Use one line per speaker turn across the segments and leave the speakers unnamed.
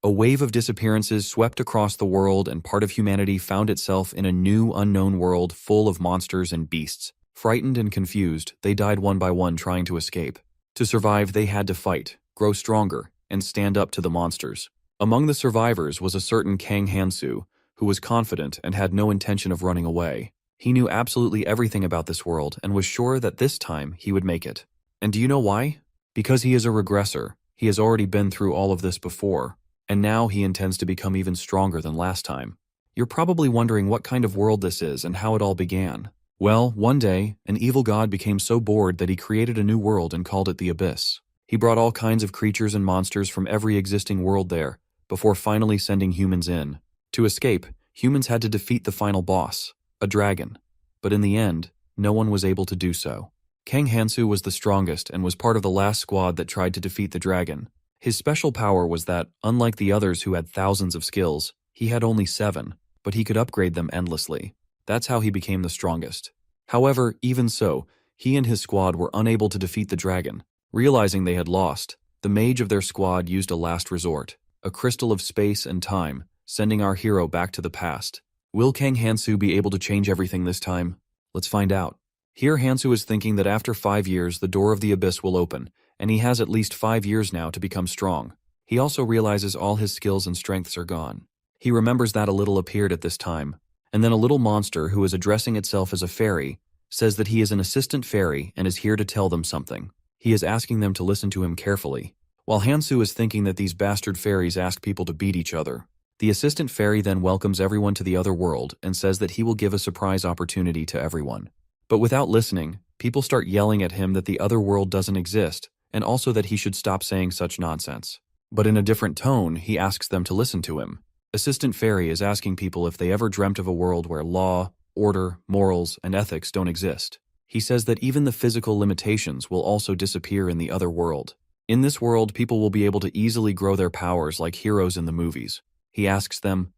A wave of disappearances swept across the world, and part of humanity found itself in a new, unknown world full of monsters and beasts. Frightened and confused, they died one by one trying to escape. To survive, they had to fight, grow stronger, and stand up to the monsters. Among the survivors was a certain Kang Hansu, who was confident and had no intention of running away. He knew absolutely everything about this world and was sure that this time he would make it. And do you know why? Because he is a regressor. He has already been through all of this before, and now he intends to become even stronger than last time. You're probably wondering what kind of world this is and how it all began. Well, one day, an evil god became so bored that he created a new world and called it the Abyss. He brought all kinds of creatures and monsters from every existing world there, before finally sending humans in. To escape, humans had to defeat the final boss, a dragon. But in the end, no one was able to do so. Kang Hansu was the strongest and was part of the last squad that tried to defeat the dragon. His special power was that, unlike the others who had thousands of skills, he had only 7, but he could upgrade them endlessly. That's how he became the strongest. However, even so, he and his squad were unable to defeat the dragon. Realizing they had lost, the mage of their squad used a last resort, a crystal of space and time, sending our hero back to the past. Will Kang Hansu be able to change everything this time? Let's find out. Here Hansu is thinking that after 5 years the door of the abyss will open, and he has at least 5 years now to become strong. He also realizes all his skills and strengths are gone. He remembers that a little appeared at this time, and then a little monster who is addressing itself as a fairy says that he is an assistant fairy and is here to tell them something. He is asking them to listen to him carefully. While Hansu is thinking that these bastard fairies ask people to beat each other, the assistant fairy then welcomes everyone to the other world and says that he will give a surprise opportunity to everyone. But without listening, people start yelling at him that the other world doesn't exist, and also that he should stop saying such nonsense. But in a different tone, he asks them to listen to him. Assistant Fairy is asking people if they ever dreamt of a world where law, order, morals, and ethics don't exist. He says that even the physical limitations will also disappear in the other world. In this world, people will be able to easily grow their powers like heroes in the movies. He asks them,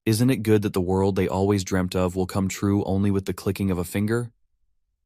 "Isn't it good that the world they always dreamt of will come true only with the clicking of a finger?"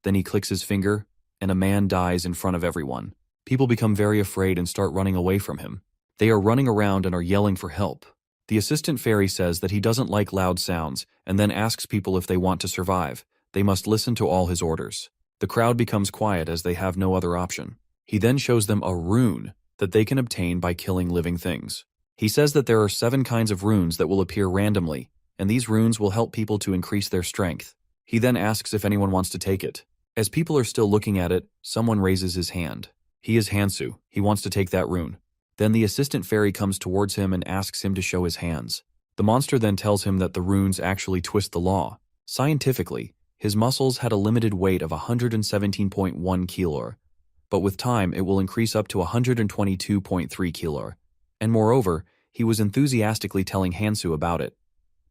Then he clicks his finger, and a man dies in front of everyone. People become very afraid and start running away from him. They are running around and are yelling for help. The assistant fairy says that he doesn't like loud sounds and then asks people if they want to survive. They must listen to all his orders. The crowd becomes quiet as they have no other option. He then shows them a rune that they can obtain by killing living things. He says that there are 7 kinds of runes that will appear randomly, and these runes will help people to increase their strength. He then asks if anyone wants to take it. As people are still looking at it, someone raises his hand. He is Hansu. He wants to take that rune. Then the assistant fairy comes towards him and asks him to show his hands. The monster then tells him that the runes actually twist the law. Scientifically, his muscles had a limited weight of 117.1 kilo, but with time it will increase up to 122.3 kilo. And moreover, he was enthusiastically telling Hansu about it.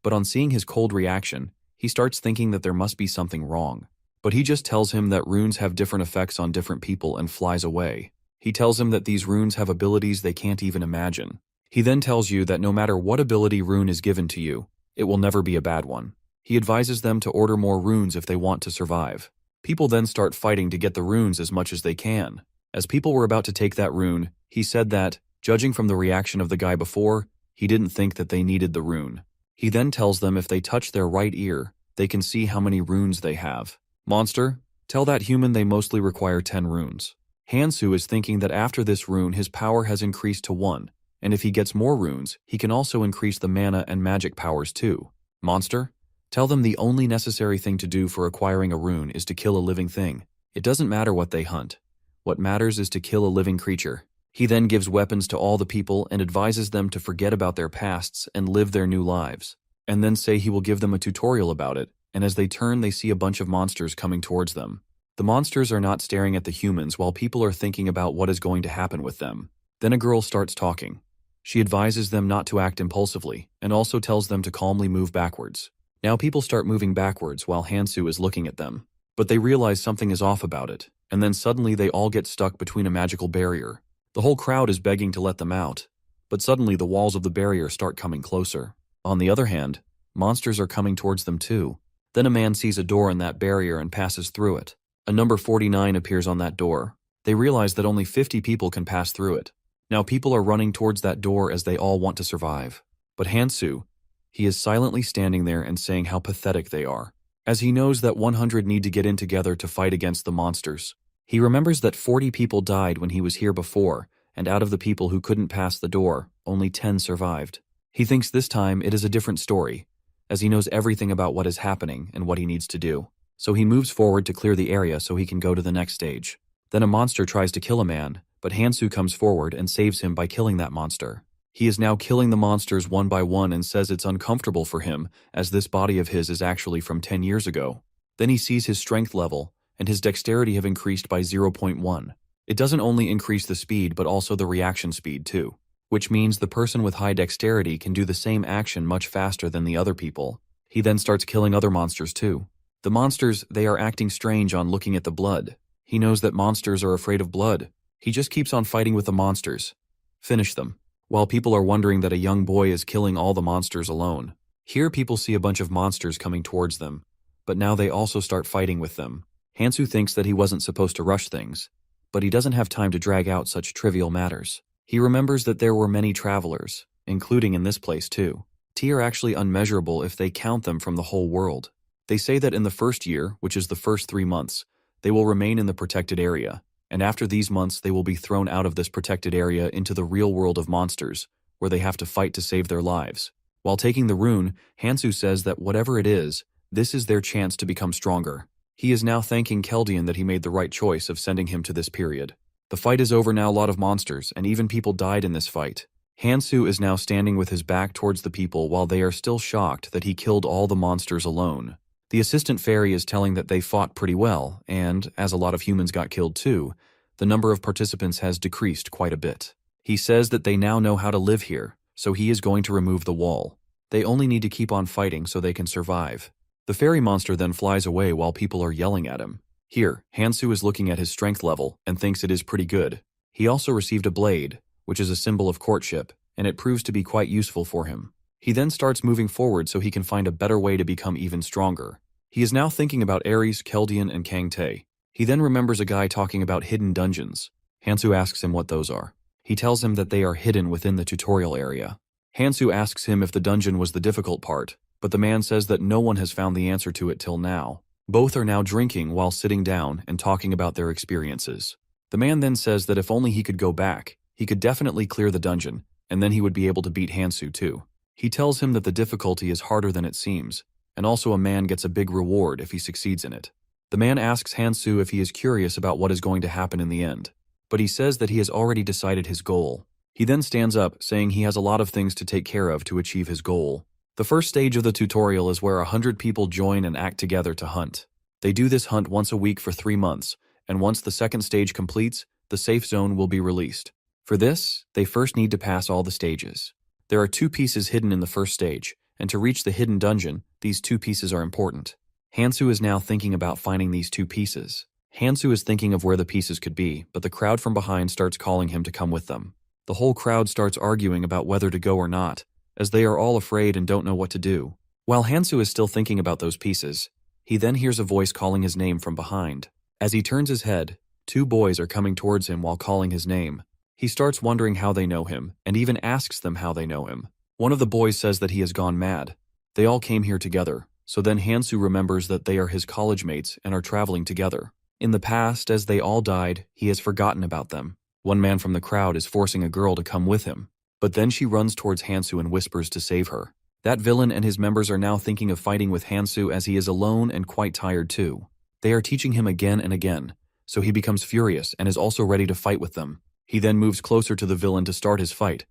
But on seeing his cold reaction, he starts thinking that there must be something wrong. But he just tells him that runes have different effects on different people and flies away. He tells him that these runes have abilities they can't even imagine. He then tells you that no matter what ability rune is given to you, it will never be a bad one. He advises them to order more runes if they want to survive. People then start fighting to get the runes as much as they can. As people were about to take that rune, he said that, judging from the reaction of the guy before, he didn't think that they needed the rune. He then tells them if they touch their right ear, they can see how many runes they have. "Monster, tell that human they mostly require 10 runes. Hansu is thinking that after this rune his power has increased to 1, and if he gets more runes, he can also increase the mana and magic powers too. "Monster, tell them the only necessary thing to do for acquiring a rune is to kill a living thing. It doesn't matter what they hunt. What matters is to kill a living creature." He then gives weapons to all the people and advises them to forget about their pasts and live their new lives, and then say he will give them a tutorial about it, and as they turn they see a bunch of monsters coming towards them. The monsters are not staring at the humans while people are thinking about what is going to happen with them. Then a girl starts talking. She advises them not to act impulsively, and also tells them to calmly move backwards. Now people start moving backwards while Hansu is looking at them. But they realize something is off about it, and then suddenly they all get stuck between a magical barrier. The whole crowd is begging to let them out, but suddenly the walls of the barrier start coming closer. On the other hand, monsters are coming towards them too. Then a man sees a door in that barrier and passes through it. A number 49 appears on that door. They realize that only 50 people can pass through it. Now people are running towards that door as they all want to survive. But Hansu, he is silently standing there and saying how pathetic they are, as he knows that 100 need to get in together to fight against the monsters. He remembers that 40 people died when he was here before, and out of the people who couldn't pass the door, only 10 survived. He thinks this time it is a different story, as he knows everything about what is happening and what he needs to do. So he moves forward to clear the area so he can go to the next stage. Then a monster tries to kill a man, but Hansu comes forward and saves him by killing that monster. He is now killing the monsters one by one and says it's uncomfortable for him, as this body of his is actually from 10 years ago. Then he sees his strength level, and his dexterity have increased by 0.1. It doesn't only increase the speed but also the reaction speed too, which means the person with high dexterity can do the same action much faster than the other people. He then starts killing other monsters too. The monsters, they are acting strange on looking at the blood. He knows that monsters are afraid of blood. He just keeps on fighting with the monsters. Finish them. While people are wondering that a young boy is killing all the monsters alone. Here people see a bunch of monsters coming towards them, but now they also start fighting with them. Hansu thinks that he wasn't supposed to rush things, but he doesn't have time to drag out such trivial matters. He remembers that there were many travelers, including in this place too. T are actually unmeasurable if they count them from the whole world. They say that in the first year, which is the first 3 months, they will remain in the protected area, and after these months they will be thrown out of this protected area into the real world of monsters, where they have to fight to save their lives. While taking the rune, Hansu says that whatever it is, this is their chance to become stronger. He is now thanking Keldian that he made the right choice of sending him to this period. The fight is over now. A lot of monsters, and even people died in this fight. Hansu is now standing with his back towards the people while they are still shocked that he killed all the monsters alone. The assistant fairy is telling that they fought pretty well, and, as a lot of humans got killed too, the number of participants has decreased quite a bit. He says that they now know how to live here, so he is going to remove the wall. They only need to keep on fighting so they can survive. The fairy monster then flies away while people are yelling at him. Here, Hansu is looking at his strength level and thinks it is pretty good. He also received a blade, which is a symbol of courtship, and it proves to be quite useful for him. He then starts moving forward so he can find a better way to become even stronger. He is now thinking about Ares, Keldian, and Kangtae. He then remembers a guy talking about hidden dungeons. Hansu asks him what those are. He tells him that they are hidden within the tutorial area. Hansu asks him if the dungeon was the difficult part, but the man says that no one has found the answer to it till now. Both are now drinking while sitting down and talking about their experiences. The man then says that if only he could go back, he could definitely clear the dungeon, and then he would be able to beat Hansu too. He tells him that the difficulty is harder than it seems, and also a man gets a big reward if he succeeds in it. The man asks Hansu if he is curious about what is going to happen in the end, but he says that he has already decided his goal. He then stands up, saying he has a lot of things to take care of to achieve his goal. The first stage of the tutorial is where 100 people join and act together to hunt. They do this hunt once a week for 3 months, and once the second stage completes, the safe zone will be released. For this, they first need to pass all the stages. There are 2 pieces hidden in the first stage, and to reach the hidden dungeon, these 2 pieces are important. Hansu is now thinking about finding these 2 pieces. Hansu is thinking of where the pieces could be, but the crowd from behind starts calling him to come with them. The whole crowd starts arguing about whether to go or not, as they are all afraid and don't know what to do. While Hansu is still thinking about those pieces, he then hears a voice calling his name from behind. As he turns his head, 2 boys are coming towards him while calling his name. He starts wondering how they know him, and even asks them how they know him. One of the boys says that he has gone mad. They all came here together, so then Hansu remembers that they are his college mates and are traveling together. In the past, as they all died, he has forgotten about them. One man from the crowd is forcing a girl to come with him, but then she runs towards Hansu and whispers to save her. That villain and his members are now thinking of fighting with Hansu as he is alone and quite tired too. They are teaching him again and again, so he becomes furious and is also ready to fight with them. He then moves closer to the villain to start his fight,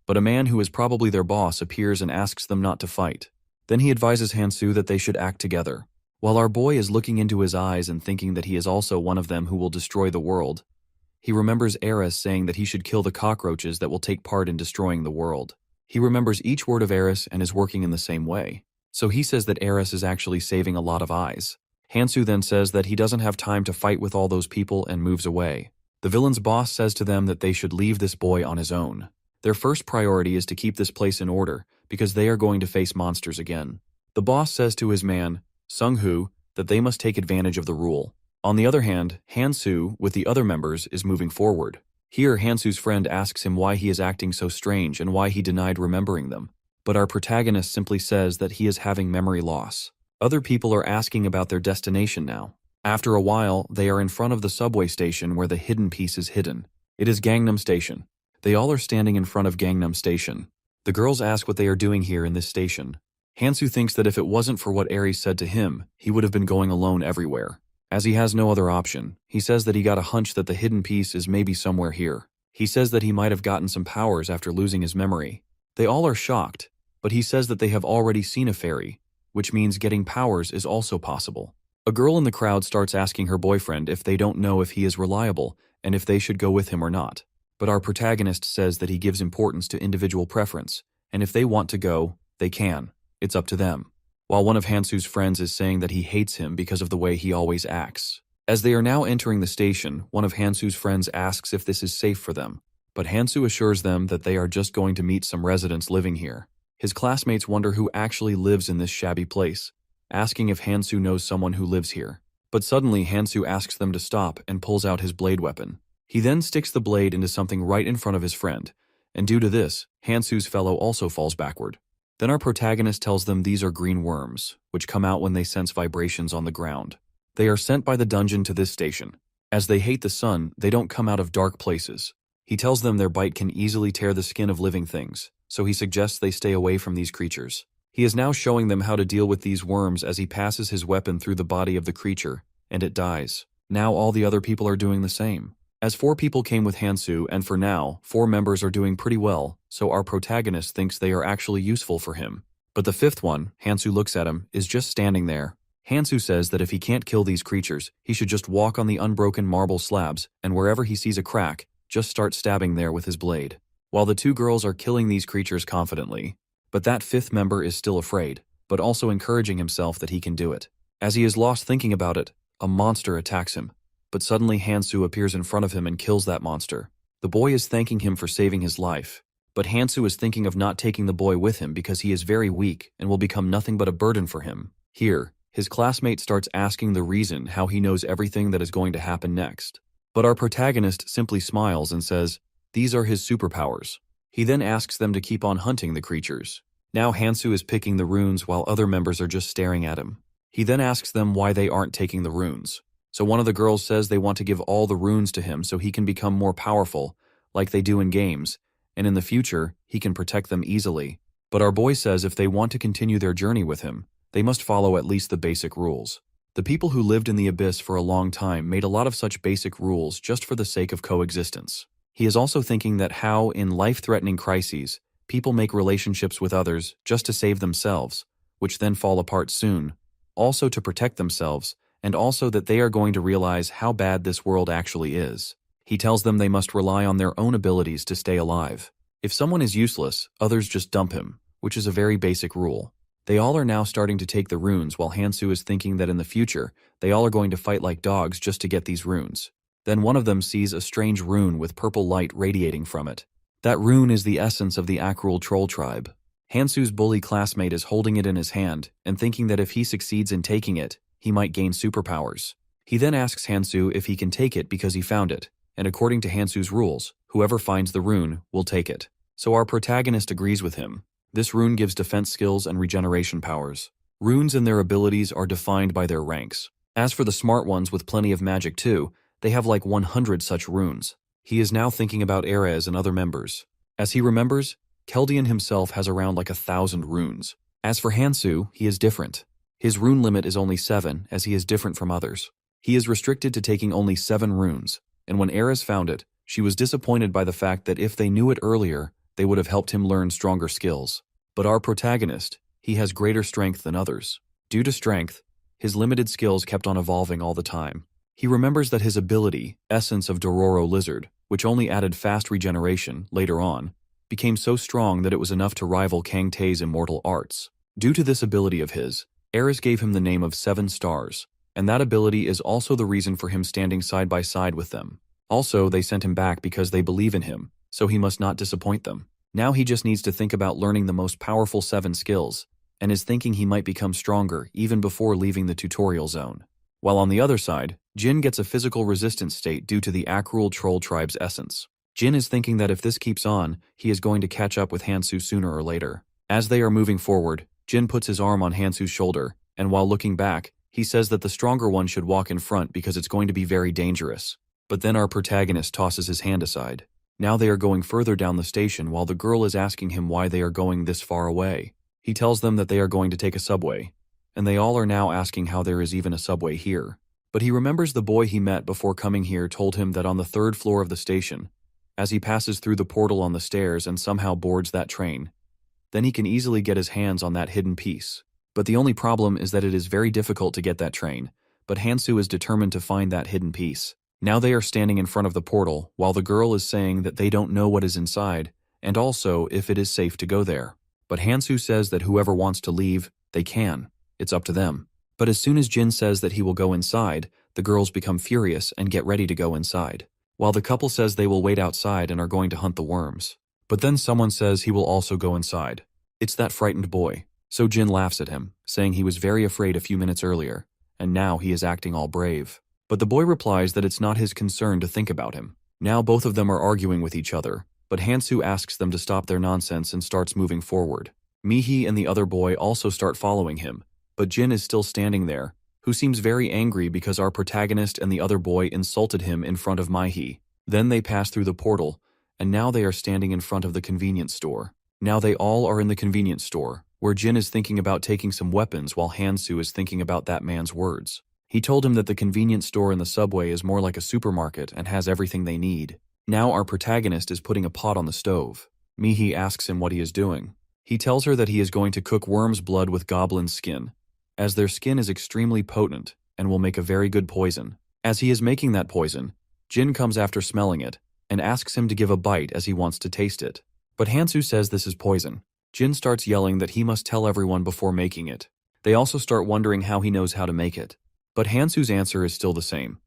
but a man who is probably their boss appears and asks them not to fight. Then he advises Hansu that they should act together. While our boy is looking into his eyes and thinking that he is also one of them who will destroy the world, he remembers Eris saying that he should kill the cockroaches that will take part in destroying the world. He remembers each word of Eris and is working in the same way. So he says that Eris is actually saving a lot of eyes. Hansu then says that he doesn't have time to fight with all those people and moves away. The villain's boss says to them that they should leave this boy on his own. Their first priority is to keep this place in order because they are going to face monsters again. The boss says to his man, Sung-Hu, that they must take advantage of the rule. On the other hand, Hansu, with the other members, is moving forward. Here, Hansu's friend asks him why he is acting so strange and why he denied remembering them. But our protagonist simply says that he is having memory loss. Other people are asking about their destination now. After a while, they are in front of the subway station where the hidden piece is hidden. It is Gangnam Station. They all are standing in front of Gangnam Station. The girls ask what they are doing here in this station. Hansu thinks that if it wasn't for what Aries said to him, he would have been going alone everywhere. As he has no other option, he says that he got a hunch that the hidden piece is maybe somewhere here. He says that he might have gotten some powers after losing his memory. They all are shocked, but he says that they have already seen a fairy, which means getting powers is also possible. A girl in the crowd starts asking her boyfriend if they don't know if he is reliable and if they should go with him or not. But our protagonist says that he gives importance to individual preference, and if they want to go, they can. It's up to them. While one of Hansu's friends is saying that he hates him because of the way he always acts. As they are now entering the station, one of Hansu's friends asks if this is safe for them, but Hansu assures them that they are just going to meet some residents living here. His classmates wonder who actually lives in this shabby place, asking if Hansu knows someone who lives here. But suddenly Hansu asks them to stop and pulls out his blade weapon. He then sticks the blade into something right in front of his friend, and due to this, Hansu's fellow also falls backward. Then our protagonist tells them these are green worms, which come out when they sense vibrations on the ground. They are sent by the dungeon to this station. As they hate the sun, they don't come out of dark places. He tells them their bite can easily tear the skin of living things, so he suggests they stay away from these creatures. He is now showing them how to deal with these worms as he passes his weapon through the body of the creature, and it dies. Now all the other people are doing the same. As 4 people came with Hansu, and for now, 4 members are doing pretty well, so our protagonist thinks they are actually useful for him. But the 5th one, Hansu looks at him, is just standing there. Hansu says that if he can't kill these creatures, he should just walk on the unbroken marble slabs, and wherever he sees a crack, just start stabbing there with his blade. While the 2 girls are killing these creatures confidently, but that 5th member is still afraid, but also encouraging himself that he can do it. As he is lost thinking about it, a monster attacks him. But suddenly Hansu appears in front of him and kills that monster. The boy is thanking him for saving his life, but Hansu is thinking of not taking the boy with him because he is very weak and will become nothing but a burden for him. Here, his classmate starts asking the reason how he knows everything that is going to happen next. But our protagonist simply smiles and says, these are his superpowers. He then asks them to keep on hunting the creatures. Now Hansu is picking the runes while other members are just staring at him. He then asks them why they aren't taking the runes. So one of the girls says they want to give all the runes to him so he can become more powerful, like they do in games, and in the future, he can protect them easily. But our boy says if they want to continue their journey with him, they must follow at least the basic rules. The people who lived in the abyss for a long time made a lot of such basic rules just for the sake of coexistence. He is also thinking that how, in life-threatening crises, people make relationships with others just to save themselves, which then fall apart soon, also to protect themselves, and also that they are going to realize how bad this world actually is. He tells them they must rely on their own abilities to stay alive. If someone is useless, others just dump him, which is a very basic rule. They all are now starting to take the runes while Hansu is thinking that in the future, they all are going to fight like dogs just to get these runes. Then one of them sees a strange rune with purple light radiating from it. That rune is the essence of the Akrul troll tribe. Hansu's bully classmate is holding it in his hand and thinking that if he succeeds in taking it, he might gain superpowers. He then asks Hansu if he can take it because he found it, and according to Hansu's rules, whoever finds the rune will take it. So our protagonist agrees with him. This rune gives defense skills and regeneration powers. Runes and their abilities are defined by their ranks. As for the smart ones with plenty of magic too, they have like 100 such runes. He is now thinking about Erez and other members. As he remembers, Keldian himself has around like 1,000 runes. As for Hansu, he is different. His rune limit is only 7, as he is different from others. He is restricted to taking only 7 runes, and when Erez found it, she was disappointed by the fact that if they knew it earlier, they would have helped him learn stronger skills. But our protagonist, he has greater strength than others. Due to strength, his limited skills kept on evolving all the time. He remembers that his ability, Essence of Dororo Lizard, which only added fast regeneration later on, became so strong that it was enough to rival Kang Tae's immortal arts. Due to this ability of his, Erez gave him the name of 7 Stars, and that ability is also the reason for him standing side by side with them. Also, they sent him back because they believe in him, so he must not disappoint them. Now he just needs to think about learning the most powerful 7 skills, and is thinking he might become stronger even before leaving the tutorial zone. While on the other side, Jin gets a physical resistance state due to the Akrul troll tribe's essence. Jin is thinking that if this keeps on, he is going to catch up with Hansu sooner or later. As they are moving forward, Jin puts his arm on Hansu's shoulder, and while looking back, he says that the stronger one should walk in front because it's going to be very dangerous. But then our protagonist tosses his hand aside. Now they are going further down the station while the girl is asking him why they are going this far away. He tells them that they are going to take a subway, and they all are now asking how there is even a subway here. But he remembers the boy he met before coming here told him that on the 3rd floor of the station, as he passes through the portal on the stairs and somehow boards that train, then he can easily get his hands on that hidden piece. But the only problem is that it is very difficult to get that train, but Hansu is determined to find that hidden piece. Now they are standing in front of the portal, while the girl is saying that they don't know what is inside, and also if it is safe to go there. But Hansu says that whoever wants to leave, they can. It's up to them. But as soon as Jin says that he will go inside, the girls become furious and get ready to go inside, while the couple says they will wait outside and are going to hunt the worms. But then someone says he will also go inside. It's that frightened boy. So Jin laughs at him, saying he was very afraid a few minutes earlier, and now he is acting all brave. But the boy replies that it's not his concern to think about him. Now both of them are arguing with each other, but Hansu asks them to stop their nonsense and starts moving forward. Mihi and the other boy also start following him, but Jin is still standing there, who seems very angry because our protagonist and the other boy insulted him in front of Mihi. Then they pass through the portal, and now they are standing in front of the convenience store. Now they all are in the convenience store, where Jin is thinking about taking some weapons while Hansu is thinking about that man's words. He told him that the convenience store in the subway is more like a supermarket and has everything they need. Now our protagonist is putting a pot on the stove. Mihi asks him what he is doing. He tells her that he is going to cook worm's blood with goblin skin, as their skin is extremely potent and will make a very good poison. As he is making that poison, Jin comes after smelling it and asks him to give a bite as he wants to taste it. But Hansu says this is poison. Jin starts yelling that he must tell everyone before making it. They also start wondering how he knows how to make it. But Hansu's answer is still the same,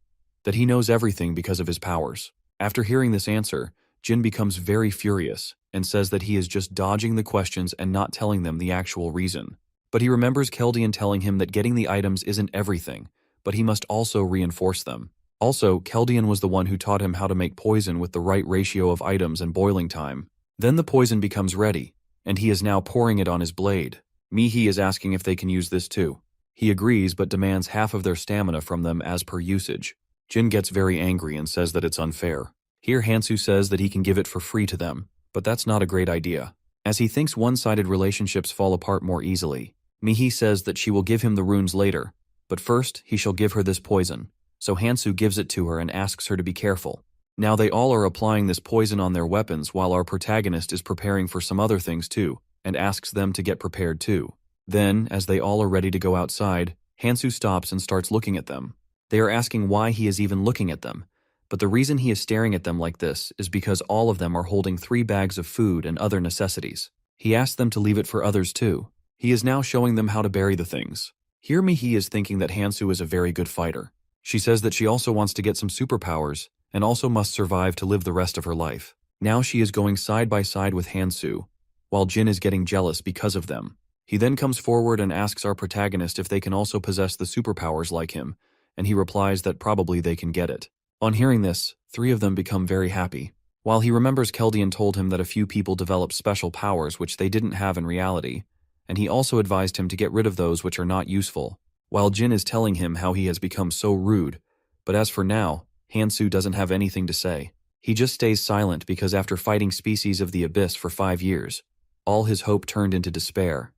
that he knows everything because of his powers. After hearing this answer, Jin becomes very furious and says that he is just dodging the questions and not telling them the actual reason. But he remembers Keldian telling him that getting the items isn't everything, but he must also reinforce them. Also, Keldian was the one who taught him how to make poison with the right ratio of items and boiling time. Then the poison becomes ready, and he is now pouring it on his blade. Mihi is asking if they can use this too. He agrees but demands half of their stamina from them as per usage. Jin gets very angry and says that it's unfair. Here Hansu says that he can give it for free to them, but that's not a great idea, as he thinks one-sided relationships fall apart more easily. Mihi says that she will give him the runes later, but first he shall give her this poison. So Hansu gives it to her and asks her to be careful. Now they all are applying this poison on their weapons while our protagonist is preparing for some other things too, and asks them to get prepared too. Then, as they all are ready to go outside, Hansu stops and starts looking at them. They are asking why he is even looking at them, but the reason he is staring at them like this is because all of them are holding 3 bags of food and other necessities. He asks them to leave it for others too. He is now showing them how to bury the things. Here Mihi is thinking that Hansu is a very good fighter. She says that she also wants to get some superpowers and also must survive to live the rest of her life. Now she is going side by side with Hansu, while Jin is getting jealous because of them. He then comes forward and asks our protagonist if they can also possess the superpowers like him, and he replies that probably they can get it. On hearing this, 3 of them become very happy. While he remembers Keldian told him that a few people develop special powers which they didn't have in reality, and he also advised him to get rid of those which are not useful, while Jin is telling him how he has become so rude. But as for now, Hansu doesn't have anything to say. He just stays silent because after fighting species of the abyss for 5 years, all his hope turned into despair,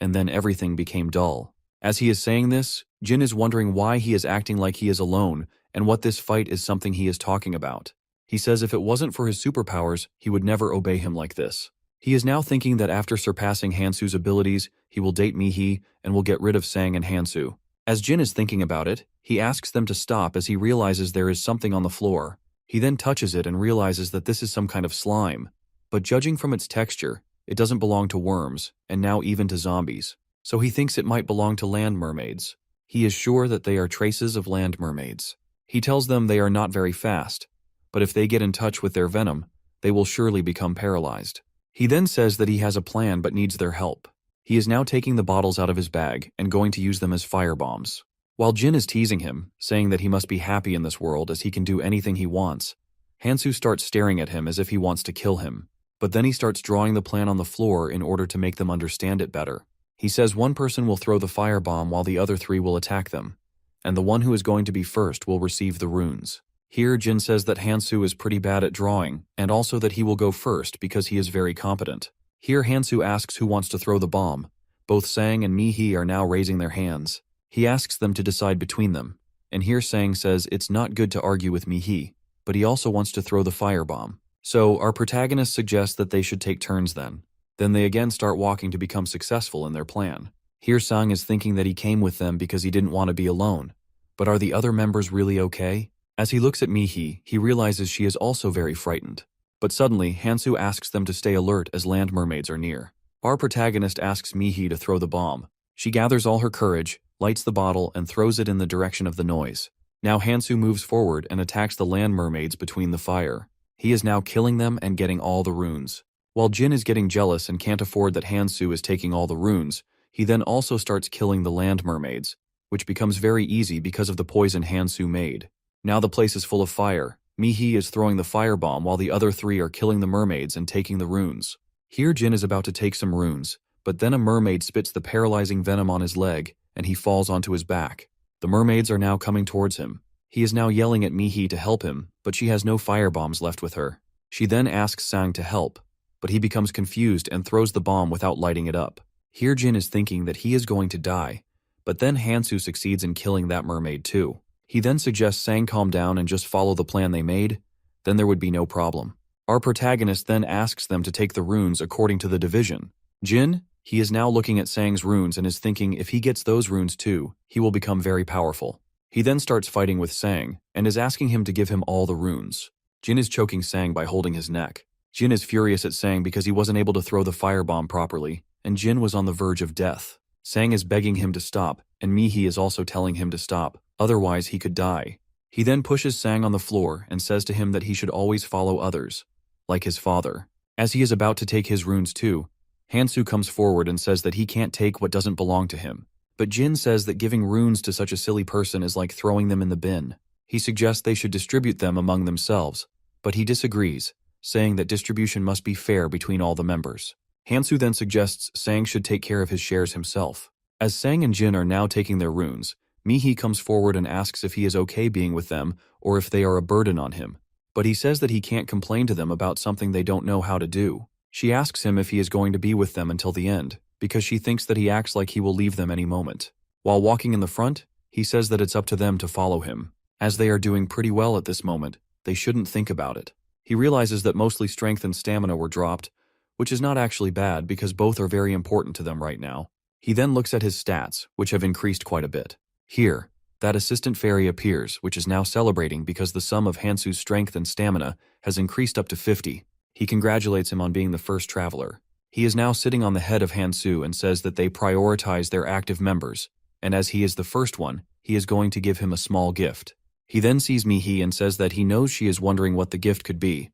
and then everything became dull. As he is saying this, Jin is wondering why he is acting like he is alone and what this fight is something he is talking about. He says if it wasn't for his superpowers, he would never obey him like this. He is now thinking that after surpassing Hansu's abilities, he will date Mihi and will get rid of Sang and Hansu. As Jin is thinking about it, he asks them to stop as he realizes there is something on the floor. He then touches it and realizes that this is some kind of slime, but judging from its texture, it doesn't belong to worms, and now even to zombies. So he thinks it might belong to land mermaids. He is sure that they are traces of land mermaids. He tells them they are not very fast, but if they get in touch with their venom, they will surely become paralyzed. He then says that he has a plan but needs their help. He is now taking the bottles out of his bag and going to use them as firebombs. While Jin is teasing him, saying that he must be happy in this world as he can do anything he wants, Hansu starts staring at him as if he wants to kill him. But then he starts drawing the plan on the floor in order to make them understand it better. He says one person will throw the firebomb while the other three will attack them, and the one who is going to be first will receive the runes. Here, Jin says that Hansu is pretty bad at drawing, and also that he will go first because he is very competent. Here, Hansu asks who wants to throw the bomb. Both Sang and Mi-hee are now raising their hands. He asks them to decide between them, and here Sang says it's not good to argue with Mi-hee, but he also wants to throw the firebomb. So, our protagonists suggest that they should take turns then. Then they again start walking to become successful in their plan. Here Sang is thinking that he came with them because he didn't want to be alone. But are the other members really okay? As he looks at Mi-hee, he realizes she is also very frightened. But suddenly, Hansu asks them to stay alert as land mermaids are near. Our protagonist asks Mi-hee to throw the bomb. She gathers all her courage, lights the bottle, and throws it in the direction of the noise. Now Hansu moves forward and attacks the land mermaids between the fire. He is now killing them and getting all the runes. While Jin is getting jealous and can't afford that Hansu is taking all the runes, he then also starts killing the land mermaids, which becomes very easy because of the poison Hansu made. Now the place is full of fire. Mi-hee is throwing the firebomb while the other three are killing the mermaids and taking the runes. Here Jin is about to take some runes, but then a mermaid spits the paralyzing venom on his leg, and he falls onto his back. The mermaids are now coming towards him. He is now yelling at Mi-hee to help him, but she has no firebombs left with her. She then asks Sang to help, but he becomes confused and throws the bomb without lighting it up. Here Jin is thinking that he is going to die, but then Hansu succeeds in killing that mermaid too. He then suggests Sang calm down and just follow the plan they made, then there would be no problem. Our protagonist then asks them to take the runes according to the division. Jin, he is now looking at Sang's runes and is thinking if he gets those runes too, he will become very powerful. He then starts fighting with Sang, and is asking him to give him all the runes. Jin is choking Sang by holding his neck. Jin is furious at Sang because he wasn't able to throw the firebomb properly, and Jin was on the verge of death. Sang is begging him to stop, and Mi-hee is also telling him to stop, otherwise he could die. He then pushes Sang on the floor and says to him that he should always follow others, like his father. As he is about to take his runes too, Hansu comes forward and says that he can't take what doesn't belong to him. But Jin says that giving runes to such a silly person is like throwing them in the bin. He suggests they should distribute them among themselves, but he disagrees, saying that distribution must be fair between all the members. Hansu then suggests Sang should take care of his shares himself. As Sang and Jin are now taking their runes, Mi-hee comes forward and asks if he is okay being with them or if they are a burden on him. But he says that he can't complain to them about something they don't know how to do. She asks him if he is going to be with them until the end, because she thinks that he acts like he will leave them any moment. While walking in the front, he says that it's up to them to follow him. As they are doing pretty well at this moment, they shouldn't think about it. He realizes that mostly strength and stamina were dropped, which is not actually bad because both are very important to them right now. He then looks at his stats, which have increased quite a bit. Here, that assistant fairy appears, which is now celebrating because the sum of Hansu's strength and stamina has increased up to 50. He congratulates him on being the first traveler. He is now sitting on the head of Hansu and says that they prioritize their active members, and as he is the first one, he is going to give him a small gift. He then sees Mi-hee and says that he knows she is wondering what the gift could be,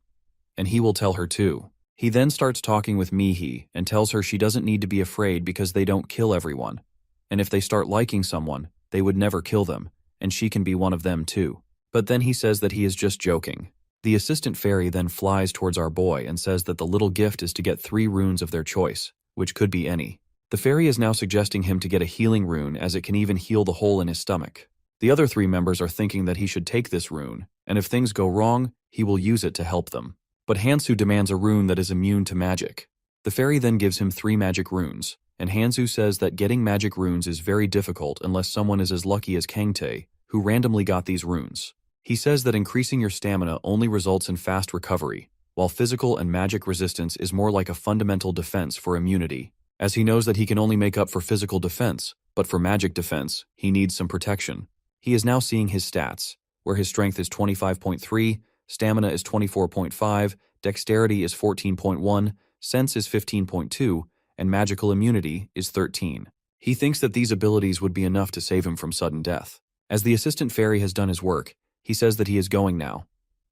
and he will tell her too. He then starts talking with Mi-hee and tells her she doesn't need to be afraid because they don't kill everyone, and if they start liking someone, they would never kill them, and she can be one of them too. But then he says that he is just joking. The assistant fairy then flies towards our boy and says that the little gift is to get 3 runes of their choice, which could be any. The fairy is now suggesting him to get a healing rune as it can even heal the hole in his stomach. The other 3 members are thinking that he should take this rune, and if things go wrong, he will use it to help them. But Hansu demands a rune that is immune to magic. The fairy then gives him 3 magic runes, and Hansu says that getting magic runes is very difficult unless someone is as lucky as Kangtae, who randomly got these runes. He says that increasing your stamina only results in fast recovery, while physical and magic resistance is more like a fundamental defense for immunity, as he knows that he can only make up for physical defense, but for magic defense, he needs some protection. He is now seeing his stats, where his strength is 25.3, stamina is 24.5, dexterity is 14.1, sense is 15.2, and magical immunity is 13. He thinks that these abilities would be enough to save him from sudden death. As the assistant fairy has done his work, he says that he is going now,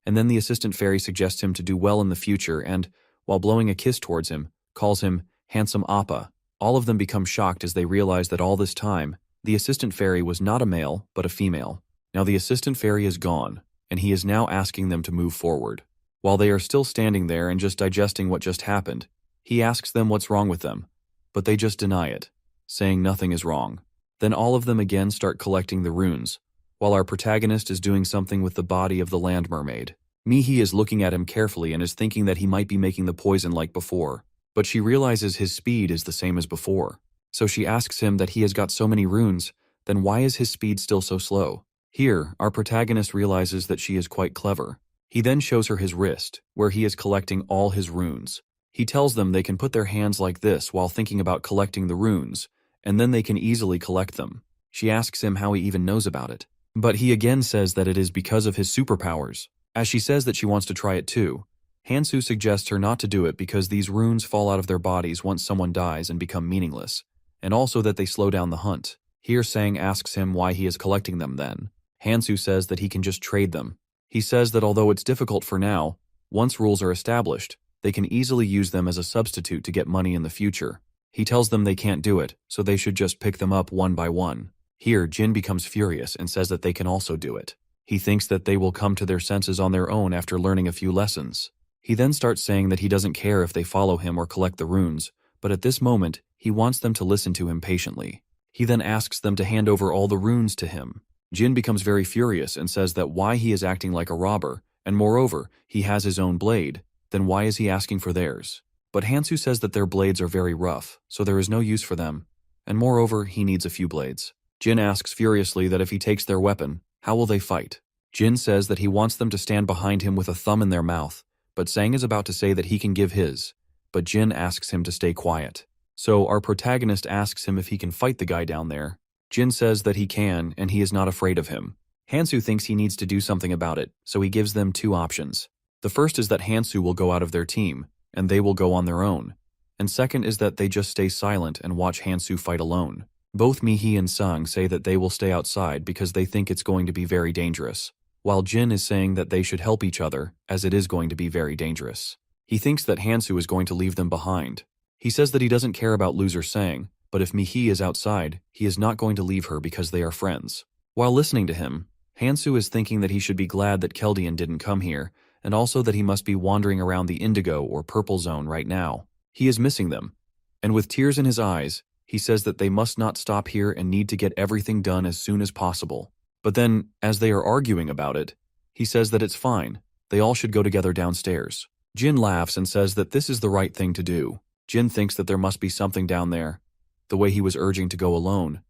and then the assistant fairy suggests him to do well in the future and, while blowing a kiss towards him, calls him handsome Appa. All of them become shocked as they realize that all this time, the assistant fairy was not a male, but a female. Now the assistant fairy is gone, and he is now asking them to move forward. While they are still standing there and just digesting what just happened, he asks them what's wrong with them, but they just deny it, saying nothing is wrong. Then all of them again start collecting the runes, while our protagonist is doing something with the body of the land mermaid. Mihi is looking at him carefully and is thinking that he might be making the poison like before, but she realizes his speed is the same as before. So she asks him that he has got so many runes, then why is his speed still so slow? Here, our protagonist realizes that she is quite clever. He then shows her his wrist, where he is collecting all his runes. He tells them they can put their hands like this while thinking about collecting the runes, and then they can easily collect them. She asks him how he even knows about it, but he again says that it is because of his superpowers. As she says that she wants to try it too, Hansu suggests her not to do it because these runes fall out of their bodies once someone dies and become meaningless, and also that they slow down the hunt. Here Sang asks him why he is collecting them then. Hansu says that he can just trade them. He says that although it's difficult for now, once rules are established, they can easily use them as a substitute to get money in the future. He tells them they can't do it, so they should just pick them up one by one. Here, Jin becomes furious and says that they can also do it. He thinks that they will come to their senses on their own after learning a few lessons. He then starts saying that he doesn't care if they follow him or collect the runes, but at this moment, he wants them to listen to him patiently. He then asks them to hand over all the runes to him. Jin becomes very furious and says that why he is acting like a robber, and moreover, he has his own blade, then why is he asking for theirs? But Hansu says that their blades are very rough, so there is no use for them, and moreover, he needs a few blades. Jin asks furiously that if he takes their weapon, how will they fight? Jin says that he wants them to stand behind him with a thumb in their mouth, but Sang is about to say that he can give his, but Jin asks him to stay quiet. So our protagonist asks him if he can fight the guy down there. Jin says that he can, and he is not afraid of him. Hansu thinks he needs to do something about it, so he gives them two options. The first is that Hansu will go out of their team, and they will go on their own. And second is that they just stay silent and watch Hansu fight alone. Both Mihi and Sang say that they will stay outside because they think it's going to be very dangerous, while Jin is saying that they should help each other as it is going to be very dangerous. He thinks that Hansu is going to leave them behind. He says that he doesn't care about loser Sang, but if Mihi is outside, he is not going to leave her because they are friends. While listening to him, Hansu is thinking that he should be glad that Keldian didn't come here, and also that he must be wandering around the indigo or purple zone right now. He is missing them, and with tears in his eyes, he says that they must not stop here and need to get everything done as soon as possible. But then, as they are arguing about it, he says that it's fine, they all should go together downstairs. Jin laughs and says that this is the right thing to do. Jin thinks that there must be something down there, the way he was urging to go alone,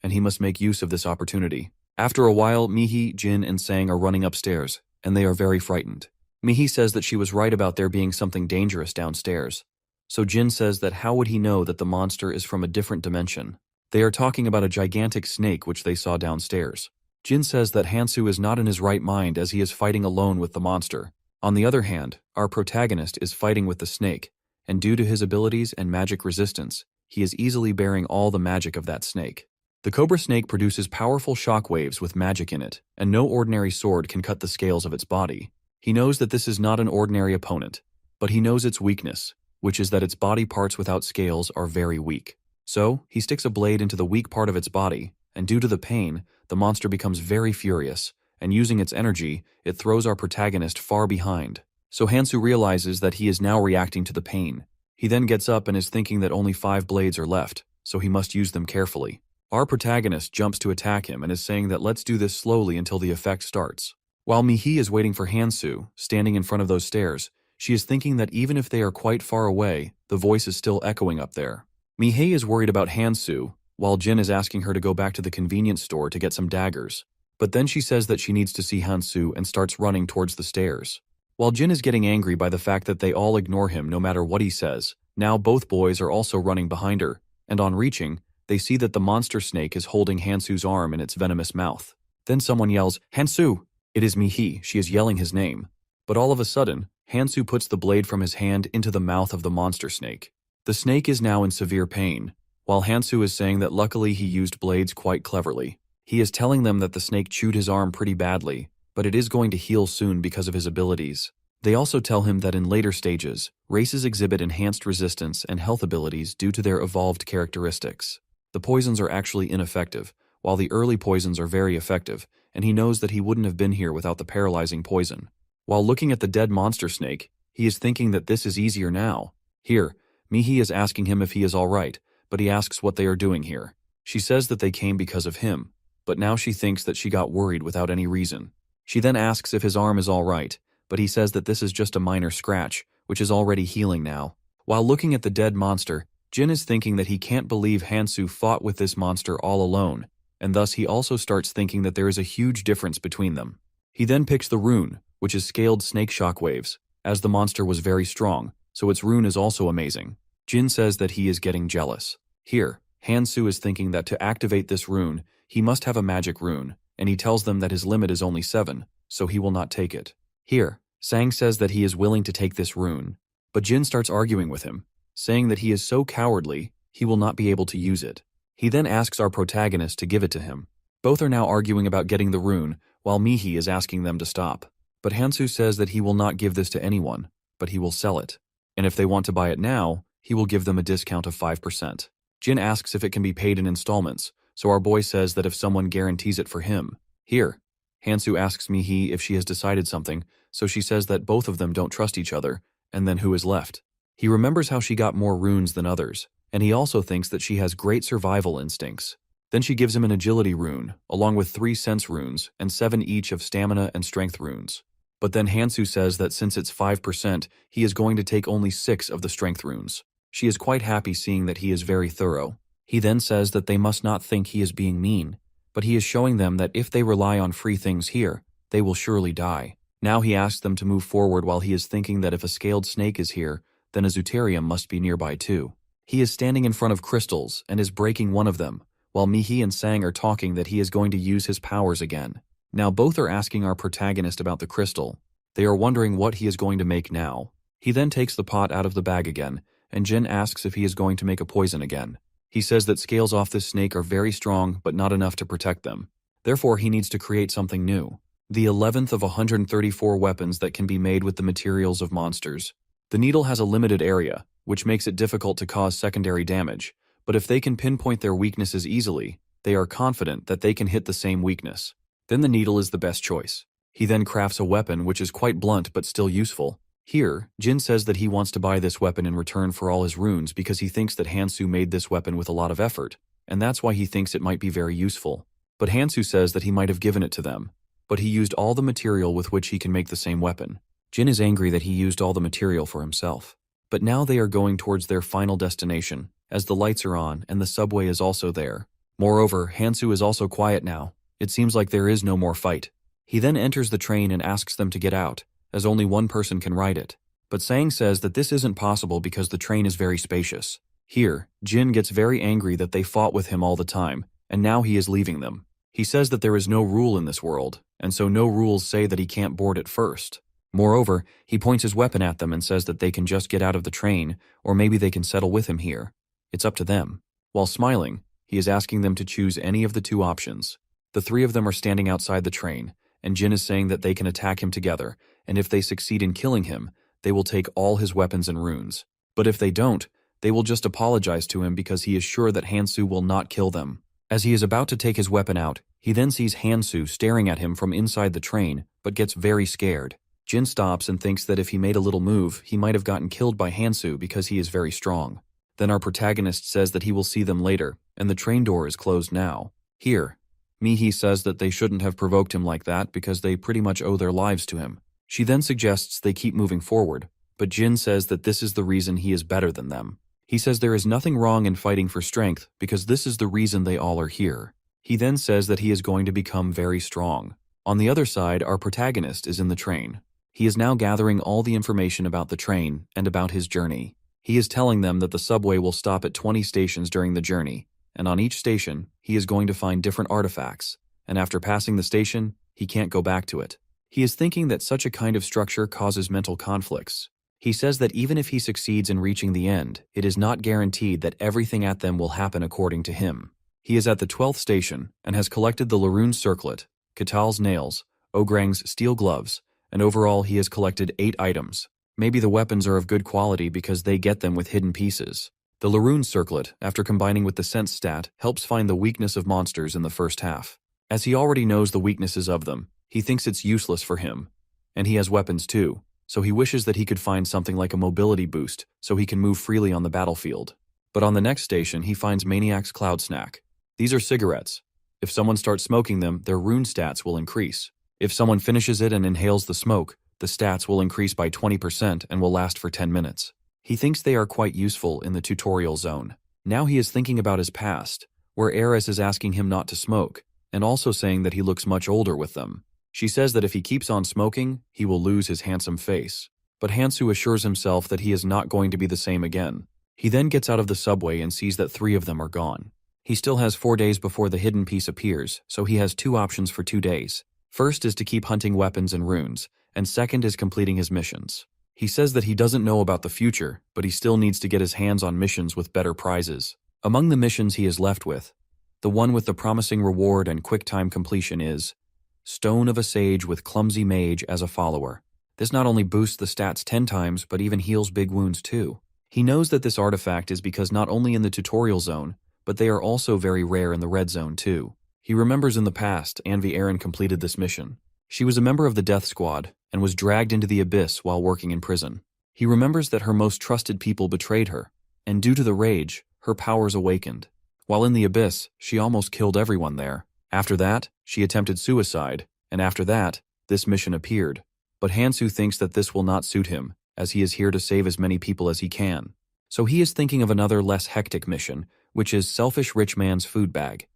and he must make use of this opportunity. After a while, Mihi, Jin, and Sang are running upstairs, and they are very frightened. Mihi says that she was right about there being something dangerous downstairs. So Jin says that how would he know that the monster is from a different dimension? They are talking about a gigantic snake which they saw downstairs. Jin says that Hansu is not in his right mind as he is fighting alone with the monster. On the other hand, our protagonist is fighting with the snake, and due to his abilities and magic resistance, he is easily bearing all the magic of that snake. The cobra snake produces powerful shock waves with magic in it, and no ordinary sword can cut the scales of its body. He knows that this is not an ordinary opponent, but he knows its weakness, which is that its body parts without scales are very weak. So, he sticks a blade into the weak part of its body, and due to the pain, the monster becomes very furious, and using its energy, it throws our protagonist far behind. So Hansu realizes that he is now reacting to the pain. He then gets up and is thinking that only 5 blades are left, so he must use them carefully. Our protagonist jumps to attack him and is saying that let's do this slowly until the effect starts. While Mihi is waiting for Hansu, standing in front of those stairs, she is thinking that even if they are quite far away, the voice is still echoing up there. Mihi is worried about Hansu, while Jin is asking her to go back to the convenience store to get some daggers. But then she says that she needs to see Hansu and starts running towards the stairs. While Jin is getting angry by the fact that they all ignore him no matter what he says, now both boys are also running behind her, and on reaching, they see that the monster snake is holding Hansu's arm in its venomous mouth. Then someone yells, "Hansu!" It is Mihi, she is yelling his name. But all of a sudden, Hansu puts the blade from his hand into the mouth of the monster snake. The snake is now in severe pain, while Hansu is saying that luckily he used blades quite cleverly. He is telling them that the snake chewed his arm pretty badly, but it is going to heal soon because of his abilities. They also tell him that in later stages, races exhibit enhanced resistance and health abilities due to their evolved characteristics. The poisons are actually ineffective, while the early poisons are very effective, and he knows that he wouldn't have been here without the paralyzing poison. While looking at the dead monster snake, he is thinking that this is easier now. Here, Mihi is asking him if he is alright, but he asks what they are doing here. She says that they came because of him, but now she thinks that she got worried without any reason. She then asks if his arm is alright, but he says that this is just a minor scratch, which is already healing now. While looking at the dead monster, Jin is thinking that he can't believe Hansu fought with this monster all alone, and thus he also starts thinking that there is a huge difference between them. He then picks the rune, which is scaled snake shockwaves, as the monster was very strong, so its rune is also amazing. Jin says that he is getting jealous. Here, Hansu is thinking that to activate this rune, he must have a magic rune, and he tells them that his limit is only 7, so he will not take it. Here, Sang says that he is willing to take this rune, but Jin starts arguing with him, saying that he is so cowardly, he will not be able to use it. He then asks our protagonist to give it to him. Both are now arguing about getting the rune, while Mihi is asking them to stop. But Hansu says that he will not give this to anyone, but he will sell it. And if they want to buy it now, he will give them a discount of 5%. Jin asks if it can be paid in installments, so our boy says that if someone guarantees it for him. Here, Hansu asks Mihi if she has decided something, so she says that both of them don't trust each other, and then who is left? He remembers how she got more runes than others, and he also thinks that she has great survival instincts. Then she gives him an agility rune, along with 3 sense runes, and 7 each of stamina and strength runes. But then Hansu says that since it's 5%, he is going to take only 6 of the strength runes. She is quite happy seeing that he is very thorough. He then says that they must not think he is being mean, but he is showing them that if they rely on free things here, they will surely die. Now he asks them to move forward while he is thinking that if a scaled snake is here, then a Zooterium must be nearby too. He is standing in front of crystals and is breaking one of them, while Mihi and Sang are talking that he is going to use his powers again. Now both are asking our protagonist about the crystal. They are wondering what he is going to make now. He then takes the pot out of the bag again, and Jin asks if he is going to make a poison again. He says that scales off this snake are very strong but not enough to protect them. Therefore he needs to create something new. The 11th of 134 weapons that can be made with the materials of monsters. The needle has a limited area, which makes it difficult to cause secondary damage, but if they can pinpoint their weaknesses easily, they are confident that they can hit the same weakness. Then the needle is the best choice. He then crafts a weapon which is quite blunt but still useful. Here, Jin says that he wants to buy this weapon in return for all his runes because he thinks that Hansu made this weapon with a lot of effort, and that's why he thinks it might be very useful. But Hansu says that he might have given it to them, but he used all the material with which he can make the same weapon. Jin is angry that he used all the material for himself. But now they are going towards their final destination, as the lights are on and the subway is also there. Moreover, Hansu is also quiet now. It seems like there is no more fight. He then enters the train and asks them to get out, as only one person can ride it. But Sang says that this isn't possible because the train is very spacious. Here, Jin gets very angry that they fought with him all the time, and now he is leaving them. He says that there is no rule in this world, and so no rules say that he can't board it first. Moreover, he points his weapon at them and says that they can just get out of the train, or maybe they can settle with him here. It's up to them. While smiling, he is asking them to choose any of the 2 options. The 3 of them are standing outside the train, and Jin is saying that they can attack him together, and if they succeed in killing him, they will take all his weapons and runes. But if they don't, they will just apologize to him because he is sure that Hansu will not kill them. As he is about to take his weapon out, he then sees Hansu staring at him from inside the train, but gets very scared. Jin stops and thinks that if he made a little move, he might have gotten killed by Hansu because he is very strong. Then our protagonist says that he will see them later, and the train door is closed now. Here, Mihi says that they shouldn't have provoked him like that because they pretty much owe their lives to him. She then suggests they keep moving forward, but Jin says that this is the reason he is better than them. He says there is nothing wrong in fighting for strength because this is the reason they all are here. He then says that he is going to become very strong. On the other side, our protagonist is in the train. He is now gathering all the information about the train and about his journey. He is telling them that the subway will stop at 20 stations during the journey, and on each station, he is going to find different artifacts, and after passing the station, he can't go back to it. He is thinking that such a kind of structure causes mental conflicts. He says that even if he succeeds in reaching the end, it is not guaranteed that everything at them will happen according to him. He is at the 12th station and has collected the Laroon circlet, Katal's nails, Ograng's steel gloves, and overall he has collected 8 items. Maybe the weapons are of good quality because they get them with hidden pieces. The Laroon circlet, after combining with the sense stat, helps find the weakness of monsters in the first half. As he already knows the weaknesses of them, he thinks it's useless for him, And he has weapons too, so he wishes that he could find something like a mobility boost so he can move freely on the battlefield. But on the next station, he finds Maniac's Cloud Snack. These are cigarettes. If someone starts smoking them, their rune stats will increase. If someone finishes it and inhales the smoke, the stats will increase by 20% and will last for 10 minutes. He thinks they are quite useful in the tutorial zone. Now he is thinking about his past, where Eris is asking him not to smoke, and also saying that he looks much older with them. She says that if he keeps on smoking, he will lose his handsome face. But Hansu assures himself that he is not going to be the same again. He then gets out of the subway and sees that 3 of them are gone. He still has 4 days before the hidden piece appears, so he has 2 options for 2 days. First is to keep hunting weapons and runes, and second is completing his missions. He says that he doesn't know about the future, but he still needs to get his hands on missions with better prizes. Among the missions he is left with, the one with the promising reward and quick time completion is Stone of a Sage with Clumsy Mage as a follower. This not only boosts the stats 10 times, but even heals big wounds too. He knows that this artifact is because not only in the tutorial zone, but they are also very rare in the red zone too. He remembers in the past, Anvi Aaron completed this mission. She was a member of the Death Squad and was dragged into the abyss while working in prison. He remembers that her most trusted people betrayed her, and due to the rage, her powers awakened. While in the abyss, she almost killed everyone there. After that, she attempted suicide, and after that, this mission appeared. But Hansu thinks that this will not suit him, as he is here to save as many people as he can. So he is thinking of another less hectic mission, which is Selfish Rich Man's Food Bag.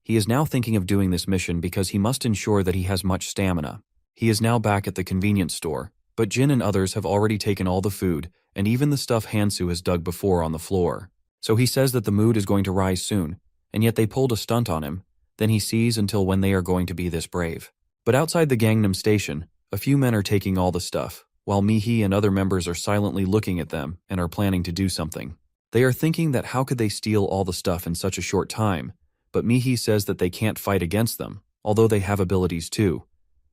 He is now thinking of doing this mission because he must ensure that he has much stamina. He is now back at the convenience store, but Jin and others have already taken all the food, and even the stuff Hansu has dug before on the floor. So he says that the mood is going to rise soon, and yet they pulled a stunt on him. Then he sees until when they are going to be this brave. But outside the Gangnam station, a few men are taking all the stuff, while Mihi and other members are silently looking at them and are planning to do something. They are thinking that how could they steal all the stuff in such a short time, but Mihi says that they can't fight against them, although they have abilities too.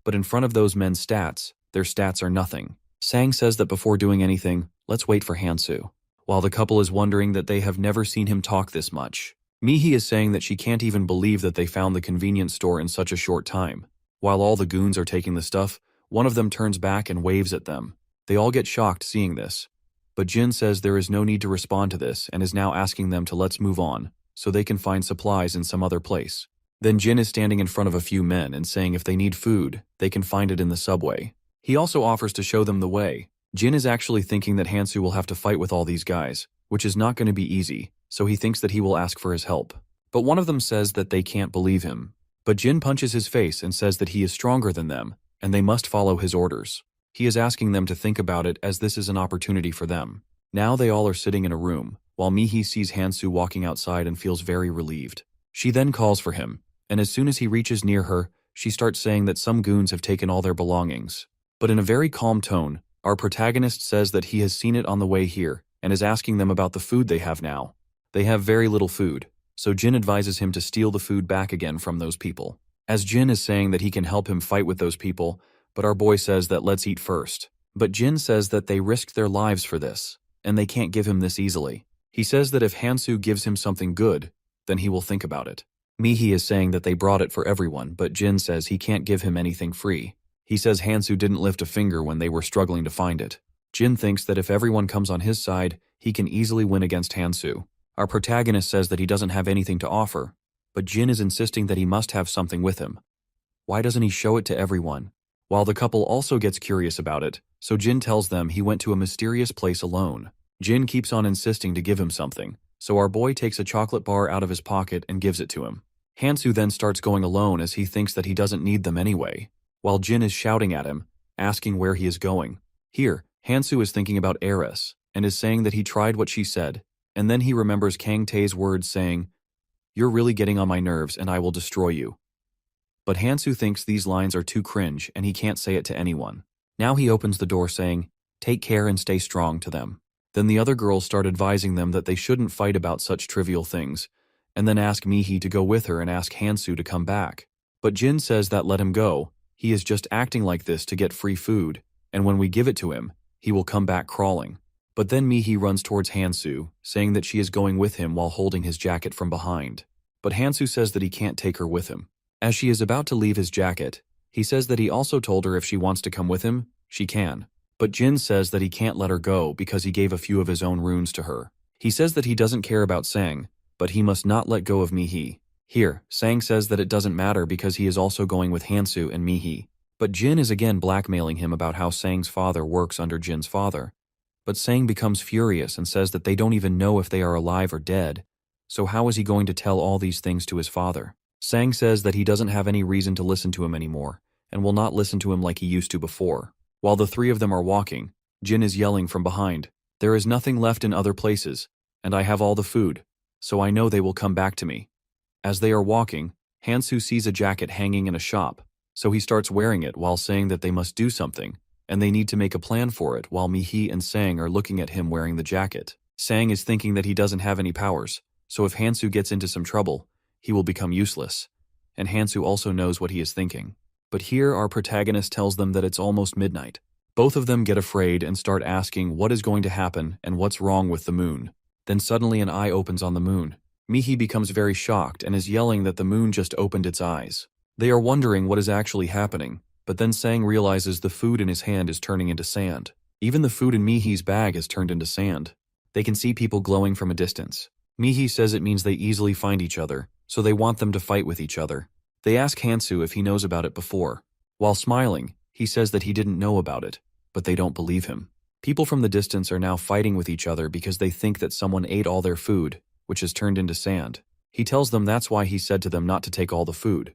But in front of those men's stats, their stats are nothing. Sang says that before doing anything, let's wait for Hansu. While the couple is wondering that they have never seen him talk this much. Mihi is saying that she can't even believe that they found the convenience store in such a short time. While all the goons are taking the stuff, one of them turns back and waves at them. They all get shocked seeing this. But Jin says there is no need to respond to this and is now asking them to let's move on, so they can find supplies in some other place. Then Jin is standing in front of a few men and saying if they need food, they can find it in the subway. He also offers to show them the way. Jin is actually thinking that Hansu will have to fight with all these guys, which is not going to be easy, so he thinks that he will ask for his help. But one of them says that they can't believe him. But Jin punches his face and says that he is stronger than them, and they must follow his orders. He is asking them to think about it as this is an opportunity for them. Now they all are sitting in a room, while Mihi sees Hansu walking outside and feels very relieved. She then calls for him, and as soon as he reaches near her, she starts saying that some goons have taken all their belongings. But in a very calm tone, our protagonist says that he has seen it on the way here, and is asking them about the food they have now. They have very little food, so Jin advises him to steal the food back again from those people. As Jin is saying that he can help him fight with those people, but our boy says that let's eat first. But Jin says that they risked their lives for this, and they can't give him this easily. He says that if Hansu gives him something good, then he will think about it. Mihi is saying that they brought it for everyone, but Jin says he can't give him anything free. He says Hansu didn't lift a finger when they were struggling to find it. Jin thinks that if everyone comes on his side, he can easily win against Hansu. Our protagonist says that he doesn't have anything to offer, but Jin is insisting that he must have something with him. Why doesn't he show it to everyone? While the couple also gets curious about it, so Jin tells them he went to a mysterious place alone. Jin keeps on insisting to give him something, so our boy takes a chocolate bar out of his pocket and gives it to him. Hansu then starts going alone as he thinks that he doesn't need them anyway, while Jin is shouting at him, asking where he is going. Here, Hansu is thinking about Eris, and is saying that he tried what she said, and then he remembers Kang Tae's words saying, "You're really getting on my nerves and I will destroy you." But Hansu thinks these lines are too cringe and he can't say it to anyone. Now he opens the door saying, "Take care and stay strong" to them. Then the other girls start advising them that they shouldn't fight about such trivial things, and then ask Mihi to go with her and ask Hansu to come back. But Jin says that let him go, he is just acting like this to get free food, and when we give it to him, he will come back crawling. But then Mihi runs towards Hansu, saying that she is going with him while holding his jacket from behind. But Hansu says that he can't take her with him. As she is about to leave his jacket, He says that he also told her if she wants to come with him, she can. But Jin says that he can't let her go because he gave a few of his own runes to her. He says that he doesn't care about Sang, but he must not let go of Mihi. Here, Sang says that it doesn't matter because he is also going with Hansu and Mihi. But Jin is again blackmailing him about how Sang's father works under Jin's father. But Sang becomes furious and says that they don't even know if they are alive or dead, so how is he going to tell all these things to his father? Sang says that he doesn't have any reason to listen to him anymore, and will not listen to him like he used to before. While the three of them are walking, Jin is yelling from behind, "There is nothing left in other places, and I have all the food, so I know they will come back to me." As they are walking, Hansu sees a jacket hanging in a shop, so he starts wearing it while saying that they must do something, and they need to make a plan for it while Mihi and Sang are looking at him wearing the jacket. Sang is thinking that he doesn't have any powers, so if Hansu gets into some trouble, he will become useless. And Hansu also knows what he is thinking. But here our protagonist tells them that it's almost midnight. Both of them get afraid and start asking what is going to happen and what's wrong with the moon. Then suddenly an eye opens on the moon. Mihi becomes very shocked and is yelling that the moon just opened its eyes. They are wondering what is actually happening, but then Sang realizes the food in his hand is turning into sand. Even the food in Mihi's bag has turned into sand. They can see people glowing from a distance. Mihi says it means they easily find each other, so they want them to fight with each other. They ask Hansu if he knows about it before. While smiling, he says that he didn't know about it, but they don't believe him. People from the distance are now fighting with each other because they think that someone ate all their food, which has turned into sand. He tells them that's why he said to them not to take all the food.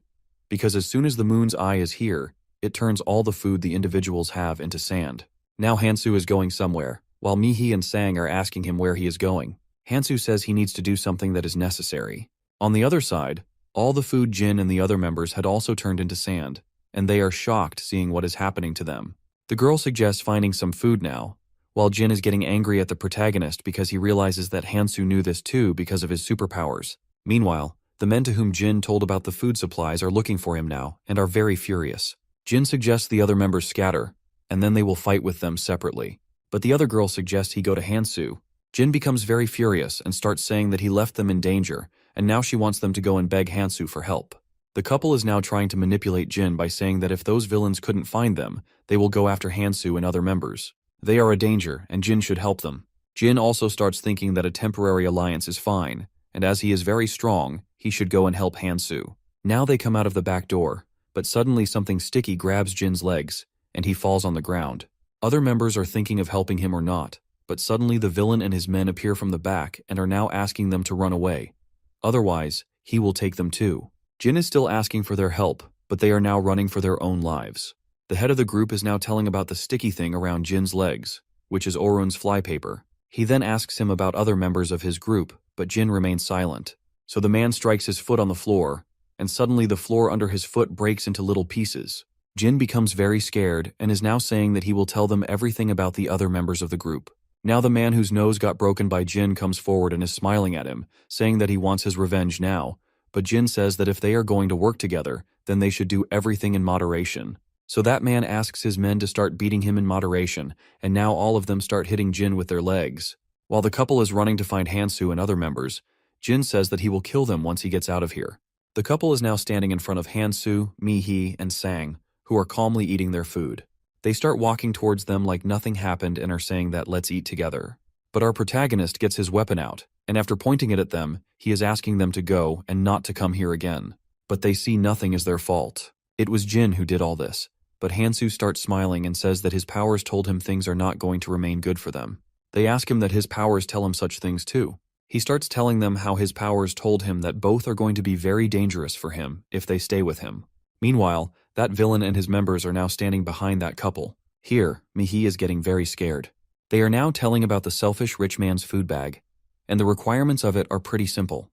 Because as soon as the moon's eye is here, it turns all the food the individuals have into sand. Now Hansu is going somewhere, while Mihi and Sang are asking him where he is going. Hansu says he needs to do something that is necessary. On the other side, all the food Jin and the other members had also turned into sand, and they are shocked seeing what is happening to them. The girl suggests finding some food now, while Jin is getting angry at the protagonist because he realizes that Hansu knew this too because of his superpowers. Meanwhile, the men to whom Jin told about the food supplies are looking for him now and are very furious. Jin suggests the other members scatter, and then they will fight with them separately. But the other girl suggests he go to Hansu. Jin becomes very furious and starts saying that he left them in danger, and now she wants them to go and beg Hansu for help. The couple is now trying to manipulate Jin by saying that if those villains couldn't find them, they will go after Hansu and other members. They are a danger, and Jin should help them. Jin also starts thinking that a temporary alliance is fine, and as he is very strong, he should go and help Hansu. Now they come out of the back door, but suddenly something sticky grabs Jin's legs, and he falls on the ground. Other members are thinking of helping him or not, but suddenly the villain and his men appear from the back and are now asking them to run away. Otherwise, he will take them too. Jin is still asking for their help, but they are now running for their own lives. The head of the group is now telling about the sticky thing around Jin's legs, which is Orun's flypaper. He then asks him about other members of his group, but Jin remains silent. So the man strikes his foot on the floor, and suddenly the floor under his foot breaks into little pieces. Jin becomes very scared and is now saying that he will tell them everything about the other members of the group. Now the man whose nose got broken by Jin comes forward and is smiling at him, saying that he wants his revenge now, but Jin says that if they are going to work together, then they should do everything in moderation. So that man asks his men to start beating him in moderation, and now all of them start hitting Jin with their legs. While the couple is running to find Hansu and other members, Jin says that he will kill them once he gets out of here. The couple is now standing in front of Hansu, Mihi, and Sang, who are calmly eating their food. They start walking towards them like nothing happened and are saying that let's eat together. But our protagonist gets his weapon out, and after pointing it at them, he is asking them to go and not to come here again. But they see nothing as their fault. It was Jin who did all this, but Hansu starts smiling and says that his powers told him things are not going to remain good for them. They ask him that his powers tell him such things too. He starts telling them how his powers told him that both are going to be very dangerous for him if they stay with him. Meanwhile, that villain and his members are now standing behind that couple. Here, Mihi is getting very scared. They are now telling about the selfish rich man's food bag, and the requirements of it are pretty simple.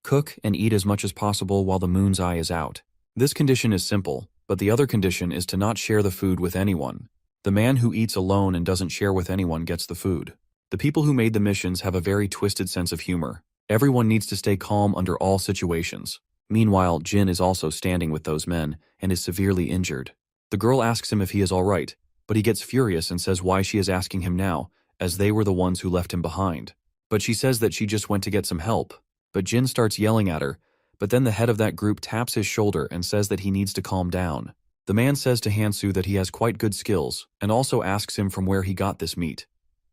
Cook and eat as much as possible while the moon's eye is out. This condition is simple, but the other condition is to not share the food with anyone. The man who eats alone and doesn't share with anyone gets the food. The people who made the missions have a very twisted sense of humor. Everyone needs to stay calm under all situations. Meanwhile, Jin is also standing with those men and is severely injured. The girl asks him if he is all right, but he gets furious and says why she is asking him now, as they were the ones who left him behind. But she says that she just went to get some help. But Jin starts yelling at her, but then the head of that group taps his shoulder and says that he needs to calm down. The man says to Hansu that he has quite good skills and also asks him from where he got this meat.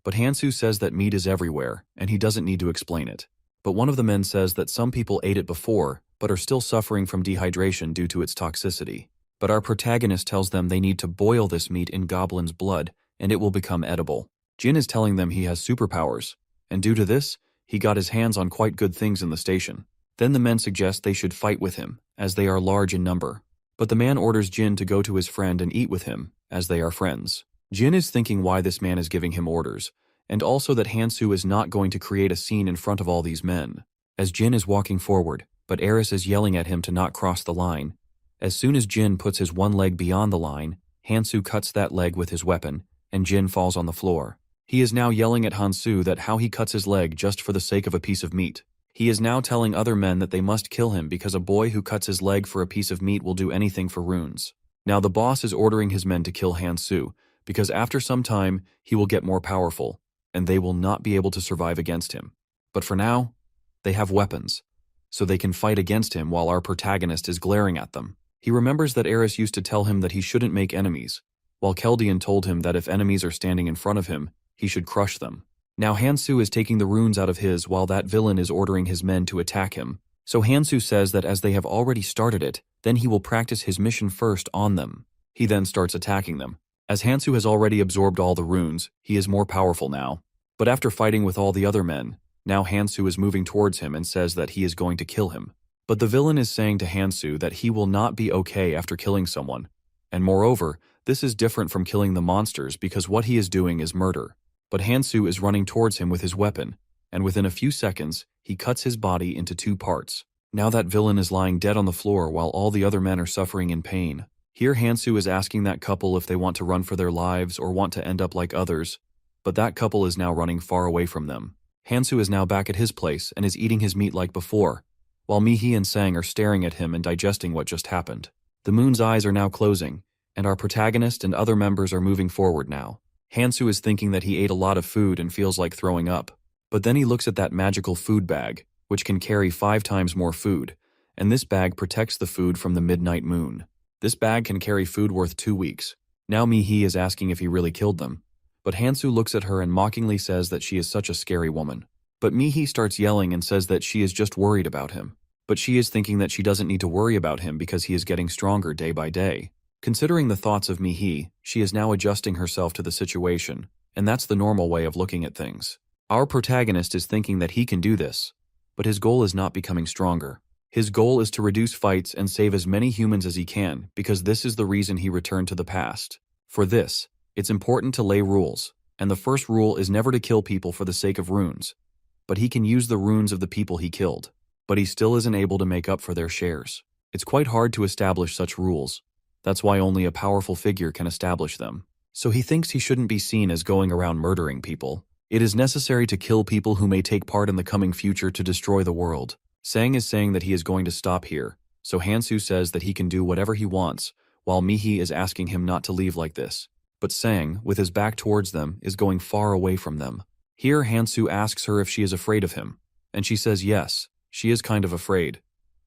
But Hansu says that meat is everywhere and he doesn't need to explain it. But one of the men says that some people ate it before but are still suffering from dehydration due to its toxicity. But our protagonist tells them they need to boil this meat in Goblin's blood and it will become edible. Jin is telling them he has superpowers, and due to this, he got his hands on quite good things in the station. Then the men suggest they should fight with him, as they are large in number. But the man orders Jin to go to his friend and eat with him, as they are friends. Jin is thinking why this man is giving him orders, and also that Hansu is not going to create a scene in front of all these men. As Jin is walking forward, but Eris is yelling at him to not cross the line. As soon as Jin puts his one leg beyond the line, Hansu cuts that leg with his weapon, and Jin falls on the floor. He is now yelling at Hansu that how he cuts his leg just for the sake of a piece of meat. He is now telling other men that they must kill him because a boy who cuts his leg for a piece of meat will do anything for runes. Now the boss is ordering his men to kill Hansu, because after some time he will get more powerful, and they will not be able to survive against him. But for now, they have weapons, so they can fight against him while our protagonist is glaring at them. He remembers that Eris used to tell him that he shouldn't make enemies, while Keldian told him that if enemies are standing in front of him, he should crush them. Now Hansu is taking the runes out of his while that villain is ordering his men to attack him. So Hansu says that as they have already started it, then he will practice his mission first on them. He then starts attacking them. As Hansu has already absorbed all the runes, he is more powerful now. But after fighting with all the other men, now Hansu is moving towards him and says that he is going to kill him. But the villain is saying to Hansu that he will not be okay after killing someone. And moreover, this is different from killing the monsters because what he is doing is murder. But Hansu is running towards him with his weapon, and within a few seconds, he cuts his body into 2 parts. Now that villain is lying dead on the floor while all the other men are suffering in pain. Here Hansu is asking that couple if they want to run for their lives or want to end up like others, but that couple is now running far away from them. Hansu is now back at his place and is eating his meat like before, while Mihi and Sang are staring at him and digesting what just happened. The moon's eyes are now closing, and our protagonist and other members are moving forward now. Hansu is thinking that he ate a lot of food and feels like throwing up. But then he looks at that magical food bag, which can carry 5 times more food, and this bag protects the food from the midnight moon. This bag can carry food worth 2 weeks. Now Mihi is asking if he really killed them. But Hansu looks at her and mockingly says that she is such a scary woman. But Mihi starts yelling and says that she is just worried about him. But she is thinking that she doesn't need to worry about him because he is getting stronger day by day. Considering the thoughts of Mihi, she is now adjusting herself to the situation, and that's the normal way of looking at things. Our protagonist is thinking that he can do this, but his goal is not becoming stronger. His goal is to reduce fights and save as many humans as he can, because this is the reason he returned to the past. For this, it's important to lay rules, and the first rule is never to kill people for the sake of runes. But he can use the runes of the people he killed, but he still isn't able to make up for their shares. It's quite hard to establish such rules. That's why only a powerful figure can establish them. So he thinks he shouldn't be seen as going around murdering people. It is necessary to kill people who may take part in the coming future to destroy the world. Sang is saying that he is going to stop here, so Hansu says that he can do whatever he wants, while Mihi is asking him not to leave like this. But Sang, with his back towards them, is going far away from them. Here Hansu asks her if she is afraid of him, and she says yes, she is kind of afraid.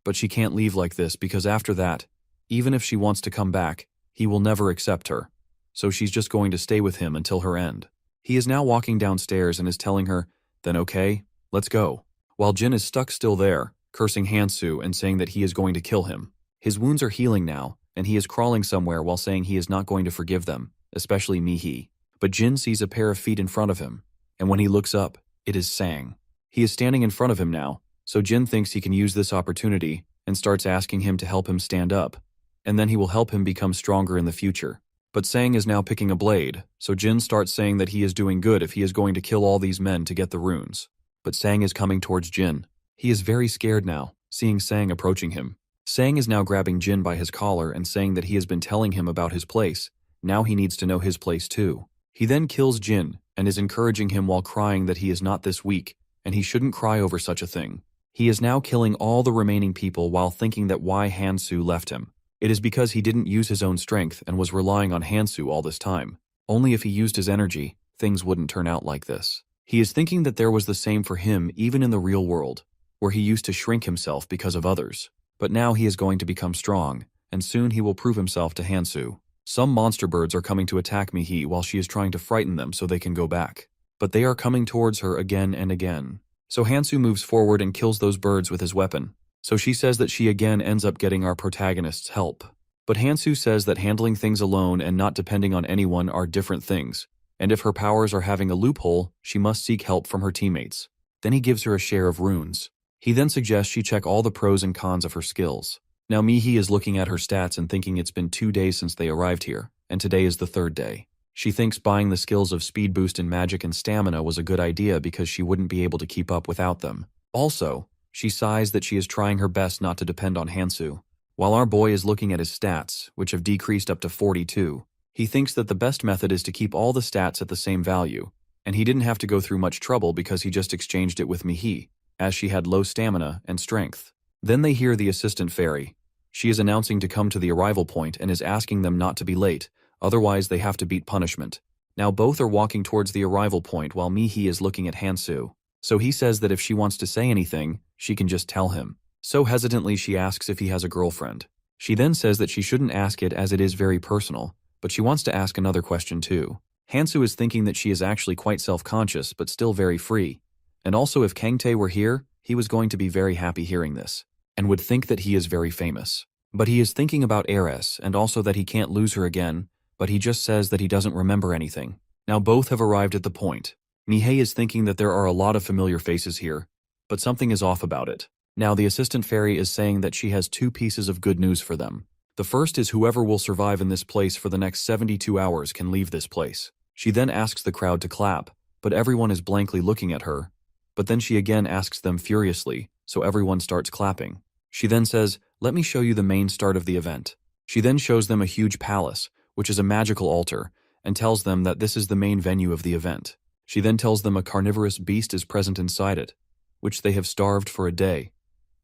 But she can't leave like this because after that, even if she wants to come back, he will never accept her. So she's just going to stay with him until her end. He is now walking downstairs and is telling her, then okay, let's go. While Jin is stuck still there, cursing Hansu and saying that he is going to kill him. His wounds are healing now, and he is crawling somewhere while saying he is not going to forgive them, especially Mihi. But Jin sees a pair of feet in front of him, and when he looks up, it is Sang. He is standing in front of him now, so Jin thinks he can use this opportunity and starts asking him to help him stand up. And then he will help him become stronger in the future. But Sang is now picking a blade, so Jin starts saying that he is doing good if he is going to kill all these men to get the runes. But Sang is coming towards Jin. He is very scared now, seeing Sang approaching him. Sang is now grabbing Jin by his collar and saying that he has been telling him about his place. Now he needs to know his place too. He then kills Jin and is encouraging him while crying that he is not this weak, and he shouldn't cry over such a thing. He is now killing all the remaining people while thinking that why Hansu left him. It is because he didn't use his own strength and was relying on Hansu all this time. Only if he used his energy, things wouldn't turn out like this. He is thinking that there was the same for him even in the real world, where he used to shrink himself because of others. But now he is going to become strong, and soon he will prove himself to Hansu. Some monster birds are coming to attack Mihi while she is trying to frighten them so they can go back. But they are coming towards her again and again. So Hansu moves forward and kills those birds with his weapon. So she says that she again ends up getting our protagonist's help. But Hansu says that handling things alone and not depending on anyone are different things, and if her powers are having a loophole, she must seek help from her teammates. Then he gives her a share of runes. He then suggests she check all the pros and cons of her skills. Now Mihi is looking at her stats and thinking it's been 2 days since they arrived here, and today is the 3rd day. She thinks buying the skills of speed boost in magic and stamina was a good idea because she wouldn't be able to keep up without them. Also, she sighs that she is trying her best not to depend on Hansu. While our boy is looking at his stats, which have decreased up to 42, he thinks that the best method is to keep all the stats at the same value, and he didn't have to go through much trouble because he just exchanged it with Mihi, as she had low stamina and strength. Then they hear the assistant fairy. She is announcing to come to the arrival point and is asking them not to be late, otherwise they have to beat punishment. Now both are walking towards the arrival point while Mihi is looking at Hansu. So he says that if she wants to say anything, she can just tell him. So hesitantly she asks if he has a girlfriend. She then says that she shouldn't ask it as it is very personal, but she wants to ask another question too. Hansu is thinking that she is actually quite self-conscious but still very free. And also if Kangtae were here, he was going to be very happy hearing this, and would think that he is very famous. But he is thinking about Ares and also that he can't lose her again, but he just says that he doesn't remember anything. Now both have arrived at the point. Mihei is thinking that there are a lot of familiar faces here, but something is off about it. Now the assistant fairy is saying that she has 2 pieces of good news for them. The first is whoever will survive in this place for the next 72 hours can leave this place. She then asks the crowd to clap, but everyone is blankly looking at her. But then she again asks them furiously, so everyone starts clapping. She then says, "Let me show you the main start of the event." She then shows them a huge palace, which is a magical altar, and tells them that this is the main venue of the event. She then tells them a carnivorous beast is present inside it, which they have starved for a day,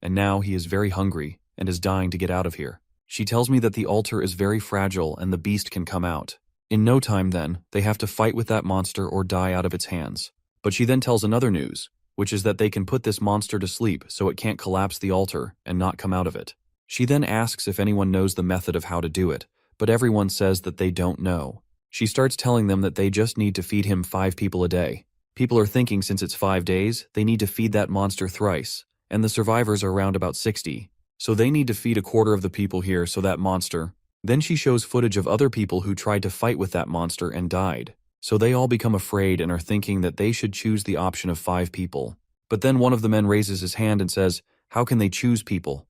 and now he is very hungry and is dying to get out of here. She tells me that the altar is very fragile and the beast can come out. In no time then, they have to fight with that monster or die out of its hands. But she then tells another news, which is that they can put this monster to sleep so it can't collapse the altar and not come out of it. She then asks if anyone knows the method of how to do it, but everyone says that they don't know. She starts telling them that they just need to feed him 5 people a day. People are thinking since it's 5 days, they need to feed that monster thrice, and the survivors are around about 60. So they need to feed a quarter of the people here so that monster. Then she shows footage of other people who tried to fight with that monster and died. So they all become afraid and are thinking that they should choose the option of 5 people. But then one of the men raises his hand and says, "How can they choose people?"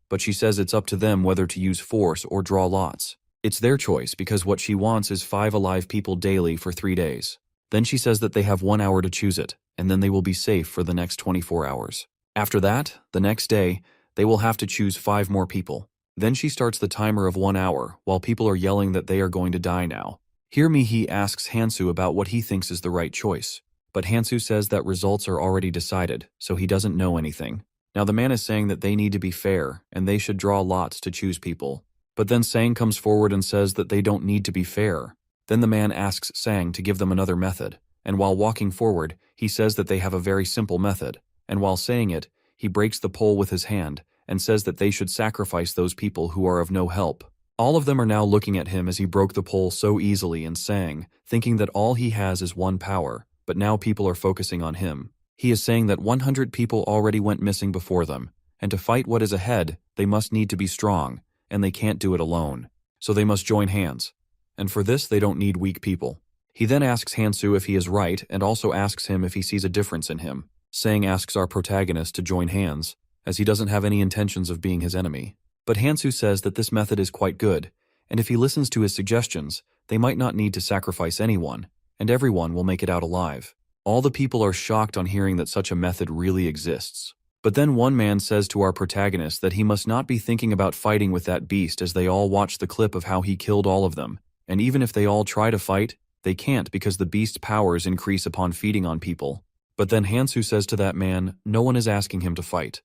But she says it's up to them whether to use force or draw lots. It's their choice because what she wants is 5 alive people daily for 3 days. Then she says that they have 1 hour to choose it, and then they will be safe for the next 24 hours. After that, the next day, they will have to choose 5 more people. Then she starts the timer of 1 hour, while people are yelling that they are going to die now. Here Mihi asks Hansu about what he thinks is the right choice. But Hansu says that results are already decided, so he doesn't know anything. Now the man is saying that they need to be fair, and they should draw lots to choose people. But then Sang comes forward and says that they don't need to be fair. Then the man asks Sang to give them another method, and while walking forward, he says that they have a very simple method, and while saying it, he breaks the pole with his hand, and says that they should sacrifice those people who are of no help. All of them are now looking at him as he broke the pole so easily and Sang, thinking that all he has is one power, but now people are focusing on him. He is saying that 100 people already went missing before them, and to fight what is ahead, they must need to be strong, and they can't do it alone. So they must join hands. And for this, they don't need weak people. He then asks Hansu if he is right and also asks him if he sees a difference in him. Sang asks our protagonist to join hands, as he doesn't have any intentions of being his enemy. But Hansu says that this method is quite good, and if he listens to his suggestions, they might not need to sacrifice anyone, and everyone will make it out alive. All the people are shocked on hearing that such a method really exists. But then one man says to our protagonist that he must not be thinking about fighting with that beast as they all watch the clip of how he killed all of them, and even if they all try to fight, they can't because the beast's powers increase upon feeding on people. But then Hansu says to that man, no one is asking him to fight.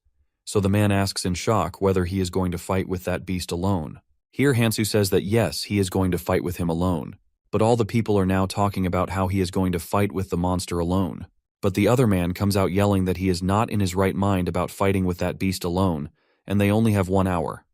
So the man asks in shock whether he is going to fight with that beast alone. Here Hansu says that yes, he is going to fight with him alone. But all the people are now talking about how he is going to fight with the monster alone. But the other man comes out yelling that he is not in his right mind about fighting with that beast alone, and they only have 1 hour.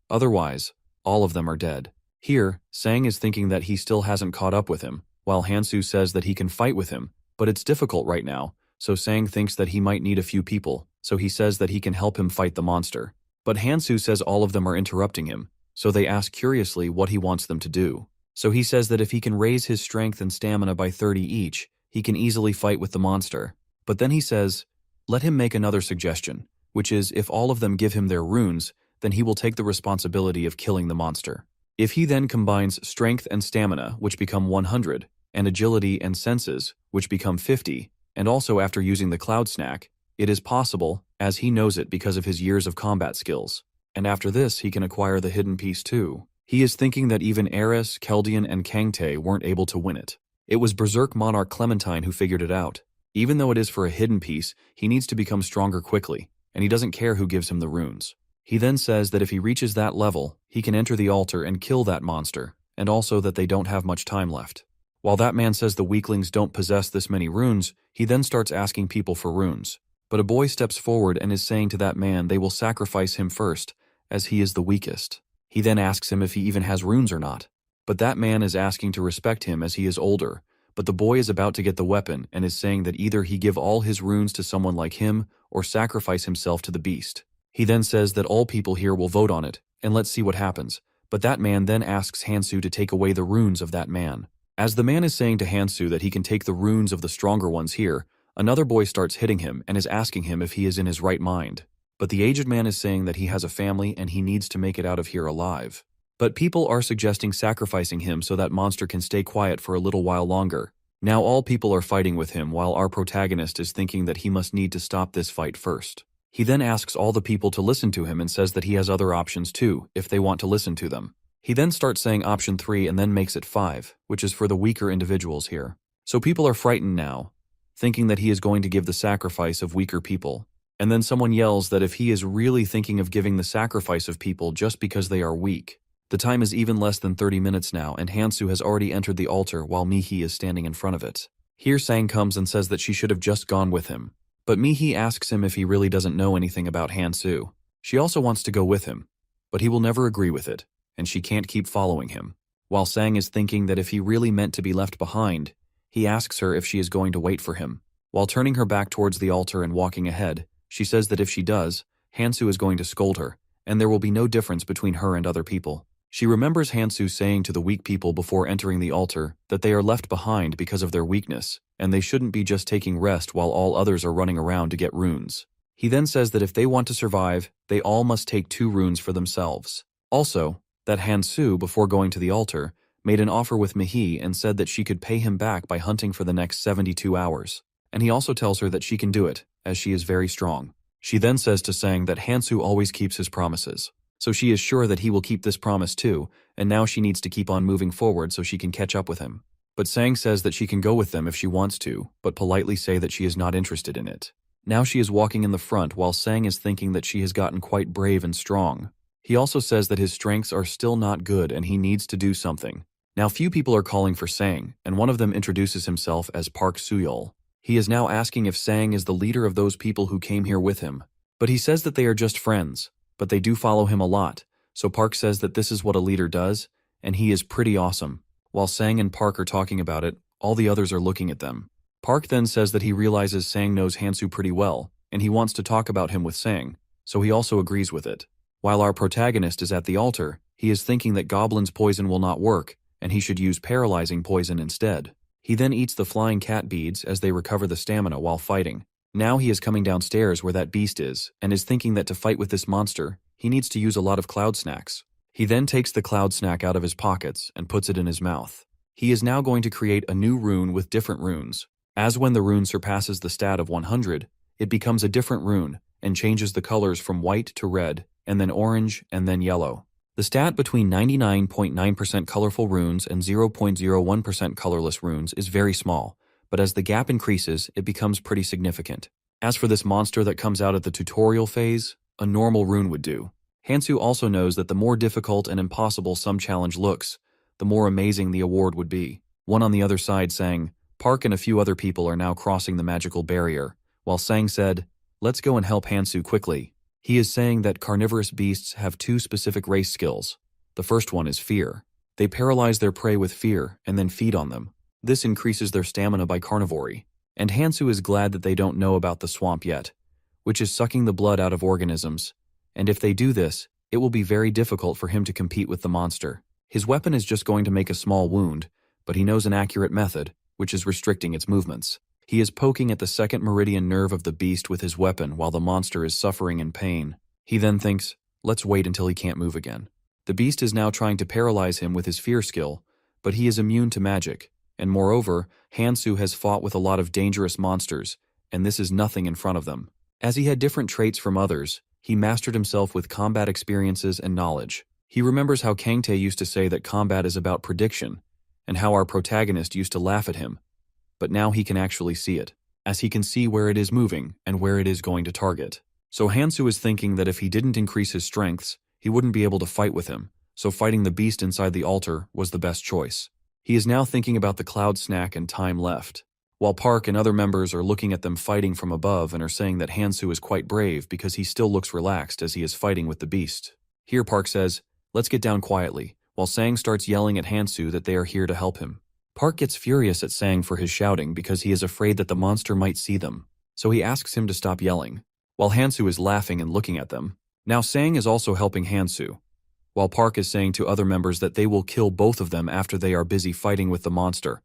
Otherwise, All of them are dead. Here, Sang is thinking that he still hasn't caught up with him, while Hansu says that he can fight with him, but it's difficult right now, so Sang thinks that he might need a few people, so he says that he can help him fight the monster. But Hansu says all of them are interrupting him, so they ask curiously what he wants them to do. So he says that if he can raise his strength and stamina by 30 each, he can easily fight with the monster. But then he says, let him make another suggestion, which is if all of them give him their runes, then he will take the responsibility of killing the monster. If he then combines strength and stamina, which become 100, and agility and senses, which become 50, and also after using the cloud snack, it is possible, as he knows it because of his years of combat skills. And after this, he can acquire the hidden piece too. He is thinking that even Eris, Keldian, and Kangtae weren't able to win it. It was Berserk Monarch Clementine who figured it out. Even though it is for a hidden piece, he needs to become stronger quickly, and he doesn't care who gives him the runes. He then says that if he reaches that level, he can enter the altar and kill that monster, and also that they don't have much time left. While that man says the weaklings don't possess this many runes, he then starts asking people for runes. But a boy steps forward and is saying to that man they will sacrifice him first, as he is the weakest. He then asks him if he even has runes or not. But that man is asking to respect him as he is older, but the boy is about to get the weapon and is saying that either he give all his runes to someone like him or sacrifice himself to the beast. He then says that all people here will vote on it, and let's see what happens. But that man then asks Hansu to take away the runes of that man. As the man is saying to Hansu that he can take the runes of the stronger ones here, another boy starts hitting him and is asking him if he is in his right mind. But the aged man is saying that he has a family and he needs to make it out of here alive. But people are suggesting sacrificing him so that monster can stay quiet for a little while longer. Now all people are fighting with him while our protagonist is thinking that he must need to stop this fight first. He then asks all the people to listen to him and says that he has other options too, if they want to listen to them. He then starts saying option 3 and then makes it 5, which is for the weaker individuals here. So people are frightened now, thinking that he is going to give the sacrifice of weaker people. And then someone yells that if he is really thinking of giving the sacrifice of people just because they are weak. The time is even less than 30 minutes now, and Hansu has already entered the altar while Mihi is standing in front of it. Here Sang comes and says that she should have just gone with him. But Mihi asks him if he really doesn't know anything about Hansu. She also wants to go with him, but he will never agree with it, and she can't keep following him. While Sang is thinking that if he really meant to be left behind, he asks her if she is going to wait for him. While turning her back towards the altar and walking ahead, she says that if she does, Hansu is going to scold her, and there will be no difference between her and other people. She remembers Hansu saying to the weak people before entering the altar that they are left behind because of their weakness, and they shouldn't be just taking rest while all others are running around to get runes. He then says that if they want to survive, they all must take 2 runes for themselves. Also, that Hansu, before going to the altar, made an offer with Mihi and said that she could pay him back by hunting for the next 72 hours. And he also tells her that she can do it, as she is very strong. She then says to Sang that Hansu always keeps his promises. So she is sure that he will keep this promise too, and now she needs to keep on moving forward so she can catch up with him. But Sang says that she can go with them if she wants to, but politely say that she is not interested in it. Now she is walking in the front while Sang is thinking that she has gotten quite brave and strong. He also says that his strengths are still not good and he needs to do something. Now few people are calling for Sang, and one of them introduces himself as Park Suyol. He is now asking if Sang is the leader of those people who came here with him. But he says that they are just friends, but they do follow him a lot, so Park says that this is what a leader does, and he is pretty awesome. While Sang and Park are talking about it, all the others are looking at them. Park then says that he realizes Sang knows Hansu pretty well, and he wants to talk about him with Sang, so he also agrees with it. While our protagonist is at the altar, he is thinking that Goblin's poison will not work, and he should use paralyzing poison instead. He then eats the flying cat beads as they recover the stamina while fighting. Now he is coming downstairs where that beast is, and is thinking that to fight with this monster, he needs to use a lot of cloud snacks. He then takes the cloud snack out of his pockets and puts it in his mouth. He is now going to create a new rune with different runes. As when the rune surpasses the stat of 100, it becomes a different rune and changes the colors from white to red, and then orange, and then yellow. The stat between 99.9% colorful runes and 0.01% colorless runes is very small, but as the gap increases, it becomes pretty significant. As for this monster that comes out at the tutorial phase, a normal rune would do. Hansu also knows that the more difficult and impossible some challenge looks, the more amazing the award would be. One on the other side sang, Park and a few other people are now crossing the magical barrier, while Sang said, let's go and help Hansu quickly. He is saying that carnivorous beasts have 2 specific race skills. The first one is fear. They paralyze their prey with fear and then feed on them. This increases their stamina by carnivory. And Hansu is glad that they don't know about the swamp yet, which is sucking the blood out of organisms. And if they do this, it will be very difficult for him to compete with the monster. His weapon is just going to make a small wound, but he knows an accurate method, which is restricting its movements. He is poking at the second meridian nerve of the beast with his weapon while the monster is suffering in pain. He then thinks, let's wait until he can't move again. The beast is now trying to paralyze him with his fear skill, but he is immune to magic. And moreover, Hansu has fought with a lot of dangerous monsters, and this is nothing in front of them. As he had different traits from others, he mastered himself with combat experiences and knowledge. He remembers how Kangtae used to say that combat is about prediction, and how our protagonist used to laugh at him. But now he can actually see it, as he can see where it is moving and where it is going to target. So Hansu is thinking that if he didn't increase his strengths, he wouldn't be able to fight with him, so fighting the beast inside the altar was the best choice. He is now thinking about the cloud snack and time left, while Park and other members are looking at them fighting from above and are saying that Hansu is quite brave because he still looks relaxed as he is fighting with the beast. Here Park says, let's get down quietly, while Sang starts yelling at Hansu that they are here to help him. Park gets furious at Sang for his shouting because he is afraid that the monster might see them, so he asks him to stop yelling, while Hansu is laughing and looking at them. Now Sang is also helping Hansu, while Park is saying to other members that they will kill both of them after they are busy fighting with the monster.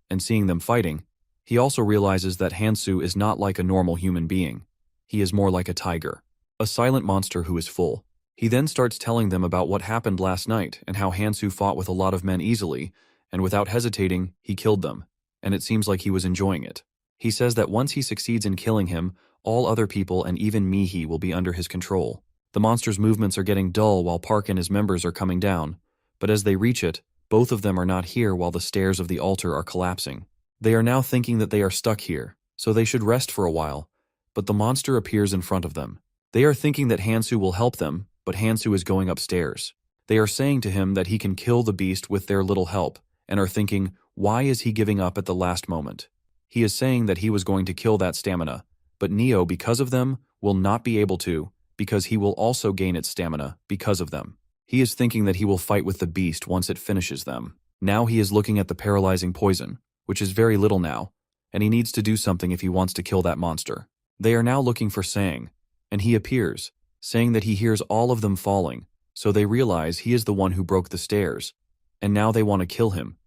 And seeing them fighting, he also realizes that Hansu is not like a normal human being. He is more like a tiger, a silent monster who is full. He then starts telling them about what happened last night and how Hansu fought with a lot of men easily, and without hesitating, he killed them, and it seems like he was enjoying it. He says that once he succeeds in killing him, all other people and even Mihi will be under his control. The monster's movements are getting dull while Park and his members are coming down, but as they reach it, both of them are not here while the stairs of the altar are collapsing. They are now thinking that they are stuck here, so they should rest for a while, but the monster appears in front of them. They are thinking that Hansu will help them, but Hansu is going upstairs. They are saying to him that he can kill the beast with their little help, and are thinking, why is he giving up at the last moment? He is saying that he was going to kill that stamina, but Neo, because of them, will not be able to, because he will also gain its stamina because of them. He is thinking that he will fight with the beast once it finishes them. Now he is looking at the paralyzing poison, which is very little now, and he needs to do something if he wants to kill that monster. They are now looking for Sang, and he appears, saying that he hears all of them falling, so they realize he is the one who broke the stairs, and now they want to kill him.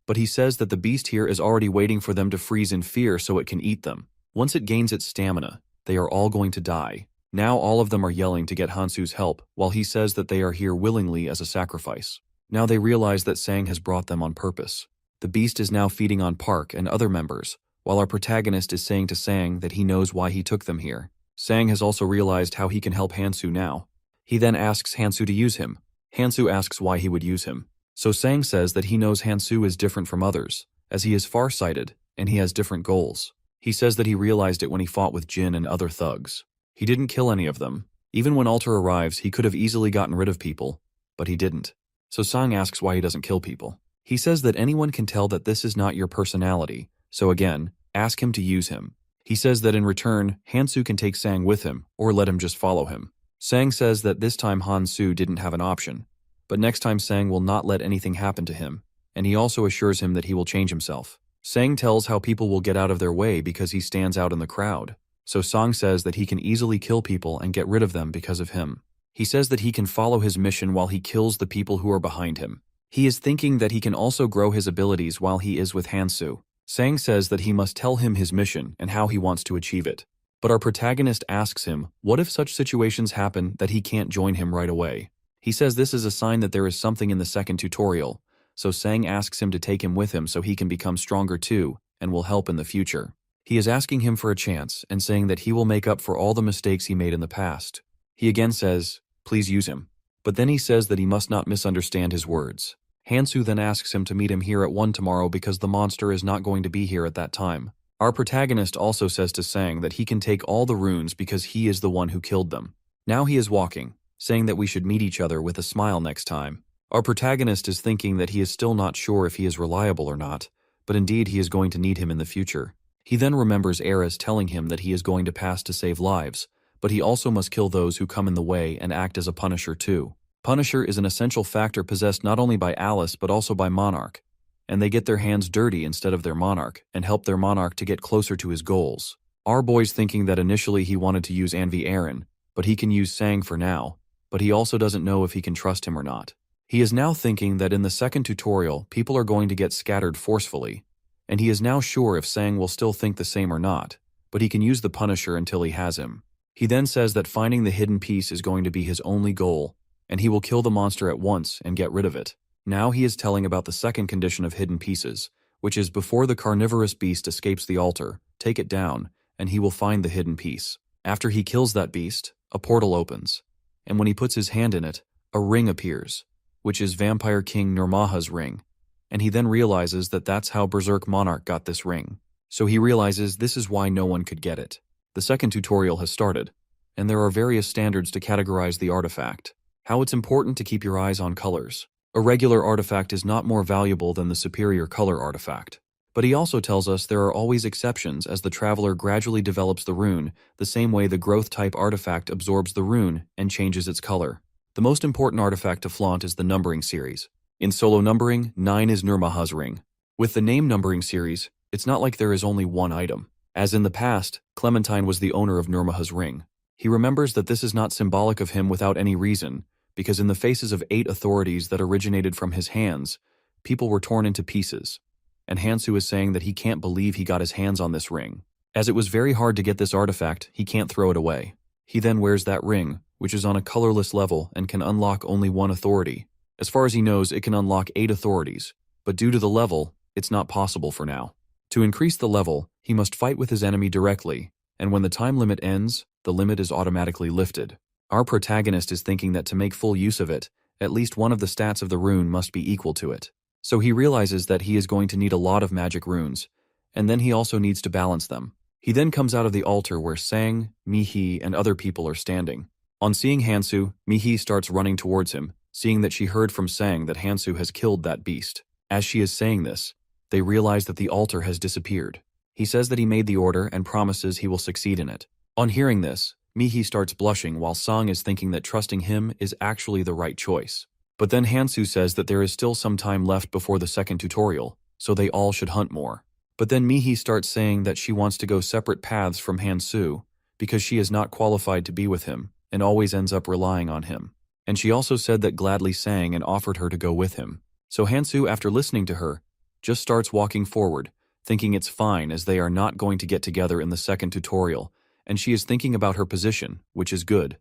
But he says that the beast here is already waiting for them to freeze in fear so it can eat them. Once it gains its stamina, they are all going to die. Now all of them are yelling to get Hansu's help, while he says that they are here willingly as a sacrifice. Now they realize that Sang has brought them on purpose. The beast is now feeding on Park and other members, while our protagonist is saying to Sang that he knows why he took them here. Sang has also realized how he can help Hansu now. He then asks Hansu to use him. Hansu asks why he would use him. So Sang says that he knows Hansu is different from others, as he is far-sighted and he has different goals. He says that he realized it when he fought with Jin and other thugs. He didn't kill any of them. Even when Alter arrives, he could have easily gotten rid of people, but he didn't. So Sang asks why he doesn't kill people. He says that anyone can tell that this is not your personality, so again, ask him to use him. He says that in return, Hansu can take Sang with him, or let him just follow him. Sang says that this time Hansu didn't have an option, but next time Sang will not let anything happen to him, and he also assures him that he will change himself. Sang tells how people will get out of their way because he stands out in the crowd. So Sang says that he can easily kill people and get rid of them because of him. He says that he can follow his mission while he kills the people who are behind him. He is thinking that he can also grow his abilities while he is with Hansu. Sang says that he must tell him his mission and how he wants to achieve it. But our protagonist asks him, what if such situations happen that he can't join him right away? He says this is a sign that there is something in the second tutorial, so Sang asks him to take him with him so he can become stronger too and will help in the future. He is asking him for a chance and saying that he will make up for all the mistakes he made in the past. He again says, please use him. But then he says that he must not misunderstand his words. Hansu then asks him to meet him here at 1 tomorrow because the monster is not going to be here at that time. Our protagonist also says to Sang that he can take all the runes because he is the one who killed them. Now he is walking, saying that we should meet each other with a smile next time. Our protagonist is thinking that he is still not sure if he is reliable or not, but indeed he is going to need him in the future. He then remembers Eris telling him that he is going to pass to save lives, but he also must kill those who come in the way and act as a punisher too. Punisher is an essential factor possessed not only by Alice but also by Monarch, and they get their hands dirty instead of their Monarch and help their Monarch to get closer to his goals. Our boy's thinking that initially he wanted to use Anvi Aaron, but he can use Sang for now, but he also doesn't know if he can trust him or not. He is now thinking that in the second tutorial, people are going to get scattered forcefully, and he is now sure if Sang will still think the same or not, but he can use the Punisher until he has him. He then says that finding the hidden piece is going to be his only goal, and he will kill the monster at once and get rid of it. Now he is telling about the second condition of hidden pieces, which is before the carnivorous beast escapes the altar, take it down, and he will find the hidden piece. After he kills that beast, a portal opens, and when he puts his hand in it, a ring appears, which is Vampire King Nurmaha's ring, and he then realizes that that's how Berserk Monarch got this ring. So he realizes this is why no one could get it. The second tutorial has started, and there are various standards to categorize the artifact. How it's important to keep your eyes on colors. A regular artifact is not more valuable than the superior color artifact. But he also tells us there are always exceptions as the traveler gradually develops the rune, the same way the growth-type artifact absorbs the rune and changes its color. The most important artifact to flaunt is the numbering series. In solo numbering, 9 is Nurmaha's ring. With the name numbering series, it's not like there is only one item. As in the past, Clementine was the owner of Nurmaha's ring. He remembers that this is not symbolic of him without any reason, because in the faces of 8 authorities that originated from his hands, people were torn into pieces. And Hansu is saying that he can't believe he got his hands on this ring. As it was very hard to get this artifact, he can't throw it away. He then wears that ring, which is on a colorless level and can unlock only 1 authority. As far as he knows, it can unlock 8 authorities, but due to the level, it's not possible for now. To increase the level, he must fight with his enemy directly, and when the time limit ends, the limit is automatically lifted. Our protagonist is thinking that to make full use of it, at least one of the stats of the rune must be equal to it. So he realizes that he is going to need a lot of magic runes, and then he also needs to balance them. He then comes out of the altar where Sang, Mihi, and other people are standing. On seeing Hansu, Mihi starts running towards him, seeing that she heard from Sang that Hansu has killed that beast. As she is saying this, they realize that the altar has disappeared. He says that he made the order and promises he will succeed in it. On hearing this, Mihi starts blushing while Sang is thinking that trusting him is actually the right choice. But then Hansu says that there is still some time left before the second tutorial, so they all should hunt more. But then Mihi starts saying that she wants to go separate paths from Hansu because she is not qualified to be with him and always ends up relying on him. And she also said that gladly sang and offered her to go with him. So Hansu, after listening to her, just starts walking forward, thinking it's fine as they are not going to get together in the second tutorial, and she is thinking about her position, which is good.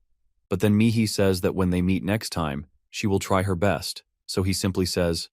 But then Mihi says that when they meet next time, she will try her best, so he simply says,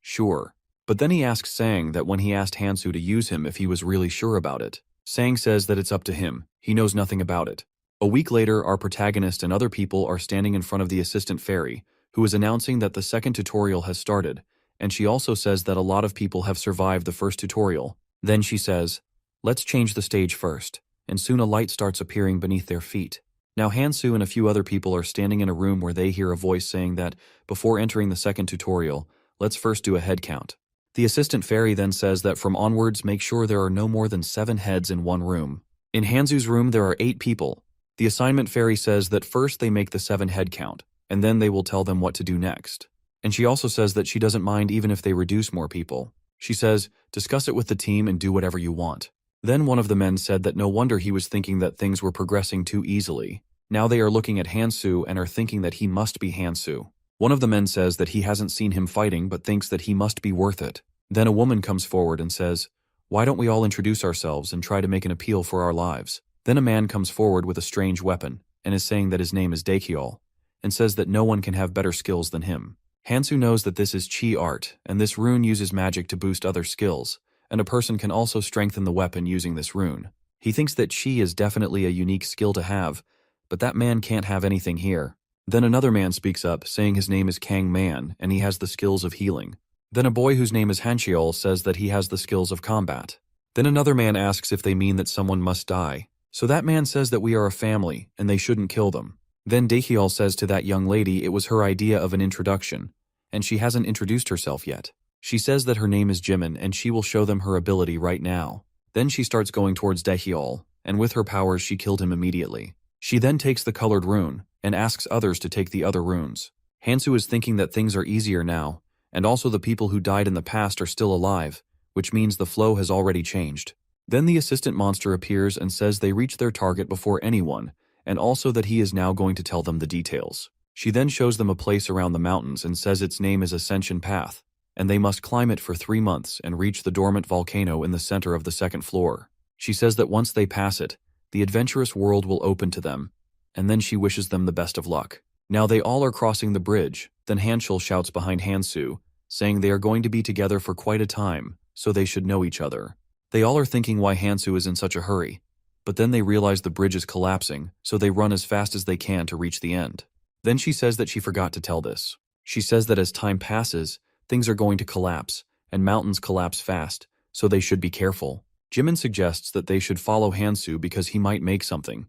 sure. But then he asks Sang that when he asked Hansu to use him if he was really sure about it. Sang says that it's up to him, he knows nothing about it. A week later, our protagonist and other people are standing in front of the assistant fairy, who is announcing that the second tutorial has started, and she also says that a lot of people have survived the first tutorial. Then she says, let's change the stage first, and soon a light starts appearing beneath their feet. Now Hansu and a few other people are standing in a room where they hear a voice saying that, before entering the second tutorial, let's first do a head count. The assistant fairy then says that from onwards make sure there are no more than 7 heads in one room. In Hansu's room there are 8 people. The assignment fairy says that first they make the 7 head count, and then they will tell them what to do next. And she also says that she doesn't mind even if they reduce more people. She says, discuss it with the team and do whatever you want. Then one of the men said that no wonder he was thinking that things were progressing too easily. Now they are looking at Hansu and are thinking that he must be Hansu. One of the men says that he hasn't seen him fighting but thinks that he must be worth it. Then a woman comes forward and says, why don't we all introduce ourselves and try to make an appeal for our lives? Then a man comes forward with a strange weapon and is saying that his name is Dakiol and says that no one can have better skills than him. Hansu knows that this is chi art and this rune uses magic to boost other skills, and a person can also strengthen the weapon using this rune. He thinks that chi is definitely a unique skill to have, but that man can't have anything here. Then another man speaks up, saying his name is Kang Man, and he has the skills of healing. Then a boy whose name is Hanchiol says that he has the skills of combat. Then another man asks if they mean that someone must die. So that man says that we are a family, and they shouldn't kill them. Then Dakiol says to that young lady it was her idea of an introduction, and she hasn't introduced herself yet. She says that her name is Jimin, and she will show them her ability right now. Then she starts going towards Dakiol, and with her powers she killed him immediately. She then takes the colored rune, and asks others to take the other runes. Hansu is thinking that things are easier now, and also the people who died in the past are still alive, which means the flow has already changed. Then the assistant monster appears and says they reached their target before anyone, and also that he is now going to tell them the details. She then shows them a place around the mountains and says its name is Ascension Path, and they must climb it for 3 months and reach the dormant volcano in the center of the second floor. She says that once they pass it, the adventurous world will open to them, and then she wishes them the best of luck. Now they all are crossing the bridge, then Hanchul shouts behind Hansu, saying they are going to be together for quite a time, so they should know each other. They all are thinking why Hansu is in such a hurry, but then they realize the bridge is collapsing, so they run as fast as they can to reach the end. Then she says that she forgot to tell this. She says that as time passes, things are going to collapse, and mountains collapse fast, so they should be careful. Jimin suggests that they should follow Hansu because he might make something.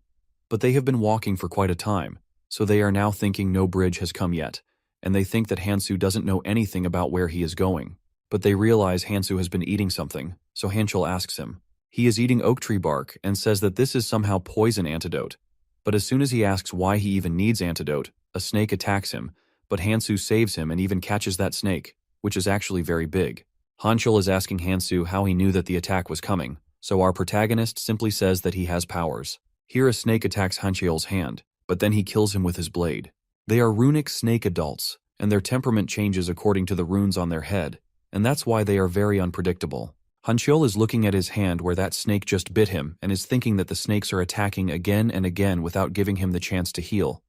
But they have been walking for quite a time, so they are now thinking no bridge has come yet, and they think that Hansu doesn't know anything about where he is going. But they realize Hansu has been eating something, so Hanchul asks him. He is eating oak tree bark and says that this is somehow poison antidote. But as soon as he asks why he even needs antidote, a snake attacks him, but Hansu saves him and even catches that snake, which is actually very big. Hanchul is asking Hansu how he knew that the attack was coming, so our protagonist simply says that he has powers. Here a snake attacks Hanchul's hand, but then he kills him with his blade. They are runic snake adults, and their temperament changes according to the runes on their head, and that's why they are very unpredictable. Hanchul is looking at his hand where that snake just bit him and is thinking that the snakes are attacking again and again without giving him the chance to heal.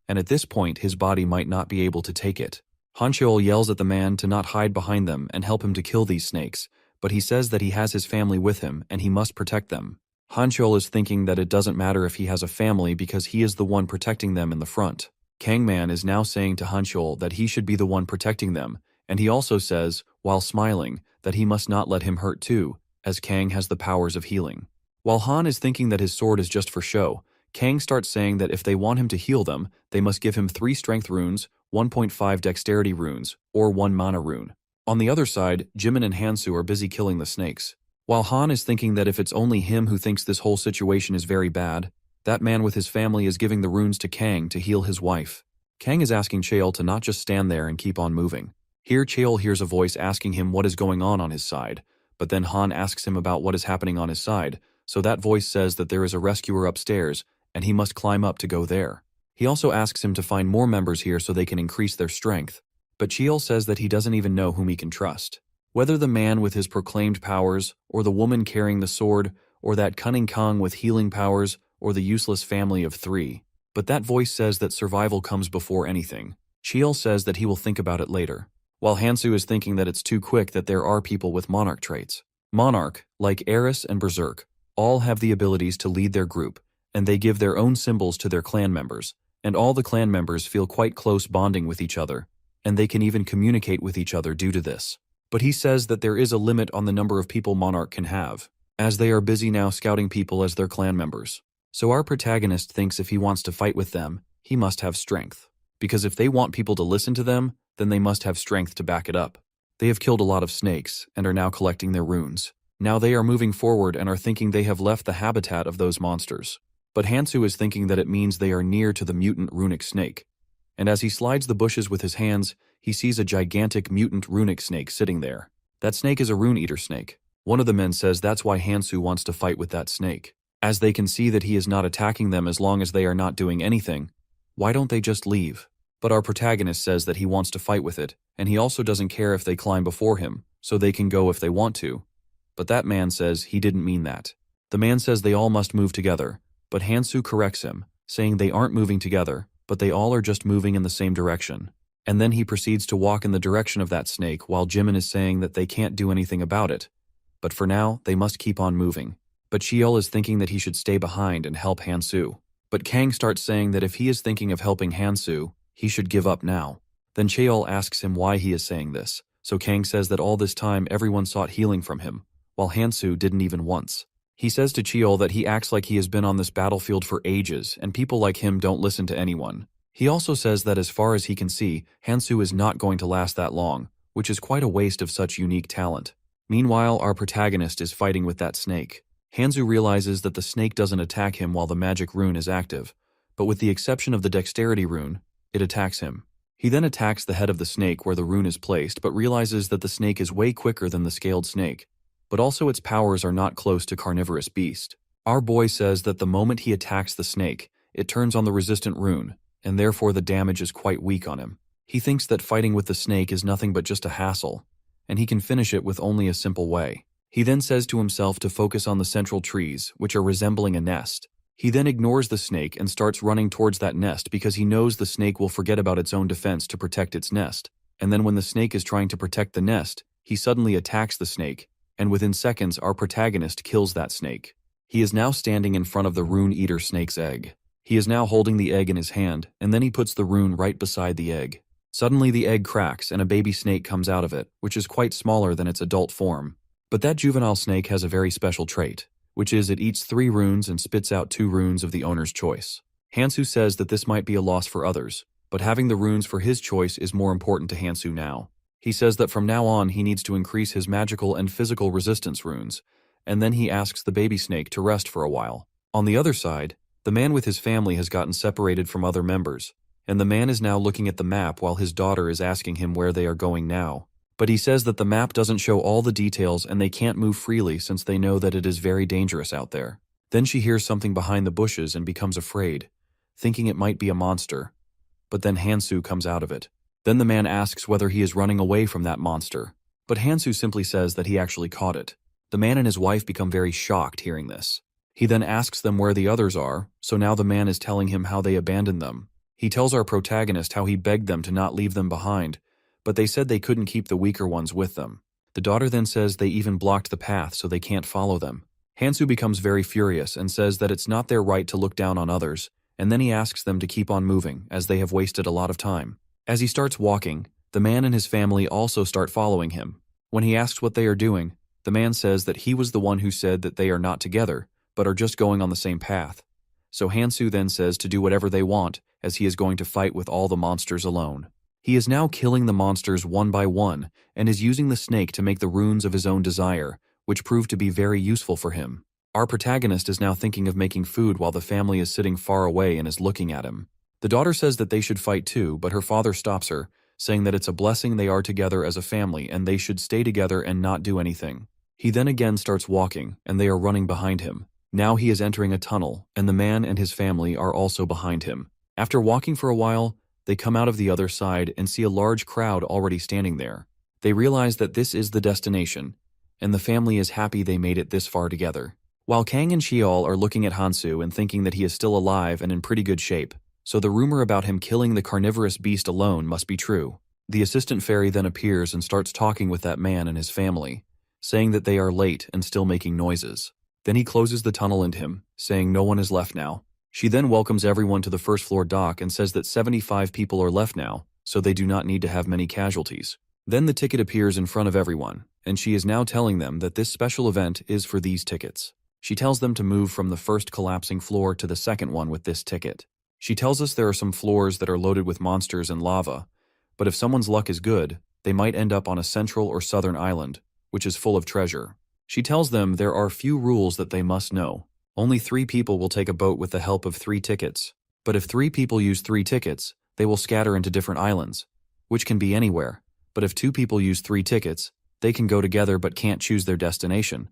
And at this point, his body might not be able to take it. Hanchul yells at the man to not hide behind them and help him to kill these snakes, but he says that he has his family with him and he must protect them. Hanchul is thinking that it doesn't matter if he has a family because he is the one protecting them in the front. Kangman is now saying to Hanchul that he should be the one protecting them, and he also says, while smiling, that he must not let him hurt too, as Kang has the powers of healing. While Han is thinking that his sword is just for show, Kang starts saying that if they want him to heal them, they must give him 3 strength runes, 1.5 dexterity runes, or 1 mana rune. On the other side, Jimin and Hansu are busy killing the snakes. While Han is thinking that if it's only him who thinks this whole situation is very bad, that man with his family is giving the runes to Kang to heal his wife. Kang is asking Cheol to not just stand there and keep on moving. Here Cheol hears a voice asking him what is going on his side, but then Han asks him about what is happening on his side, so that voice says that there is a rescuer upstairs, and he must climb up to go there. He also asks him to find more members here so they can increase their strength, but Cheol says that he doesn't even know whom he can trust. Whether the man with his proclaimed powers, or the woman carrying the sword, or that cunning Kang with healing powers, or the useless family of 3. But that voice says that survival comes before anything. Cheol says that he will think about it later, while Hansu is thinking that it's too quick that there are people with monarch traits. Monarch, like Eris and Berserk, all have the abilities to lead their group, and they give their own symbols to their clan members, and all the clan members feel quite close bonding with each other, and they can even communicate with each other due to this. But he says that there is a limit on the number of people Monarch can have, as they are busy now scouting people as their clan members. So our protagonist thinks if he wants to fight with them, he must have strength. Because if they want people to listen to them, then they must have strength to back it up. They have killed a lot of snakes, and are now collecting their runes. Now they are moving forward and are thinking they have left the habitat of those monsters. But Hansu is thinking that it means they are near to the mutant runic snake. And as he slides the bushes with his hands, he sees a gigantic mutant runic snake sitting there. That snake is a rune eater snake. One of the men says that's why Hansu wants to fight with that snake. As they can see that he is not attacking them as long as they are not doing anything, why don't they just leave? But our protagonist says that he wants to fight with it, and he also doesn't care if they climb before him, so they can go if they want to. But that man says he didn't mean that. The man says they all must move together, but Hansu corrects him, saying they aren't moving together, but they all are just moving in the same direction. And then he proceeds to walk in the direction of that snake while Jimin is saying that they can't do anything about it. But for now, they must keep on moving. But Cheol is thinking that he should stay behind and help Hansu. But Kang starts saying that if he is thinking of helping Hansu, he should give up now. Then Cheol asks him why he is saying this, so Kang says that all this time everyone sought healing from him, while Hansu didn't even once. He says to Cheol that he acts like he has been on this battlefield for ages, and people like him don't listen to anyone. He also says that as far as he can see, Hansu is not going to last that long, which is quite a waste of such unique talent. Meanwhile, our protagonist is fighting with that snake. Hansu realizes that the snake doesn't attack him while the magic rune is active, but with the exception of the dexterity rune, it attacks him. He then attacks the head of the snake where the rune is placed, but realizes that the snake is way quicker than the scaled snake, but also its powers are not close to carnivorous beast. Our boy says that the moment he attacks the snake, it turns on the resistant rune, and therefore the damage is quite weak on him. He thinks that fighting with the snake is nothing but just a hassle, and he can finish it with only a simple way. He then says to himself to focus on the central trees, which are resembling a nest. He then ignores the snake and starts running towards that nest because he knows the snake will forget about its own defense to protect its nest. And then when the snake is trying to protect the nest, he suddenly attacks the snake, and within seconds our protagonist kills that snake. He is now standing in front of the rune eater snake's egg. He is now holding the egg in his hand, and then he puts the rune right beside the egg. Suddenly the egg cracks and a baby snake comes out of it, which is quite smaller than its adult form. But that juvenile snake has a very special trait, which is it eats 3 runes and spits out 2 runes of the owner's choice. Hansu says that this might be a loss for others, but having the runes for his choice is more important to Hansu now. He says that from now on he needs to increase his magical and physical resistance runes, and then he asks the baby snake to rest for a while. On the other side, the man with his family has gotten separated from other members, and the man is now looking at the map while his daughter is asking him where they are going now. But he says that the map doesn't show all the details and they can't move freely since they know that it is very dangerous out there. Then she hears something behind the bushes and becomes afraid, thinking it might be a monster. But then Hansu comes out of it. Then the man asks whether he is running away from that monster, but Hansu simply says that he actually caught it. The man and his wife become very shocked hearing this. He then asks them where the others are, so now the man is telling him how they abandoned them. He tells our protagonist how he begged them to not leave them behind, but they said they couldn't keep the weaker ones with them. The daughter then says they even blocked the path so they can't follow them. Hansu becomes very furious and says that it's not their right to look down on others, and then he asks them to keep on moving as they have wasted a lot of time. As he starts walking, the man and his family also start following him. When he asks what they are doing, the man says that he was the one who said that they are not together, but are just going on the same path. So Hansu then says to do whatever they want, as he is going to fight with all the monsters alone. He is now killing the monsters one by one, and is using the snake to make the runes of his own desire, which prove to be very useful for him. Our protagonist is now thinking of making food while the family is sitting far away and is looking at him. The daughter says that they should fight too, but her father stops her, saying that it's a blessing they are together as a family and they should stay together and not do anything. He then again starts walking, and they are running behind him. Now he is entering a tunnel, and the man and his family are also behind him. After walking for a while, they come out of the other side and see a large crowd already standing there. They realize that this is the destination, and the family is happy they made it this far together. While Kang and Sheol are looking at Hansu and thinking that he is still alive and in pretty good shape, so the rumor about him killing the carnivorous beast alone must be true. The assistant fairy then appears and starts talking with that man and his family, saying that they are late and still making noises. Then he closes the tunnel into him, saying no one is left now. She then welcomes everyone to the first floor dock and says that 75 people are left now, so they do not need to have many casualties. Then the ticket appears in front of everyone, and she is now telling them that this special event is for these tickets. She tells them to move from the first collapsing floor to the second one with this ticket. She tells us there are some floors that are loaded with monsters and lava, but if someone's luck is good, they might end up on a central or southern island, which is full of treasure. She tells them there are few rules that they must know. Only 3 people will take a boat with the help of 3 tickets. But if 3 people use 3 tickets, they will scatter into different islands, which can be anywhere. But if 2 people use 3 tickets, they can go together but can't choose their destination.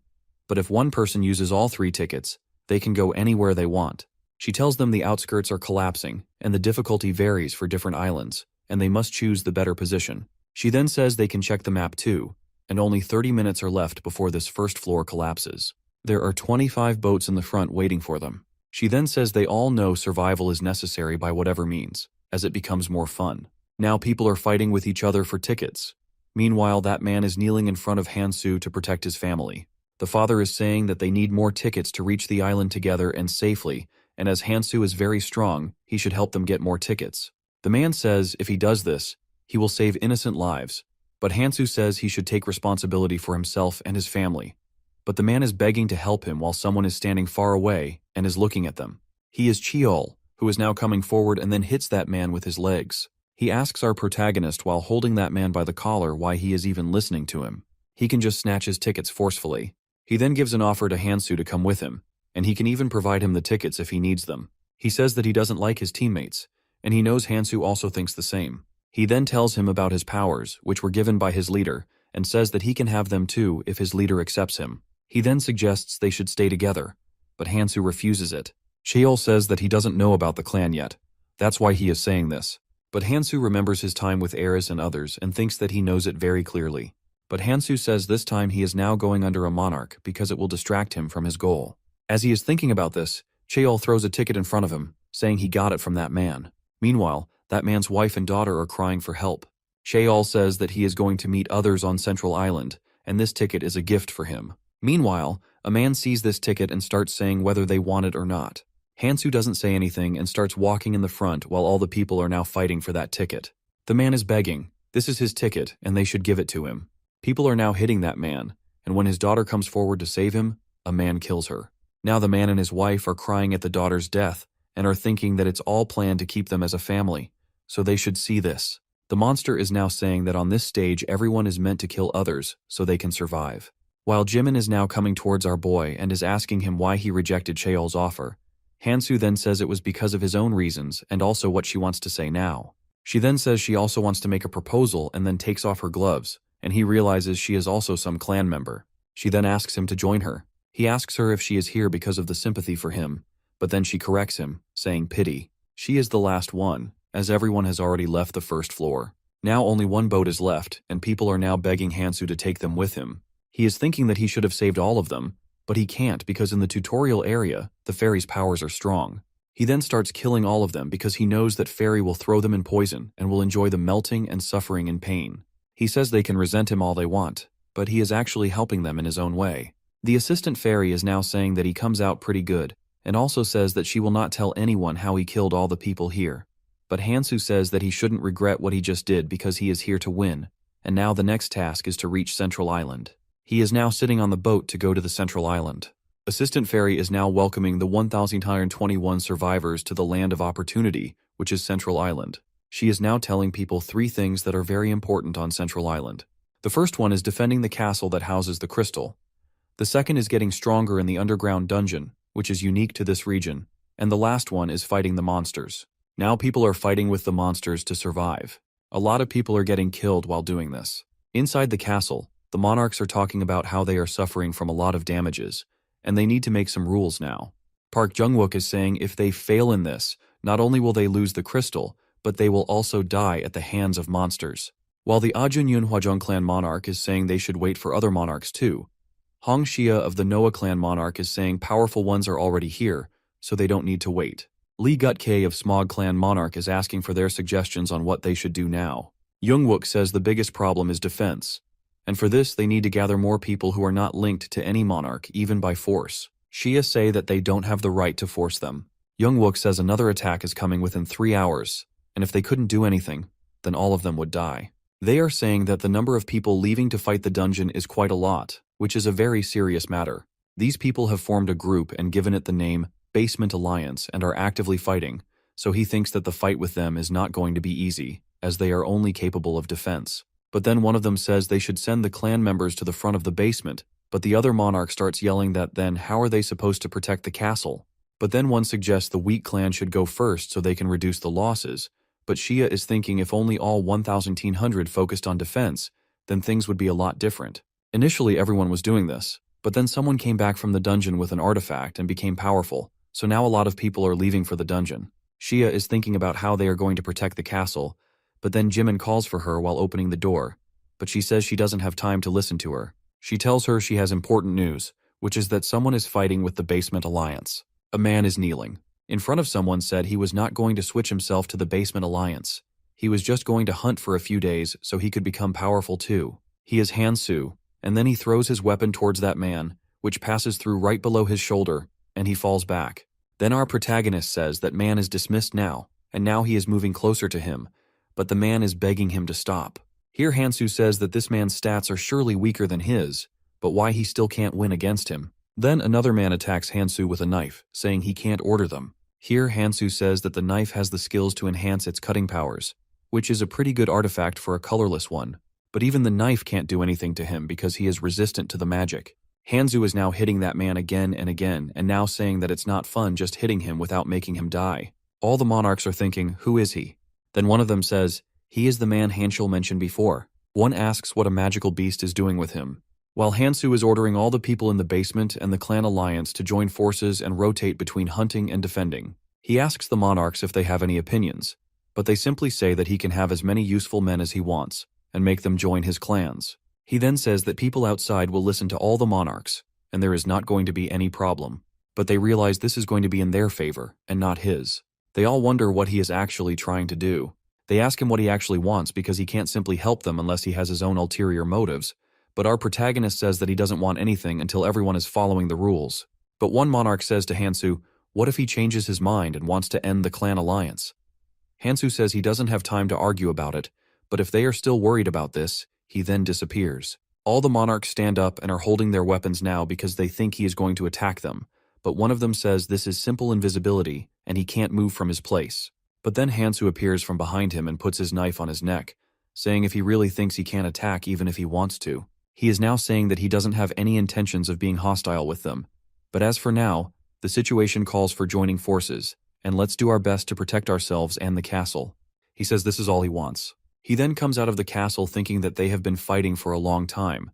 But if one person uses all 3 tickets, they can go anywhere they want. She tells them the outskirts are collapsing, and the difficulty varies for different islands, and they must choose the better position. She then says they can check the map too, and only 30 minutes are left before this first floor collapses. There are 25 boats in the front waiting for them. She then says they all know survival is necessary by whatever means, as it becomes more fun. Now people are fighting with each other for tickets. Meanwhile, that man is kneeling in front of Hansu to protect his family. The father is saying that they need more tickets to reach the island together and safely, and as Hansu is very strong, he should help them get more tickets. The man says if he does this, he will save innocent lives, but Hansu says he should take responsibility for himself and his family. But the man is begging to help him while someone is standing far away and is looking at them. He is Cheol, who is now coming forward and then hits that man with his legs. He asks our protagonist while holding that man by the collar why he is even listening to him. He can just snatch his tickets forcefully. He then gives an offer to Hansu to come with him, and he can even provide him the tickets if he needs them. He says that he doesn't like his teammates, and he knows Hansu also thinks the same. He then tells him about his powers, which were given by his leader, and says that he can have them too if his leader accepts him. He then suggests they should stay together, but Hansu refuses it. Cheol says that he doesn't know about the clan yet. That's why he is saying this. But Hansu remembers his time with Eris and others and thinks that he knows it very clearly. But Hansu says this time he is now going under a monarch because it will distract him from his goal. As he is thinking about this, Cheol throws a ticket in front of him, saying he got it from that man. Meanwhile, that man's wife and daughter are crying for help. Cheol says that he is going to meet others on Central Island, and this ticket is a gift for him. Meanwhile, a man sees this ticket and starts saying whether they want it or not. Hansu doesn't say anything and starts walking in the front while all the people are now fighting for that ticket. The man is begging. This is his ticket, and they should give it to him. People are now hitting that man, and when his daughter comes forward to save him, a man kills her. Now the man and his wife are crying at the daughter's death and are thinking that it's all planned to keep them as a family, so they should see this. The monster is now saying that on this stage everyone is meant to kill others so they can survive. While Jimin is now coming towards our boy and is asking him why he rejected Cheol's offer, Hansu then says it was because of his own reasons and also what she wants to say now. She then says she also wants to make a proposal and then takes off her gloves, and he realizes she is also some clan member. She then asks him to join her. He asks her if she is here because of the sympathy for him, but then she corrects him, saying pity. She is the last one, as everyone has already left the first floor. Now only one boat is left, and people are now begging Hansu to take them with him. He is thinking that he should have saved all of them, but he can't because in the tutorial area, the fairy's powers are strong. He then starts killing all of them because he knows that fairy will throw them in poison and will enjoy the melting and suffering in pain. He says they can resent him all they want, but he is actually helping them in his own way. The assistant fairy is now saying that he comes out pretty good, and also says that she will not tell anyone how he killed all the people here. But Hansu says that he shouldn't regret what he just did because he is here to win, and now the next task is to reach Central Island. He is now sitting on the boat to go to the Central Island. Assistant Fairy is now welcoming the 1,121 survivors to the land of opportunity, which is Central Island. She is now telling people 3 things that are very important on Central Island. The first one is defending the castle that houses the crystal. The second is getting stronger in the underground dungeon, which is unique to this region. And the last one is fighting the monsters. Now people are fighting with the monsters to survive. A lot of people are getting killed while doing this. Inside the castle, the monarchs are talking about how they are suffering from a lot of damages, and they need to make some rules now. Park Jung-wook is saying if they fail in this, not only will they lose the crystal, but they will also die at the hands of monsters. While the Ajun Yunhwajung clan monarch is saying they should wait for other monarchs too. Hong Xia of the Noah clan monarch is saying powerful ones are already here, so they don't need to wait. Lee Gut-K of Smog clan monarch is asking for their suggestions on what they should do now. Jung-wook says the biggest problem is defense. And for this they need to gather more people who are not linked to any monarch, even by force. Shia say that they don't have the right to force them. Jung-wook says another attack is coming within 3 hours, and if they couldn't do anything, then all of them would die. They are saying that the number of people leaving to fight the dungeon is quite a lot, which is a very serious matter. These people have formed a group and given it the name Basement Alliance and are actively fighting, so he thinks that the fight with them is not going to be easy, as they are only capable of defense. But then one of them says they should send the clan members to the front of the basement, but the other monarch starts yelling that then how are they supposed to protect the castle? But then one suggests the weak clan should go first so they can reduce the losses, but Shia is thinking if only all 1,100 focused on defense, then things would be a lot different. Initially everyone was doing this, but then someone came back from the dungeon with an artifact and became powerful, so now a lot of people are leaving for the dungeon. Shia is thinking about how they are going to protect the castle, but then Jimin calls for her while opening the door, but she says she doesn't have time to listen to her. She tells her she has important news, which is that someone is fighting with the Basement Alliance. A man is kneeling. In front of someone said he was not going to switch himself to the Basement Alliance. He was just going to hunt for a few days so he could become powerful too. He is Hansu, and then he throws his weapon towards that man, which passes through right below his shoulder, and he falls back. Then our protagonist says that man is dismissed now, and now he is moving closer to him, but the man is begging him to stop. Here Hansu says that this man's stats are surely weaker than his, but why he still can't win against him. Then another man attacks Hansu with a knife, saying he can't order them. Here Hansu says that the knife has the skills to enhance its cutting powers, which is a pretty good artifact for a colorless one, but even the knife can't do anything to him because he is resistant to the magic. Hansu is now hitting that man again and again, and now saying that it's not fun just hitting him without making him die. All the monarchs are thinking, who is he? Then one of them says, He is the man Hanshul mentioned before. One asks what a magical beast is doing with him. While Hansu is ordering all the people in the basement and the clan alliance to join forces and rotate between hunting and defending, he asks the monarchs if they have any opinions, but they simply say that he can have as many useful men as he wants and make them join his clans. He then says that people outside will listen to all the monarchs and there is not going to be any problem, but they realize this is going to be in their favor and not his. They all wonder what he is actually trying to do. They ask him what he actually wants because he can't simply help them unless he has his own ulterior motives, but our protagonist says that he doesn't want anything until everyone is following the rules. But one monarch says to Hansu, what if he changes his mind and wants to end the clan alliance? Hansu says he doesn't have time to argue about it, but if they are still worried about this, he then disappears. All the monarchs stand up and are holding their weapons now because they think he is going to attack them, but one of them says this is simple invisibility and he can't move from his place. But then Hansu appears from behind him and puts his knife on his neck, saying if he really thinks he can't attack even if he wants to. He is now saying that he doesn't have any intentions of being hostile with them. But as for now, the situation calls for joining forces, and let's do our best to protect ourselves and the castle. He says this is all he wants. He then comes out of the castle thinking that they have been fighting for a long time.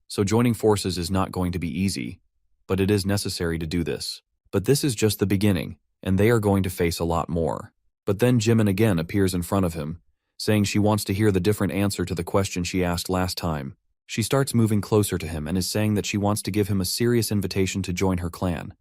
So joining forces is not going to be easy, but it is necessary to do this. But this is just the beginning, and they are going to face a lot more. But then Jimin again appears in front of him, saying she wants to hear the different answer to the question she asked last time. She starts moving closer to him and is saying that she wants to give him a serious invitation to join her clan.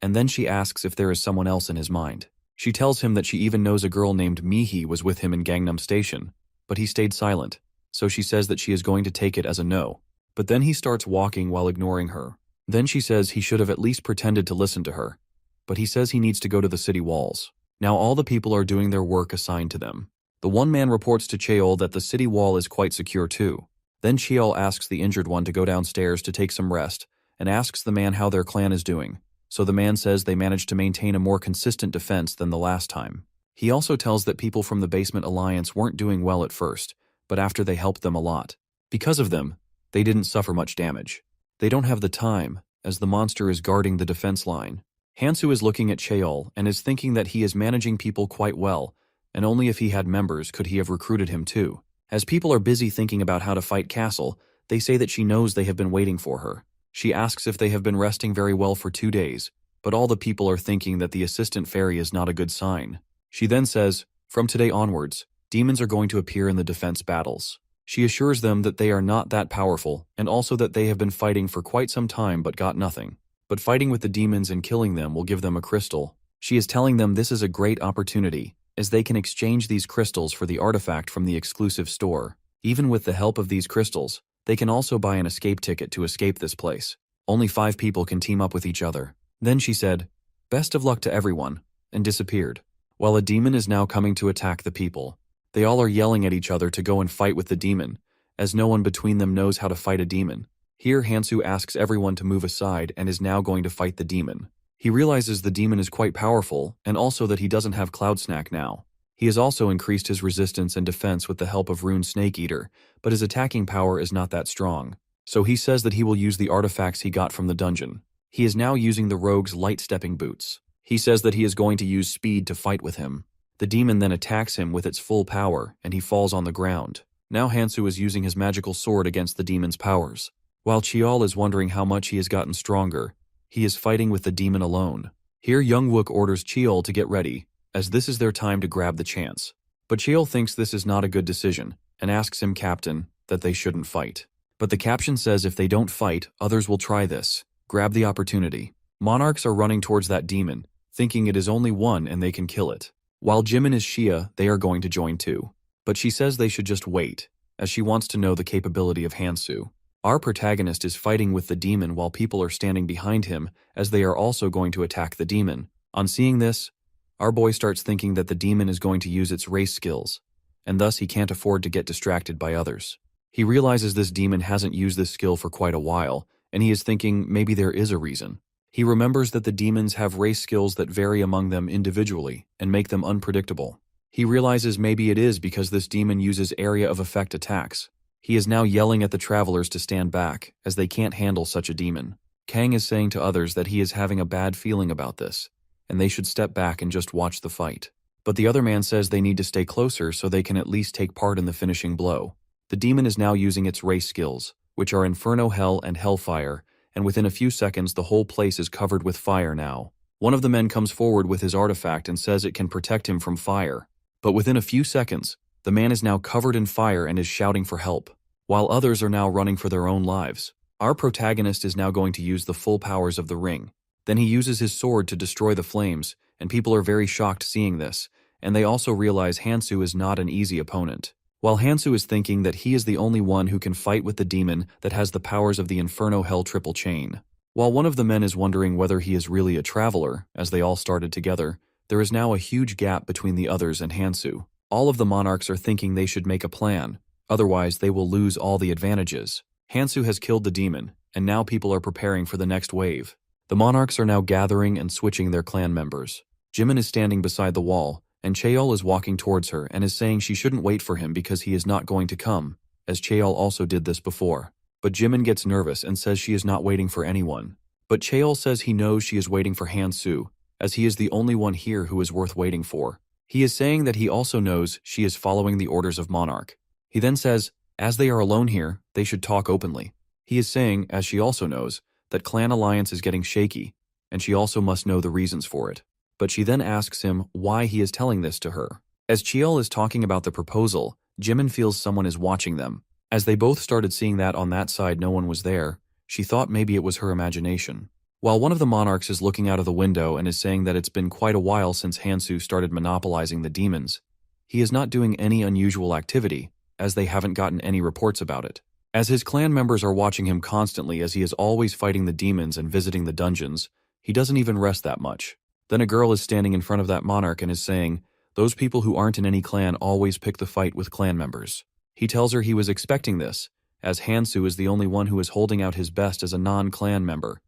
And then she asks if there is someone else in his mind. She tells him that she even knows a girl named Mihi was with him in Gangnam Station, but he stayed silent, so she says that she is going to take it as a no. But then he starts walking while ignoring her. Then she says he should have at least pretended to listen to her, but he says he needs to go to the city walls. Now all the people are doing their work assigned to them. The one man reports to Cheol that the city wall is quite secure too. Then Cheol asks the injured one to go downstairs to take some rest and asks the man how their clan is doing. So the man says they managed to maintain a more consistent defense than the last time. He also tells that people from the Basement Alliance weren't doing well at first, but after they helped them a lot. Because of them, they didn't suffer much damage. They don't have the time, as the monster is guarding the defense line. Hansu is looking at Cheol and is thinking that he is managing people quite well, and only if he had members could he have recruited him too. As people are busy thinking about how to fight Castle, they say that she knows they have been waiting for her. She asks if they have been resting very well for 2 days, but all the people are thinking that the assistant fairy is not a good sign. She then says, from today onwards, demons are going to appear in the defense battles. She assures them that they are not that powerful, and also that they have been fighting for quite some time but got nothing. But fighting with the demons and killing them will give them a crystal. She is telling them this is a great opportunity, as they can exchange these crystals for the artifact from the exclusive store. Even with the help of these crystals, they can also buy an escape ticket to escape this place. Only 5 people can team up with each other. Then she said, best of luck to everyone, and disappeared. While a demon is now coming to attack the people, they all are yelling at each other to go and fight with the demon, as no one between them knows how to fight a demon. Here Hansu asks everyone to move aside and is now going to fight the demon. He realizes the demon is quite powerful, and also that he doesn't have Cloud Snack now. He has also increased his resistance and defense with the help of Rune Snake Eater, but his attacking power is not that strong. So he says that he will use the artifacts he got from the dungeon. He is now using the rogue's light stepping boots. He says that he is going to use speed to fight with him. The demon then attacks him with its full power, and he falls on the ground. Now Hansu is using his magical sword against the demon's powers. While Cheol is wondering how much he has gotten stronger, he is fighting with the demon alone. Here Youngwook orders Cheol to get ready, as this is their time to grab the chance. But Cheol thinks this is not a good decision, and asks him, Captain, that they shouldn't fight. But the captain says if they don't fight, others will try this. Grab the opportunity. Monarchs are running towards that demon, thinking it is only one and they can kill it. While Jimin is Shia, they are going to join too. But she says they should just wait, as she wants to know the capability of Hansu. Our protagonist is fighting with the demon while people are standing behind him, as they are also going to attack the demon. On seeing this, our boy starts thinking that the demon is going to use its race skills, and thus he can't afford to get distracted by others. He realizes this demon hasn't used this skill for quite a while, and he is thinking maybe there is a reason. He remembers that the demons have race skills that vary among them individually and make them unpredictable. He realizes maybe it is because this demon uses area of effect attacks. He is now yelling at the travelers to stand back, as they can't handle such a demon. Kang is saying to others that he is having a bad feeling about this, and they should step back and just watch the fight. But the other man says they need to stay closer so they can at least take part in the finishing blow. The demon is now using its race skills, which are Inferno Hell and Hellfire, and within a few seconds the whole place is covered with fire now. One of the men comes forward with his artifact and says it can protect him from fire. But within a few seconds, the man is now covered in fire and is shouting for help, while others are now running for their own lives. Our protagonist is now going to use the full powers of the ring. Then he uses his sword to destroy the flames, and people are very shocked seeing this, and they also realize Hansu is not an easy opponent. While Hansu is thinking that he is the only one who can fight with the demon that has the powers of the Inferno Hell triple chain. While one of the men is wondering whether he is really a traveler, as they all started together, there is now a huge gap between the others and Hansu. All of the monarchs are thinking they should make a plan, otherwise they will lose all the advantages. Hansu has killed the demon, and now people are preparing for the next wave. The monarchs are now gathering and switching their clan members. Jimin is standing beside the wall, and Cheol is walking towards her and is saying she shouldn't wait for him because he is not going to come, as Cheol also did this before. But Jimin gets nervous and says she is not waiting for anyone. But Cheol says he knows she is waiting for Hansu, as he is the only one here who is worth waiting for. He is saying that he also knows she is following the orders of Monarch. He then says, as they are alone here, they should talk openly. He is saying, as she also knows, that clan alliance is getting shaky, and she also must know the reasons for it. But she then asks him why he is telling this to her. As Cheol is talking about the proposal, Jimin feels someone is watching them. As they both started seeing that on that side no one was there, she thought maybe it was her imagination. While one of the monarchs is looking out of the window and is saying that it's been quite a while since Hansu started monopolizing the demons, he is not doing any unusual activity, as they haven't gotten any reports about it. As his clan members are watching him constantly as he is always fighting the demons and visiting the dungeons, he doesn't even rest that much. Then a girl is standing in front of that monarch and is saying, those people who aren't in any clan always pick the fight with clan members. He tells her he was expecting this, as Hansu is the only one who is holding out his best as a non-clan member.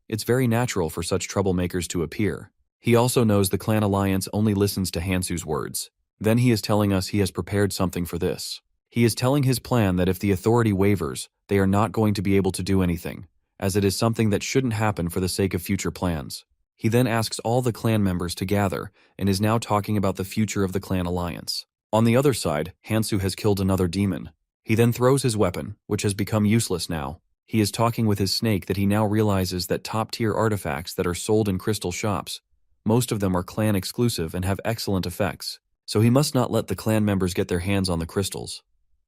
It's very natural for such troublemakers to appear. He also knows the clan alliance only listens to Hansu's words. Then he is telling us he has prepared something for this. He is telling his plan that if the authority wavers, they are not going to be able to do anything, as it is something that shouldn't happen for the sake of future plans. He then asks all the clan members to gather and is now talking about the future of the clan alliance. On the other side, Hansu has killed another demon. He then throws his weapon, which has become useless now. He is talking with his snake that he now realizes that top-tier artifacts that are sold in crystal shops, most of them are clan exclusive and have excellent effects, so he must not let the clan members get their hands on the crystals.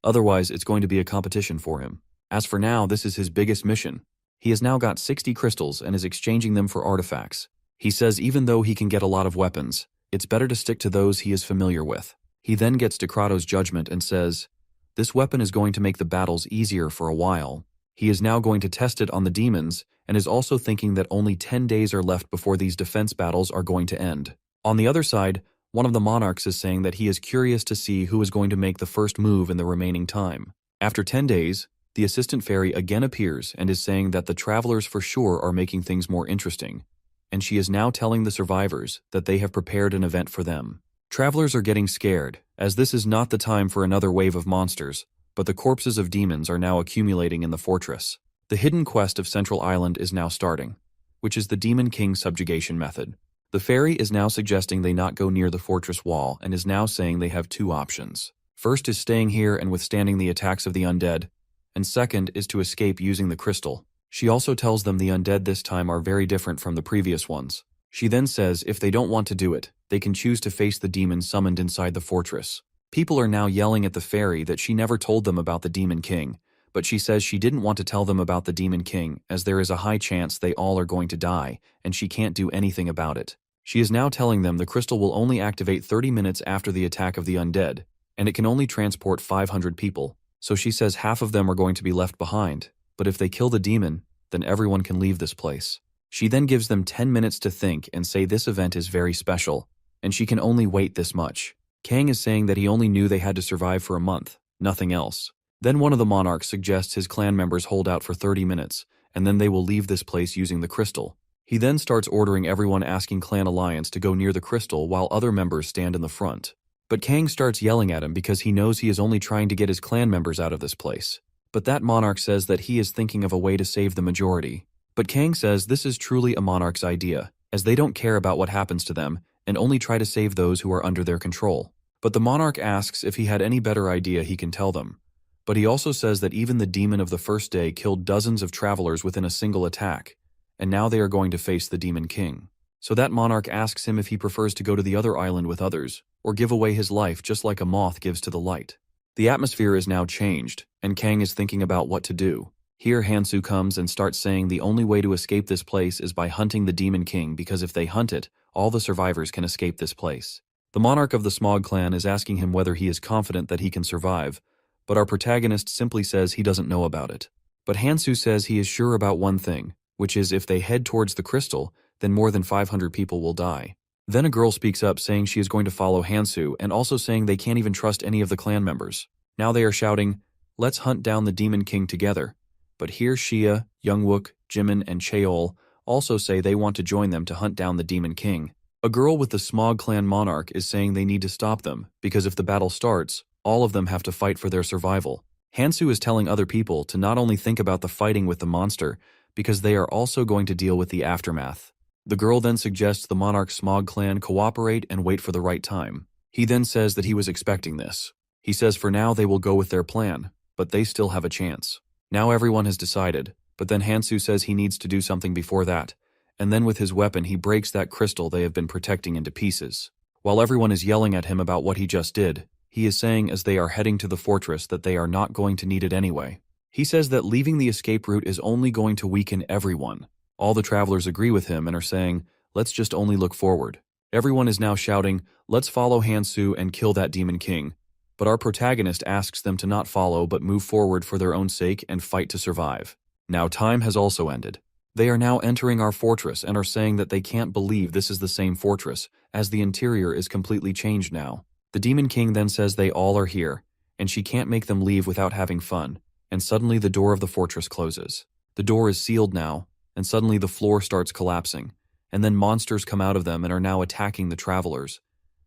Otherwise, it's going to be a competition for him. As for now, this is his biggest mission. He has now got 60 crystals and is exchanging them for artifacts. He says even though he can get a lot of weapons, it's better to stick to those he is familiar with. He then gets to Krato's judgment and says, this weapon is going to make the battles easier for a while. He is now going to test it on the demons and is also thinking that only 10 days are left before these defense battles are going to end. On the other side, one of the monarchs is saying that he is curious to see who is going to make the first move in the remaining time. After 10 days, the assistant fairy again appears and is saying that the travelers for sure are making things more interesting, and she is now telling the survivors that they have prepared an event for them. Travelers are getting scared, as this is not the time for another wave of monsters, but the corpses of demons are now accumulating in the fortress. The hidden quest of Central Island is now starting, which is the Demon King subjugation method. The fairy is now suggesting they not go near the fortress wall and is now saying they have two options. First is staying here and withstanding the attacks of the undead, and second is to escape using the crystal. She also tells them the undead this time are very different from the previous ones. She then says if they don't want to do it, they can choose to face the demons summoned inside the fortress. People are now yelling at the fairy that she never told them about the Demon King, but she says she didn't want to tell them about the Demon King as there is a high chance they all are going to die and she can't do anything about it. She is now telling them the crystal will only activate 30 minutes after the attack of the undead, and it can only transport 500 people, so she says half of them are going to be left behind. But if they kill the demon, then everyone can leave this place. She then gives them 10 minutes to think and say this event is very special, and she can only wait this much. Kang is saying that he only knew they had to survive for a month, nothing else. Then one of the monarchs suggests his clan members hold out for 30 minutes, and then they will leave this place using the crystal. He then starts ordering everyone asking Clan Alliance to go near the crystal while other members stand in the front. But Kang starts yelling at him because he knows he is only trying to get his clan members out of this place. But that monarch says that he is thinking of a way to save the majority. But Kang says this is truly a monarch's idea, as they don't care about what happens to them, and only try to save those who are under their control. But the monarch asks if he had any better idea he can tell them. But he also says that even the demon of the first day killed dozens of travelers within a single attack, and now they are going to face the demon king. So that monarch asks him if he prefers to go to the other island with others, or give away his life just like a moth gives to the light. The atmosphere is now changed, and Kang is thinking about what to do. Here Hansu comes and starts saying the only way to escape this place is by hunting the demon king, because if they hunt it, all the survivors can escape this place. The monarch of the Smog clan is asking him whether he is confident that he can survive, but our protagonist simply says he doesn't know about it. But Hansu says he is sure about one thing, which is if they head towards the crystal, then more than 500 people will die. Then a girl speaks up saying she is going to follow Hansu, and also saying they can't even trust any of the clan members. Now they are shouting, "Let's hunt down the demon king together." But here Xia, Youngwook, Jimin, and Cheol also say they want to join them to hunt down the demon king. A girl with the Smog clan monarch is saying they need to stop them, because if the battle starts, all of them have to fight for their survival. Hansu is telling other people to not only think about the fighting with the monster, because they are also going to deal with the aftermath. The girl then suggests the monarch Smog clan cooperate and wait for the right time. He then says that he was expecting this. He says for now they will go with their plan, but they still have a chance. Now everyone has decided, but then Hansu says he needs to do something before that, and then with his weapon he breaks that crystal they have been protecting into pieces. While everyone is yelling at him about what he just did, he is saying as they are heading to the fortress that they are not going to need it anyway. He says that leaving the escape route is only going to weaken everyone. All the travelers agree with him and are saying, let's just only look forward. Everyone is now shouting, let's follow Hansu and kill that demon king. But our protagonist asks them to not follow but move forward for their own sake and fight to survive. Now time has also ended. They are now entering our fortress and are saying that they can't believe this is the same fortress, as the interior is completely changed now. The demon king then says they all are here, and she can't make them leave without having fun, and suddenly the door of the fortress closes. The door is sealed now, and suddenly the floor starts collapsing, and then monsters come out of them and are now attacking the travelers.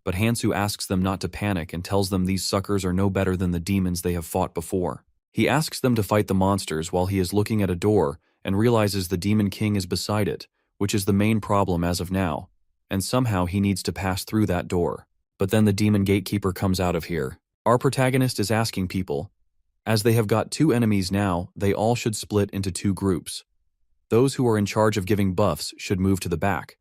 But Hansu asks them not to panic and tells them these suckers are no better than the demons they have fought before. He asks them to fight the monsters while he is looking at a door and realizes the demon king is beside it, which is the main problem as of now, and somehow he needs to pass through that door. But then the demon gatekeeper comes out of here. Our protagonist is asking people, as they have got two enemies now, they all should split into two groups. Those who are in charge of giving buffs should move to the back,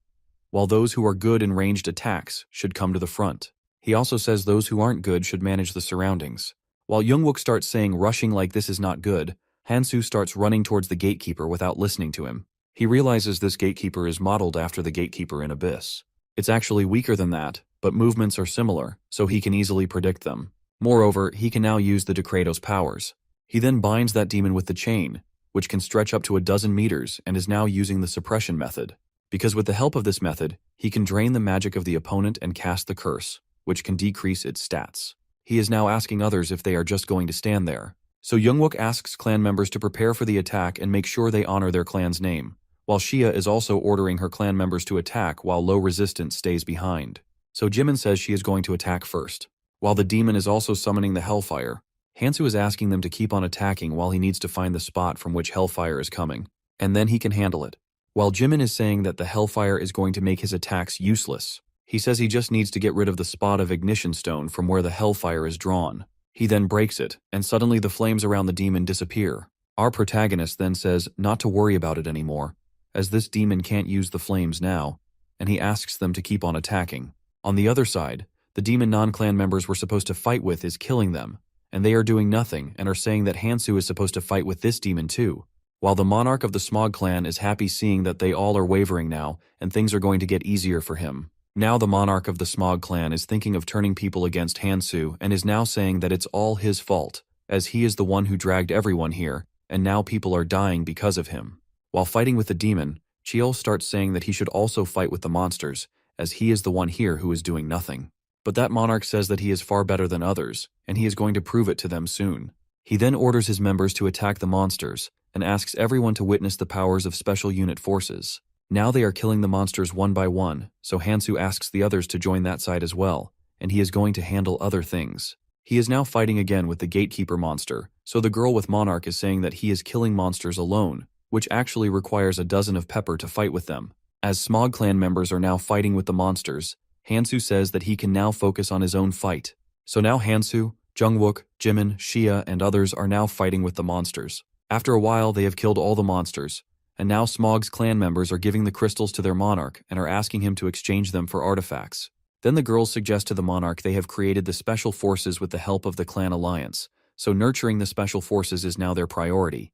while those who are good in ranged attacks should come to the front. He also says those who aren't good should manage the surroundings. While Youngwook starts saying rushing like this is not good, Hansu starts running towards the gatekeeper without listening to him. He realizes this gatekeeper is modeled after the gatekeeper in Abyss. It's actually weaker than that, but movements are similar, so he can easily predict them. Moreover, he can now use the Decretos powers. He then binds that demon with the chain, which can stretch up to 12 meters and is now using the suppression method. Because with the help of this method, he can drain the magic of the opponent and cast the curse, which can decrease its stats. He is now asking others if they are just going to stand there. So Youngwook asks clan members to prepare for the attack and make sure they honor their clan's name, while Xia is also ordering her clan members to attack while low resistance stays behind. So Jimin says she is going to attack first. While the demon is also summoning the Hellfire, Hansu is asking them to keep on attacking while he needs to find the spot from which Hellfire is coming, and then he can handle it. While Jimin is saying that the Hellfire is going to make his attacks useless, he says he just needs to get rid of the spot of Ignition Stone from where the Hellfire is drawn. He then breaks it, and suddenly the flames around the demon disappear. Our protagonist then says not to worry about it anymore, as this demon can't use the flames now, and he asks them to keep on attacking. On the other side, the demon non-clan members were supposed to fight with is killing them, and they are doing nothing and are saying that Hansu is supposed to fight with this demon too, while the monarch of the Smog clan is happy seeing that they all are wavering now and things are going to get easier for him. Now the monarch of the Smog clan is thinking of turning people against Hansu and is now saying that it's all his fault, as he is the one who dragged everyone here, and now people are dying because of him. While fighting with the demon, Cheol starts saying that he should also fight with the monsters, as he is the one here who is doing nothing. But that monarch says that he is far better than others, and he is going to prove it to them soon. He then orders his members to attack the monsters, and asks everyone to witness the powers of special unit forces. Now they are killing the monsters one by one, so Hansu asks the others to join that side as well, and he is going to handle other things. He is now fighting again with the gatekeeper monster, so the girl with Monarch is saying that he is killing monsters alone, which actually requires 12 of pepper to fight with them. As Smog clan members are now fighting with the monsters, Hansu says that he can now focus on his own fight. So now Hansu, Jungwook, Jimin, Xia, and others are now fighting with the monsters. After a while, they have killed all the monsters, and now Smaug's clan members are giving the crystals to their monarch and are asking him to exchange them for artifacts. Then the girls suggest to the monarch they have created the special forces with the help of the clan alliance, so nurturing the special forces is now their priority.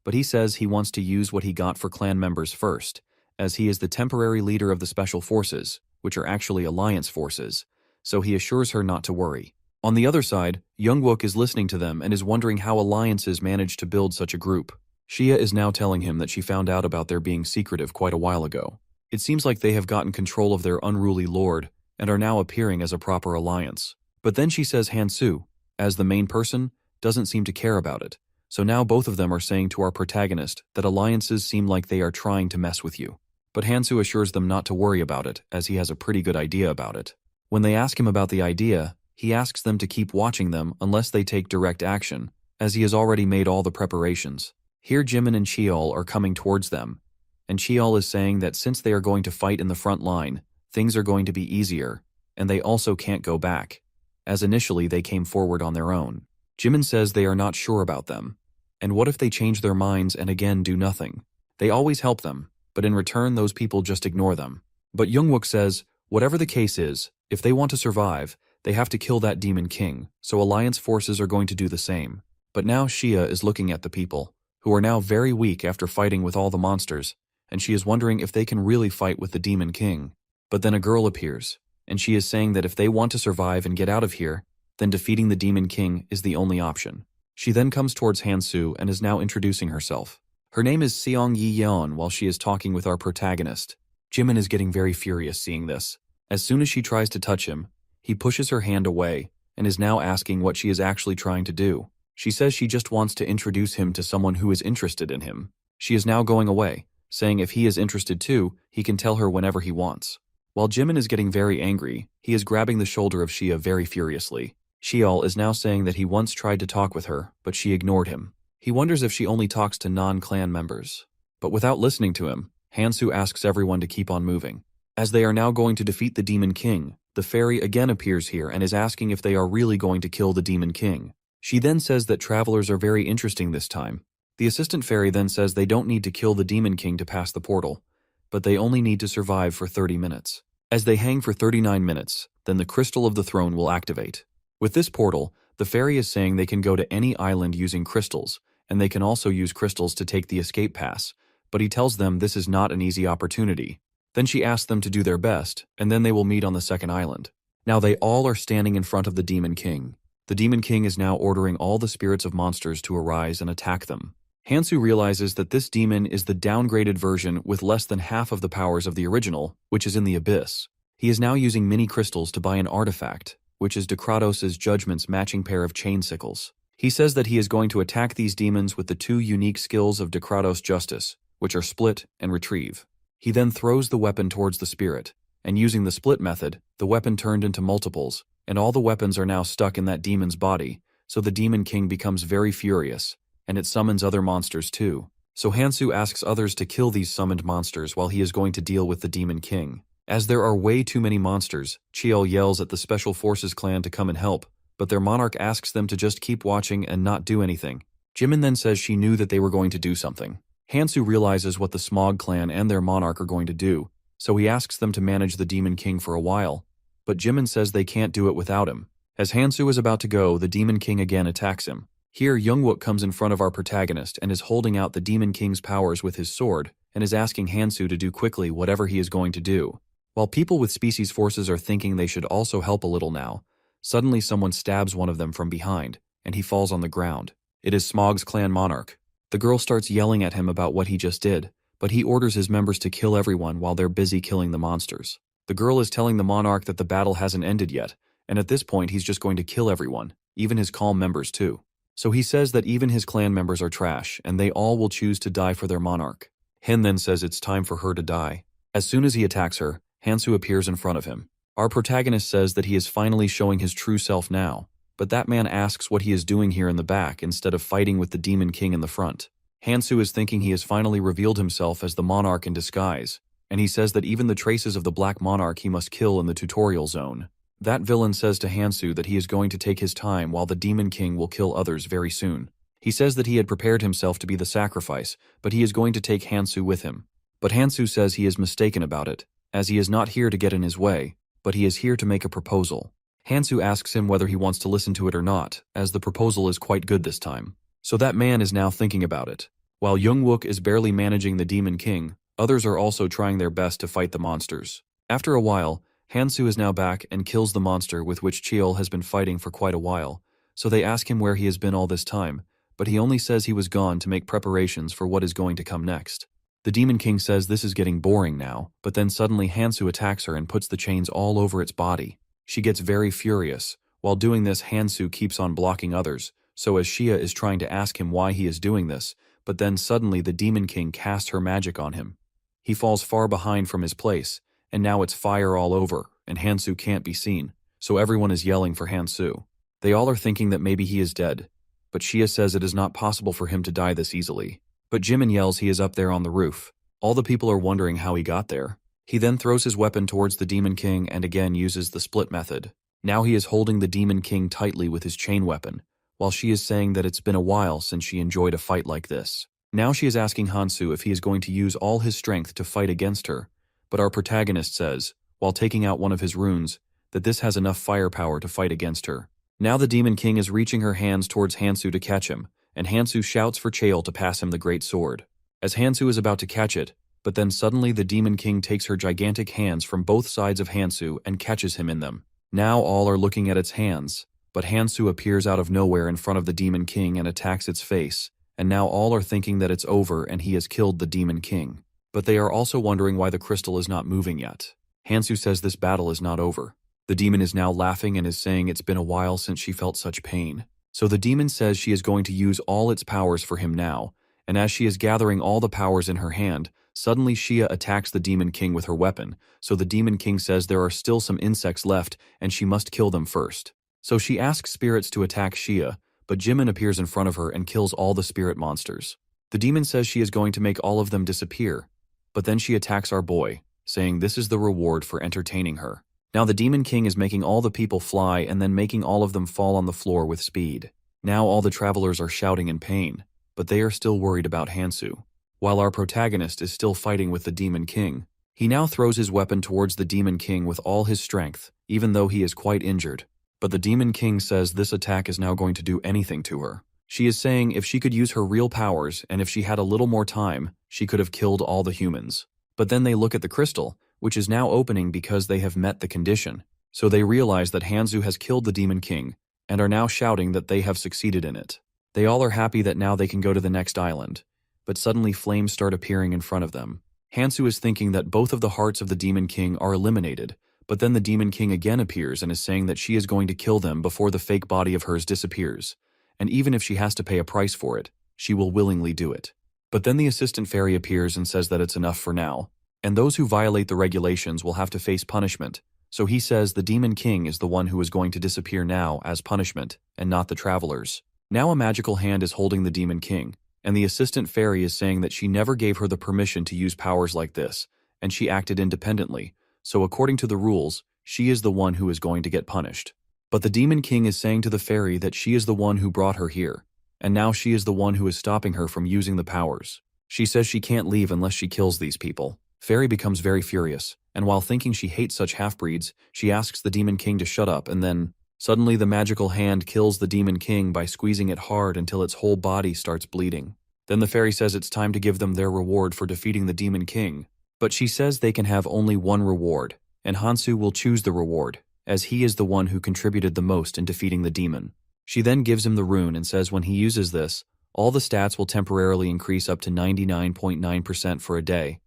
But he says he wants to use what he got for clan members first, as he is the temporary leader of the special forces, which are actually alliance forces, so he assures her not to worry. On the other side, Jungwook is listening to them and is wondering how alliances manage to build such a group. Xia is now telling him that she found out about their being secretive quite a while ago. It seems like they have gotten control of their unruly lord and are now appearing as a proper alliance. But then she says Hansu, as the main person, doesn't seem to care about it. So now both of them are saying to our protagonist that alliances seem like they are trying to mess with you. But Hansu assures them not to worry about it, as he has a pretty good idea about it. When they ask him about the idea, he asks them to keep watching them unless they take direct action, as he has already made all the preparations. Here Jimin and Cheol are coming towards them, and Cheol is saying that since they are going to fight in the front line, things are going to be easier, and they also can't go back, as initially they came forward on their own. Jimin says they are not sure about them, and what if they change their minds and again do nothing? They always help them, but in return those people just ignore them. But Jungwook says, whatever the case is, if they want to survive, they have to kill that demon king, so alliance forces are going to do the same. But now Xia is looking at the people, who are now very weak after fighting with all the monsters, and she is wondering if they can really fight with the demon king. But then a girl appears, and she is saying that if they want to survive and get out of here, then defeating the demon king is the only option. She then comes towards Hansu and is now introducing herself. Her name is Seong Yi Yeon while she is talking with our protagonist. Jimin is getting very furious seeing this. As soon as she tries to touch him, he pushes her hand away and is now asking what she is actually trying to do. She says she just wants to introduce him to someone who is interested in him. She is now going away, saying if he is interested too, he can tell her whenever he wants. While Jimin is getting very angry, he is grabbing the shoulder of Xia very furiously. Cheol is now saying that he once tried to talk with her, but she ignored him. He wonders if she only talks to non-clan members. But without listening to him, Hansu asks everyone to keep on moving. As they are now going to defeat the Demon King, the fairy again appears here and is asking if they are really going to kill the Demon King. She then says that travelers are very interesting this time. The assistant fairy then says they don't need to kill the Demon King to pass the portal, but they only need to survive for 30 minutes. As they hang for 39 minutes, then the Crystal of the Throne will activate. With this portal, the fairy is saying they can go to any island using crystals, and they can also use crystals to take the escape pass, but he tells them this is not an easy opportunity. Then she asks them to do their best, and then they will meet on the second island. Now they all are standing in front of the Demon King. The Demon King is now ordering all the spirits of monsters to arise and attack them. Hansu realizes that this demon is the downgraded version with less than half of the powers of the original, which is in the abyss. He is now using mini crystals to buy an artifact, which is Decratos' Judgment's matching pair of chain sickles. He says that he is going to attack these demons with the two unique skills of Decratos' Justice, which are Split and Retrieve. He then throws the weapon towards the spirit, and using the split method, the weapon turned into multiples, and all the weapons are now stuck in that demon's body, so the Demon King becomes very furious, and it summons other monsters too. So Hansu asks others to kill these summoned monsters while he is going to deal with the Demon King. As there are way too many monsters, Cheol yells at the Special Forces clan to come and help, but their monarch asks them to just keep watching and not do anything. Jimin then says she knew that they were going to do something. Hansu realizes what the Smaug clan and their monarch are going to do, so he asks them to manage the Demon King for a while, but Jimin says they can't do it without him. As Hansu is about to go, the Demon King again attacks him. Here, Jungwook comes in front of our protagonist and is holding out the Demon King's powers with his sword and is asking Hansu to do quickly whatever he is going to do. While people with species forces are thinking they should also help a little now, suddenly someone stabs one of them from behind, and he falls on the ground. It is Smaug's clan monarch. The girl starts yelling at him about what he just did, but he orders his members to kill everyone while they're busy killing the monsters. The girl is telling the monarch that the battle hasn't ended yet, and at this point he's just going to kill everyone, even his calm members too. So he says that even his clan members are trash, and they all will choose to die for their monarch. Hin then says it's time for her to die. As soon as he attacks her, Hansu appears in front of him. Our protagonist says that he is finally showing his true self now, but that man asks what he is doing here in the back instead of fighting with the Demon King in the front. Hansu is thinking he has finally revealed himself as the monarch in disguise, and he says that even the traces of the Black Monarch he must kill in the tutorial zone. That villain says to Hansu that he is going to take his time while the Demon King will kill others very soon. He says that he had prepared himself to be the sacrifice, but he is going to take Hansu with him. But Hansu says he is mistaken about it, as he is not here to get in his way, but he is here to make a proposal. Hansu asks him whether he wants to listen to it or not, as the proposal is quite good this time. So that man is now thinking about it. While Jungwook is barely managing the Demon King, others are also trying their best to fight the monsters. After a while, Hansu is now back and kills the monster with which Cheol has been fighting for quite a while, so they ask him where he has been all this time, but he only says he was gone to make preparations for what is going to come next. The Demon King says this is getting boring now, but then suddenly Hansu attacks her and puts the chains all over its body. She gets very furious. While doing this, Hansu keeps on blocking others, so as Shia is trying to ask him why he is doing this, but then suddenly the Demon King casts her magic on him. He falls far behind from his place, and now it's fire all over, and Hansu can't be seen, so everyone is yelling for Hansu. They all are thinking that maybe he is dead, but Shia says it is not possible for him to die this easily. But Jimin yells he is up there on the roof. All the people are wondering how he got there. He then throws his weapon towards the Demon King and again uses the split method. Now he is holding the Demon King tightly with his chain weapon, while she is saying that it's been a while since she enjoyed a fight like this. Now she is asking Hansu if he is going to use all his strength to fight against her, but our protagonist says, while taking out one of his runes, that this has enough firepower to fight against her. Now the Demon King is reaching her hands towards Hansu to catch him, and Hansu shouts for Cheol to pass him the great sword. As Hansu is about to catch it, but then suddenly the Demon King takes her gigantic hands from both sides of Hansu and catches him in them. Now all are looking at its hands, but Hansu appears out of nowhere in front of the Demon King and attacks its face, and now all are thinking that it's over and he has killed the Demon King. But they are also wondering why the crystal is not moving yet. Hansu says this battle is not over. The demon is now laughing and is saying it's been a while since she felt such pain. So the demon says she is going to use all its powers for him now, and as she is gathering all the powers in her hand, suddenly Shia attacks the Demon King with her weapon, so the Demon King says there are still some insects left and she must kill them first. So she asks spirits to attack Shia, but Jimin appears in front of her and kills all the spirit monsters. The demon says she is going to make all of them disappear, but then she attacks our boy, saying this is the reward for entertaining her. Now the Demon King is making all the people fly and then making all of them fall on the floor with speed. Now all the travelers are shouting in pain, but they are still worried about Hansu. While our protagonist is still fighting with the Demon King, he now throws his weapon towards the Demon King with all his strength, even though he is quite injured. But the Demon King says this attack is now going to do anything to her. She is saying if she could use her real powers and if she had a little more time, she could have killed all the humans. But then they look at the crystal, which is now opening because they have met the condition. So they realize that Hansu has killed the Demon King and are now shouting that they have succeeded in it. They all are happy that now they can go to the next island, but suddenly flames start appearing in front of them. Hansu is thinking that both of the hearts of the Demon King are eliminated, but then the Demon King again appears and is saying that she is going to kill them before the fake body of hers disappears, and even if she has to pay a price for it, she will willingly do it. But then the assistant fairy appears and says that it's enough for now, and those who violate the regulations will have to face punishment, so he says the Demon King is the one who is going to disappear now as punishment, and not the travelers. Now a magical hand is holding the Demon King, and the assistant fairy is saying that she never gave her the permission to use powers like this, and she acted independently, so according to the rules, she is the one who is going to get punished. But the Demon King is saying to the fairy that she is the one who brought her here, and now she is the one who is stopping her from using the powers. She says she can't leave unless she kills these people. Fairy becomes very furious, and while thinking she hates such half-breeds, she asks the Demon King to shut up, and then, suddenly the magical hand kills the Demon King by squeezing it hard until its whole body starts bleeding. Then the fairy says it's time to give them their reward for defeating the Demon King, but she says they can have only one reward, and Hansu will choose the reward, as he is the one who contributed the most in defeating the demon. She then gives him the rune and says when he uses this, all the stats will temporarily increase up to 99.9% for a day,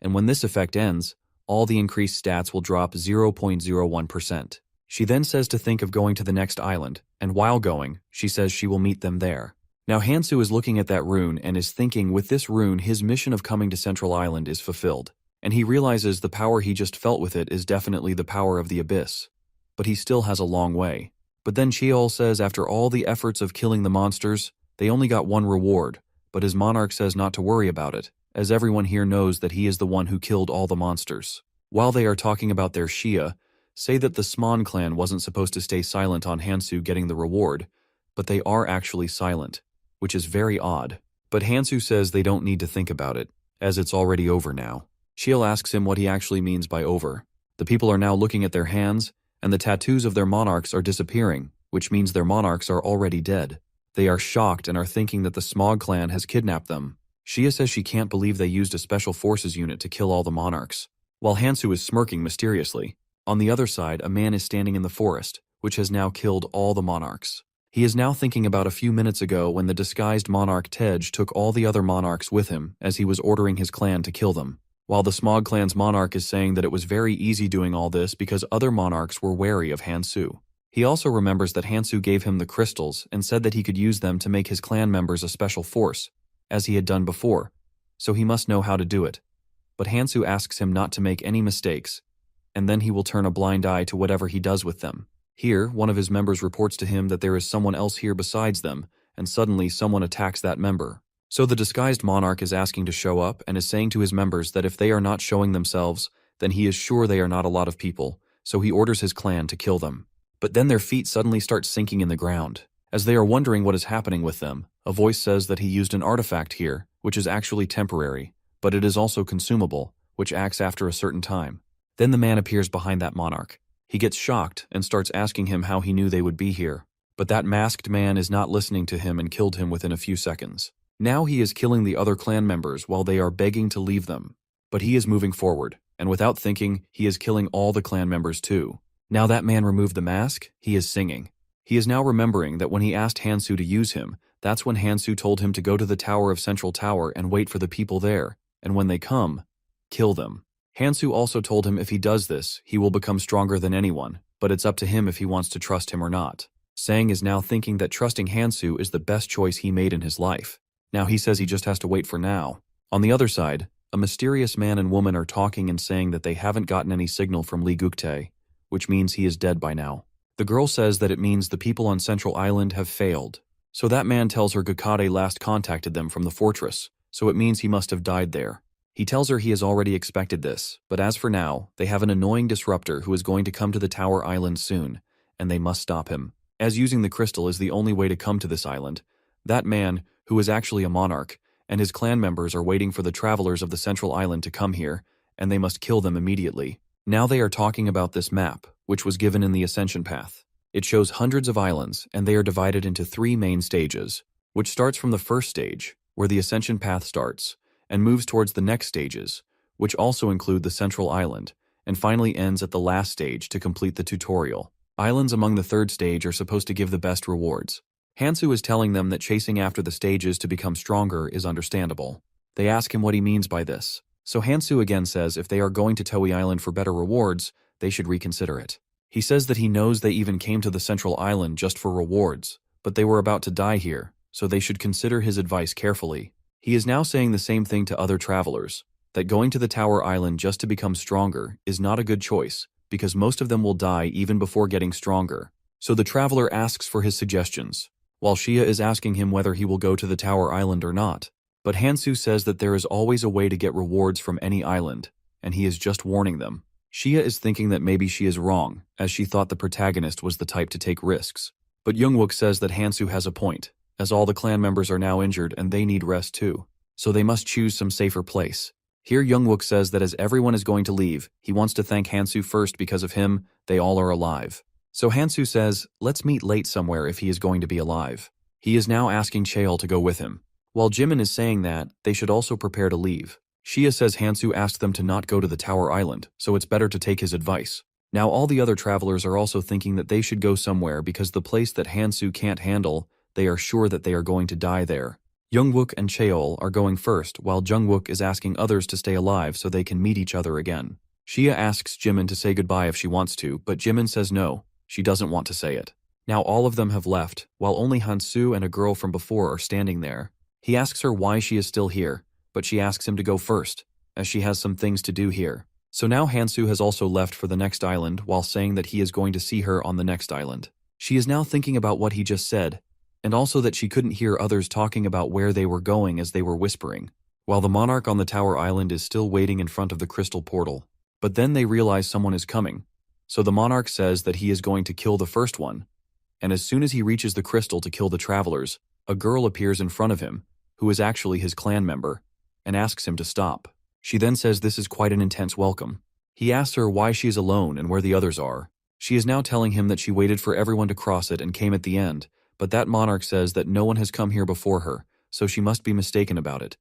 and when this effect ends, all the increased stats will drop 0.01%. She then says to think of going to the next island, and while going, she says she will meet them there. Now Hansu is looking at that rune and is thinking with this rune his mission of coming to Central Island is fulfilled, and he realizes the power he just felt with it is definitely the power of the abyss. But he still has a long way. But then Cheol says after all the efforts of killing the monsters, they only got one reward, but his monarch says not to worry about it, as everyone here knows that he is the one who killed all the monsters. While they are talking about their Shia, say that the Sman clan wasn't supposed to stay silent on Hansu getting the reward, but they are actually silent, which is very odd. But Hansu says they don't need to think about it, as it's already over now. Shiel asks him what he actually means by over. The people are now looking at their hands, and the tattoos of their monarchs are disappearing, which means their monarchs are already dead. They are shocked and are thinking that the Smog clan has kidnapped them. Shia says she can't believe they used a special forces unit to kill all the monarchs, while Hansu is smirking mysteriously. On the other side, a man is standing in the forest, which has now killed all the monarchs. He is now thinking about a few minutes ago when the disguised monarch Tej took all the other monarchs with him as he was ordering his clan to kill them, while the Smog clan's monarch is saying that it was very easy doing all this because other monarchs were wary of Hansu. He also remembers that Hansu gave him the crystals and said that he could use them to make his clan members a special force, as he had done before, so he must know how to do it. But Hansu asks him not to make any mistakes, and then he will turn a blind eye to whatever he does with them. Here, one of his members reports to him that there is someone else here besides them, and suddenly someone attacks that member. So the disguised monarch is asking to show up and is saying to his members that if they are not showing themselves, then he is sure they are not a lot of people, so he orders his clan to kill them. But then their feet suddenly start sinking in the ground. As they are wondering what is happening with them, a voice says that he used an artifact here, which is actually temporary, but it is also consumable, which acts after a certain time. Then the man appears behind that monarch. He gets shocked and starts asking him how he knew they would be here. But that masked man is not listening to him and killed him within a few seconds. Now he is killing the other clan members while they are begging to leave them. But he is moving forward, and without thinking, he is killing all the clan members too. Now that man removed the mask, he is singing. He is now remembering that when he asked Hansu to use him, that's when Hansu told him to go to the tower of Central Tower and wait for the people there, and when they come, kill them. Hansu also told him if he does this, he will become stronger than anyone, but it's up to him if he wants to trust him or not. Sang is now thinking that trusting Hansu is the best choice he made in his life. Now he says he just has to wait for now. On the other side, a mysterious man and woman are talking and saying that they haven't gotten any signal from Li Guktae, which means he is dead by now. The girl says that it means the people on Central Island have failed. So that man tells her Gukade last contacted them from the fortress, so it means he must have died there. He tells her he has already expected this, but as for now, they have an annoying disruptor who is going to come to the Tower Island soon, and they must stop him. As using the crystal is the only way to come to this island, that man, who is actually a monarch, and his clan members are waiting for the travelers of the Central Island to come here, and they must kill them immediately. Now they are talking about this map, which was given in the Ascension Path. It shows hundreds of islands, and they are divided into 3 main stages, which starts from the first stage, where the Ascension Path starts, and moves towards the next stages, which also include the Central Island, and finally ends at the last stage to complete the tutorial. Islands among the 3rd stage are supposed to give the best rewards. Hansu is telling them that chasing after the stages to become stronger is understandable. They ask him what he means by this. So Hansu again says if they are going to Toei Island for better rewards, they should reconsider it. He says that he knows they even came to the Central Island just for rewards, but they were about to die here, so they should consider his advice carefully. He is now saying the same thing to other travelers, that going to the Tower Island just to become stronger is not a good choice, because most of them will die even before getting stronger. So the traveler asks for his suggestions, while Shia is asking him whether he will go to the Tower Island or not. But Hansu says that there is always a way to get rewards from any island, and he is just warning them. Shia is thinking that maybe she is wrong, as she thought the protagonist was the type to take risks. But Youngwook says that Hansu has a point, as all the clan members are now injured and they need rest too, so they must choose some safer place. Here Youngwook says that as everyone is going to leave, he wants to thank Hansu first because of him, they all are alive. So Hansu says, let's meet late somewhere if he is going to be alive. He is now asking Cheol to go with him. While Jimin is saying that, they should also prepare to leave. Shia says Hansu asked them to not go to the Tower Island, so it's better to take his advice. Now all the other travelers are also thinking that they should go somewhere because the place that Hansu can't handle, they are sure that they are going to die there. Youngwook and Cheol are going first, while Jungwook is asking others to stay alive so they can meet each other again. Shia asks Jimin to say goodbye if she wants to, but Jimin says no, she doesn't want to say it. Now all of them have left, while only Hansu and a girl from before are standing there. He asks her why she is still here, but she asks him to go first, as she has some things to do here. So now Hansu has also left for the next island while saying that he is going to see her on the next island. She is now thinking about what he just said, and also that she couldn't hear others talking about where they were going as they were whispering, while the monarch on the tower island is still waiting in front of the crystal portal. But then they realize someone is coming, so the monarch says that he is going to kill the first one, and as soon as he reaches the crystal to kill the travelers, a girl appears in front of him, who is actually his clan member, and asks him to stop. She then says this is quite an intense welcome. He asks her why she is alone and where the others are. She is now telling him that she waited for everyone to cross it and came at the end, but that monarch says that no one has come here before her, so she must be mistaken about it.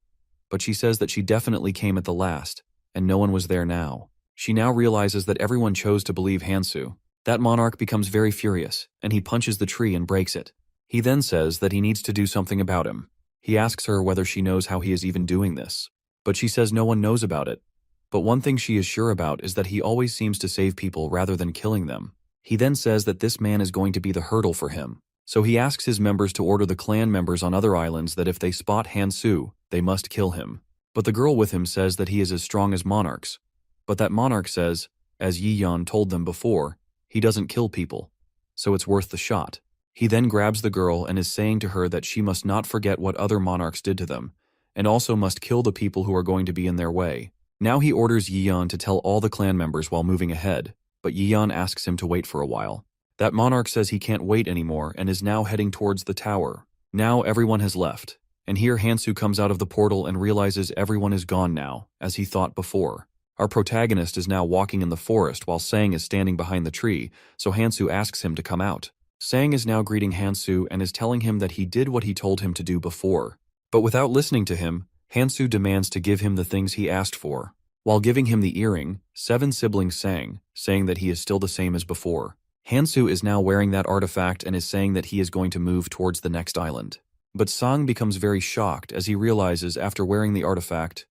But she says that she definitely came at the last, and no one was there now. She now realizes that everyone chose to believe Hansu. That monarch becomes very furious, and he punches the tree and breaks it. He then says that he needs to do something about him. He asks her whether she knows how he is even doing this, but she says no one knows about it. But one thing she is sure about is that he always seems to save people rather than killing them. He then says that this man is going to be the hurdle for him. So he asks his members to order the clan members on other islands that if they spot Hansu, they must kill him. But the girl with him says that he is as strong as monarchs. But that monarch says, as Yiyan told them before, he doesn't kill people, so it's worth the shot. He then grabs the girl and is saying to her that she must not forget what other monarchs did to them, and also must kill the people who are going to be in their way. Now he orders Yiyan to tell all the clan members while moving ahead, but Yiyan asks him to wait for a while. That monarch says he can't wait anymore and is now heading towards the tower. Now everyone has left, and here Hansu comes out of the portal and realizes everyone is gone now, as he thought before. Our protagonist is now walking in the forest while Sang is standing behind the tree, so Hansu asks him to come out. Sang is now greeting Hansu and is telling him that he did what he told him to do before. But without listening to him, Hansu demands to give him the things he asked for. While giving him the earring, 7 siblings sang, saying that he is still the same as before. Hansu is now wearing that artifact and is saying that he is going to move towards the next island. But Sang becomes very shocked as he realizes after wearing the artifact,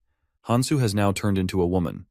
Hansu has now turned into a woman,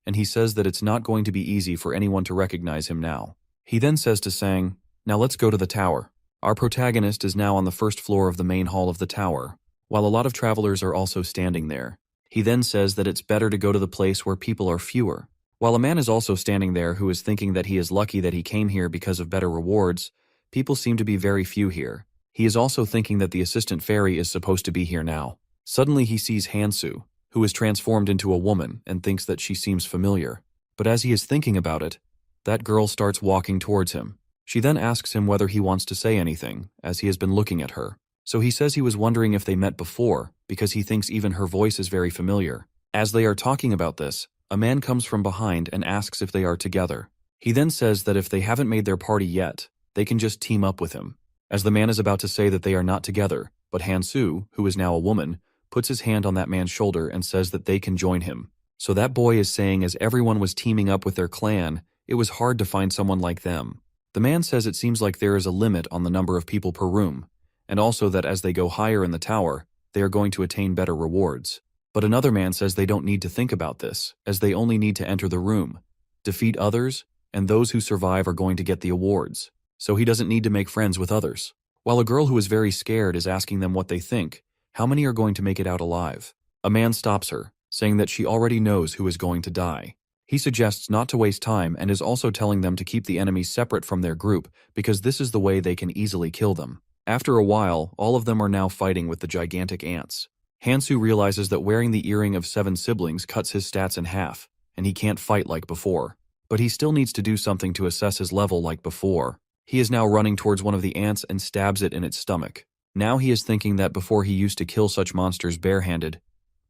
and he says that it's not going to be easy for anyone to recognize him now. He then says to Sang, "Now let's go to the tower." Our protagonist is now on the first floor of the main hall of the tower, while a lot of travelers are also standing there. He then says that it's better to go to the place where people are fewer. While a man is also standing there who is thinking that he is lucky that he came here because of better rewards, people seem to be very few here. He is also thinking that the assistant fairy is supposed to be here now. Suddenly he sees Hansu, who is transformed into a woman and thinks that she seems familiar. But as he is thinking about it, that girl starts walking towards him. She then asks him whether he wants to say anything, as he has been looking at her. So he says he was wondering if they met before, because he thinks even her voice is very familiar. As they are talking about this, a man comes from behind and asks if they are together. He then says that if they haven't made their party yet, they can just team up with him. As the man is about to say that they are not together, but Hansu, who is now a woman, puts his hand on that man's shoulder and says that they can join him. So that boy is saying as everyone was teaming up with their clan, it was hard to find someone like them. The man says it seems like there is a limit on the number of people per room, and also that as they go higher in the tower, they are going to attain better rewards. But another man says they don't need to think about this, as they only need to enter the room, defeat others, and those who survive are going to get the awards. So he doesn't need to make friends with others. While a girl who is very scared is asking them what they think, how many are going to make it out alive? A man stops her, saying that she already knows who is going to die. He suggests not to waste time and is also telling them to keep the enemies separate from their group because this is the way they can easily kill them. After a while, all of them are now fighting with the gigantic ants. Hansu realizes that wearing the earring of 7 siblings cuts his stats in half, and he can't fight like before. But he still needs to do something to assess his level like before. He is now running towards one of the ants and stabs it in its stomach. Now he is thinking that before he used to kill such monsters barehanded,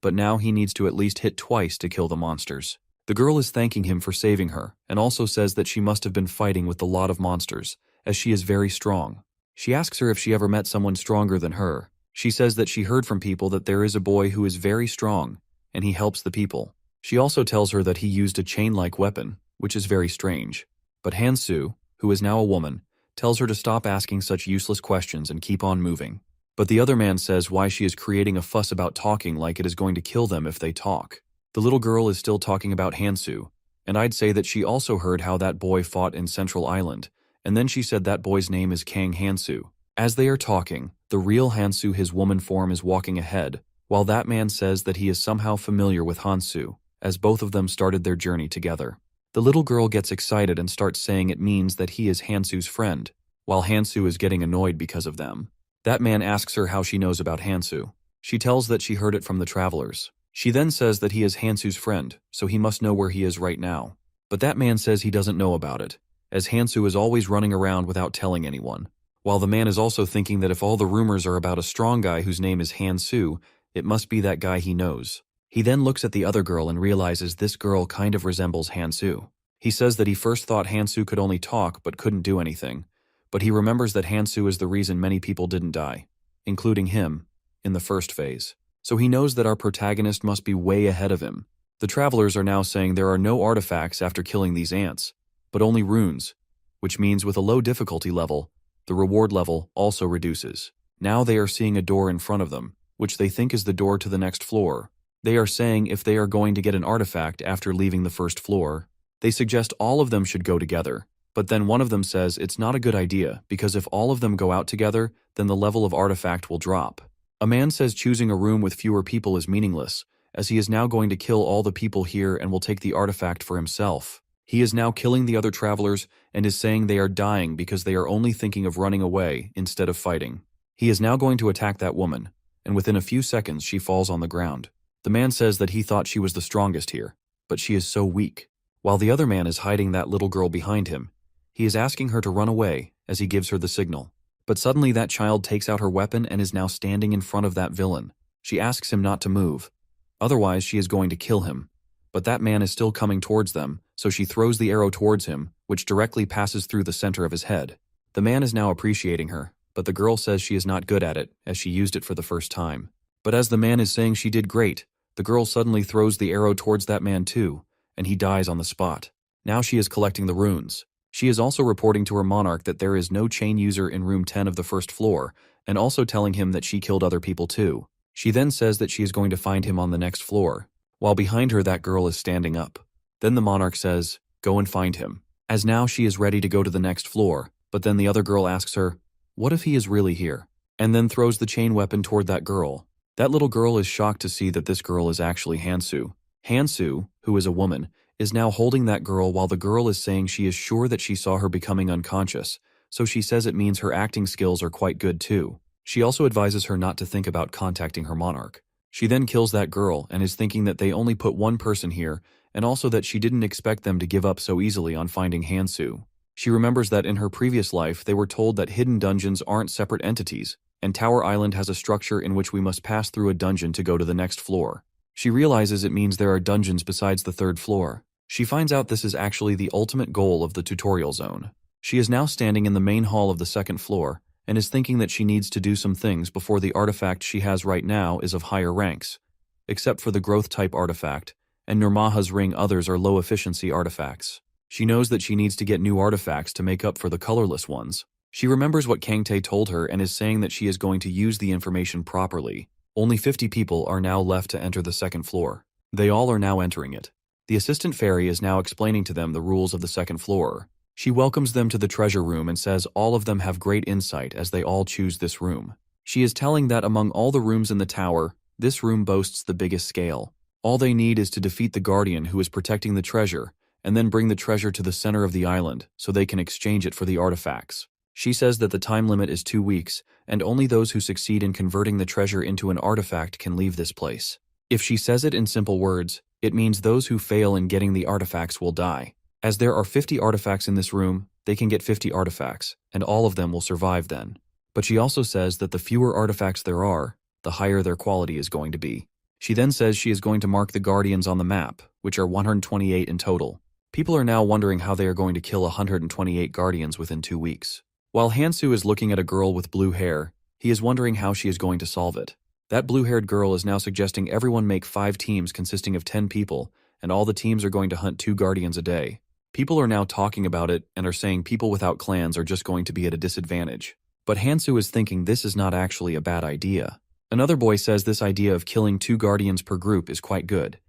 but now he needs to at least hit twice to kill the monsters. The girl is thanking him for saving her, and also says that she must have been fighting with a lot of monsters, as she is very strong. She asks her if she ever met someone stronger than her. She says that she heard from people that there is a boy who is very strong, and he helps the people. She also tells her that he used a chain-like weapon, which is very strange. But Hansu, who is now a woman, tells her to stop asking such useless questions and keep on moving. But the other man says why she is creating a fuss about talking like it is going to kill them if they talk. The little girl is still talking about Hansu, and I'd say that she also heard how that boy fought in Central Island, and then she said that boy's name is Kang Hansu. As they are talking, the real Hansu, his woman form, is walking ahead, while that man says that he is somehow familiar with Hansu, as both of them started their journey together. The little girl gets excited and starts saying it means that he is Hansu's friend, while Hansu is getting annoyed because of them. That man asks her how she knows about Hansu. She tells that she heard it from the travelers. She then says that he is Hansu's friend, so he must know where he is right now. But that man says he doesn't know about it, as Hansu is always running around without telling anyone. While the man is also thinking that if all the rumors are about a strong guy whose name is Hansu, it must be that guy he knows. He then looks at the other girl and realizes this girl kind of resembles Hansu. He says that he first thought Hansu could only talk but couldn't do anything, but he remembers that Hansu is the reason many people didn't die, including him, in the first phase. So he knows that our protagonist must be way ahead of him. The travelers are now saying there are no artifacts after killing these ants, but only runes, which means with a low difficulty level, the reward level also reduces. Now they are seeing a door in front of them, which they think is the door to the next floor. They are saying if they are going to get an artifact after leaving the first floor, they suggest all of them should go together. But then one of them says it's not a good idea because if all of them go out together, then the level of artifact will drop. A man says choosing a room with fewer people is meaningless, as he is now going to kill all the people here and will take the artifact for himself. He is now killing the other travelers and is saying they are dying because they are only thinking of running away instead of fighting. He is now going to attack that woman, and within a few seconds she falls on the ground. The man says that he thought she was the strongest here, but she is so weak. While the other man is hiding that little girl behind him, he is asking her to run away as he gives her the signal. But suddenly that child takes out her weapon and is now standing in front of that villain. She asks him not to move, otherwise she is going to kill him. But that man is still coming towards them, so she throws the arrow towards him, which directly passes through the center of his head. The man is now appreciating her, but the girl says she is not good at it, as she used it for the first time. But as the man is saying she did great, the girl suddenly throws the arrow towards that man too, and he dies on the spot. Now she is collecting the runes. She is also reporting to her monarch that there is no chain user in room 10 of the first floor, and also telling him that she killed other people too. She then says that she is going to find him on the next floor, while behind her that girl is standing up. Then the monarch says, "Go and find him," as now she is ready to go to the next floor, but then the other girl asks her, "What if he is really here?" and then throws the chain weapon toward that girl. That little girl is shocked to see that this girl is actually Hansu. Hansu, who is a woman, is now holding that girl while the girl is saying she is sure that she saw her becoming unconscious, so she says it means her acting skills are quite good too. She also advises her not to think about contacting her monarch. She then kills that girl and is thinking that they only put one person here, and also that she didn't expect them to give up so easily on finding Hansu. She remembers that in her previous life they were told that hidden dungeons aren't separate entities, and Tower Island has a structure in which we must pass through a dungeon to go to the next floor. She realizes it means there are dungeons besides the third floor. She finds out this is actually the ultimate goal of the tutorial zone. She is now standing in the main hall of the second floor, and is thinking that she needs to do some things before the artifact she has right now is of higher ranks. Except for the growth-type artifact, and Nurmaha's ring others are low-efficiency artifacts. She knows that she needs to get new artifacts to make up for the colorless ones. She remembers what Kangtae told her and is saying that she is going to use the information properly. Only 50 people are now left to enter the second floor. They all are now entering it. The assistant fairy is now explaining to them the rules of the second floor. She welcomes them to the treasure room and says all of them have great insight as they all choose this room. She is telling that among all the rooms in the tower, this room boasts the biggest scale. All they need is to defeat the guardian who is protecting the treasure, and then bring the treasure to the center of the island so they can exchange it for the artifacts. She says that the time limit is 2 weeks, and only those who succeed in converting the treasure into an artifact can leave this place. If she says it in simple words, it means those who fail in getting the artifacts will die. As there are 50 artifacts in this room, they can get 50 artifacts, and all of them will survive then. But she also says that the fewer artifacts there are, the higher their quality is going to be. She then says she is going to mark the guardians on the map, which are 128 in total. People are now wondering how they are going to kill 128 guardians within 2 weeks. While Hansu is looking at a girl with blue hair, he is wondering how she is going to solve it. That blue-haired girl is now suggesting everyone make 5 teams consisting of 10 people, and all the teams are going to hunt 2 guardians a day. People are now talking about it and are saying people without clans are just going to be at a disadvantage. But Hansu is thinking this is not actually a bad idea. Another boy says this idea of killing 2 guardians per group is quite good,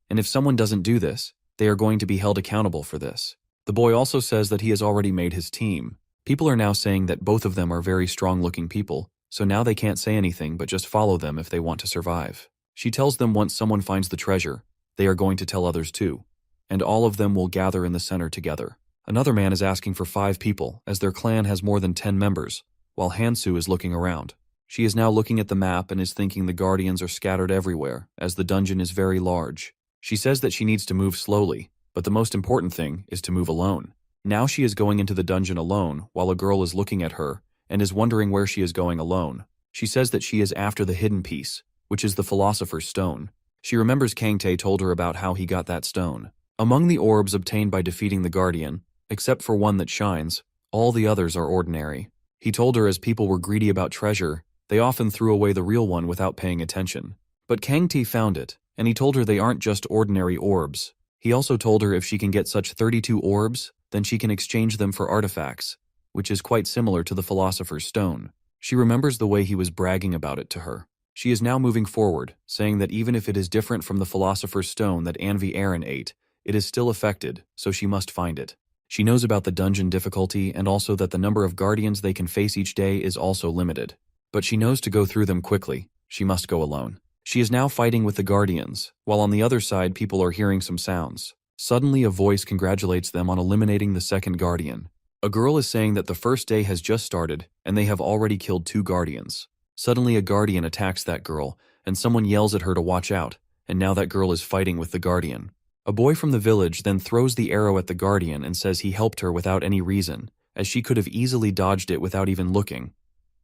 and if someone doesn't do this, they are going to be held accountable for this. The boy also says that he has already made his team. People are now saying that both of them are very strong-looking people, so now they can't say anything but just follow them if they want to survive. She tells them once someone finds the treasure, they are going to tell others too, and all of them will gather in the center together. Another man is asking for 5 people, as their clan has more than 10 members, while Hansu is looking around. She is now looking at the map and is thinking the guardians are scattered everywhere, as the dungeon is very large. She says that she needs to move slowly, but the most important thing is to move alone. Now she is going into the dungeon alone, while a girl is looking at her, and is wondering where she is going alone. She says that she is after the hidden piece, which is the Philosopher's Stone. She remembers Kangtae told her about how he got that stone. Among the orbs obtained by defeating the guardian, except for one that shines, all the others are ordinary. He told her as people were greedy about treasure, they often threw away the real one without paying attention. But Kangtae found it, and he told her they aren't just ordinary orbs. He also told her if she can get such 32 orbs, then she can exchange them for artifacts, which is quite similar to the Philosopher's Stone. She remembers the way he was bragging about it to her. She is now moving forward, saying that even if it is different from the Philosopher's Stone that Anvi Aaron ate, it is still affected, so she must find it. She knows about the dungeon difficulty and also that the number of guardians they can face each day is also limited. But she knows to go through them quickly. She must go alone. She is now fighting with the guardians, while on the other side people are hearing some sounds. Suddenly a voice congratulates them on eliminating the second guardian. A girl is saying that the first day has just started, and they have already killed 2 guardians. Suddenly a guardian attacks that girl, and someone yells at her to watch out, and now that girl is fighting with the guardian. A boy from the village then throws the arrow at the guardian and says he helped her without any reason, as she could have easily dodged it without even looking.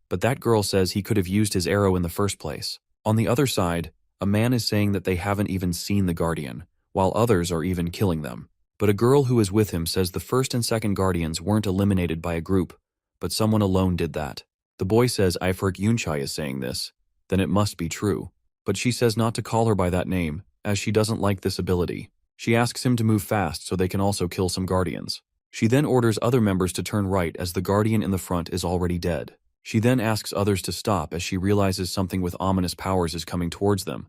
But that girl says he could have used his arrow in the first place. On the other side, a man is saying that they haven't even seen the guardian, while others are even killing them. But a girl who is with him says the first and second guardians weren't eliminated by a group, but someone alone did that. The boy says Ifurk Yunchai is saying this, then it must be true. But she says not to call her by that name, as she doesn't like this ability. She asks him to move fast so they can also kill some guardians. She then orders other members to turn right as the guardian in the front is already dead. She then asks others to stop as she realizes something with ominous powers is coming towards them.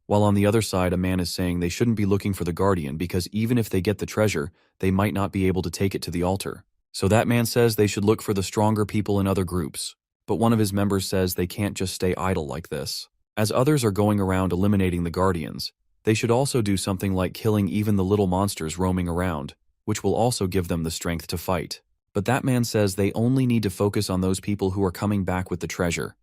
While on the other side a man is saying they shouldn't be looking for the guardian because even if they get the treasure, they might not be able to take it to the altar. So that man says they should look for the stronger people in other groups. But one of his members says they can't just stay idle like this. As others are going around eliminating the guardians, they should also do something like killing even the little monsters roaming around, which will also give them the strength to fight. But that man says they only need to focus on those people who are coming back with the treasure,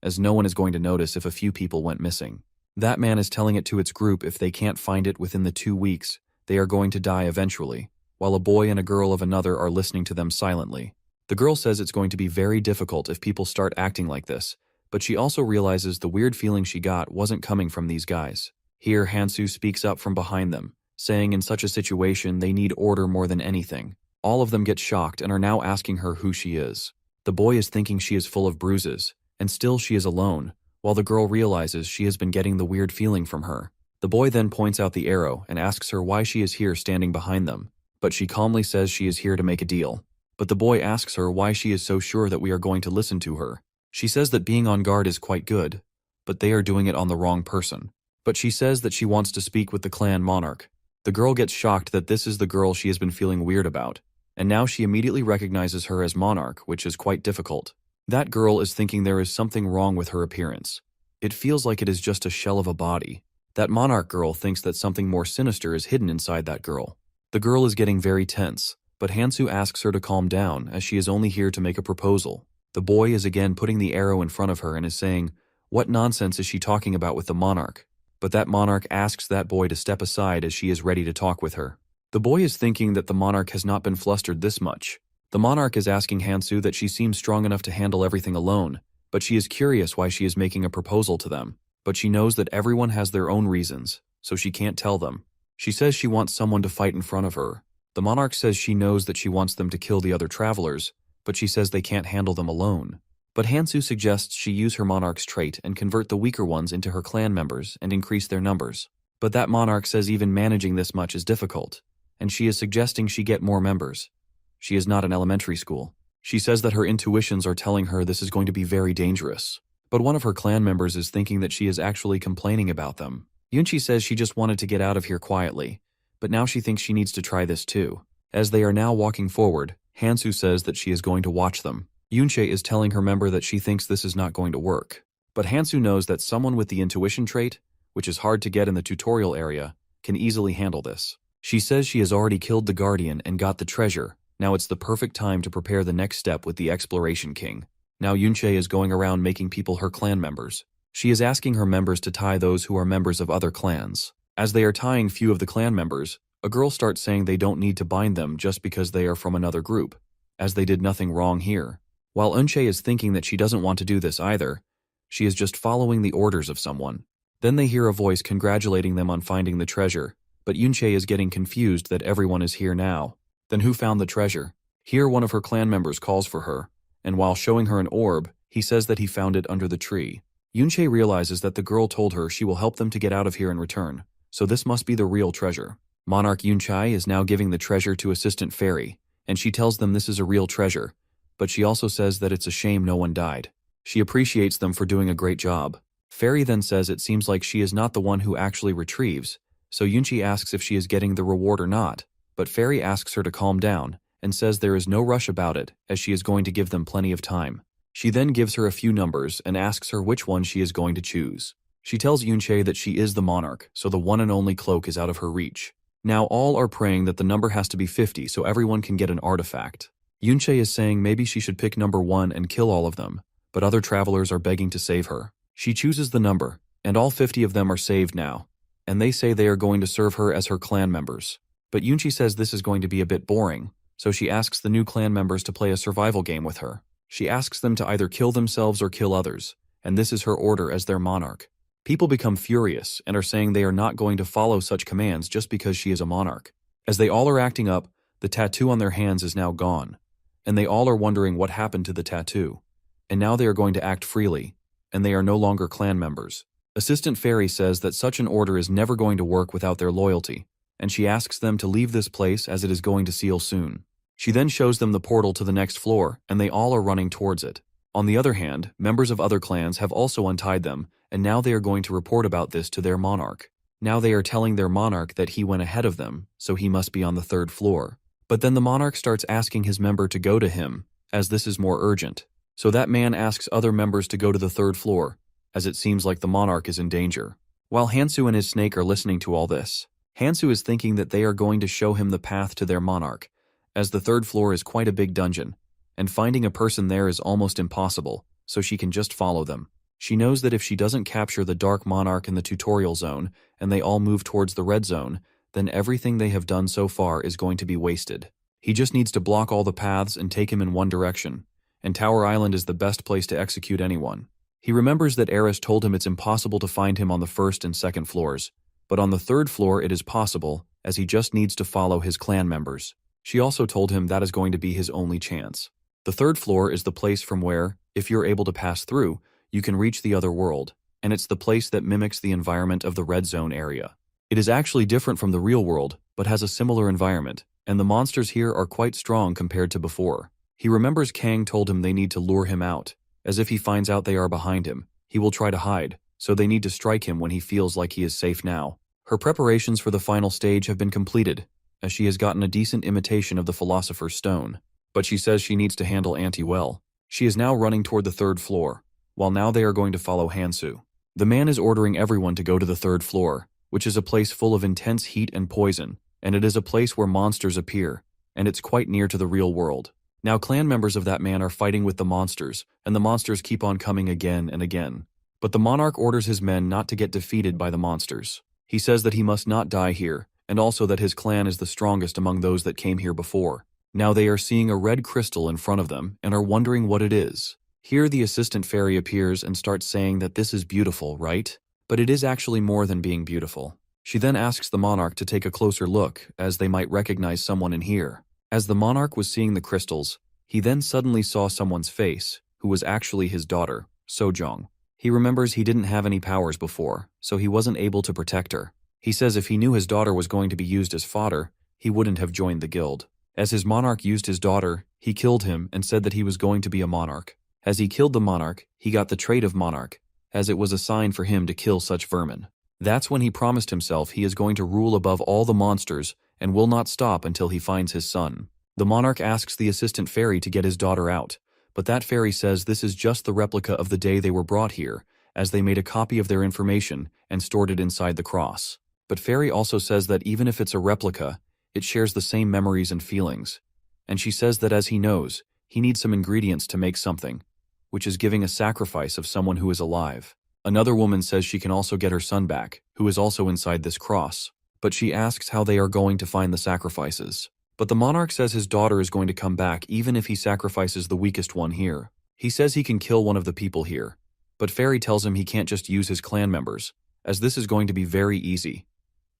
as no one is going to notice if a few people went missing. That man is telling it to its group if they can't find it within the 2 weeks, they are going to die eventually, while a boy and a girl of another are listening to them silently. The girl says it's going to be very difficult if people start acting like this, but she also realizes the weird feeling she got wasn't coming from these guys. Here Hansu speaks up from behind them, saying in such a situation they need order more than anything. All of them get shocked and are now asking her who she is. The boy is thinking she is full of bruises, and still she is alone, while the girl realizes she has been getting the weird feeling from her. The boy then points out the arrow and asks her why she is here standing behind them, but she calmly says she is here to make a deal. But the boy asks her why she is so sure that we are going to listen to her. She says that being on guard is quite good, but they are doing it on the wrong person. But she says that she wants to speak with the clan monarch. The girl gets shocked that this is the girl she has been feeling weird about, and now she immediately recognizes her as monarch, which is quite difficult. That girl is thinking there is something wrong with her appearance. It feels like it is just a shell of a body. That monarch girl thinks that something more sinister is hidden inside that girl. The girl is getting very tense, but Hansu asks her to calm down as she is only here to make a proposal. The boy is again putting the arrow in front of her and is saying, "What nonsense is she talking about with the monarch?" But that monarch asks that boy to step aside as she is ready to talk with her. The boy is thinking that the monarch has not been flustered this much. The monarch is asking Hansu that she seems strong enough to handle everything alone, but she is curious why she is making a proposal to them. But she knows that everyone has their own reasons, so she can't tell them. She says she wants someone to fight in front of her. The monarch says she knows that she wants them to kill the other travelers, but she says they can't handle them alone. But Hansu suggests she use her monarch's trait and convert the weaker ones into her clan members and increase their numbers. But that monarch says even managing this much is difficult, and she is suggesting she get more members. She is not in elementary school. She says that her intuitions are telling her this is going to be very dangerous. But one of her clan members is thinking that she is actually complaining about them. Yunchi says she just wanted to get out of here quietly, but now she thinks she needs to try this too. As they are now walking forward, Hansu says that she is going to watch them. Yunche is telling her member that she thinks this is not going to work. But Hansu knows that someone with the intuition trait, which is hard to get in the tutorial area, can easily handle this. She says she has already killed the guardian and got the treasure. Now it's the perfect time to prepare the next step with the exploration king. Now Yunche is going around making people her clan members. She is asking her members to tie those who are members of other clans. As they are tying few of the clan members, a girl starts saying they don't need to bind them just because they are from another group, as they did nothing wrong here. While Eunchae is thinking that she doesn't want to do this either, she is just following the orders of someone. Then they hear a voice congratulating them on finding the treasure, but Yunchae is getting confused that everyone is here now. Then who found the treasure? Here one of her clan members calls for her, and while showing her an orb, he says that he found it under the tree. Yunchae realizes that the girl told her she will help them to get out of here in return, so this must be the real treasure. Monarch Yunchae is now giving the treasure to Assistant Fairy, and she tells them this is a real treasure, but she also says that it's a shame no one died. She appreciates them for doing a great job. Fairy then says it seems like she is not the one who actually retrieves, so Yunchi asks if she is getting the reward or not, but Fairy asks her to calm down and says there is no rush about it as she is going to give them plenty of time. She then gives her a few numbers and asks her which one she is going to choose. She tells Yunchae that she is the monarch, so the one and only cloak is out of her reach. Now all are praying that the number has to be 50 so everyone can get an artifact. Yunchae is saying maybe she should pick number 1 and kill all of them, but other travelers are begging to save her. She chooses the number, and all 50 of them are saved now, and they say they are going to serve her as her clan members. But Yunchi says this is going to be a bit boring, so she asks the new clan members to play a survival game with her. She asks them to either kill themselves or kill others, and this is her order as their monarch. People become furious and are saying they are not going to follow such commands just because she is a monarch. As they all are acting up, the tattoo on their hands is now gone, and they all are wondering what happened to the tattoo. And now they are going to act freely, and they are no longer clan members. Assistant Fairy says that such an order is never going to work without their loyalty, and she asks them to leave this place as it is going to seal soon. She then shows them the portal to the next floor, and they all are running towards it. On the other hand, members of other clans have also untied them, and now they are going to report about this to their monarch. Now they are telling their monarch that he went ahead of them, so he must be on the 3rd floor. But then the monarch starts asking his member to go to him, as this is more urgent. So that man asks other members to go to the 3rd floor, as it seems like the monarch is in danger. While Hansu and his snake are listening to all this, Hansu is thinking that they are going to show him the path to their monarch, as the 3rd floor is quite a big dungeon, and finding a person there is almost impossible, so she can just follow them. She knows that if she doesn't capture the Dark Monarch in the tutorial zone, and they all move towards the red zone, then everything they have done so far is going to be wasted. He just needs to block all the paths and take him in one direction, and Tower Island is the best place to execute anyone. He remembers that Eris told him it's impossible to find him on the 1st and 2nd floors, but on the 3rd floor it is possible, as he just needs to follow his clan members. She also told him that is going to be his only chance. The 3rd floor is the place from where, if you're able to pass through, you can reach the other world, and it's the place that mimics the environment of the red zone area. It is actually different from the real world, but has a similar environment, and the monsters here are quite strong compared to before. He remembers Kang told him they need to lure him out, as if he finds out they are behind him, he will try to hide, so they need to strike him when he feels like he is safe now. Her preparations for the final stage have been completed, as she has gotten a decent imitation of the Philosopher's Stone, but she says she needs to handle Auntie well. She is now running toward the 3rd floor, while now they are going to follow Hansu. The man is ordering everyone to go to the 3rd floor, which is a place full of intense heat and poison, and it is a place where monsters appear, and it's quite near to the real world. Now clan members of that man are fighting with the monsters, and the monsters keep on coming again and again. But the monarch orders his men not to get defeated by the monsters. He says that he must not die here, and also that his clan is the strongest among those that came here before. Now they are seeing a red crystal in front of them and are wondering what it is. Here the assistant fairy appears and starts saying that this is beautiful, right? But it is actually more than being beautiful. She then asks the monarch to take a closer look, as they might recognize someone in here. As the monarch was seeing the crystals, he then suddenly saw someone's face, who was actually his daughter, Sojong. He remembers he didn't have any powers before, so he wasn't able to protect her. He says if he knew his daughter was going to be used as fodder, he wouldn't have joined the guild. As his monarch used his daughter, he killed him and said that he was going to be a monarch. As he killed the monarch, he got the trait of monarch, as it was a sign for him to kill such vermin. That's when he promised himself he is going to rule above all the monsters and will not stop until he finds his son. The monarch asks the assistant fairy to get his daughter out, but that fairy says this is just the replica of the day they were brought here, as they made a copy of their information and stored it inside the cross. But fairy also says that even if it's a replica, it shares the same memories and feelings. And she says that as he knows, he needs some ingredients to make something, which is giving a sacrifice of someone who is alive. Another woman says she can also get her son back, who is also inside this cross, but she asks how they are going to find the sacrifices. But the monarch says his daughter is going to come back even if he sacrifices the weakest one here. He says he can kill one of the people here, but Fairy tells him he can't just use his clan members, as this is going to be very easy.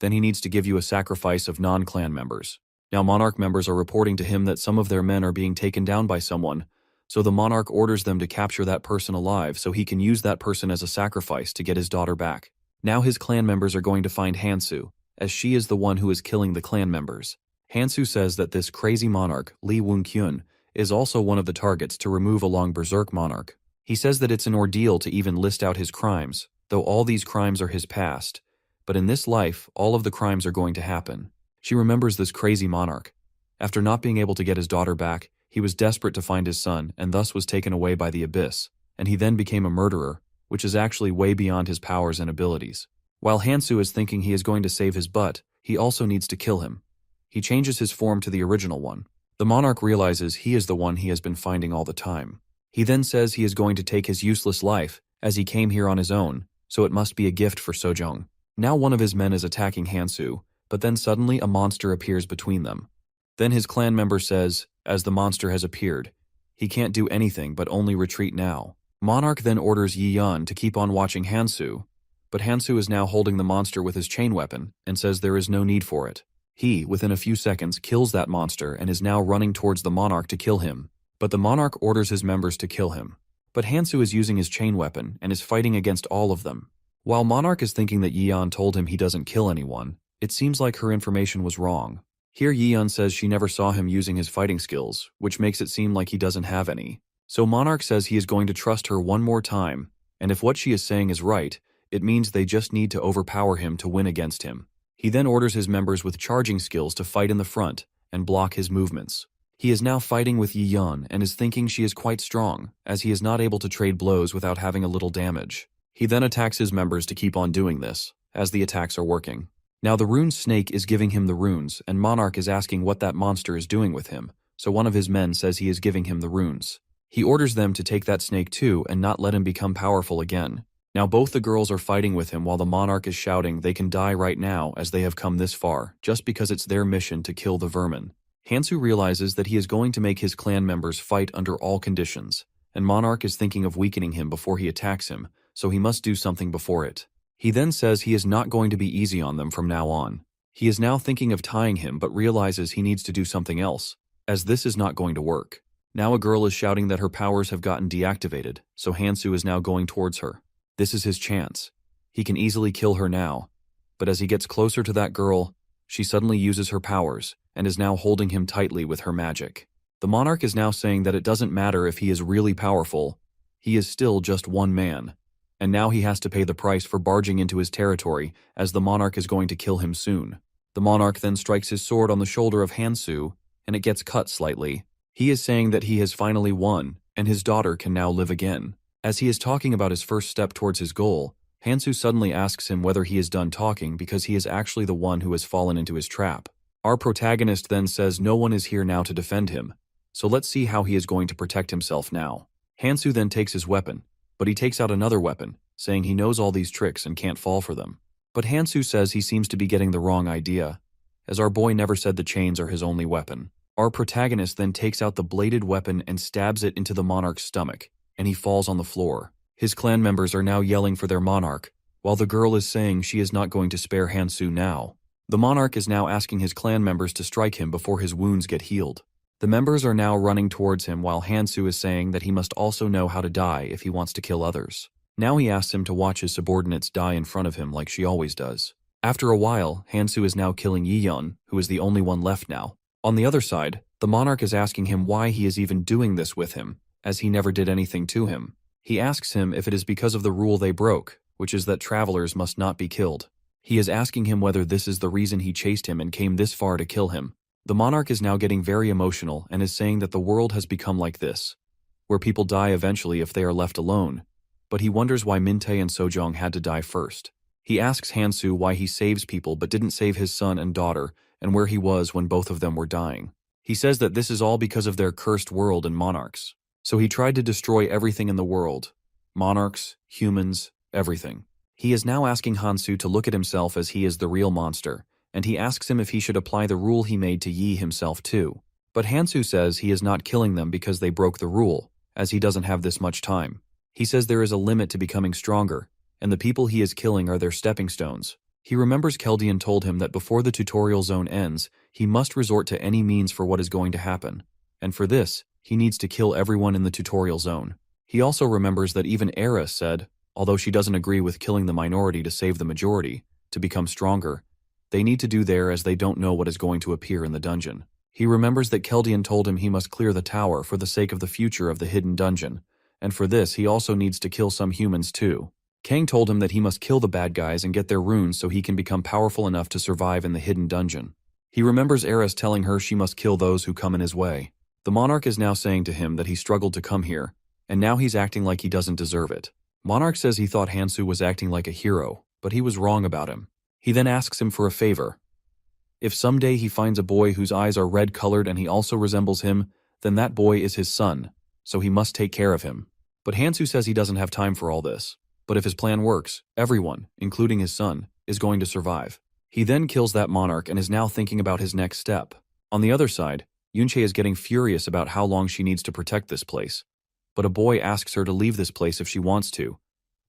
Then he needs to give you a sacrifice of non-clan members. Now monarch members are reporting to him that some of their men are being taken down by someone, so the monarch orders them to capture that person alive so he can use that person as a sacrifice to get his daughter back. Now his clan members are going to find Hansu, as she is the one who is killing the clan members. Hansu says that this crazy monarch, Li Wunkyun, is also one of the targets to remove along Berserk Monarch. He says that it's an ordeal to even list out his crimes, though all these crimes are his past. But in this life, all of the crimes are going to happen. She remembers this crazy monarch. After not being able to get his daughter back, he was desperate to find his son and thus was taken away by the abyss, and he then became a murderer, which is actually way beyond his powers and abilities. While Hansu is thinking he is going to save his butt, he also needs to kill him. He changes his form to the original one. The monarch realizes he is the one he has been finding all the time. He then says he is going to take his useless life, as he came here on his own, so it must be a gift for Sojong. Now one of his men is attacking Hansu, but then suddenly a monster appears between them. Then his clan member says, as the monster has appeared, he can't do anything but only retreat now. Monarch then orders Yi Yan to keep on watching Hansu, but Hansu is now holding the monster with his chain weapon and says there is no need for it. He, within a few seconds, kills that monster and is now running towards the monarch to kill him, but the monarch orders his members to kill him. But Hansu is using his chain weapon and is fighting against all of them. While Monarch is thinking that Yi Yan told him he doesn't kill anyone, it seems like her information was wrong. Here Yi Yan says she never saw him using his fighting skills, which makes it seem like he doesn't have any. So Monarch says he is going to trust her one more time, and if what she is saying is right, it means they just need to overpower him to win against him. He then orders his members with charging skills to fight in the front and block his movements. He is now fighting with Yi Yan and is thinking she is quite strong, as he is not able to trade blows without having a little damage. He then attacks his members to keep on doing this, as the attacks are working. Now the rune snake is giving him the runes, and Monarch is asking what that monster is doing with him, so one of his men says he is giving him the runes. He orders them to take that snake too and not let him become powerful again. Now both the girls are fighting with him while the monarch is shouting they can die right now as they have come this far, just because it's their mission to kill the vermin. Hansu realizes that he is going to make his clan members fight under all conditions, and Monarch is thinking of weakening him before he attacks him, so he must do something before it. He then says he is not going to be easy on them from now on. He is now thinking of tying him but realizes he needs to do something else, as this is not going to work. Now a girl is shouting that her powers have gotten deactivated, so Hansu is now going towards her. This is his chance. He can easily kill her now, but as he gets closer to that girl, she suddenly uses her powers and is now holding him tightly with her magic. The monarch is now saying that it doesn't matter if he is really powerful, he is still just one man. And now he has to pay the price for barging into his territory, as the monarch is going to kill him soon. The monarch then strikes his sword on the shoulder of Hansu, and it gets cut slightly. He is saying that he has finally won, and his daughter can now live again. As he is talking about his first step towards his goal, Hansu suddenly asks him whether he is done talking because he is actually the one who has fallen into his trap. Our protagonist then says no one is here now to defend him, so let's see how he is going to protect himself now. Hansu then takes his weapon, but he takes out another weapon, saying he knows all these tricks and can't fall for them. But Hansu says he seems to be getting the wrong idea, as our boy never said the chains are his only weapon. Our protagonist then takes out the bladed weapon and stabs it into the monarch's stomach, and he falls on the floor. His clan members are now yelling for their monarch, while the girl is saying she is not going to spare Hansu now. The monarch is now asking his clan members to strike him before his wounds get healed. The members are now running towards him while Hansu is saying that he must also know how to die if he wants to kill others. Now he asks him to watch his subordinates die in front of him like she always does. After a while, Hansu is now killing Yi Yan, who is the only one left now. On the other side, the monarch is asking him why he is even doing this with him, as he never did anything to him. He asks him if it is because of the rule they broke, which is that travelers must not be killed. He is asking him whether this is the reason he chased him and came this far to kill him. The monarch is now getting very emotional and is saying that the world has become like this, where people die eventually if they are left alone, but he wonders why Min-tae and Sojong had to die first. He asks Hansu why he saves people but didn't save his son and daughter, and where he was when both of them were dying. He says that this is all because of their cursed world and monarchs. So he tried to destroy everything in the world. Monarchs, humans, everything. He is now asking Hansu to look at himself as he is the real monster, and he asks him if he should apply the rule he made to Yi himself too. But Hansu says he is not killing them because they broke the rule, as he doesn't have this much time. He says there is a limit to becoming stronger, and the people he is killing are their stepping stones. He remembers Keldian told him that before the tutorial zone ends, he must resort to any means for what is going to happen. And for this, he needs to kill everyone in the tutorial zone. He also remembers that even Era said, although she doesn't agree with killing the minority to save the majority, to become stronger, they need to do there as they don't know what is going to appear in the dungeon. He remembers that Keldian told him he must clear the tower for the sake of the future of the hidden dungeon, and for this he also needs to kill some humans too. Kang told him that he must kill the bad guys and get their runes so he can become powerful enough to survive in the hidden dungeon. He remembers Eris telling her she must kill those who come in his way. The monarch is now saying to him that he struggled to come here, and now he's acting like he doesn't deserve it. Monarch says he thought Hansu was acting like a hero, but he was wrong about him. He then asks him for a favor. If someday he finds a boy whose eyes are red-colored and he also resembles him, then that boy is his son, so he must take care of him. But Hansu says he doesn't have time for all this. But if his plan works, everyone, including his son, is going to survive. He then kills that monarch and is now thinking about his next step. On the other side, Yunche is getting furious about how long she needs to protect this place. But a boy asks her to leave this place if she wants to.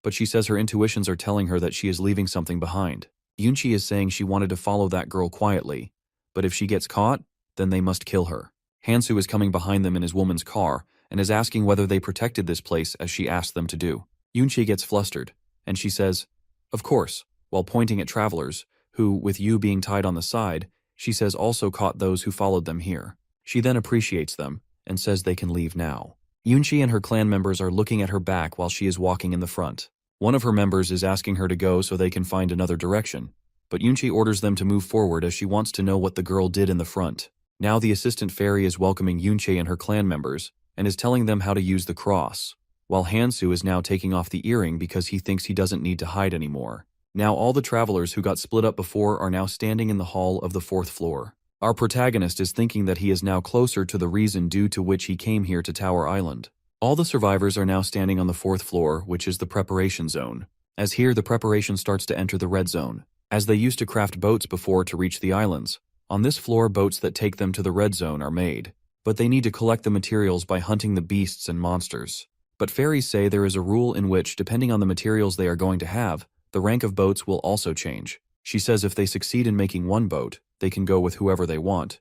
But she says her intuitions are telling her that she is leaving something behind. Yunchi is saying she wanted to follow that girl quietly, but if she gets caught, then they must kill her. Hansu is coming behind them in his woman's car and is asking whether they protected this place as she asked them to do. Yunchi gets flustered, and she says, "Of course," while pointing at travelers, who, with Yu being tied on the side, she says also caught those who followed them here. She then appreciates them and says they can leave now. Yunchi and her clan members are looking at her back while she is walking in the front. One of her members is asking her to go so they can find another direction, but Yunchi orders them to move forward as she wants to know what the girl did in the front. Now the assistant fairy is welcoming Yunchi and her clan members and is telling them how to use the cross, while Hansu is now taking off the earring because he thinks he doesn't need to hide anymore. Now all the travelers who got split up before are now standing in the hall of the 4th floor. Our protagonist is thinking that he is now closer to the reason due to which he came here to Tower Island. All the survivors are now standing on the 4th floor, which is the preparation zone. As here, the preparation starts to enter the red zone, as they used to craft boats before to reach the islands. On this floor, boats that take them to the red zone are made, but they need to collect the materials by hunting the beasts and monsters. But fairies say there is a rule in which, depending on the materials they are going to have, the rank of boats will also change. She says if they succeed in making one boat, they can go with whoever they want.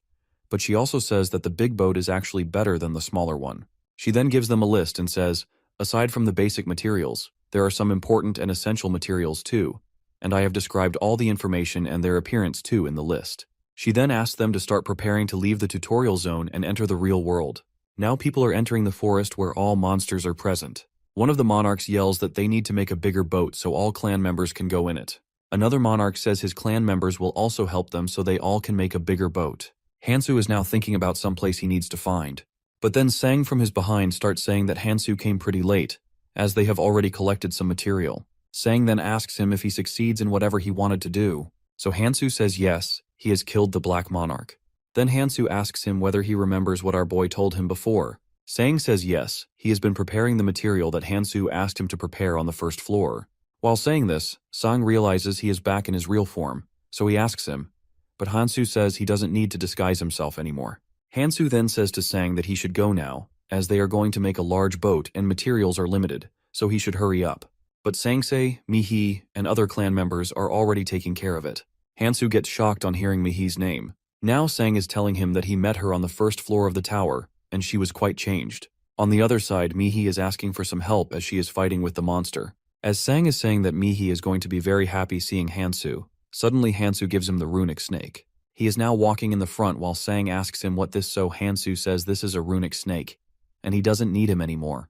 But she also says that the big boat is actually better than the smaller one. She then gives them a list and says, aside from the basic materials, there are some important and essential materials too, and I have described all the information and their appearance too in the list. She then asks them to start preparing to leave the tutorial zone and enter the real world. Now people are entering the forest where all monsters are present. One of the monarchs yells that they need to make a bigger boat so all clan members can go in it. Another monarch says his clan members will also help them so they all can make a bigger boat. Hansu is now thinking about some place he needs to find. But then Sang from his behind starts saying that Hansu came pretty late, as they have already collected some material. Sang then asks him if he succeeds in whatever he wanted to do. So Hansu says yes, he has killed the Black Monarch. Then Hansu asks him whether he remembers what our boy told him before. Sang says yes, he has been preparing the material that Hansu asked him to prepare on the 1st floor. While saying this, Sang realizes he is back in his real form, so he asks him, but Hansu says he doesn't need to disguise himself anymore. Hansu then says to Sang that he should go now, as they are going to make a large boat and materials are limited, so he should hurry up. But Sangsei, Mihi, and other clan members are already taking care of it. Hansu gets shocked on hearing Mihi's name. Now Sang is telling him that he met her on the 1st floor of the tower, and she was quite changed. On the other side, Mihi is asking for some help as she is fighting with the monster. As Sang is saying that Mihi is going to be very happy seeing Hansu, suddenly Hansu gives him the runic snake. He is now walking in the front while Sang asks him what this, so Hansu says this is a runic snake, and he doesn't need him anymore,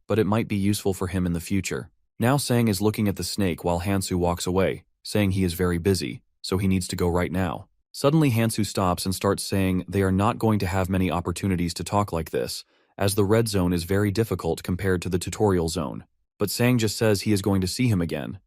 but it might be useful for him in the future. Now Sang is looking at the snake while Hansu walks away, saying he is very busy, so he needs to go right now. Suddenly Hansu stops and starts saying they are not going to have many opportunities to talk like this, as the red zone is very difficult compared to the tutorial zone. But Sang just says he is going to see him again,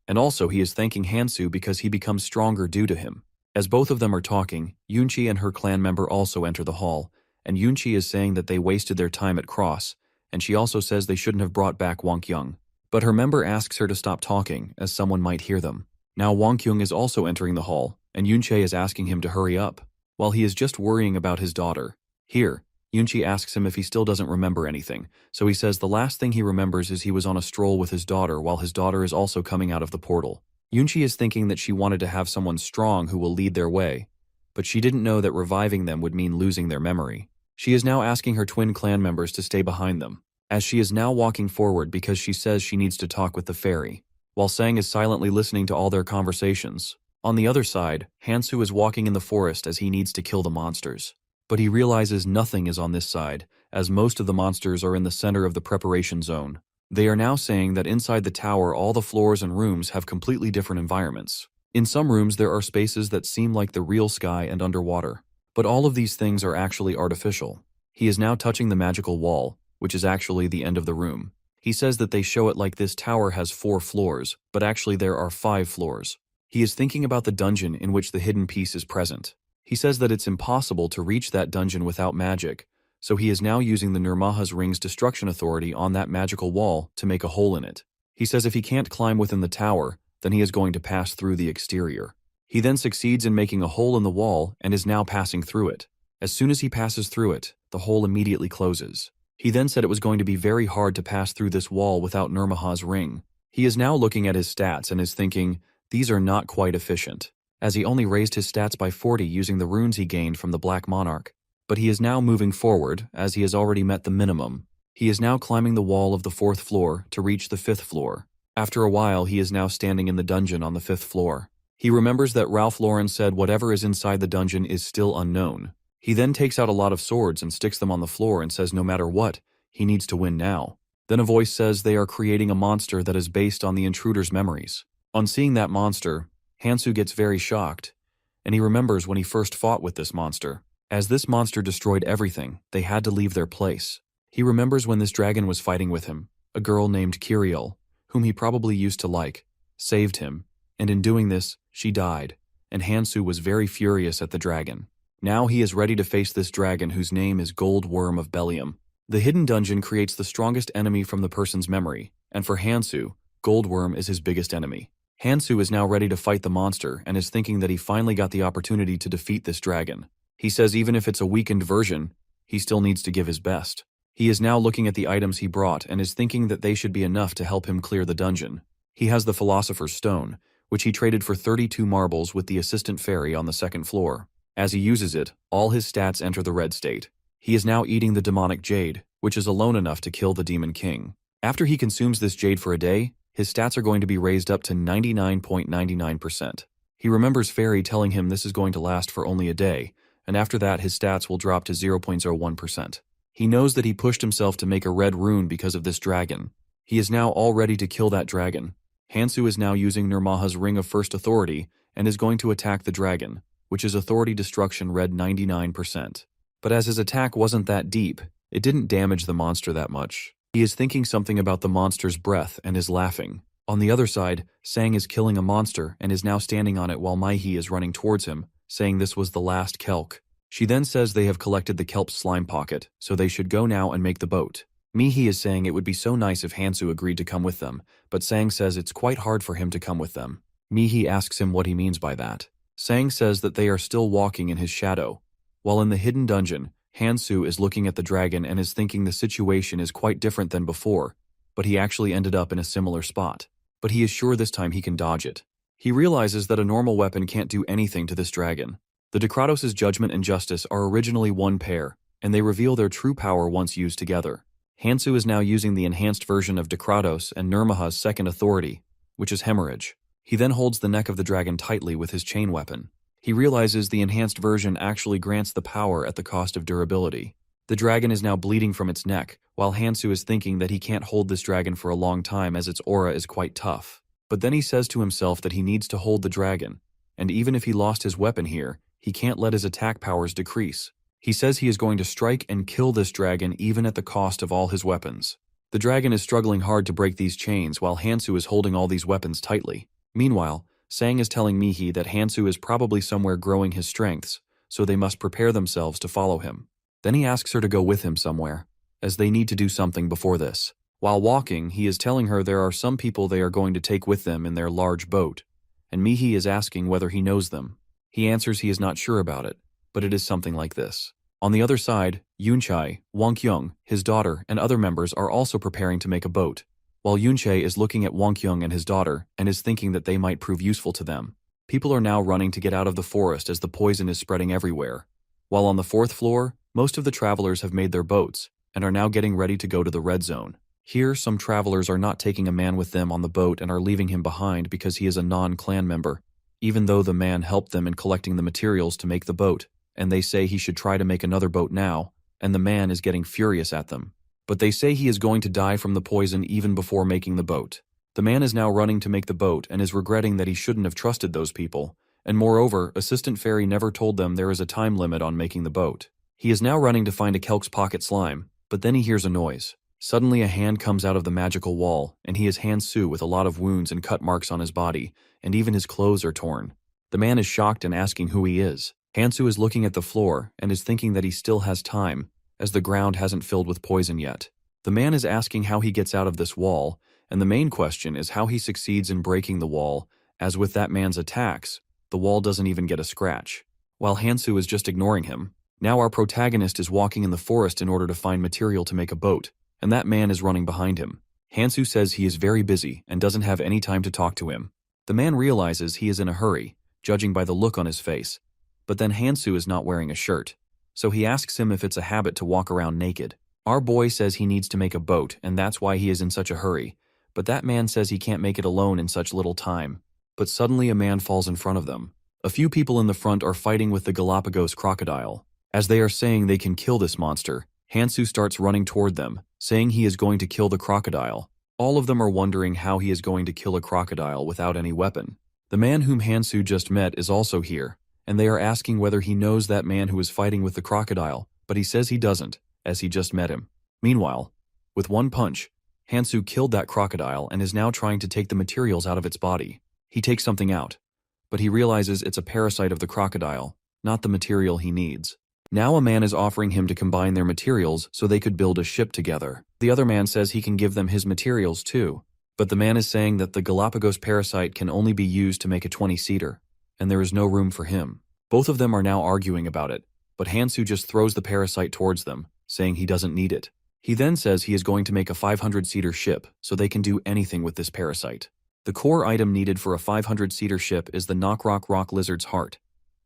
and also he is thanking Hansu because he becomes stronger due to him. As both of them are talking, Yunchi and her clan member also enter the hall, and Yunchi is saying that they wasted their time at Cross, and she also says they shouldn't have brought back Wang Kyung. But her member asks her to stop talking, as someone might hear them. Now Wang Kyung is also entering the hall, and Yunche is asking him to hurry up, while he is just worrying about his daughter. Here, Yunche asks him if he still doesn't remember anything, so he says the last thing he remembers is he was on a stroll with his daughter while his daughter is also coming out of the portal. Yunche is thinking that she wanted to have someone strong who will lead their way, but she didn't know that reviving them would mean losing their memory. She is now asking her twin clan members to stay behind them, as she is now walking forward because she says she needs to talk with the fairy, while Sang is silently listening to all their conversations. On the other side, Hansu is walking in the forest as he needs to kill the monsters. But he realizes nothing is on this side, as most of the monsters are in the center of the preparation zone. They are now saying that inside the tower all the floors and rooms have completely different environments. In some rooms there are spaces that seem like the real sky and underwater. But all of these things are actually artificial. He is now touching the magical wall, which is actually the end of the room. He says that they show it like this tower has 4 floors, but actually there are 5 floors. He is thinking about the dungeon in which the hidden piece is present. He says that it's impossible to reach that dungeon without magic, so he is now using the Nirmaha's Ring's destruction authority on that magical wall to make a hole in it. He says if he can't climb within the tower, then he is going to pass through the exterior. He then succeeds in making a hole in the wall and is now passing through it. As soon as he passes through it, the hole immediately closes. He then said it was going to be very hard to pass through this wall without Nirmaha's Ring. He is now looking at his stats and is thinking, these are not quite efficient, as he only raised his stats by 40 using the runes he gained from the Black Monarch. But he is now moving forward, as he has already met the minimum. He is now climbing the wall of the 4th floor to reach the 5th floor. After a while, he is now standing in the dungeon on the 5th floor. He remembers that Ralph Lauren said whatever is inside the dungeon is still unknown. He then takes out a lot of swords and sticks them on the floor and says no matter what, he needs to win now. Then a voice says they are creating a monster that is based on the intruder's memories. On seeing that monster, Hansu gets very shocked, and he remembers when he first fought with this monster. As this monster destroyed everything, they had to leave their place. He remembers when this dragon was fighting with him, a girl named Kiriel, whom he probably used to like, saved him, and in doing this, she died, and Hansu was very furious at the dragon. Now he is ready to face this dragon whose name is Gold Worm of Bellium. The hidden dungeon creates the strongest enemy from the person's memory, and for Hansu, Gold Worm is his biggest enemy. Hansu is now ready to fight the monster and is thinking that he finally got the opportunity to defeat this dragon. He says even if it's a weakened version, he still needs to give his best. He is now looking at the items he brought and is thinking that they should be enough to help him clear the dungeon. He has the Philosopher's Stone, which he traded for 32 marbles with the assistant fairy on the 2nd floor. As he uses it, all his stats enter the red state. He is now eating the demonic jade, which is alone enough to kill the demon king. After he consumes this jade for a day, his stats are going to be raised up to 99.99%. He remembers Fairy telling him this is going to last for only a day, and after that his stats will drop to 0.01%. He knows that he pushed himself to make a red rune because of this dragon. He is now all ready to kill that dragon. Hansu is now using Nirmaha's Ring of First Authority and is going to attack the dragon, which is Authority Destruction red 99%. But as his attack wasn't that deep, it didn't damage the monster that much. He is thinking something about the monster's breath and is laughing. On the other side, Sang is killing a monster and is now standing on it while Maihi is running towards him, saying this was the last kelp. She then says they have collected the kelp's slime pocket, so they should go now and make the boat. Mihi is saying it would be so nice if Hansu agreed to come with them, but Sang says it's quite hard for him to come with them. Mihi asks him what he means by that. Sang says that they are still walking in his shadow. While in the hidden dungeon, Hansu is looking at the dragon and is thinking the situation is quite different than before, but he actually ended up in a similar spot. But he is sure this time he can dodge it. He realizes that a normal weapon can't do anything to this dragon. The Decratos' judgment and justice are originally one pair, and they reveal their true power once used together. Hansu is now using the enhanced version of Decratos and Nirmaha's second authority, which is Hemorrhage. He then holds the neck of the dragon tightly with his chain weapon. He realizes the enhanced version actually grants the power at the cost of durability. The dragon is now bleeding from its neck, while Hansu is thinking that he can't hold this dragon for a long time as its aura is quite tough. But then he says to himself that he needs to hold the dragon, and even if he lost his weapon here, he can't let his attack powers decrease. He says he is going to strike and kill this dragon even at the cost of all his weapons. The dragon is struggling hard to break these chains while Hansu is holding all these weapons tightly. Meanwhile, Sang is telling Mihi that Hansu is probably somewhere growing his strengths, so they must prepare themselves to follow him. Then he asks her to go with him somewhere. as they need to do something before this. While walking, he is telling her there are some people they are going to take with them in their large boat, and Mihi is asking whether he knows them. He answers he is not sure about it, but it is something like this. On the other side, Yunchai, Wang Kyung, his daughter, and other members are also preparing to make a boat, while Yunchai is looking at Wang Kyung and his daughter and is thinking that they might prove useful to them. People are now running to get out of the forest as the poison is spreading everywhere. While on the 4th floor, most of the travelers have made their boats and are now getting ready to go to the red zone. Here, some travelers are not taking a man with them on the boat and are leaving him behind because he is a non-clan member, even though the man helped them in collecting the materials to make the boat, and they say he should try to make another boat now, and the man is getting furious at them. But they say he is going to die from the poison even before making the boat. The man is now running to make the boat and is regretting that he shouldn't have trusted those people, and moreover, Assistant Fairy never told them there is a time limit on making the boat. He is now running to find a Kelk's pocket slime, but then he hears a noise. Suddenly a hand comes out of the magical wall, and he is Hansu with a lot of wounds and cut marks on his body, and even his clothes are torn. The man is shocked and asking who he is. Hansu is looking at the floor and is thinking that he still has time, as the ground hasn't filled with poison yet. The man is asking how he gets out of this wall, and the main question is how he succeeds in breaking the wall, as with that man's attacks, the wall doesn't even get a scratch. While Hansu is just ignoring him. Now our protagonist is walking in the forest in order to find material to make a boat, and that man is running behind him. Hansu says he is very busy and doesn't have any time to talk to him. The man realizes he is in a hurry, judging by the look on his face. But then Hansu is not wearing a shirt, so he asks him if it's a habit to walk around naked. Our boy says he needs to make a boat, and that's why he is in such a hurry, but that man says he can't make it alone in such little time. But suddenly a man falls in front of them. A few people in the front are fighting with the Galapagos crocodile. As they are saying they can kill this monster, Hansu starts running toward them, saying he is going to kill the crocodile. All of them are wondering how he is going to kill a crocodile without any weapon. The man whom Hansu just met is also here, and they are asking whether he knows that man who is fighting with the crocodile, but he says he doesn't, as he just met him. Meanwhile, with one punch, Hansu killed that crocodile and is now trying to take the materials out of its body. He takes something out, but he realizes it's a parasite of the crocodile, not the material he needs. Now a man is offering him to combine their materials so they could build a ship together. The other man says he can give them his materials too, but the man is saying that the Galapagos parasite can only be used to make a 20-seater, and there is no room for him. Both of them are now arguing about it, but Hansu just throws the parasite towards them, saying he doesn't need it. He then says he is going to make a 500-seater ship so they can do anything with this parasite. The core item needed for a 500-seater ship is the Knockrock rock lizard's heart,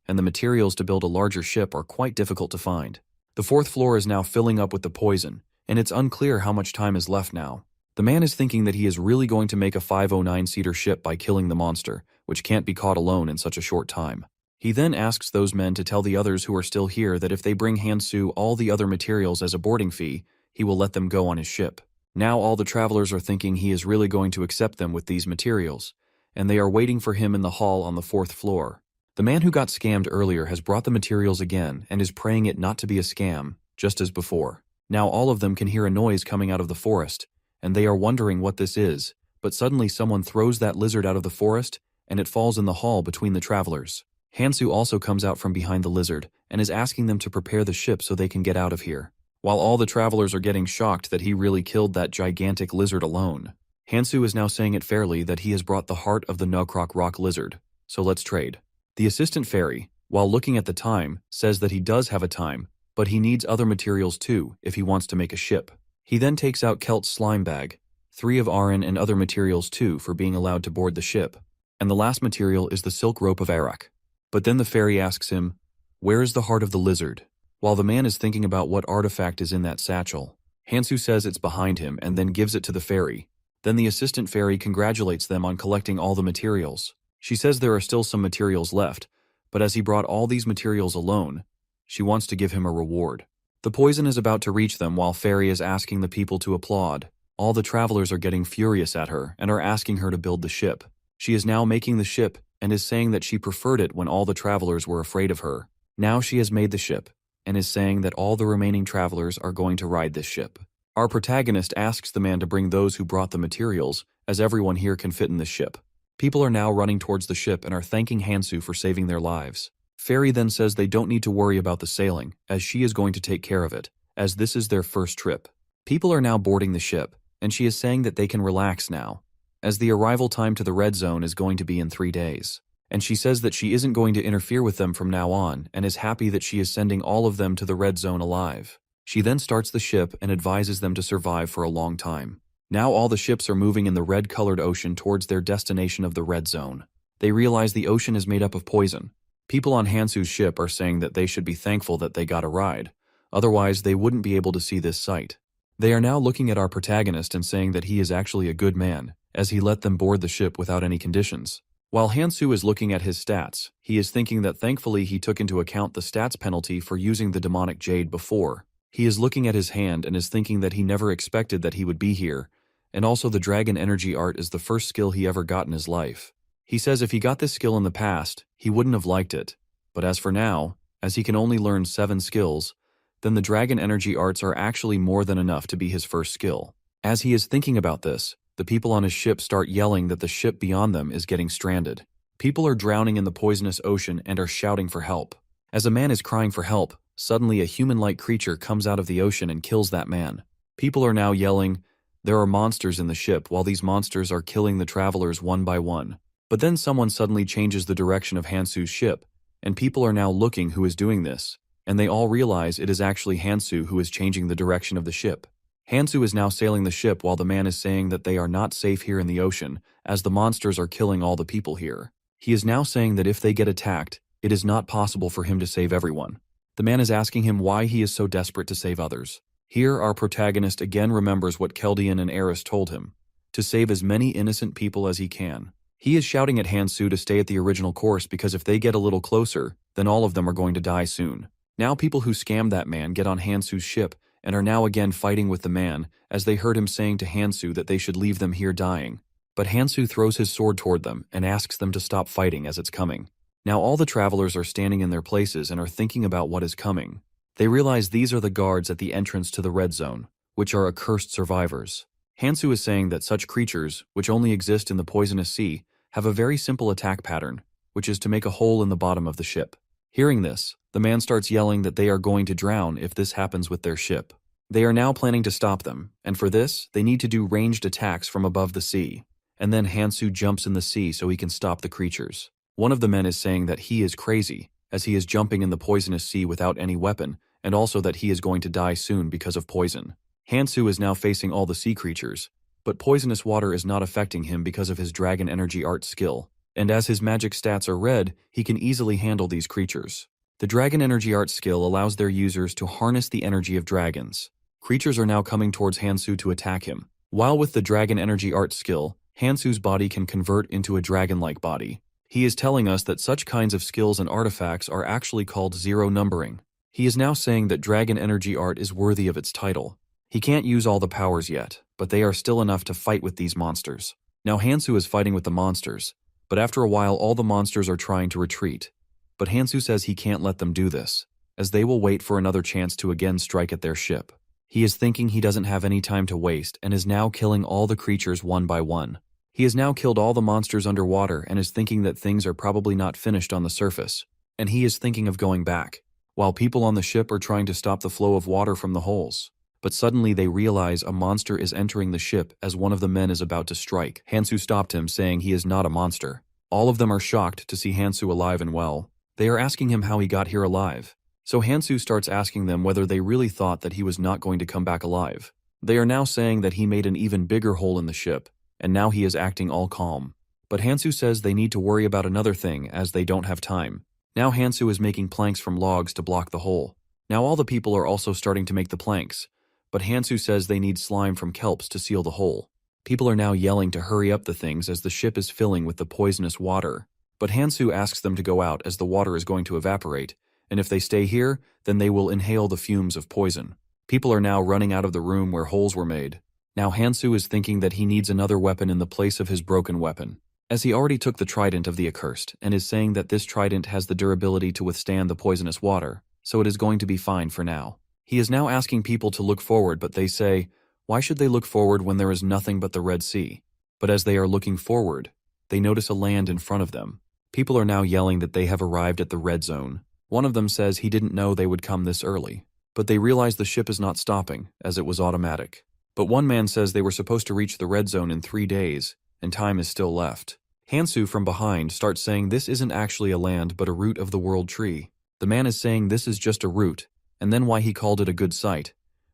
and the materials to build a larger ship are quite difficult to find. The 4th floor is now filling up with the poison, and it's unclear how much time is left now. The man is thinking that he is really going to make a 509-seater ship by killing the monster, which can't be caught alone in such a short time. He then asks those men to tell the others who are still here that if they bring Hansu all the other materials as a boarding fee, he will let them go on his ship. Now all the travelers are thinking he is really going to accept them with these materials, and they are waiting for him in the hall on the 4th floor. The man who got scammed earlier has brought the materials again and is praying it not to be a scam, just as before. Now all of them can hear a noise coming out of the forest, and they are wondering what this is, but suddenly someone throws that lizard out of the forest, and it falls in the hall between the travelers. Hansu also comes out from behind the lizard and is asking them to prepare the ship so they can get out of here, while all the travelers are getting shocked that he really killed that gigantic lizard alone. Hansu is now saying it fairly that he has brought the heart of the Knockrock rock lizard, so let's trade. The assistant fairy, while looking at the time, says that he does have a time, but he needs other materials too if he wants to make a ship. He then takes out Kelt's slime bag, 3 of Aran and other materials too for being allowed to board the ship, and the last material is the silk rope of Arak. But then the fairy asks him, "Where is the heart of the lizard?" While the man is thinking about what artifact is in that satchel, Hansu says it's behind him and then gives it to the fairy. Then the assistant fairy congratulates them on collecting all the materials. She says there are still some materials left, but as he brought all these materials alone, she wants to give him a reward. The poison is about to reach them while Fairy is asking the people to applaud. All the travelers are getting furious at her and are asking her to build the ship. She is now making the ship and is saying that she preferred it when all the travelers were afraid of her. Now she has made the ship and is saying that all the remaining travelers are going to ride this ship. Our protagonist asks the man to bring those who brought the materials, as everyone here can fit in the ship. People are now running towards the ship and are thanking Hansu for saving their lives. Fairy then says they don't need to worry about the sailing, as she is going to take care of it, as this is their first trip. People are now boarding the ship, and she is saying that they can relax now, as the arrival time to the red zone is going to be in 3 days. And she says that she isn't going to interfere with them from now on and is happy that she is sending all of them to the red zone alive. She then starts the ship and advises them to survive for a long time. Now all the ships are moving in the red-colored ocean towards their destination of the red zone. They realize the ocean is made up of poison. People on Hansu's ship are saying that they should be thankful that they got a ride, otherwise they wouldn't be able to see this sight. They are now looking at our protagonist and saying that he is actually a good man, as he let them board the ship without any conditions. While Hansu is looking at his stats, he is thinking that thankfully he took into account the stats penalty for using the demonic jade before. He is looking at his hand and is thinking that he never expected that he would be here, and also the dragon energy art is the first skill he ever got in his life. He says if he got this skill in the past, he wouldn't have liked it, but as for now, as he can only learn 7 skills, then the dragon energy arts are actually more than enough to be his first skill. As he is thinking about this, the people on his ship start yelling that the ship beyond them is getting stranded. People are drowning in the poisonous ocean and are shouting for help. As a man is crying for help, suddenly a human-like creature comes out of the ocean and kills that man. People are now yelling, "There are monsters in the ship," while these monsters are killing the travelers one by one. But then someone suddenly changes the direction of Hansu's ship, and people are now looking who is doing this, and they all realize it is actually Hansu who is changing the direction of the ship. Hansu is now sailing the ship while the man is saying that they are not safe here in the ocean, as the monsters are killing all the people here. He is now saying that if they get attacked, it is not possible for him to save everyone. The man is asking him why he is so desperate to save others. Here our protagonist again remembers what Keldian and Eris told him, to save as many innocent people as he can. He is shouting at Hansu to stay at the original course because if they get a little closer, then all of them are going to die soon. Now people who scammed that man get on Hansu's ship and are now again fighting with the man, as they heard him saying to Hansu that they should leave them here dying. But Hansu throws his sword toward them and asks them to stop fighting as it's coming. Now all the travelers are standing in their places and are thinking about what is coming. They realize these are the guards at the entrance to the red zone, which are accursed survivors. Hansu is saying that such creatures, which only exist in the poisonous sea, have a very simple attack pattern, which is to make a hole in the bottom of the ship. Hearing this, the man starts yelling that they are going to drown if this happens with their ship. They are now planning to stop them, and for this, they need to do ranged attacks from above the sea. And then Hansu jumps in the sea so he can stop the creatures. One of the men is saying that he is crazy, as he is jumping in the poisonous sea without any weapon, and also that he is going to die soon because of poison. Hansu is now facing all the sea creatures, but poisonous water is not affecting him because of his dragon energy art skill. And as his magic stats are red, he can easily handle these creatures. The dragon energy art skill allows their users to harness the energy of dragons. Creatures are now coming towards Hansu to attack him. While with the dragon energy art skill, Hansu's body can convert into a dragon-like body. He is telling us that such kinds of skills and artifacts are actually called zero numbering. He is now saying that dragon energy art is worthy of its title. He can't use all the powers yet, but they are still enough to fight with these monsters. Now Hansu is fighting with the monsters, but after a while all the monsters are trying to retreat. But Hansu says he can't let them do this, as they will wait for another chance to again strike at their ship. He is thinking he doesn't have any time to waste and is now killing all the creatures one by one. He has now killed all the monsters underwater and is thinking that things are probably not finished on the surface, and he is thinking of going back, while people on the ship are trying to stop the flow of water from the holes. But suddenly they realize a monster is entering the ship as one of the men is about to strike. Hansu stopped him, saying he is not a monster. All of them are shocked to see Hansu alive and well. They are asking him how he got here alive. So Hansu starts asking them whether they really thought that he was not going to come back alive. They are now saying that he made an even bigger hole in the ship, and now he is acting all calm. But Hansu says they need to worry about another thing as they don't have time. Now Hansu is making planks from logs to block the hole. Now all the people are also starting to make the planks, but Hansu says they need slime from kelps to seal the hole. People are now yelling to hurry up the things as the ship is filling with the poisonous water. But Hansu asks them to go out as the water is going to evaporate, and if they stay here, then they will inhale the fumes of poison. People are now running out of the room where holes were made. Now Hansu is thinking that he needs another weapon in the place of his broken weapon, as he already took the trident of the accursed, and is saying that this trident has the durability to withstand the poisonous water, so it is going to be fine for now. He is now asking people to look forward, but they say, why should they look forward when there is nothing but the Red Sea? But as they are looking forward, they notice a land in front of them. People are now yelling that they have arrived at the red zone. One of them says he didn't know they would come this early. but they realize the ship is not stopping, as it was automatic. But one man says they were supposed to reach the red zone in 3 days, and time is still left. Hansu from behind starts saying this isn't actually a land but a root of the world tree. The man is saying this is just a root, and then why he called it a good sight.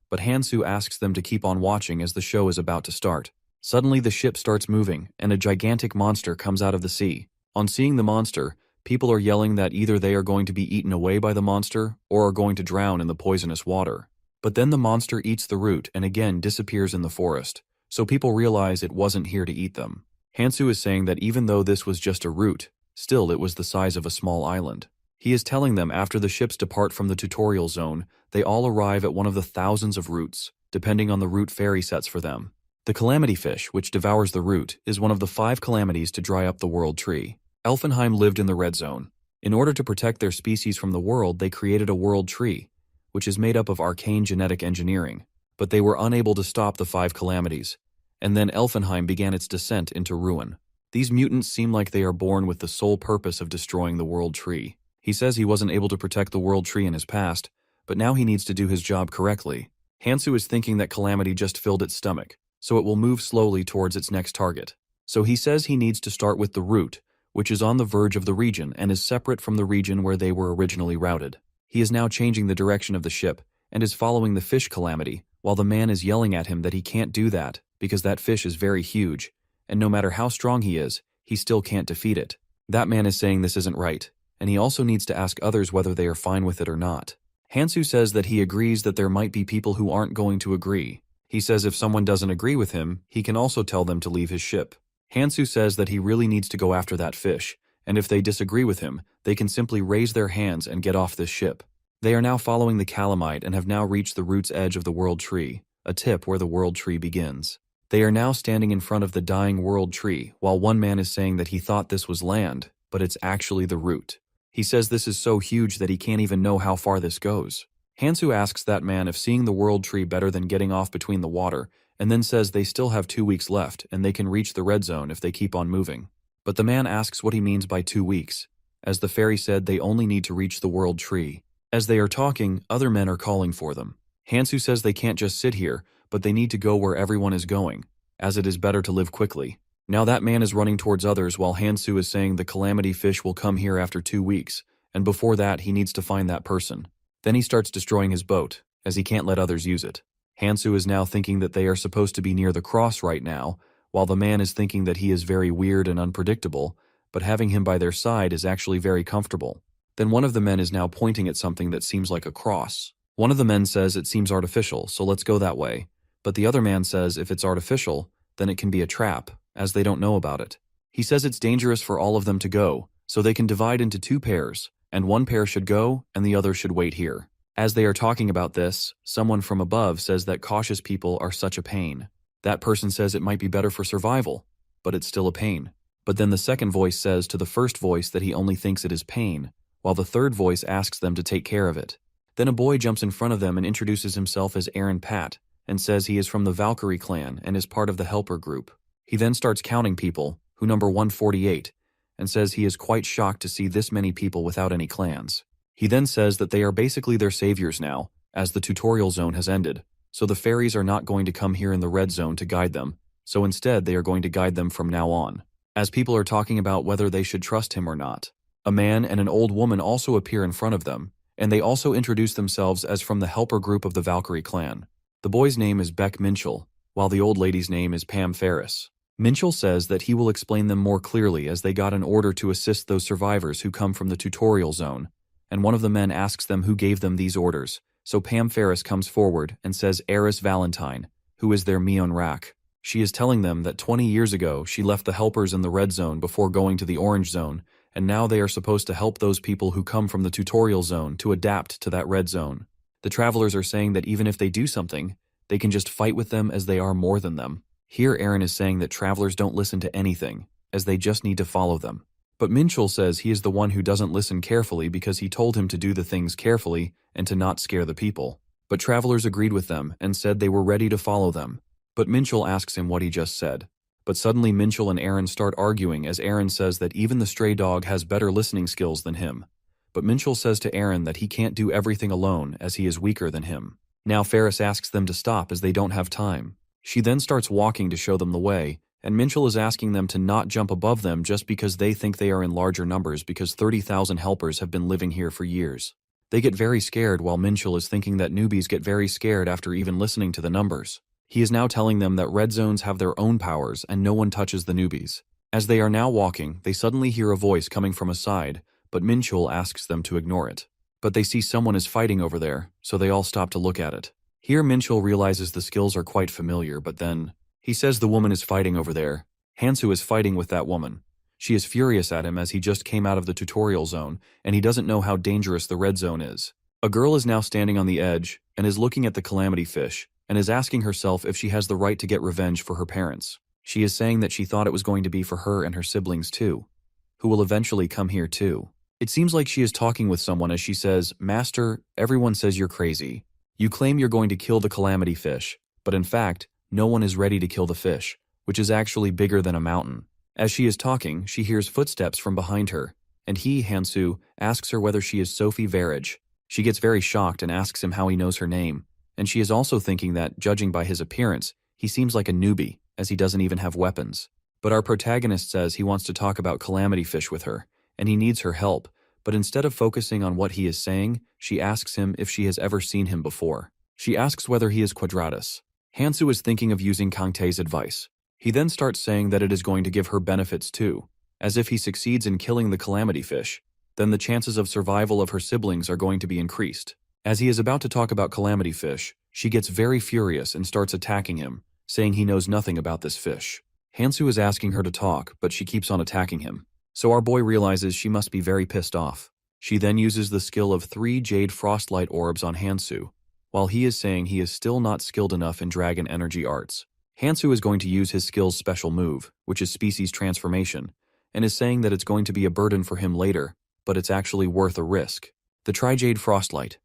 But Hansu asks them to keep on watching as the show is about to start. Suddenly the ship starts moving, and a gigantic monster comes out of the sea. On seeing the monster, people are yelling that either they are going to be eaten away by the monster or are going to drown in the poisonous water. But then the monster eats the root and again disappears in the forest, so people realize it wasn't here to eat them. Hansu is saying that even though this was just a root, still it was the size of a small island. He is telling them after the ships depart from the tutorial zone, they all arrive at one of the thousands of roots, depending on the route fairy sets for them. The calamity fish, which devours the root, is one of the 5 calamities to dry up the world tree. Elfenheim lived in the red zone. In order to protect their species from the world, they created a world tree, which is made up of arcane genetic engineering. But they were unable to stop the 5 calamities, and then Elfenheim began its descent into ruin. These mutants seem like they are born with the sole purpose of destroying the world tree. He says he wasn't able to protect the world tree in his past, but now he needs to do his job correctly. Hansu is thinking that Calamity just filled its stomach, so it will move slowly towards its next target. So he says he needs to start with the root, which is on the verge of the region and is separate from the region where they were originally routed. He is now changing the direction of the ship and is following the fish calamity, while the man is yelling at him that he can't do that because that fish is very huge, and no matter how strong he is, he still can't defeat it. That man is saying this isn't right, and he also needs to ask others whether they are fine with it or not. Hansu says that he agrees that there might be people who aren't going to agree. He says if someone doesn't agree with him, he can also tell them to leave his ship. Hansu says that he really needs to go after that fish, and if they disagree with him, they can simply raise their hands and get off this ship. They are now following the calamite and have now reached the root's edge of the world tree, a tip where the world tree begins. They are now standing in front of the dying world tree, while one man is saying that he thought this was land, but it's actually the root. He says this is so huge that he can't even know how far this goes. Hansu asks that man if seeing the world tree better than getting off between the water, and then says they still have 2 weeks left and they can reach the red zone if they keep on moving. But the man asks what he means by 2 weeks. As the fairy said, they only need to reach the world tree. As they are talking, other men are calling for them. Hansu says they can't just sit here, but they need to go where everyone is going, as it is better to live quickly. Now that man is running towards others while Hansu is saying the calamity fish will come here after 2 weeks, and before that he needs to find that person. Then he starts destroying his boat, as he can't let others use it. Hansu is now thinking that they are supposed to be near the cross right now, while the man is thinking that he is very weird and unpredictable, but having him by their side is actually very comfortable. Then one of the men is now pointing at something that seems like a cross. One of the men says it seems artificial, so let's go that way. But the other man says if it's artificial, then it can be a trap, as they don't know about it. He says it's dangerous for all of them to go, so they can divide into 2 pairs, and one pair should go and the other should wait here. As they are talking about this, someone from above says that cautious people are such a pain. That person says it might be better for survival, but it's still a pain. But then the second voice says to the first voice that he only thinks it is pain, while the third voice asks them to take care of it. Then a boy jumps in front of them and introduces himself as Aaron Pat, and says he is from the Valkyrie clan and is part of the helper group. He then starts counting people, who number 148, and says he is quite shocked to see this many people without any clans. He then says that they are basically their saviors now, as the tutorial zone has ended, so the fairies are not going to come here in the red zone to guide them, so instead they are going to guide them from now on. As people are talking about whether they should trust him or not, a man and an old woman also appear in front of them, and they also introduce themselves as from the helper group of the Valkyrie clan. The boy's name is Beck Minchell, while the old lady's name is Pam Ferris. Minchell says that he will explain them more clearly as they got an order to assist those survivors who come from the tutorial zone, and one of the men asks them who gave them these orders, so Pam Ferris comes forward and says Eris Valentine, who is their Mion Rak. She is telling them that 20 years ago she left the helpers in the red zone before going to the orange zone, and now they are supposed to help those people who come from the tutorial zone to adapt to that red zone. The travelers are saying that even if they do something, they can just fight with them as they are more than them. Here Aaron is saying that travelers don't listen to anything, as they just need to follow them. But Minchell says he is the one who doesn't listen carefully because he told him to do the things carefully and to not scare the people. But travelers agreed with them and said they were ready to follow them. But Minchell asks him what he just said. But suddenly Minchell and Aaron start arguing as Aaron says that even the stray dog has better listening skills than him. but Minchul says to Aaron that he can't do everything alone as he is weaker than him. Now Ferris asks them to stop as they don't have time. She then starts walking to show them the way, and Minchul is asking them to not jump above them just because they think they are in larger numbers because 30,000 helpers have been living here for years. They get very scared while Minchul is thinking that newbies get very scared after even listening to the numbers. He is now telling them that red zones have their own powers and no one touches the newbies. As they are now walking, they suddenly hear a voice coming from a side, but Minchul asks them to ignore it. But they see someone is fighting over there, so they all stop to look at it. Here Minchul realizes the skills are quite familiar, but then he says the woman is fighting over there. Hansu is fighting with that woman. She is furious at him as he just came out of the tutorial zone, and he doesn't know how dangerous the red zone is. A girl is now standing on the edge and is looking at the calamity fish and is asking herself if she has the right to get revenge for her parents. She is saying that she thought it was going to be for her and her siblings too, who will eventually come here too. It seems like she is talking with someone as she says, "Master, everyone says you're crazy. You claim you're going to kill the calamity fish, but in fact, no one is ready to kill the fish, which is actually bigger than a mountain." As she is talking, she hears footsteps from behind her, and he, Hansu, asks her whether she is Sophie Verage. She gets very shocked and asks him how he knows her name, and she is also thinking that, judging by his appearance, he seems like a newbie, as he doesn't even have weapons. But our protagonist says he wants to talk about calamity fish with her, and he needs her help, but instead of focusing on what he is saying, she asks him if she has ever seen him before. She asks whether he is Quadratus. Hansu is thinking of using Kangtae's advice. He then starts saying that it is going to give her benefits too, as if he succeeds in killing the calamity fish, then the chances of survival of her siblings are going to be increased. As he is about to talk about calamity fish, she gets very furious and starts attacking him, saying he knows nothing about this fish. Hansu is asking her to talk, but she keeps on attacking him. So our boy realizes she must be very pissed off. She then uses the skill of 3 Jade Frostlight Orbs on Hansu, while he is saying he is still not skilled enough in dragon energy arts. Hansu is going to use his skill's special move, which is Species Transformation, and is saying that it's going to be a burden for him later, but it's actually worth a risk. The Tri-Jade Frostlight.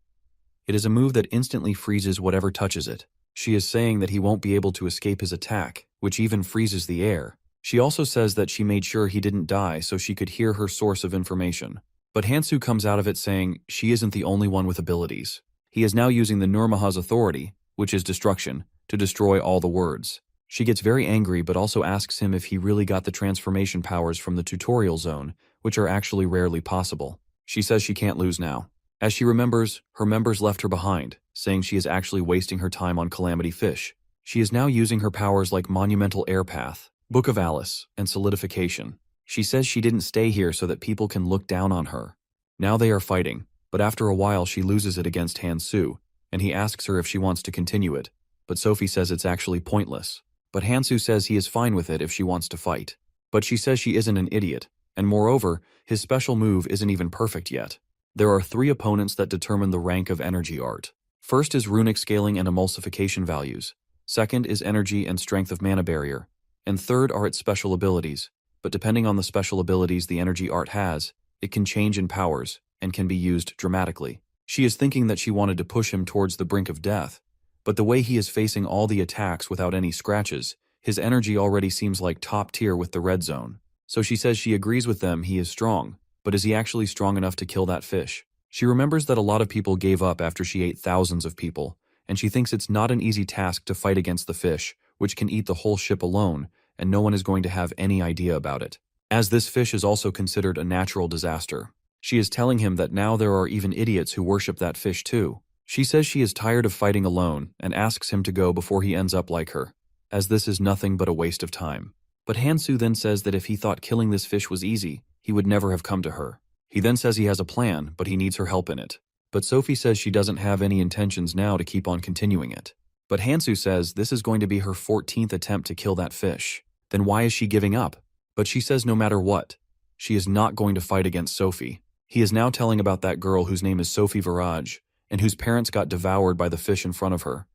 It is a move that instantly freezes whatever touches it. She is saying that he won't be able to escape his attack, which even freezes the air. She also says that she made sure he didn't die so she could hear her source of information. But Hansu comes out of it saying she isn't the only one with abilities. He is now using the Nurmaha's authority, which is destruction, to destroy all the words. She gets very angry but also asks him if he really got the transformation powers from the tutorial zone, which are actually rarely possible. She says she can't lose now. As she remembers, her members left her behind, saying she is actually wasting her time on Calamity Fish. She is now using her powers like Monumental Air Path, Book of Alice, and Solidification. She says she didn't stay here so that people can look down on her. Now they are fighting, but after a while she loses it against Hansu, and he asks her if she wants to continue it, but Sophie says it's actually pointless. But Hansu says he is fine with it if she wants to fight. But she says she isn't an idiot, and moreover, his special move isn't even perfect yet. There are 3 opponents that determine the rank of energy art. First is runic scaling and emulsification values. Second is energy and strength of mana barrier. And third are its special abilities. But depending on the special abilities the energy art has, it can change in powers and can be used dramatically. She is thinking that she wanted to push him towards the brink of death, but the way he is facing all the attacks without any scratches, his energy already seems like top tier with the red zone. So she says she agrees with them he is strong, but is he actually strong enough to kill that fish? She remembers that a lot of people gave up after she ate thousands of people, and she thinks it's not an easy task to fight against the fish, which can eat the whole ship alone, and no one is going to have any idea about it. As this fish is also considered a natural disaster. She is telling him that now there are even idiots who worship that fish too. She says she is tired of fighting alone and asks him to go before he ends up like her, as this is nothing but a waste of time. But Hansu then says that if he thought killing this fish was easy, he would never have come to her. He then says he has a plan, but he needs her help in it. But Sophie says she doesn't have any intentions now to keep on continuing it. But Hansu says this is going to be her 14th attempt to kill that fish. Then why is she giving up? But she says no matter what, she is not going to fight against Sophie. He is now telling about that girl whose name is Sophie Verage, and whose parents got devoured by the fish in front of her.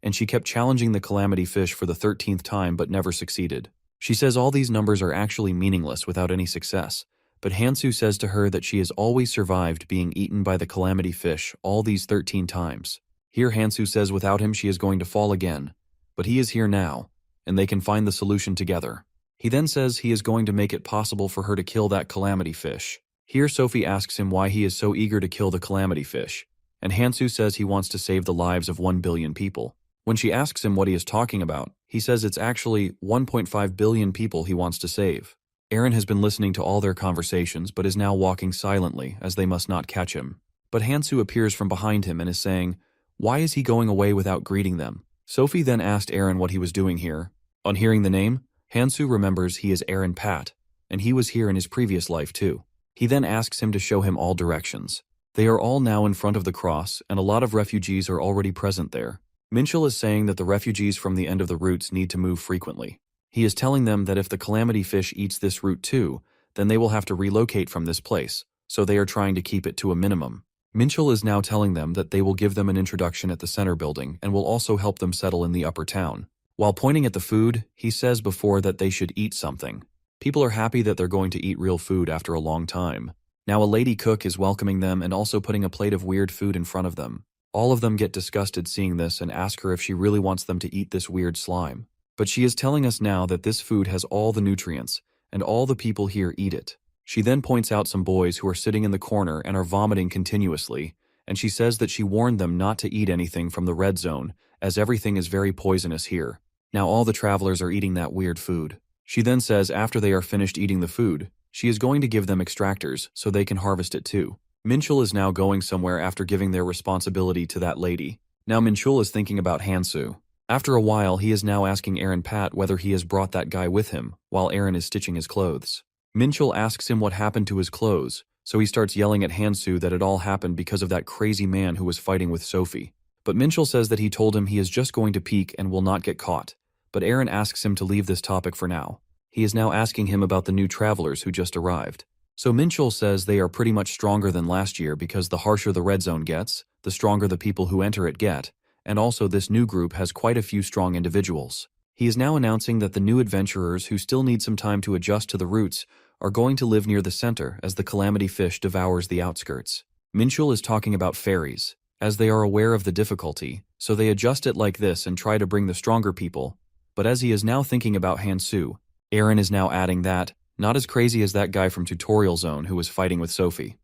And she kept challenging the calamity fish for the 13th time but never succeeded. She says all these numbers are actually meaningless without any success, but Hansu says to her that she has always survived being eaten by the calamity fish all these 13 times. Here Hansu says without him she is going to fall again, but he is here now, and they can find the solution together. He then says he is going to make it possible for her to kill that calamity fish. Here Sophie asks him why he is so eager to kill the calamity fish, and Hansu says he wants to save the lives of 1 billion people. When she asks him what he is talking about, he says it's actually 1.5 billion people he wants to save. Eren has been listening to all their conversations but is now walking silently as they must not catch him. But Hansu appears from behind him and is saying, "Why is he going away without greeting them?" Sophie then asked Eren what he was doing here. On hearing the name, Hansu remembers he is Eren Pat, and he was here in his previous life too. He then asks him to show him all directions. They are all now in front of the cross, and a lot of refugees are already present there. Minchel is saying that the refugees from the end of the routes need to move frequently. He is telling them that if the calamity fish eats this route too, then they will have to relocate from this place, so they are trying to keep it to a minimum. Minchel is now telling them that they will give them an introduction at the center building and will also help them settle in the upper town. While pointing at the food, he says before that they should eat something. People are happy that they're going to eat real food after a long time. Now a lady cook is welcoming them and also putting a plate of weird food in front of them. All of them get disgusted seeing this and ask her if she really wants them to eat this weird slime. But she is telling us now that this food has all the nutrients, and all the people here eat it. She then points out some boys who are sitting in the corner and are vomiting continuously, and she says that she warned them not to eat anything from the red zone, as everything is very poisonous here. Now all the travelers are eating that weird food. She then says after they are finished eating the food, she is going to give them extractors so they can harvest it too. Minchel is now going somewhere after giving their responsibility to that lady. Now Minchel is thinking about Hansu. After a while, he is now asking Eren Pat whether he has brought that guy with him, while Eren is stitching his clothes. Minchel asks him what happened to his clothes, so he starts yelling at Hansu that it all happened because of that crazy man who was fighting with Sophie. But Minchel says that he told him he is just going to peek and will not get caught. But Eren asks him to leave this topic for now. He is now asking him about the new travelers who just arrived. So Minchel says they are pretty much stronger than last year because the harsher the red zone gets, the stronger the people who enter it get, and also this new group has quite a few strong individuals. He is now announcing that the new adventurers who still need some time to adjust to the routes are going to live near the center as the calamity fish devours the outskirts. Minchel is talking about fairies, as they are aware of the difficulty, so they adjust it like this and try to bring the stronger people. But as he is now thinking about Hansu, Eren is now adding that, not as crazy as that guy from Tutorial Zone who was fighting with Sophie.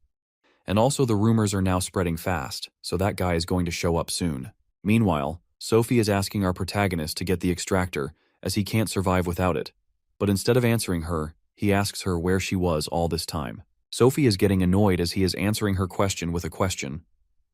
And also the rumors are now spreading fast, so that guy is going to show up soon. Meanwhile, Sophie is asking our protagonist to get the extractor, as he can't survive without it. But instead of answering her, he asks her where she was all this time. Sophie is getting annoyed as he is answering her question with a question.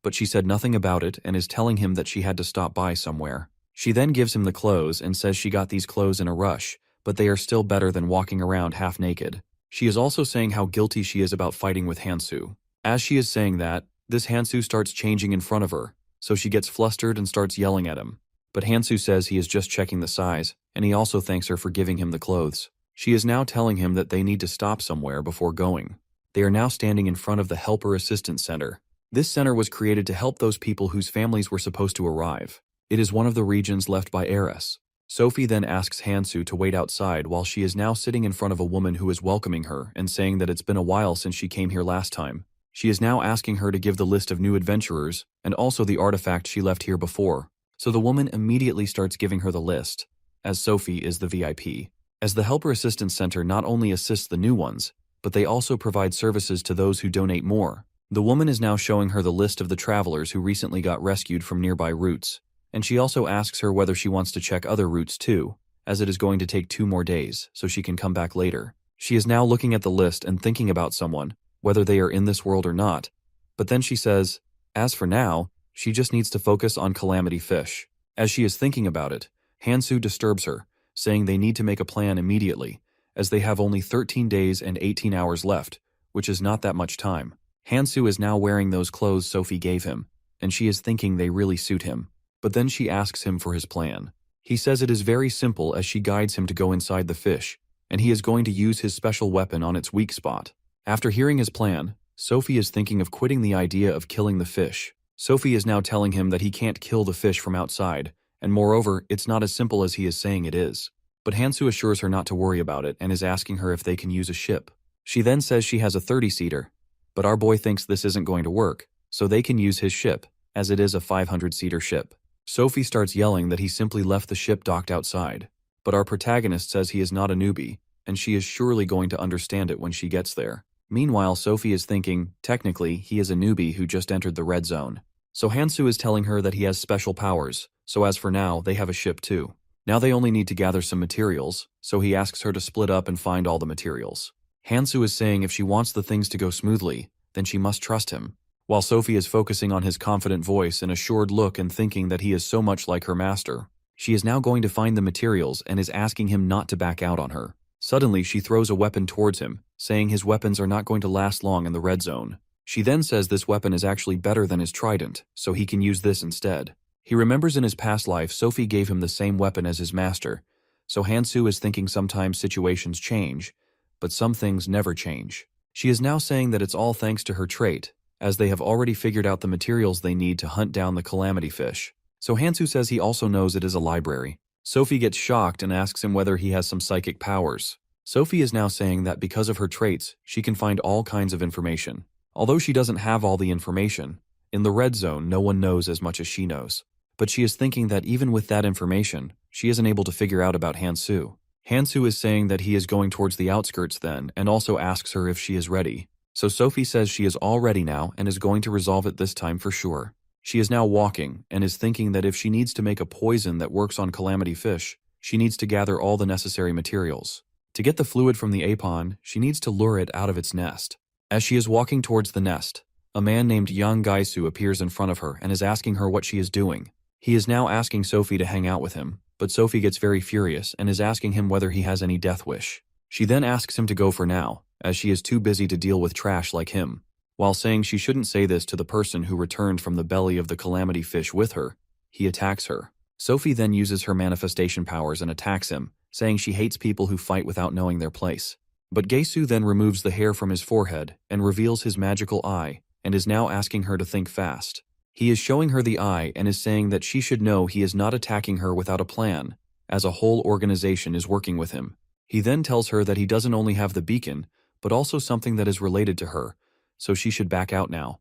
But she said nothing about it and is telling him that she had to stop by somewhere. She then gives him the clothes and says she got these clothes in a rush, but they are still better than walking around half naked. She is also saying how guilty she is about fighting with Hansu. As she is saying that, this Hansu starts changing in front of her, so she gets flustered and starts yelling at him. But Hansu says he is just checking the size, and he also thanks her for giving him the clothes. She is now telling him that they need to stop somewhere before going. They are now standing in front of the Helper Assistance Center. This center was created to help those people whose families were supposed to arrive. It is one of the regions left by Eris. Sophie then asks Hansu to wait outside while she is now sitting in front of a woman who is welcoming her and saying that it's been a while since she came here last time. She is now asking her to give the list of new adventurers and also the artifact she left here before. So the woman immediately starts giving her the list, as Sophie is the VIP. As the Helper Assistance Center not only assists the new ones, but they also provide services to those who donate more. The woman is now showing her the list of the travelers who recently got rescued from nearby routes. And she also asks her whether she wants to check other routes too, as it is going to take 2 more days, so she can come back later. She is now looking at the list and thinking about someone, whether they are in this world or not. But then she says, as for now, she just needs to focus on Calamity Fish. As she is thinking about it, Hansu disturbs her, saying they need to make a plan immediately, as they have only 13 days and 18 hours left, which is not that much time. Hansu is now wearing those clothes Sophie gave him, and she is thinking they really suit him. But then she asks him for his plan. He says it is very simple as she guides him to go inside the fish, and he is going to use his special weapon on its weak spot. After hearing his plan, Sophie is thinking of quitting the idea of killing the fish. Sophie is now telling him that he can't kill the fish from outside, and moreover, it's not as simple as he is saying it is. But Hansu assures her not to worry about it and is asking her if they can use a ship. She then says she has a 30-seater, but our boy thinks this isn't going to work, so they can use his ship, as it is a 500-seater ship. Sophie starts yelling that he simply left the ship docked outside, but our protagonist says he is not a newbie, and she is surely going to understand it when she gets there. Meanwhile, Sophie is thinking, technically, he is a newbie who just entered the red zone. So Hansu is telling her that he has special powers, so as for now, they have a ship too. Now they only need to gather some materials, so he asks her to split up and find all the materials. Hansu is saying if she wants the things to go smoothly, then she must trust him. While Sophie is focusing on his confident voice and assured look and thinking that he is so much like her master, she is now going to find the materials and is asking him not to back out on her. Suddenly, she throws a weapon towards him, saying his weapons are not going to last long in the red zone. She then says this weapon is actually better than his trident, so he can use this instead. He remembers in his past life Sophie gave him the same weapon as his master, so Hansu is thinking sometimes situations change, but some things never change. She is now saying that it's all thanks to her trait, as they have already figured out the materials they need to hunt down the calamity fish. So Hansu says he also knows it is a library. Sophie gets shocked and asks him whether he has some psychic powers. Sophie is now saying that because of her traits, she can find all kinds of information. Although she doesn't have all the information, in the red zone no one knows as much as she knows. But she is thinking that even with that information, she isn't able to figure out about Hansu. Hansu is saying that he is going towards the outskirts then, and also asks her if she is ready. So Sophie says she is all ready now and is going to resolve it this time for sure. She is now walking and is thinking that if she needs to make a poison that works on calamity fish, she needs to gather all the necessary materials. To get the fluid from the apon, she needs to lure it out of its nest. As she is walking towards the nest, a man named Yang Gaisu appears in front of her and is asking her what she is doing. He is now asking Sophie to hang out with him, but Sophie gets very furious and is asking him whether he has any death wish. She then asks him to go for now, as she is too busy to deal with trash like him. While saying she shouldn't say this to the person who returned from the belly of the calamity fish with her, he attacks her. Sophie then uses her manifestation powers and attacks him, saying she hates people who fight without knowing their place. But Gaisu then removes the hair from his forehead and reveals his magical eye, and is now asking her to think fast. He is showing her the eye and is saying that she should know he is not attacking her without a plan, as a whole organization is working with him. He then tells her that he doesn't only have the beacon, but also something that is related to her, so she should back out now.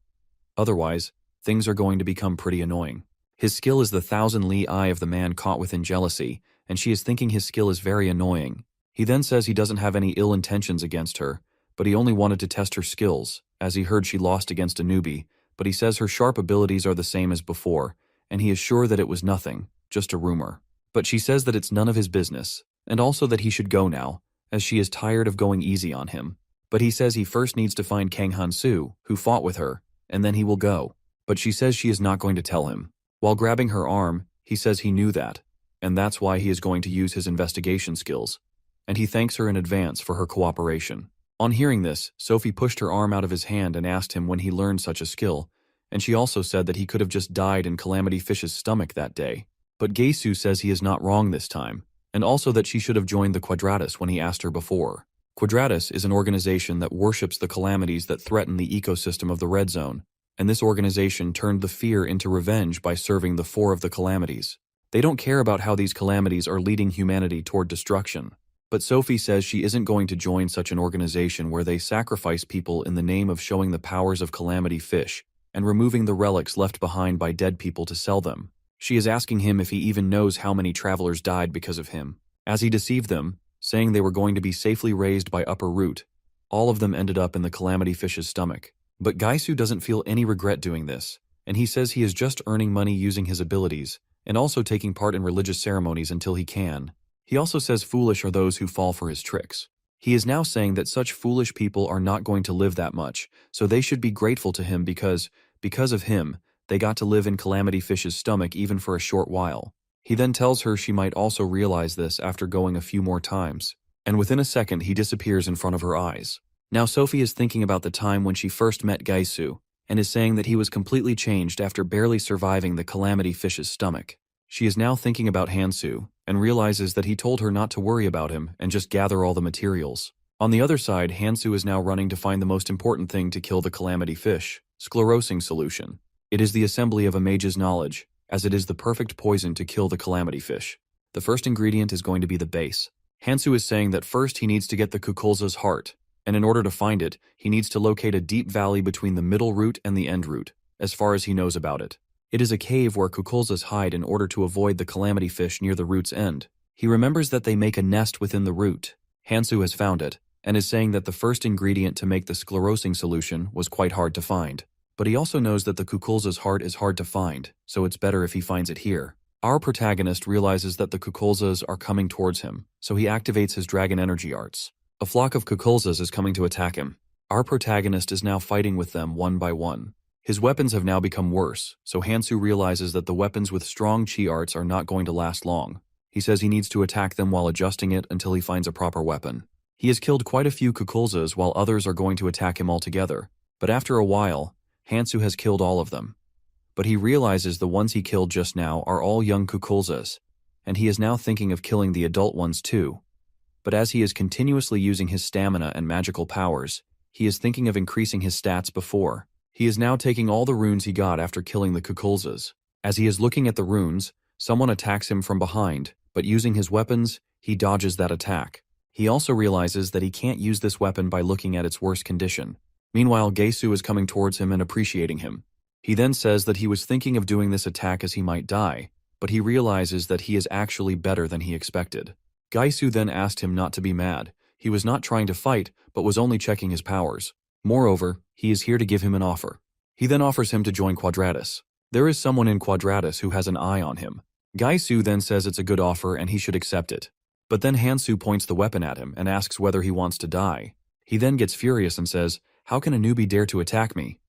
Otherwise, things are going to become pretty annoying. His skill is the 1,000-li eye of the man caught within jealousy, and she is thinking his skill is very annoying. He then says he doesn't have any ill intentions against her, but he only wanted to test her skills, as he heard she lost against a newbie, but he says her sharp abilities are the same as before, and he is sure that it was nothing, just a rumor. But she says that it's none of his business, and also that he should go now, as she is tired of going easy on him. But he says he first needs to find Kang Han-soo, who fought with her, and then he will go. But she says she is not going to tell him. While grabbing her arm, he says he knew that, and that's why he is going to use his investigation skills. And he thanks her in advance for her cooperation. On hearing this, Sophie pushed her arm out of his hand and asked him when he learned such a skill, and she also said that he could have just died in Calamity Fish's stomach that day. But Gaisu says he is not wrong this time, and also that she should have joined the Quadratus when he asked her before. Quadratus is an organization that worships the calamities that threaten the ecosystem of the Red Zone, and this organization turned the fear into revenge by serving the four of the calamities. They don't care about how these calamities are leading humanity toward destruction. But Sophie says she isn't going to join such an organization where they sacrifice people in the name of showing the powers of calamity fish and removing the relics left behind by dead people to sell them. She is asking him if he even knows how many travelers died because of him. As he deceived them, saying they were going to be safely raised by upper root, all of them ended up in the calamity fish's stomach. But Gaisu doesn't feel any regret doing this, and he says he is just earning money using his abilities and also taking part in religious ceremonies until he can. He also says foolish are those who fall for his tricks. He is now saying that such foolish people are not going to live that much, so they should be grateful to him because of him, they got to live in Calamity Fish's stomach even for a short while. He then tells her she might also realize this after going a few more times, and within a second he disappears in front of her eyes. Now Sophie is thinking about the time when she first met Gaisu, and is saying that he was completely changed after barely surviving the Calamity Fish's stomach. She is now thinking about Hansu, and realizes that he told her not to worry about him and just gather all the materials. On the other side, Hansu is now running to find the most important thing to kill the calamity fish, sclerosing solution. It is the assembly of a mage's knowledge, as it is the perfect poison to kill the calamity fish. The first ingredient is going to be the base. Hansu is saying that first he needs to get the Kukulza's heart, and in order to find it, he needs to locate a deep valley between the middle root and the end root, as far as he knows about it. It is a cave where Kukulzas hide in order to avoid the calamity fish near the root's end. He remembers that they make a nest within the root. Hansu has found it, and is saying that the first ingredient to make the sclerosing solution was quite hard to find. But he also knows that the Kukulza's heart is hard to find, so it's better if he finds it here. Our protagonist realizes that the Kukulzas are coming towards him, so he activates his dragon energy arts. A flock of Kukulzas is coming to attack him. Our protagonist is now fighting with them one by one. His weapons have now become worse, so Hansu realizes that the weapons with strong chi arts are not going to last long. He says he needs to attack them while adjusting it until he finds a proper weapon. He has killed quite a few Kukulzas while others are going to attack him altogether, but after a while, Hansu has killed all of them. But he realizes the ones he killed just now are all young Kukulzas, and he is now thinking of killing the adult ones too. But as he is continuously using his stamina and magical powers, he is thinking of increasing his stats before. He is now taking all the runes he got after killing the Kukulzas. As he is looking at the runes, someone attacks him from behind, but using his weapons, he dodges that attack. He also realizes that he can't use this weapon by looking at its worst condition. Meanwhile, Gesu is coming towards him and appreciating him. He then says that he was thinking of doing this attack as he might die, but he realizes that he is actually better than he expected. Gesu then asked him not to be mad. He was not trying to fight, but was only checking his powers. Moreover, he is here to give him an offer. He then offers him to join Quadratus. There is someone in Quadratus who has an eye on him. Gesu then says it's a good offer and he should accept it. But then Hansu points the weapon at him and asks whether he wants to die. He then gets furious and says, "How can a newbie dare to attack me?"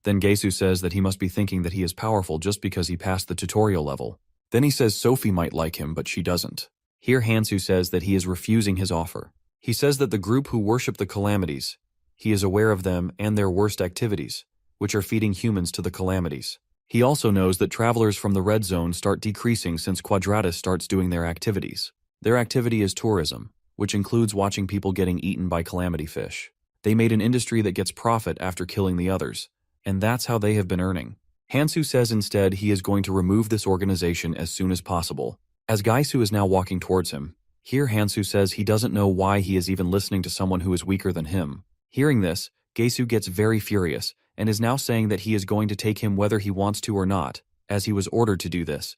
Then Gesu says that he must be thinking that he is powerful just because he passed the tutorial level. Then he says Sophie might like him, but she doesn't. Here Hansu says that he is refusing his offer. He says that the group who worship the calamities, he is aware of them and their worst activities, which are feeding humans to the calamities. He also knows that travelers from the red zone start decreasing since Quadratus starts doing their activities. Their activity is tourism, which includes watching people getting eaten by calamity fish. They made an industry that gets profit after killing the others, and that's how they have been earning. Hansu says instead he is going to remove this organization as soon as possible. As Gesu is now walking towards him, here Hansu says he doesn't know why he is even listening to someone who is weaker than him. Hearing this, Gesu gets very furious and is now saying that he is going to take him whether he wants to or not, as he was ordered to do this.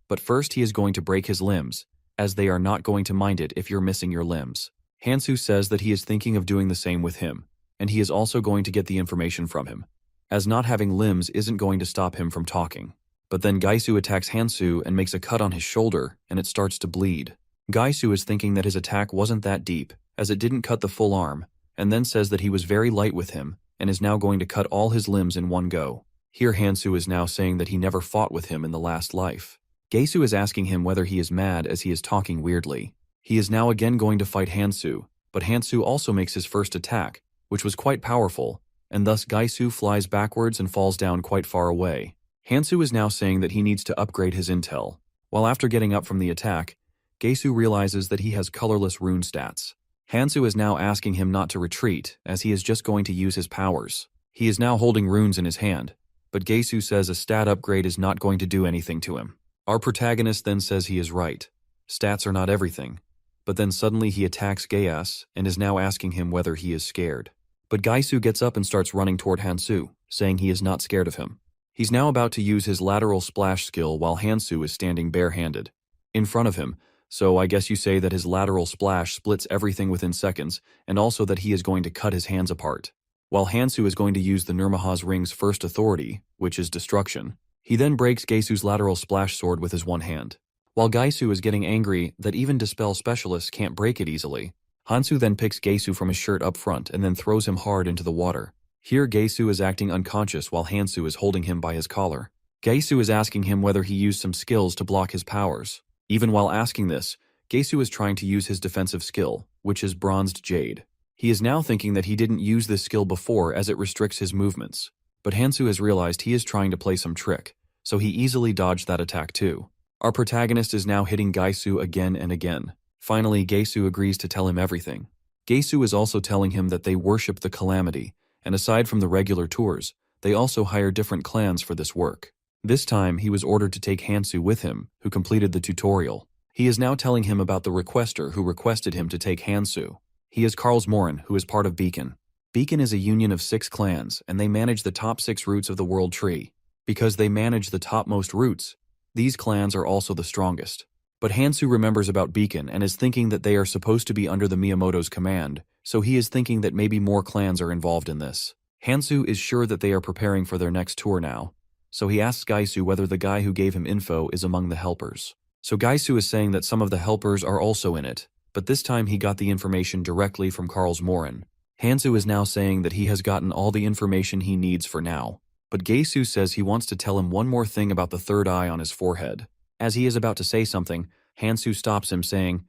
But first he is going to break his limbs, as they are not going to mind it if you're missing your limbs. Hansu says that he is thinking of doing the same with him, and he is also going to get the information from him, as not having limbs isn't going to stop him from talking. But then Gesu attacks Hansu and makes a cut on his shoulder, and it starts to bleed. Gesu is thinking that his attack wasn't that deep, as it didn't cut the full arm, and then says that he was very light with him, and is now going to cut all his limbs in one go. Here Hansu is now saying that he never fought with him in the last life. Gesu is asking him whether he is mad as he is talking weirdly. He is now again going to fight Hansu, but Hansu also makes his first attack, which was quite powerful, and thus Gesu flies backwards and falls down quite far away. Hansu is now saying that he needs to upgrade his intel, while after getting up from the attack, Gesu realizes that he has colorless rune stats. Hansu is now asking him not to retreat, as he is just going to use his powers. He is now holding runes in his hand, but Gesu says a stat upgrade is not going to do anything to him. Our protagonist then says he is right. Stats are not everything. But then suddenly he attacks Gaius and is now asking him whether he is scared. But Gesu gets up and starts running toward Hansu, saying he is not scared of him. He's now about to use his lateral splash skill while Hansu is standing barehanded in front of him, so I guess you say that his lateral splash splits everything within seconds, and also that he is going to cut his hands apart. While Hansu is going to use the Nurmahaz ring's first authority, which is destruction, he then breaks Gesu's lateral splash sword with his one hand. While Gesu is getting angry that even Dispel specialists can't break it easily, Hansu then picks Gesu from his shirt up front and then throws him hard into the water. Here Gesu is acting unconscious while Hansu is holding him by his collar. Gesu is asking him whether he used some skills to block his powers. Even while asking this, Gesu is trying to use his defensive skill, which is Bronzed Jade. He is now thinking that he didn't use this skill before as it restricts his movements. But Hansu has realized he is trying to play some trick, so he easily dodged that attack too. Our protagonist is now hitting Gesu again and again. Finally, Gesu agrees to tell him everything. Gesu is also telling him that they worship the calamity, and aside from the regular tours, they also hire different clans for this work. This time, he was ordered to take Hansu with him, who completed the tutorial. He is now telling him about the requester who requested him to take Hansu. He is Karlsmoren, who is part of Beacon. Beacon is a union of 6 clans, and they manage the top 6 roots of the world tree. Because they manage the topmost roots, these clans are also the strongest. But Hansu remembers about Beacon and is thinking that they are supposed to be under the Miyamoto's command, so he is thinking that maybe more clans are involved in this. Hansu is sure that they are preparing for their next tour now, so he asks Gaisu whether the guy who gave him info is among the helpers. So Gaisu is saying that some of the helpers are also in it, but this time he got the information directly from Karls Morin. Hansu is now saying that he has gotten all the information he needs for now, but Gaisu says he wants to tell him one more thing about the third eye on his forehead. As he is about to say something, Hansu stops him saying,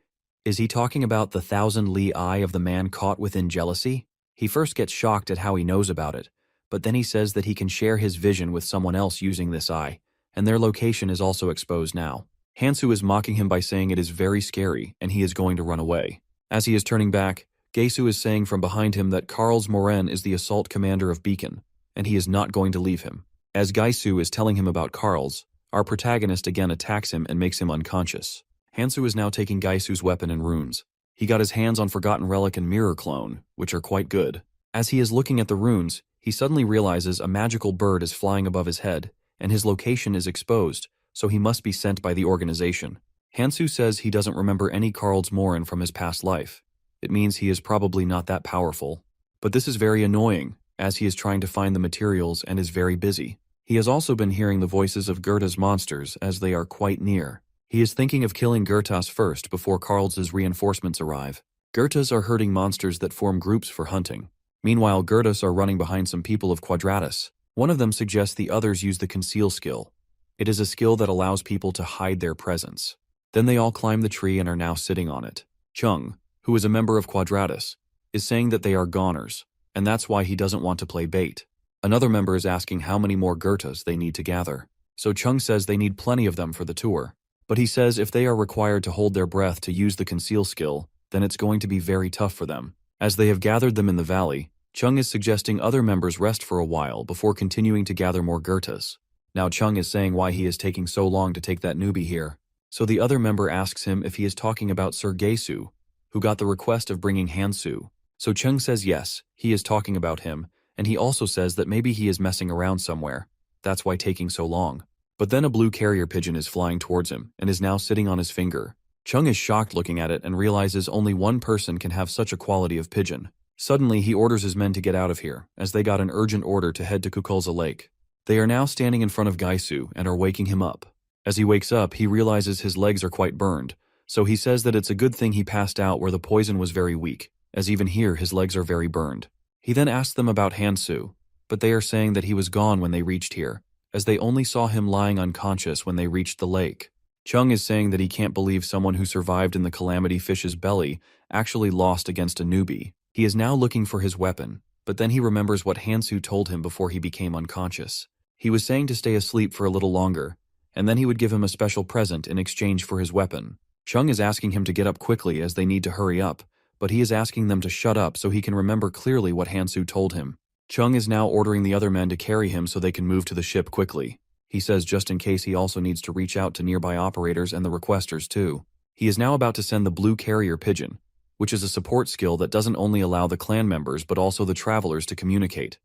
"Is he talking about the 1,000-li eye of the man caught within jealousy?" He first gets shocked at how he knows about it, but then he says that he can share his vision with someone else using this eye, and their location is also exposed now. Hansu is mocking him by saying it is very scary and he is going to run away. As he is turning back, Gaisu is saying from behind him that Karls Morin is the assault commander of Beacon, and he is not going to leave him. As Gaisu is telling him about Karls, our protagonist again attacks him and makes him unconscious. Hansu is now taking Gaisu's weapon and runes. He got his hands on Forgotten Relic and Mirror Clone, which are quite good. As he is looking at the runes, he suddenly realizes a magical bird is flying above his head, and his location is exposed, so he must be sent by the organization. Hansu says he doesn't remember any Karls Morin from his past life. It means he is probably not that powerful. But this is very annoying, as he is trying to find the materials and is very busy. He has also been hearing the voices of Goethe's monsters as they are quite near. He is thinking of killing Goethe's first before Karl's reinforcements arrive. Goethe's are herding monsters that form groups for hunting. Meanwhile, Goethe's are running behind some people of Quadratus. One of them suggests the others use the conceal skill. It is a skill that allows people to hide their presence. Then they all climb the tree and are now sitting on it. Chung, who is a member of Quadratus, is saying that they are goners, and that's why he doesn't want to play bait. Another member is asking how many more Goethe's they need to gather. So Chung says they need plenty of them for the tour. But he says if they are required to hold their breath to use the conceal skill, then it's going to be very tough for them. As they have gathered them in the valley, Chung is suggesting other members rest for a while before continuing to gather more Goethe's. Now Chung is saying why he is taking so long to take that newbie here. So the other member asks him if he is talking about Sir Gaisu, who got the request of bringing Hansu. So Chung says yes, he is talking about him, and he also says that maybe he is messing around somewhere. That's why taking so long. But then a blue carrier pigeon is flying towards him and is now sitting on his finger. Chung is shocked looking at it and realizes only one person can have such a quality of pigeon. Suddenly, he orders his men to get out of here, as they got an urgent order to head to Kukulza Lake. They are now standing in front of Gaisu and are waking him up. As he wakes up, he realizes his legs are quite burned, so he says that it's a good thing he passed out where the poison was very weak, as even here his legs are very burned. He then asks them about Hansu, but they are saying that he was gone when they reached here, as they only saw him lying unconscious when they reached the lake. Chung is saying that he can't believe someone who survived in the Calamity Fish's belly actually lost against a newbie. He is now looking for his weapon, but then he remembers what Hansu told him before he became unconscious. He was saying to stay asleep for a little longer, and then he would give him a special present in exchange for his weapon. Chung is asking him to get up quickly as they need to hurry up, but he is asking them to shut up so he can remember clearly what Hansu told him. Chung is now ordering the other men to carry him so they can move to the ship quickly. He says just in case he also needs to reach out to nearby operators and the requesters too. He is now about to send the blue carrier pigeon, which is a support skill that doesn't only allow the clan members but also the travelers to communicate.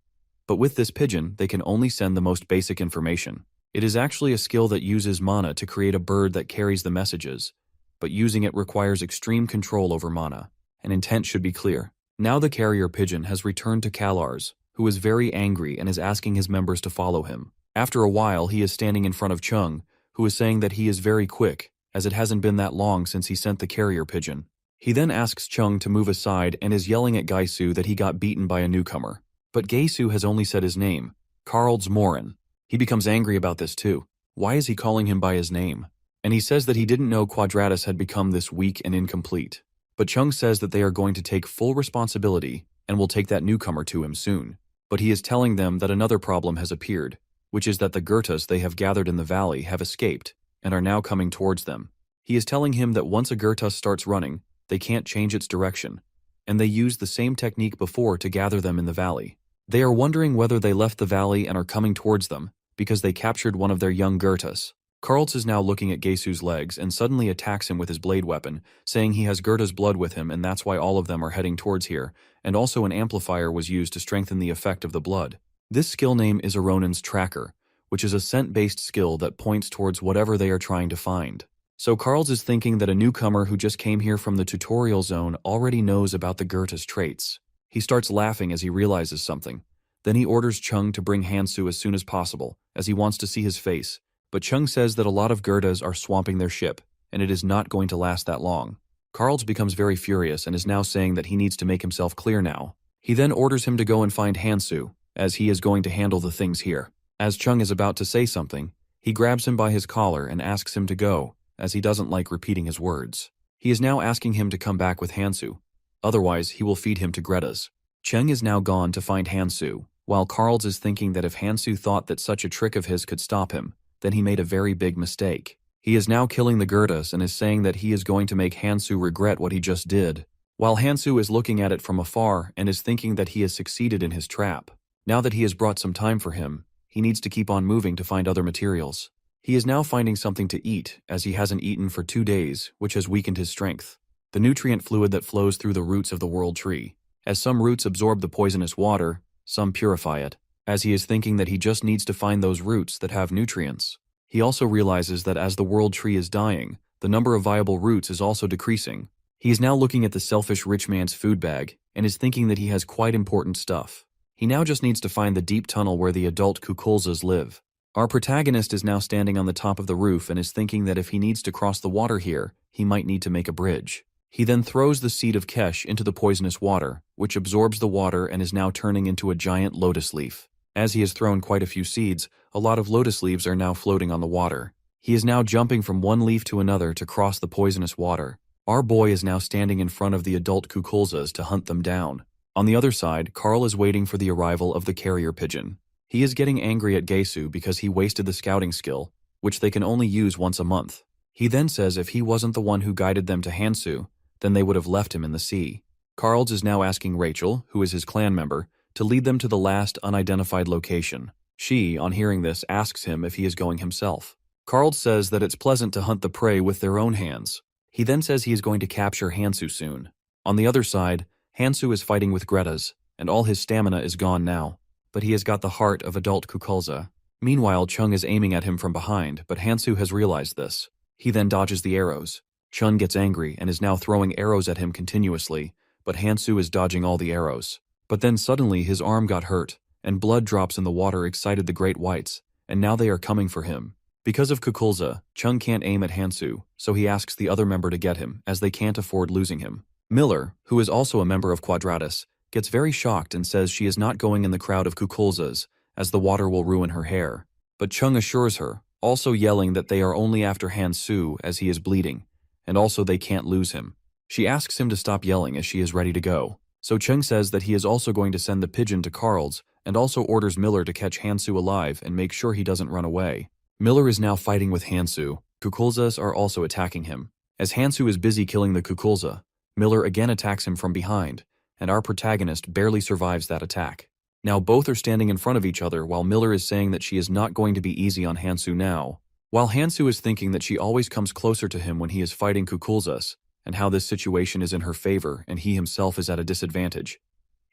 But with this pigeon, they can only send the most basic information. It is actually a skill that uses mana to create a bird that carries the messages, but using it requires extreme control over mana, and intent should be clear. Now the carrier pigeon has returned to Kalars, who is very angry and is asking his members to follow him. After a while, he is standing in front of Chung, who is saying that he is very quick, as it hasn't been that long since he sent the carrier pigeon. He then asks Chung to move aside and is yelling at Gaisu that he got beaten by a newcomer. But Gaisu has only said his name, Karls Morin. He becomes angry about this too. Why is he calling him by his name? And he says that he didn't know Quadratus had become this weak and incomplete. But Chung says that they are going to take full responsibility and will take that newcomer to him soon. But he is telling them that another problem has appeared, which is that the Goethe's they have gathered in the valley have escaped and are now coming towards them. He is telling him that once a Goethe starts running, they can't change its direction, and they used the same technique before to gather them in the valley. They are wondering whether they left the valley and are coming towards them, because they captured one of their young Goethe's. Karls is now looking at Gaisu's legs and suddenly attacks him with his blade weapon, saying he has Goethe's blood with him and that's why all of them are heading towards here, and also an amplifier was used to strengthen the effect of the blood. This skill name is Aronin's Tracker, which is a scent-based skill that points towards whatever they are trying to find. So Carls is thinking that a newcomer who just came here from the tutorial zone already knows about the Goethe's traits. He starts laughing as he realizes something. Then he orders Chung to bring Hansu as soon as possible, as he wants to see his face. But Chung says that a lot of Goethas are swamping their ship, and it is not going to last that long. Carls becomes very furious and is now saying that he needs to make himself clear now. He then orders him to go and find Hansu, as he is going to handle the things here. As Chung is about to say something, he grabs him by his collar and asks him to go, as he doesn't like repeating his words. He is now asking him to come back with Hansu. Otherwise, he will feed him to Greta's. Chung is now gone to find Hansu, while Carls is thinking that if Hansu thought that such a trick of his could stop him, then he made a very big mistake. He is now killing the Goethas and is saying that he is going to make Hansu regret what he just did, while Hansu is looking at it from afar and is thinking that he has succeeded in his trap. Now that he has brought some time for him, he needs to keep on moving to find other materials. He is now finding something to eat, as he hasn't eaten for 2 days, which has weakened his strength. The nutrient fluid that flows through the roots of the world tree. As some roots absorb the poisonous water, some purify it, as he is thinking that he just needs to find those roots that have nutrients. He also realizes that as the world tree is dying, the number of viable roots is also decreasing. He is now looking at the selfish rich man's food bag, and is thinking that he has quite important stuff. He now just needs to find the deep tunnel where the adult Kukulzas live. Our protagonist is now standing on the top of the roof and is thinking that if he needs to cross the water here, he might need to make a bridge. He then throws the seed of Kesh into the poisonous water, which absorbs the water and is now turning into a giant lotus leaf. As he has thrown quite a few seeds, a lot of lotus leaves are now floating on the water. He is now jumping from one leaf to another to cross the poisonous water. Our boy is now standing in front of the adult Kukulzas to hunt them down. On the other side, Carl is waiting for the arrival of the carrier pigeon. He is getting angry at Gesu because he wasted the scouting skill, which they can only use once a month. He then says if he wasn't the one who guided them to Hansu, then they would have left him in the sea. Carls is now asking Rachel, who is his clan member, to lead them to the last unidentified location. She, on hearing this, asks him if he is going himself. Carls says that it's pleasant to hunt the prey with their own hands. He then says he is going to capture Hansu soon. On the other side, Hansu is fighting with Greta's, and all his stamina is gone now. But he has got the heart of adult Kukulza. Meanwhile, Chung is aiming at him from behind, but Hansu has realized this. He then dodges the arrows. Chung gets angry and is now throwing arrows at him continuously, but Hansu is dodging all the arrows. But then suddenly his arm got hurt, and blood drops in the water excited the great whites, and now they are coming for him. Because of Kukulza, Chung can't aim at Hansu, so he asks the other member to get him, as they can't afford losing him. Miller, who is also a member of Quadratus, gets very shocked and says she is not going in the crowd of Kukulzas, as the water will ruin her hair. But Chung assures her, also yelling that they are only after Hansu as he is bleeding, and also they can't lose him. She asks him to stop yelling as she is ready to go. So Chung says that he is also going to send the pigeon to Carls, and also orders Miller to catch Hansu alive and make sure he doesn't run away. Miller is now fighting with Hansu. Kukulzas are also attacking him. As Hansu is busy killing the Kukulza, Miller again attacks him from behind, and our protagonist barely survives that attack. Now both are standing in front of each other while Miller is saying that she is not going to be easy on Hansu now, while Hansu is thinking that she always comes closer to him when he is fighting Kukulzas, and how this situation is in her favor and he himself is at a disadvantage.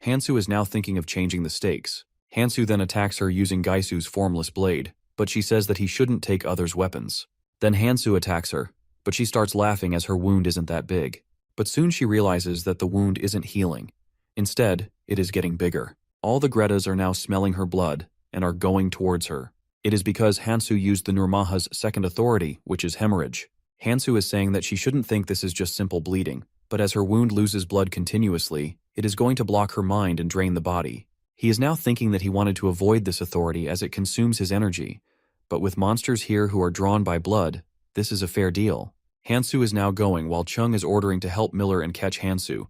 Hansu is now thinking of changing the stakes. Hansu then attacks her using Gaisu's formless blade, but she says that he shouldn't take others' weapons. Then Hansu attacks her, but she starts laughing as her wound isn't that big. But soon she realizes that the wound isn't healing. Instead, it is getting bigger. All the Gretas are now smelling her blood and are going towards her. It is because Hansu used the Nurmaha's second authority, which is hemorrhage. Hansu is saying that she shouldn't think this is just simple bleeding, but as her wound loses blood continuously, it is going to block her mind and drain the body. He is now thinking that he wanted to avoid this authority as it consumes his energy, but with monsters here who are drawn by blood, this is a fair deal. Hansu is now going while Chung is ordering to help Miller and catch Hansu.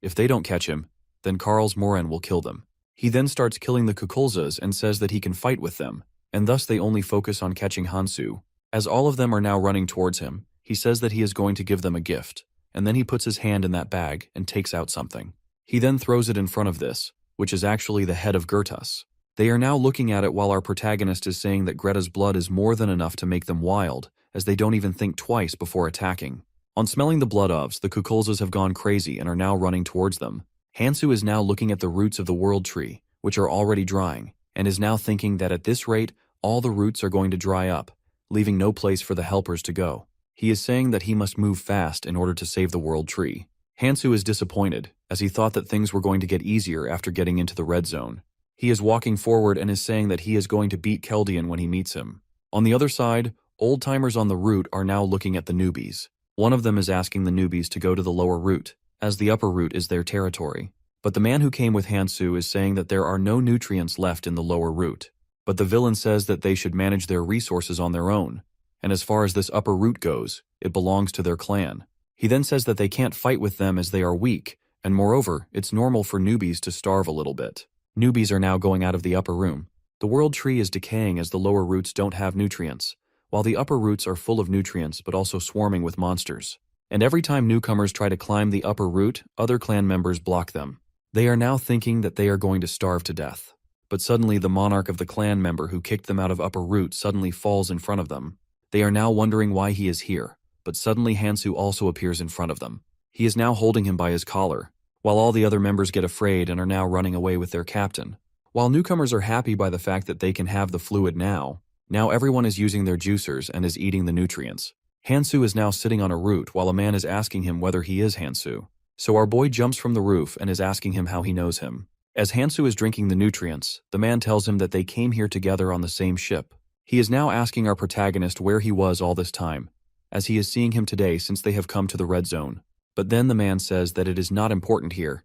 If they don't catch him, then Carls Moran will kill them. He then starts killing the Kukulzas and says that he can fight with them, and thus they only focus on catching Hansu. As all of them are now running towards him, he says that he is going to give them a gift, and then he puts his hand in that bag and takes out something. He then throws it in front of this, which is actually the head of Goethas. They are now looking at it while our protagonist is saying that Greta's blood is more than enough to make them wild, as they don't even think twice before attacking. On smelling the blood ofs, the Kukulzas have gone crazy and are now running towards them. Hansu is now looking at the roots of the world tree, which are already drying, and is now thinking that at this rate, all the roots are going to dry up, leaving no place for the helpers to go. He is saying that he must move fast in order to save the world tree. Hansu is disappointed, as he thought that things were going to get easier after getting into the red zone. He is walking forward and is saying that he is going to beat Keldian when he meets him. On the other side, old-timers on the route are now looking at the newbies. One of them is asking the newbies to go to the lower route, as the upper route is their territory. But the man who came with Hansu is saying that there are no nutrients left in the lower route. But the villain says that they should manage their resources on their own, and as far as this upper route goes, it belongs to their clan. He then says that they can't fight with them as they are weak, and moreover, it's normal for newbies to starve a little bit. Newbies are now going out of the upper room. The world tree is decaying as the lower roots don't have nutrients, while the upper roots are full of nutrients but also swarming with monsters. And every time newcomers try to climb the upper route, other clan members block them. They are now thinking that they are going to starve to death. But suddenly the monarch of the clan member who kicked them out of upper route suddenly falls in front of them. They are now wondering why he is here, but suddenly Hansu also appears in front of them. He is now holding him by his collar, while all the other members get afraid and are now running away with their captain. While newcomers are happy by the fact that they can have the fluid now everyone is using their juicers and is eating the nutrients. Hansu is now sitting on a root while a man is asking him whether he is Hansu. So our boy jumps from the roof and is asking him how he knows him. As Hansu is drinking the nutrients, the man tells him that they came here together on the same ship. He is now asking our protagonist where he was all this time, as he is seeing him today since they have come to the red zone. But then the man says that it is not important here,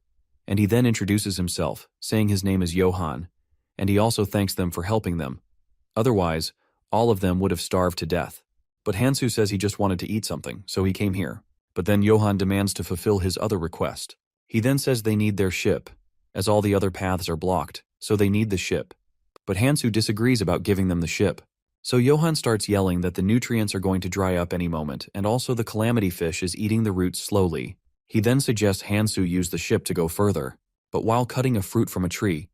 and he then introduces himself, saying his name is Johann, and he also thanks them for helping them. Otherwise, all of them would have starved to death. But Hansu says he just wanted to eat something, so he came here. But then Johann demands to fulfill his other request. He then says they need their ship, as all the other paths are blocked, so they need the ship. But Hansu disagrees about giving them the ship. So Johann starts yelling that the nutrients are going to dry up any moment, and also the calamity fish is eating the roots slowly. He then suggests Hansu use the ship to go further. But while cutting a fruit from a tree,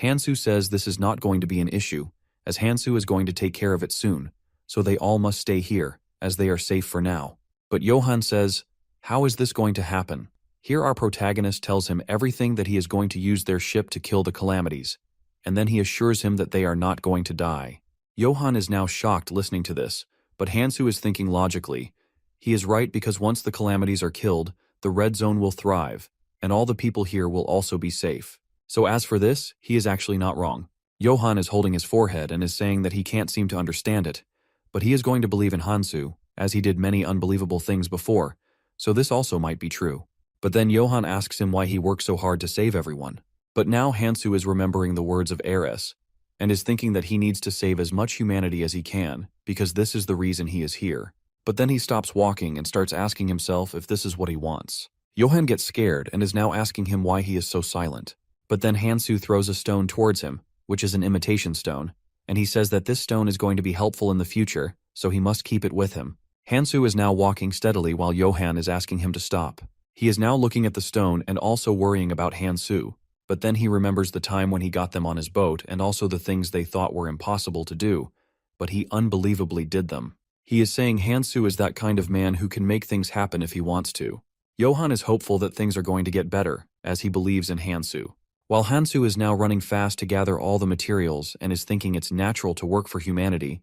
Hansu says this is not going to be an issue, as Hansu is going to take care of it soon, so they all must stay here, as they are safe for now. But Johann says, how is this going to happen? Here our protagonist tells him everything that he is going to use their ship to kill the calamities, and then he assures him that they are not going to die. Johann is now shocked listening to this, but Hansu is thinking logically. He is right because once the calamities are killed, the red zone will thrive, and all the people here will also be safe. So as for this, he is actually not wrong. Johann is holding his forehead and is saying that he can't seem to understand it, but he is going to believe in Hansu, as he did many unbelievable things before, so this also might be true. But then Johann asks him why he worked so hard to save everyone. But now Hansu is remembering the words of Ares, and is thinking that he needs to save as much humanity as he can, because this is the reason he is here. But then he stops walking and starts asking himself if this is what he wants. Johann gets scared and is now asking him why he is so silent. But then Hansu throws a stone towards him, which is an imitation stone, and he says that this stone is going to be helpful in the future, so he must keep it with him. Hansu is now walking steadily while Johann is asking him to stop. He is now looking at the stone and also worrying about Hansu, but then he remembers the time when he got them on his boat and also the things they thought were impossible to do, but he unbelievably did them. He is saying Hansu is that kind of man who can make things happen if he wants to. Johann is hopeful that things are going to get better, as he believes in Hansu. While Hansu is now running fast to gather all the materials and is thinking it's natural to work for humanity,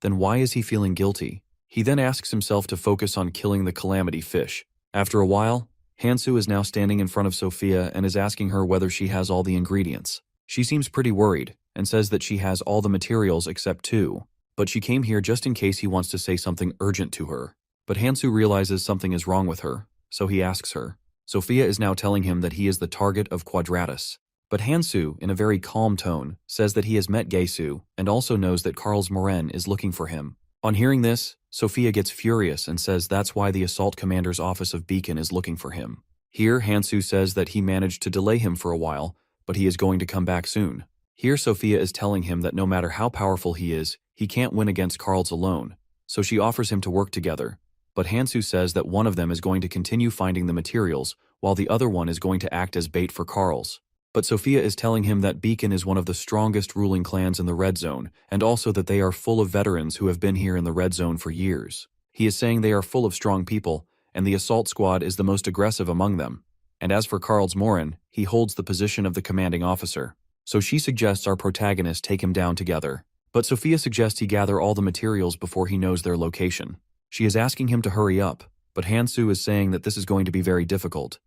then why is he feeling guilty? He then asks himself to focus on killing the calamity fish. After a while, Hansu is now standing in front of Sophia and is asking her whether she has all the ingredients. She seems pretty worried and says that she has all the materials except 2, but she came here just in case he wants to say something urgent to her. But Hansu realizes something is wrong with her, so he asks her. Sophia is now telling him that he is the target of Quadratus. But Hansu, in a very calm tone, says that he has met Gesu and also knows that Karls Moren is looking for him. On hearing this, Sophia gets furious and says that's why the assault commander's office of Beacon is looking for him. Here, Hansu says that he managed to delay him for a while, but he is going to come back soon. Here, Sophia is telling him that no matter how powerful he is, he can't win against Karls alone, so she offers him to work together. But Hansu says that one of them is going to continue finding the materials, while the other one is going to act as bait for Karls. But Sophia is telling him that Beacon is one of the strongest ruling clans in the Red Zone, and also that they are full of veterans who have been here in the Red Zone for years. He is saying they are full of strong people, and the assault squad is the most aggressive among them. And as for Karls Moren, he holds the position of the commanding officer. So she suggests our protagonist take him down together. But Sophia suggests he gather all the materials before he knows their location. She is asking him to hurry up, but Hansu is saying that this is going to be very difficult.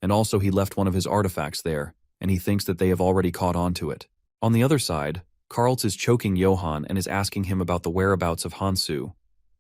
And also he left one of his artifacts there, and he thinks that they have already caught on to it. On the other side, Karls is choking Johann and is asking him about the whereabouts of Hansu.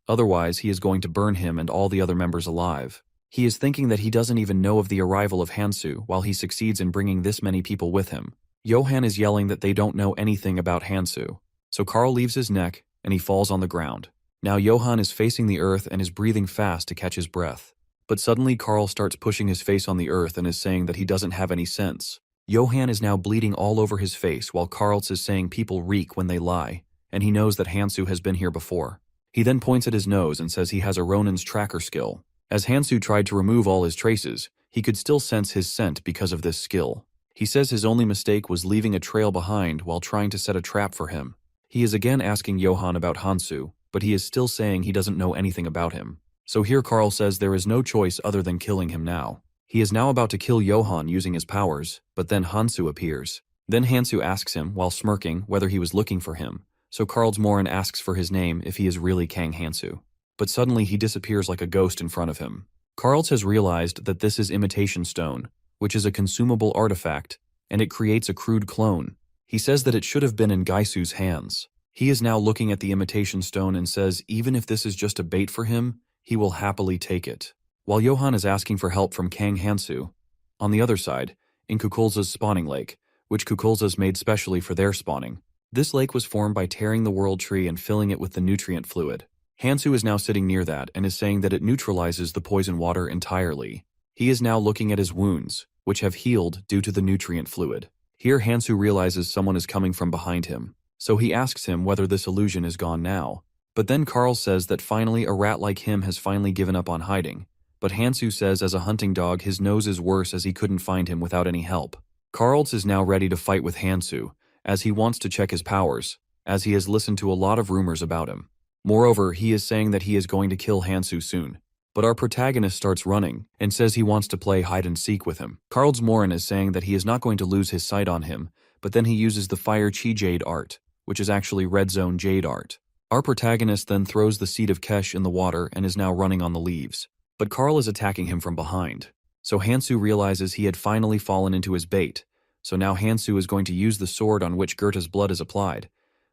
Otherwise, he is going to burn him and all the other members alive. He is thinking that he doesn't even know of the arrival of Hansu while he succeeds in bringing this many people with him. Johann is yelling that they don't know anything about Hansu. So Karl leaves his neck and he falls on the ground. Now Johann is facing the earth and is breathing fast to catch his breath. But suddenly Karl starts pushing his face on the earth and is saying that he doesn't have any sense. Johann is now bleeding all over his face while Karls is saying people reek when they lie, and he knows that Hansu has been here before. He then points at his nose and says he has a Ronin's tracker skill. As Hansu tried to remove all his traces, he could still sense his scent because of this skill. He says his only mistake was leaving a trail behind while trying to set a trap for him. He is again asking Johann about Hansu, but he is still saying he doesn't know anything about him. So here Karl says there is no choice other than killing him now. He is now about to kill Johann using his powers, but then Hansu appears. Then Hansu asks him, while smirking, whether he was looking for him. So Karls Morin asks for his name if he is really Kang Hansu. But suddenly he disappears like a ghost in front of him. Karls has realized that this is imitation stone, which is a consumable artifact, and it creates a crude clone. He says that it should have been in Gaisu's hands. He is now looking at the imitation stone and says even if this is just a bait for him, he will happily take it. While Johann is asking for help from Kang Hansu, on the other side, in Kukulza's spawning lake, which Kukulza's made specially for their spawning, this lake was formed by tearing the world tree and filling it with the nutrient fluid. Hansu is now sitting near that and is saying that it neutralizes the poison water entirely. He is now looking at his wounds, which have healed due to the nutrient fluid. Here Hansu realizes someone is coming from behind him, so he asks him whether this illusion is gone now. But then Karl says that finally a rat like him has finally given up on hiding. But Hansu says as a hunting dog his nose is worse as he couldn't find him without any help. Karls is now ready to fight with Hansu, as he wants to check his powers, as he has listened to a lot of rumors about him. Moreover, he is saying that he is going to kill Hansu soon. But our protagonist starts running and says he wants to play hide-and-seek with him. Karls Morin is saying that he is not going to lose his sight on him, but then he uses the Fire Chi Jade art, which is actually Red Zone Jade art. Our protagonist then throws the seed of Kesh in the water and is now running on the leaves. But Karl is attacking him from behind. So Hansu realizes he had finally fallen into his bait. So now Hansu is going to use the sword on which Goethe's blood is applied.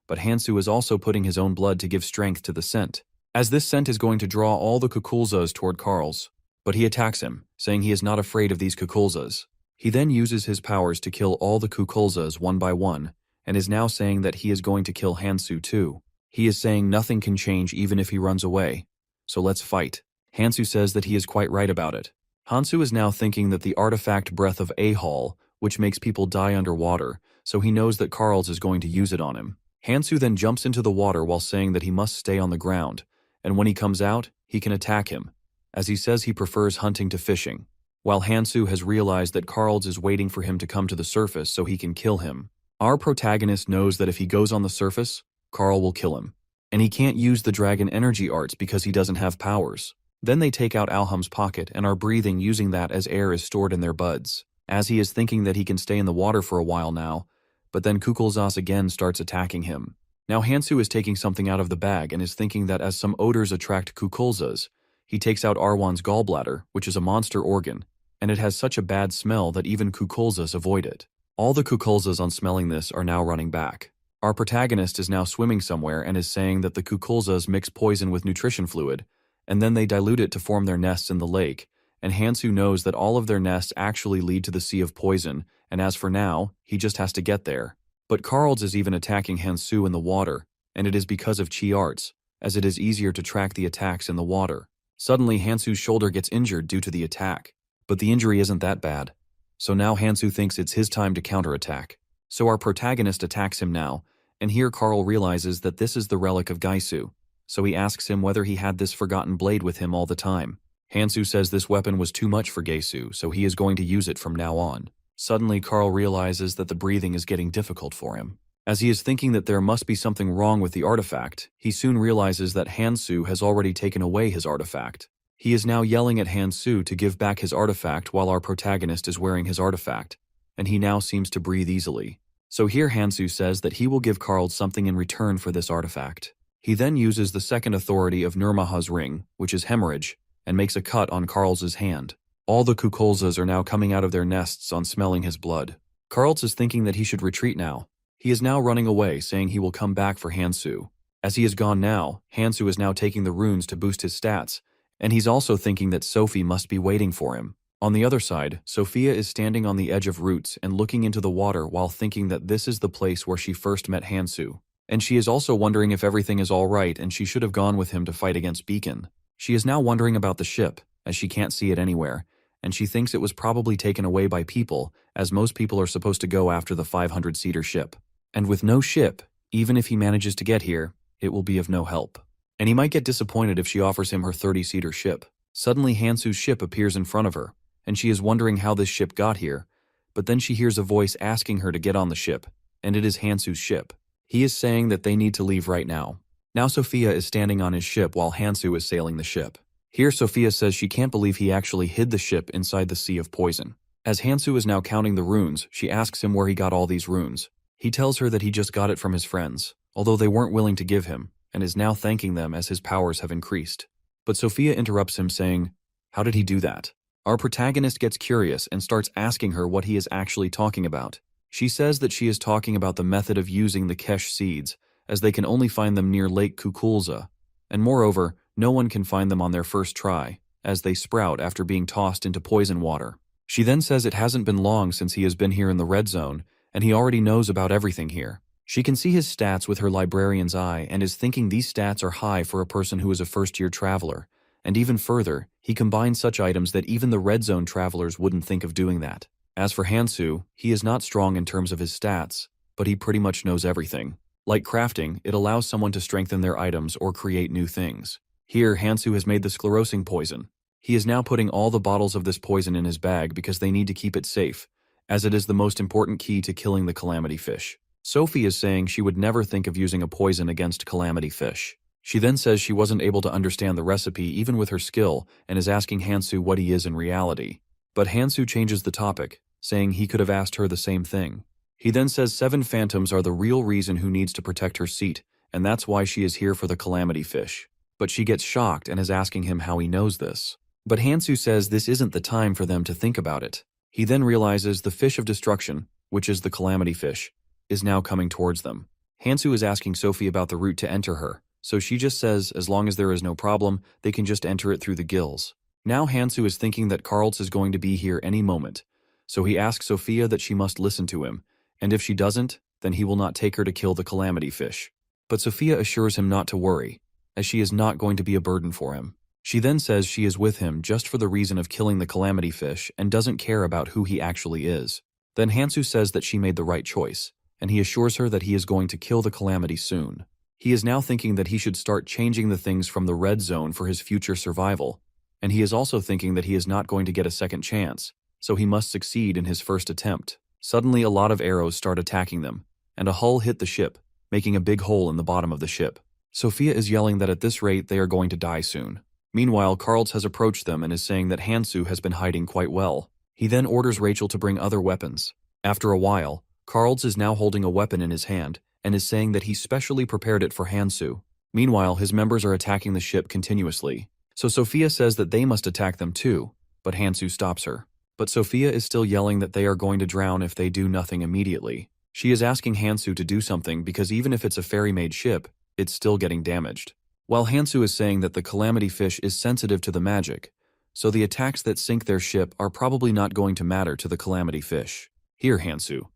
But Hansu is also putting his own blood to give strength to the scent, as this scent is going to draw all the Kukulzas toward Karls. But he attacks him, saying he is not afraid of these Kukulzas. He then uses his powers to kill all the Kukulzas one by one, and is now saying that he is going to kill Hansu too. He is saying nothing can change even if he runs away. So let's fight. Hansu says that he is quite right about it. Hansu is now thinking that the artifact breath of Ahal, which makes people die underwater, so he knows that Karls is going to use it on him. Hansu then jumps into the water while saying that he must stay on the ground, and when he comes out, he can attack him, as he says he prefers hunting to fishing, while Hansu has realized that Karls is waiting for him to come to the surface so he can kill him. Our protagonist knows that if he goes on the surface, Karl will kill him, and he can't use the dragon energy arts because he doesn't have powers. Then they take out Alham's pocket and are breathing using that as air is stored in their buds, as he is thinking that he can stay in the water for a while now, but then Kukulzas again starts attacking him. Now Hansu is taking something out of the bag and is thinking that as some odors attract Kukulzas, he takes out Arwan's gallbladder, which is a monster organ, and it has such a bad smell that even Kukulzas avoid it. All the Kukulzas on smelling this are now running back. Our protagonist is now swimming somewhere and is saying that the Kukulzas mix poison with nutrition fluid, and then they dilute it to form their nests in the lake, and Hansu knows that all of their nests actually lead to the sea of poison, and as for now, he just has to get there. But Karls is even attacking Hansu in the water, and it is because of Chi arts, as it is easier to track the attacks in the water. Suddenly, Hansu's shoulder gets injured due to the attack, but the injury isn't that bad. So now Hansu thinks it's his time to counterattack. So our protagonist attacks him now, and here Karl realizes that this is the relic of Gaisu. So he asks him whether he had this forgotten blade with him all the time. Hansu says this weapon was too much for Gaisu, so he is going to use it from now on. Suddenly, Karl realizes that the breathing is getting difficult for him. As he is thinking that there must be something wrong with the artifact, he soon realizes that Hansu has already taken away his artifact. He is now yelling at Hansu to give back his artifact while our protagonist is wearing his artifact, and he now seems to breathe easily. So here Hansu says that he will give Karl something in return for this artifact. He then uses the second authority of Nurmaha's ring, which is hemorrhage, and makes a cut on Karl's hand. All the Kukulzas are now coming out of their nests on smelling his blood. Karls is thinking that he should retreat now. He is now running away, saying he will come back for Hansu. As he is gone now, Hansu is now taking the runes to boost his stats, and he's also thinking that Sophie must be waiting for him. On the other side, Sophia is standing on the edge of roots and looking into the water while thinking that this is the place where she first met Hansu. And she is also wondering if everything is all right and she should have gone with him to fight against Beacon. She is now wondering about the ship, as she can't see it anywhere, and she thinks it was probably taken away by people, as most people are supposed to go after the 500-seater ship. And with no ship, even if he manages to get here, it will be of no help. And he might get disappointed if she offers him her 30-seater ship. Suddenly Hansu's ship appears in front of her, and she is wondering how this ship got here, but then she hears a voice asking her to get on the ship, and it is Hansu's ship. He is saying that they need to leave right now. Now Sophia is standing on his ship while Hansu is sailing the ship. Here Sophia says she can't believe he actually hid the ship inside the sea of poison. As Hansu is now counting the runes, she asks him where he got all these runes. He tells her that he just got it from his friends, although they weren't willing to give him, and is now thanking them as his powers have increased. But Sophia interrupts him saying, "How did he do that?" Our protagonist gets curious and starts asking her what he is actually talking about. She says that she is talking about the method of using the Kesh seeds, as they can only find them near Lake Kukulza, and moreover, no one can find them on their first try, as they sprout after being tossed into poison water. She then says it hasn't been long since he has been here in the red zone, and he already knows about everything here. She can see his stats with her librarian's eye and is thinking these stats are high for a person who is a first-year traveler. And even further, he combines such items that even the red zone travelers wouldn't think of doing that. As for Hansu, he is not strong in terms of his stats, but he pretty much knows everything. Like crafting, it allows someone to strengthen their items or create new things. Here, Hansu has made the sclerosing poison. He is now putting all the bottles of this poison in his bag because they need to keep it safe, as it is the most important key to killing the calamity fish. Sophie is saying she would never think of using a poison against calamity fish. She then says she wasn't able to understand the recipe even with her skill and is asking Hansu what he is in reality. But Hansu changes the topic, saying he could have asked her the same thing. He then says 7 phantoms are the real reason who needs to protect her seat, and that's why she is here for the calamity fish. But she gets shocked and is asking him how he knows this. But Hansu says this isn't the time for them to think about it. He then realizes the fish of destruction, which is the calamity fish, is now coming towards them. Hansu is asking Sophie about the route to enter her, so she just says as long as there is no problem, they can just enter it through the gills. Now Hansu is thinking that Karls is going to be here any moment, so he asks Sophia that she must listen to him, and if she doesn't, then he will not take her to kill the calamity fish. But Sophia assures him not to worry, as she is not going to be a burden for him. She then says she is with him just for the reason of killing the calamity fish and doesn't care about who he actually is. Then Hansu says that she made the right choice, and he assures her that he is going to kill the calamity soon. He is now thinking that he should start changing the things from the red zone for his future survival, and he is also thinking that he is not going to get a second chance, so he must succeed in his first attempt. Suddenly a lot of arrows start attacking them, and a hull hit the ship, making a big hole in the bottom of the ship. Sophia is yelling that at this rate they are going to die soon. Meanwhile, Karls has approached them and is saying that Hansu has been hiding quite well. He then orders Rachel to bring other weapons. After a while, Karls is now holding a weapon in his hand and is saying that he specially prepared it for Hansu. Meanwhile, his members are attacking the ship continuously. So Sophia says that they must attack them too, but Hansu stops her. But Sophia is still yelling that they are going to drown if they do nothing immediately. She is asking Hansu to do something because even if it's a fairy-made ship, it's still getting damaged. While Hansu is saying that the calamity fish is sensitive to the magic, so the attacks that sink their ship are probably not going to matter to the calamity fish. Here, Hansu,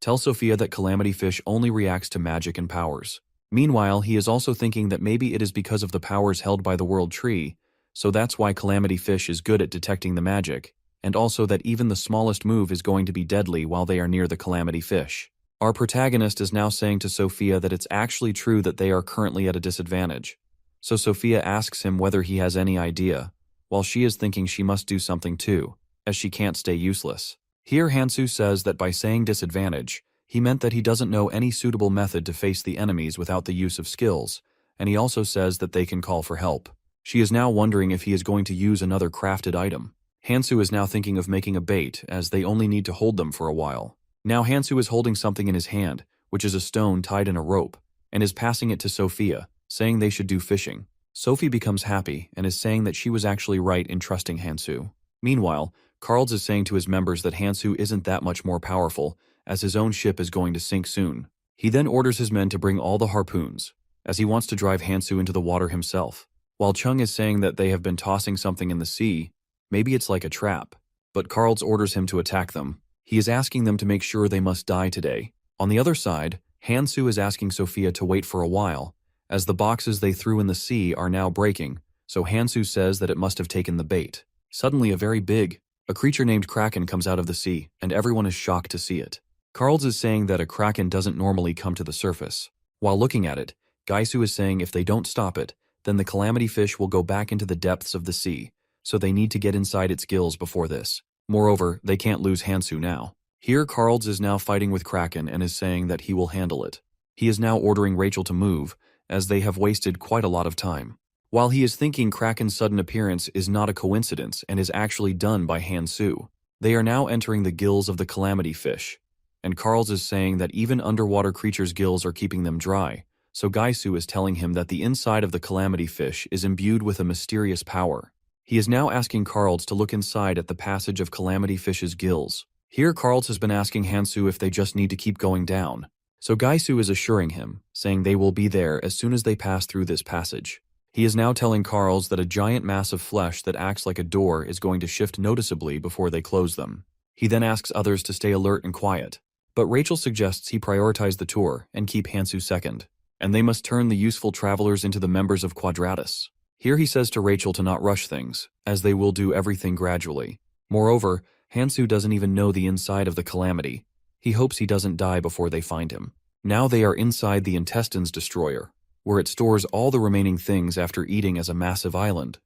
tell Sophia that calamity fish only reacts to magic and powers. Meanwhile, he is also thinking that maybe it is because of the powers held by the world tree, so that's why calamity fish is good at detecting the magic, and also that even the smallest move is going to be deadly while they are near the calamity fish. Our protagonist is now saying to Sophia that it's actually true that they are currently at a disadvantage. So Sophia asks him whether he has any idea, while she is thinking she must do something too, as she can't stay useless. Here Hansu says that by saying disadvantage, he meant that he doesn't know any suitable method to face the enemies without the use of skills, and he also says that they can call for help. She is now wondering if he is going to use another crafted item. Hansu is now thinking of making a bait, as they only need to hold them for a while. Now Hansu is holding something in his hand, which is a stone tied in a rope, and is passing it to Sophia, saying they should do fishing. Sophie becomes happy and is saying that she was actually right in trusting Hansu. Meanwhile, Carls is saying to his members that Hansu isn't that much more powerful, as his own ship is going to sink soon. He then orders his men to bring all the harpoons, as he wants to drive Hansu into the water himself. While Chung is saying that they have been tossing something in the sea, maybe it's like a trap. But Carls orders him to attack them. He is asking them to make sure they must die today. On the other side, Hansu is asking Sophia to wait for a while, as the boxes they threw in the sea are now breaking, so Hansu says that it must have taken the bait. Suddenly a creature named Kraken comes out of the sea, and everyone is shocked to see it. Carls is saying that a Kraken doesn't normally come to the surface. While looking at it, Gaisu is saying if they don't stop it, then the calamity fish will go back into the depths of the sea, so they need to get inside its gills before this. Moreover, they can't lose Hansu now. Here Carls is now fighting with Kraken and is saying that he will handle it. He is now ordering Rachel to move, as they have wasted quite a lot of time. While he is thinking Kraken's sudden appearance is not a coincidence and is actually done by Hansu, they are now entering the gills of the calamity fish, and Carls is saying that even underwater creatures' gills are keeping them dry, so Gaisu is telling him that the inside of the calamity fish is imbued with a mysterious power. He is now asking Carls to look inside at the passage of calamity fish's gills. Here Carls has been asking Hansu if they just need to keep going down, so Gaisu is assuring him, saying they will be there as soon as they pass through this passage. He is now telling Carls that a giant mass of flesh that acts like a door is going to shift noticeably before they close them. He then asks others to stay alert and quiet, but Rachel suggests he prioritize the tour and keep Hansu second, and they must turn the useful travelers into the members of Quadratus. Here he says to Rachel to not rush things, as they will do everything gradually. Moreover, Hansu doesn't even know the inside of the calamity. He hopes he doesn't die before they find him. Now they are inside the intestines destroyer, where it stores all the remaining things after eating as a massive island.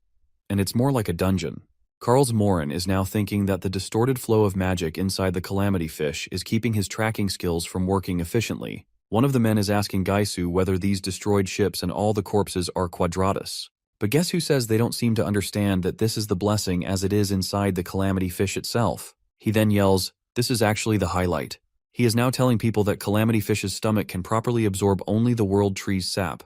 And it's more like a dungeon. Carls Morin is now thinking that the distorted flow of magic inside the calamity fish is keeping his tracking skills from working efficiently. One of the men is asking Gaisu whether these destroyed ships and all the corpses are Quadratus. But guess who says they don't seem to understand that this is the blessing as it is inside the calamity fish itself? He then yells, "This is actually the highlight." He is now telling people that calamity fish's stomach can properly absorb only the world tree's sap,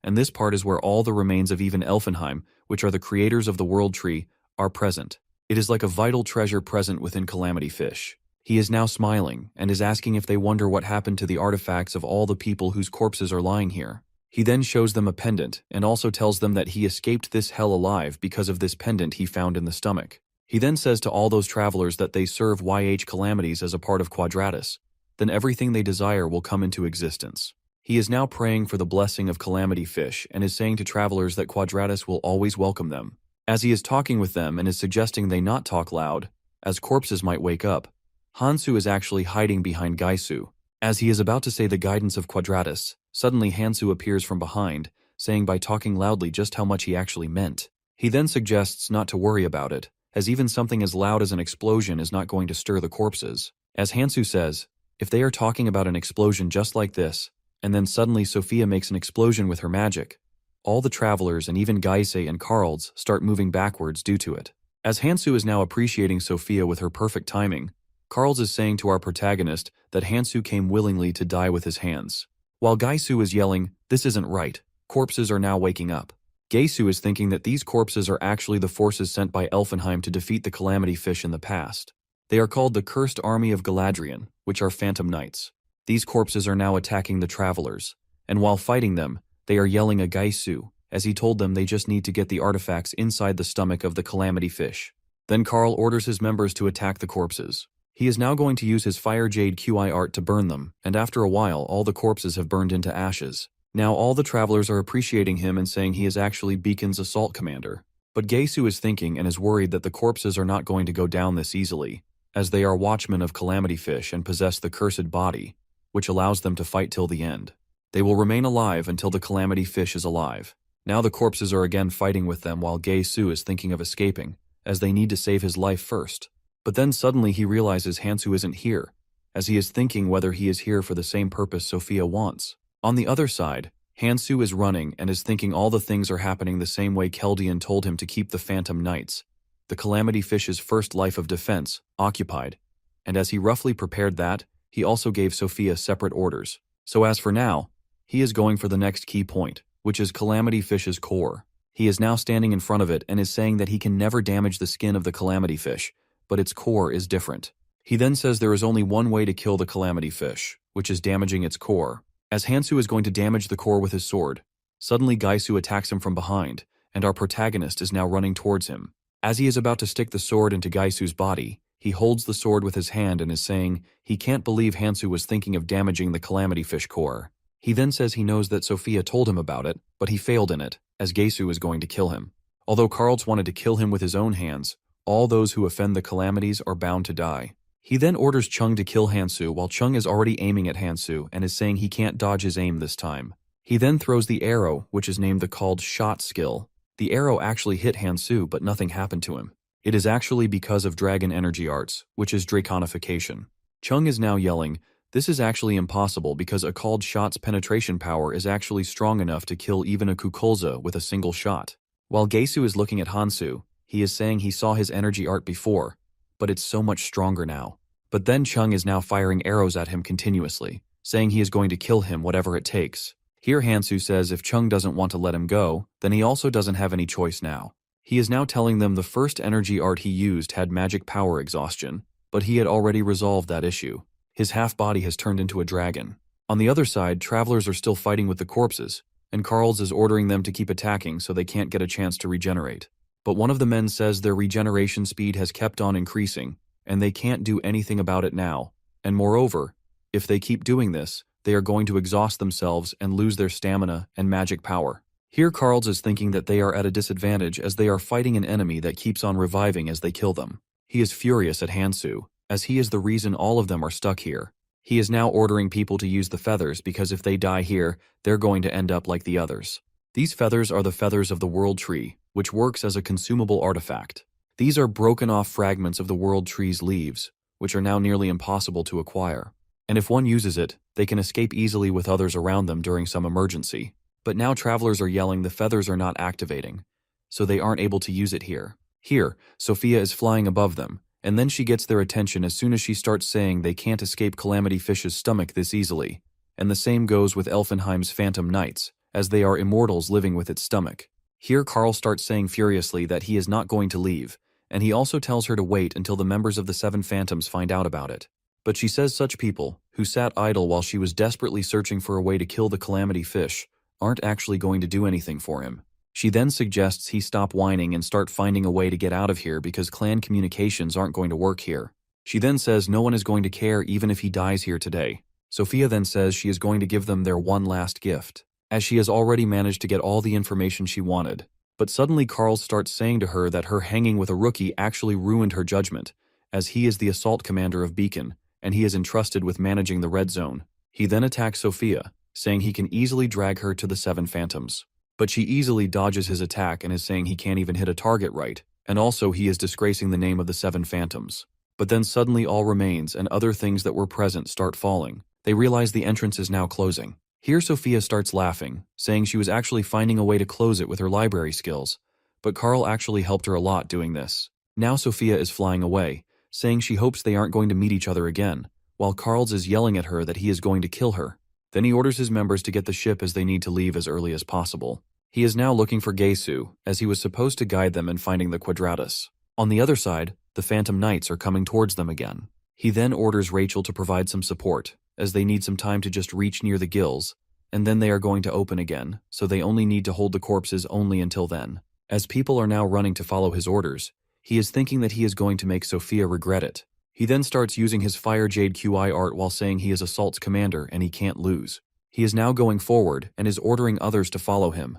and this part is where all the remains of even Elfenheim, which are the creators of the world tree, are present. It is like a vital treasure present within calamity fish. He is now smiling and is asking if they wonder what happened to the artifacts of all the people whose corpses are lying here. He then shows them a pendant and also tells them that he escaped this hell alive because of this pendant he found in the stomach. He then says to all those travelers that they serve YH calamities as a part of Quadratus, then everything they desire will come into existence. He is now praying for the blessing of calamity fish and is saying to travelers that Quadratus will always welcome them. As he is talking with them and is suggesting they not talk loud, as corpses might wake up, Hansu is actually hiding behind Gaisu. As he is about to say the guidance of Quadratus, suddenly Hansu appears from behind, saying by talking loudly just how much he actually meant. He then suggests not to worry about it, as even something as loud as an explosion is not going to stir the corpses. As Hansu says, if they are talking about an explosion just like this, and then suddenly Sophia makes an explosion with her magic, all the travelers and even Gaise and Carls start moving backwards due to it. As Hansu is now appreciating Sophia with her perfect timing, Carls is saying to our protagonist that Hansu came willingly to die with his hands. While Gaisu is yelling, "This isn't right," corpses are now waking up. Gaisu is thinking that these corpses are actually the forces sent by Elfenheim to defeat the calamity fish in the past. They are called the Cursed Army of Galadriel, which are Phantom Knights. These corpses are now attacking the travelers, and while fighting them, they are yelling at Gaisu, as he told them they just need to get the artifacts inside the stomach of the calamity fish. Then Carl orders his members to attack the corpses. He is now going to use his Fire Jade QI art to burn them, and after a while all the corpses have burned into ashes. Now all the travelers are appreciating him and saying he is actually Beacon's assault commander. But Gaisu is thinking and is worried that the corpses are not going to go down this easily, as they are watchmen of calamity fish and possess the cursed body, which allows them to fight till the end. They will remain alive until the calamity fish is alive. Now the corpses are again fighting with them while Gaisu is thinking of escaping, as they need to save his life first. But then suddenly he realizes Hansu isn't here, as he is thinking whether he is here for the same purpose Sophia wants. On the other side, Hansu is running and is thinking all the things are happening the same way Keldian told him to keep the Phantom Knights, the calamity fish's first life of defense, occupied, and as he roughly prepared that, he also gave Sophia separate orders. So as for now, he is going for the next key point, which is Calamity Fish's core. He is now standing in front of it and is saying that he can never damage the skin of the Calamity Fish, but its core is different. He then says there is only one way to kill the Calamity Fish, which is damaging its core. As Hansu is going to damage the core with his sword, suddenly Gaisu attacks him from behind, and our protagonist is now running towards him. As he is about to stick the sword into Gaisu's body, he holds the sword with his hand and is saying he can't believe Hansu was thinking of damaging the Calamity Fish core. He then says he knows that Sophia told him about it, but he failed in it, as Gaisu is going to kill him. Although Karls wanted to kill him with his own hands, all those who offend the Calamities are bound to die. He then orders Chung to kill Hansu while Chung is already aiming at Hansu and is saying he can't dodge his aim this time. He then throws the arrow, which is named the called shot skill. The arrow actually hit Hansu, but nothing happened to him. It is actually because of Dragon Energy Arts, which is Draconification. Chung is now yelling, "This is actually impossible because a called shot's penetration power is actually strong enough to kill even a Kukulza with a single shot." While Gaisu is looking at Hansu, he is saying he saw his energy art before, but it's so much stronger now. But then Chung is now firing arrows at him continuously, saying he is going to kill him whatever it takes. Here Hansu says if Chung doesn't want to let him go, then he also doesn't have any choice now. He is now telling them the first energy art he used had magic power exhaustion, but he had already resolved that issue. His half-body has turned into a dragon. On the other side, travelers are still fighting with the corpses, and Karls is ordering them to keep attacking so they can't get a chance to regenerate. But one of the men says their regeneration speed has kept on increasing, and they can't do anything about it now. And moreover, if they keep doing this, they are going to exhaust themselves and lose their stamina and magic power. Here Karls is thinking that they are at a disadvantage as they are fighting an enemy that keeps on reviving as they kill them. He is furious at Hansu, as he is the reason all of them are stuck here. He is now ordering people to use the feathers because if they die here, they're going to end up like the others. These feathers are the feathers of the World Tree, which works as a consumable artifact. These are broken off fragments of the World Tree's leaves, which are now nearly impossible to acquire. And if one uses it, they can escape easily with others around them during some emergency. But now travelers are yelling the feathers are not activating, so they aren't able to use it here. Here, Sophia is flying above them, and then she gets their attention as soon as she starts saying they can't escape Calamity Fish's stomach this easily. And the same goes with Elfenheim's Phantom Knights, as they are immortals living with its stomach. Here Karl starts saying furiously that he is not going to leave, and he also tells her to wait until the members of the Seven Phantoms find out about it. But she says such people, who sat idle while she was desperately searching for a way to kill the Calamity Fish, aren't actually going to do anything for him. She then suggests he stop whining and start finding a way to get out of here because clan communications aren't going to work here. She then says no one is going to care even if he dies here today. Sophia then says she is going to give them their one last gift, as she has already managed to get all the information she wanted. But suddenly Karl starts saying to her that her hanging with a rookie actually ruined her judgment, as he is the assault commander of Beacon, and he is entrusted with managing the red zone. He then attacks Sophia, saying he can easily drag her to the Seven Phantoms. But she easily dodges his attack and is saying he can't even hit a target right, and also he is disgracing the name of the Seven Phantoms. But then suddenly all remains and other things that were present start falling. They realize the entrance is now closing. Here Sophia starts laughing, saying she was actually finding a way to close it with her library skills, but Karl actually helped her a lot doing this. Now Sophia is flying away, saying she hopes they aren't going to meet each other again, while Karls is yelling at her that he is going to kill her. Then he orders his members to get the ship as they need to leave as early as possible. He is now looking for Gaisu, as he was supposed to guide them in finding the Quadratus. On the other side, the Phantom Knights are coming towards them again. He then orders Rachel to provide some support, as they need some time to just reach near the gills, and then they are going to open again, so they only need to hold the corpses only until then. As people are now running to follow his orders, he is thinking that he is going to make Sophia regret it. He then starts using his Fire Jade QI art while saying he is Assault's commander and he can't lose. He is now going forward and is ordering others to follow him.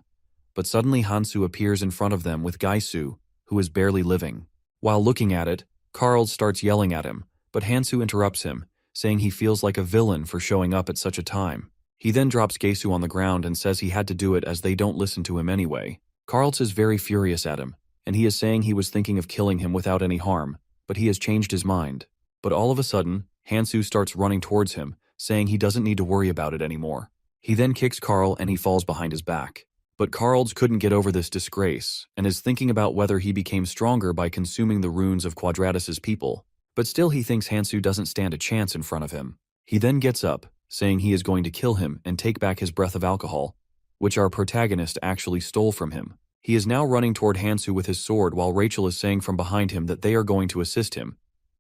But suddenly Hansu appears in front of them with Gaisu, who is barely living. While looking at it, Karl starts yelling at him, but Hansu interrupts him, saying he feels like a villain for showing up at such a time. He then drops Gaisu on the ground and says he had to do it as they don't listen to him anyway. Karl is very furious at him, and he is saying he was thinking of killing him without any harm, but he has changed his mind. But all of a sudden, Hansu starts running towards him, saying he doesn't need to worry about it anymore. He then kicks Karl and he falls behind his back. But Karls couldn't get over this disgrace, and is thinking about whether he became stronger by consuming the runes of Quadratus's people. But still he thinks Hansu doesn't stand a chance in front of him. He then gets up, saying he is going to kill him and take back his breath of alcohol, which our protagonist actually stole from him. He is now running toward Hansu with his sword while Rachel is saying from behind him that they are going to assist him.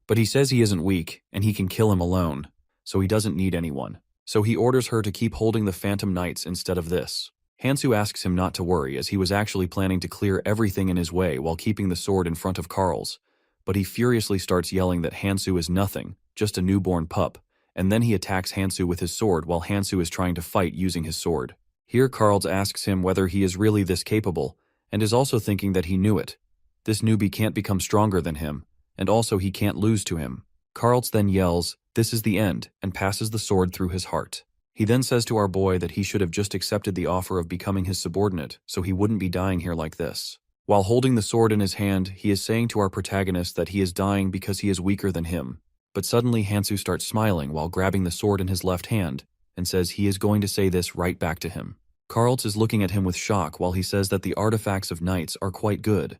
But he says he isn't weak and he can kill him alone, so he doesn't need anyone. So he orders her to keep holding the Phantom Knights instead of this. Hansu asks him not to worry as he was actually planning to clear everything in his way while keeping the sword in front of Karl's. But he furiously starts yelling that Hansu is nothing, just a newborn pup, and then he attacks Hansu with his sword while Hansu is trying to fight using his sword. Here Karl asks him whether he is really this capable, and is also thinking that he knew it. This newbie can't become stronger than him, and also he can't lose to him. Karl then yells, "This is the end," and passes the sword through his heart. He then says to our boy that he should have just accepted the offer of becoming his subordinate, so he wouldn't be dying here like this. While holding the sword in his hand, he is saying to our protagonist that he is dying because he is weaker than him. But suddenly Hansu starts smiling while grabbing the sword in his left hand, and says he is going to say this right back to him. Karl is looking at him with shock while he says that the artifacts of knights are quite good,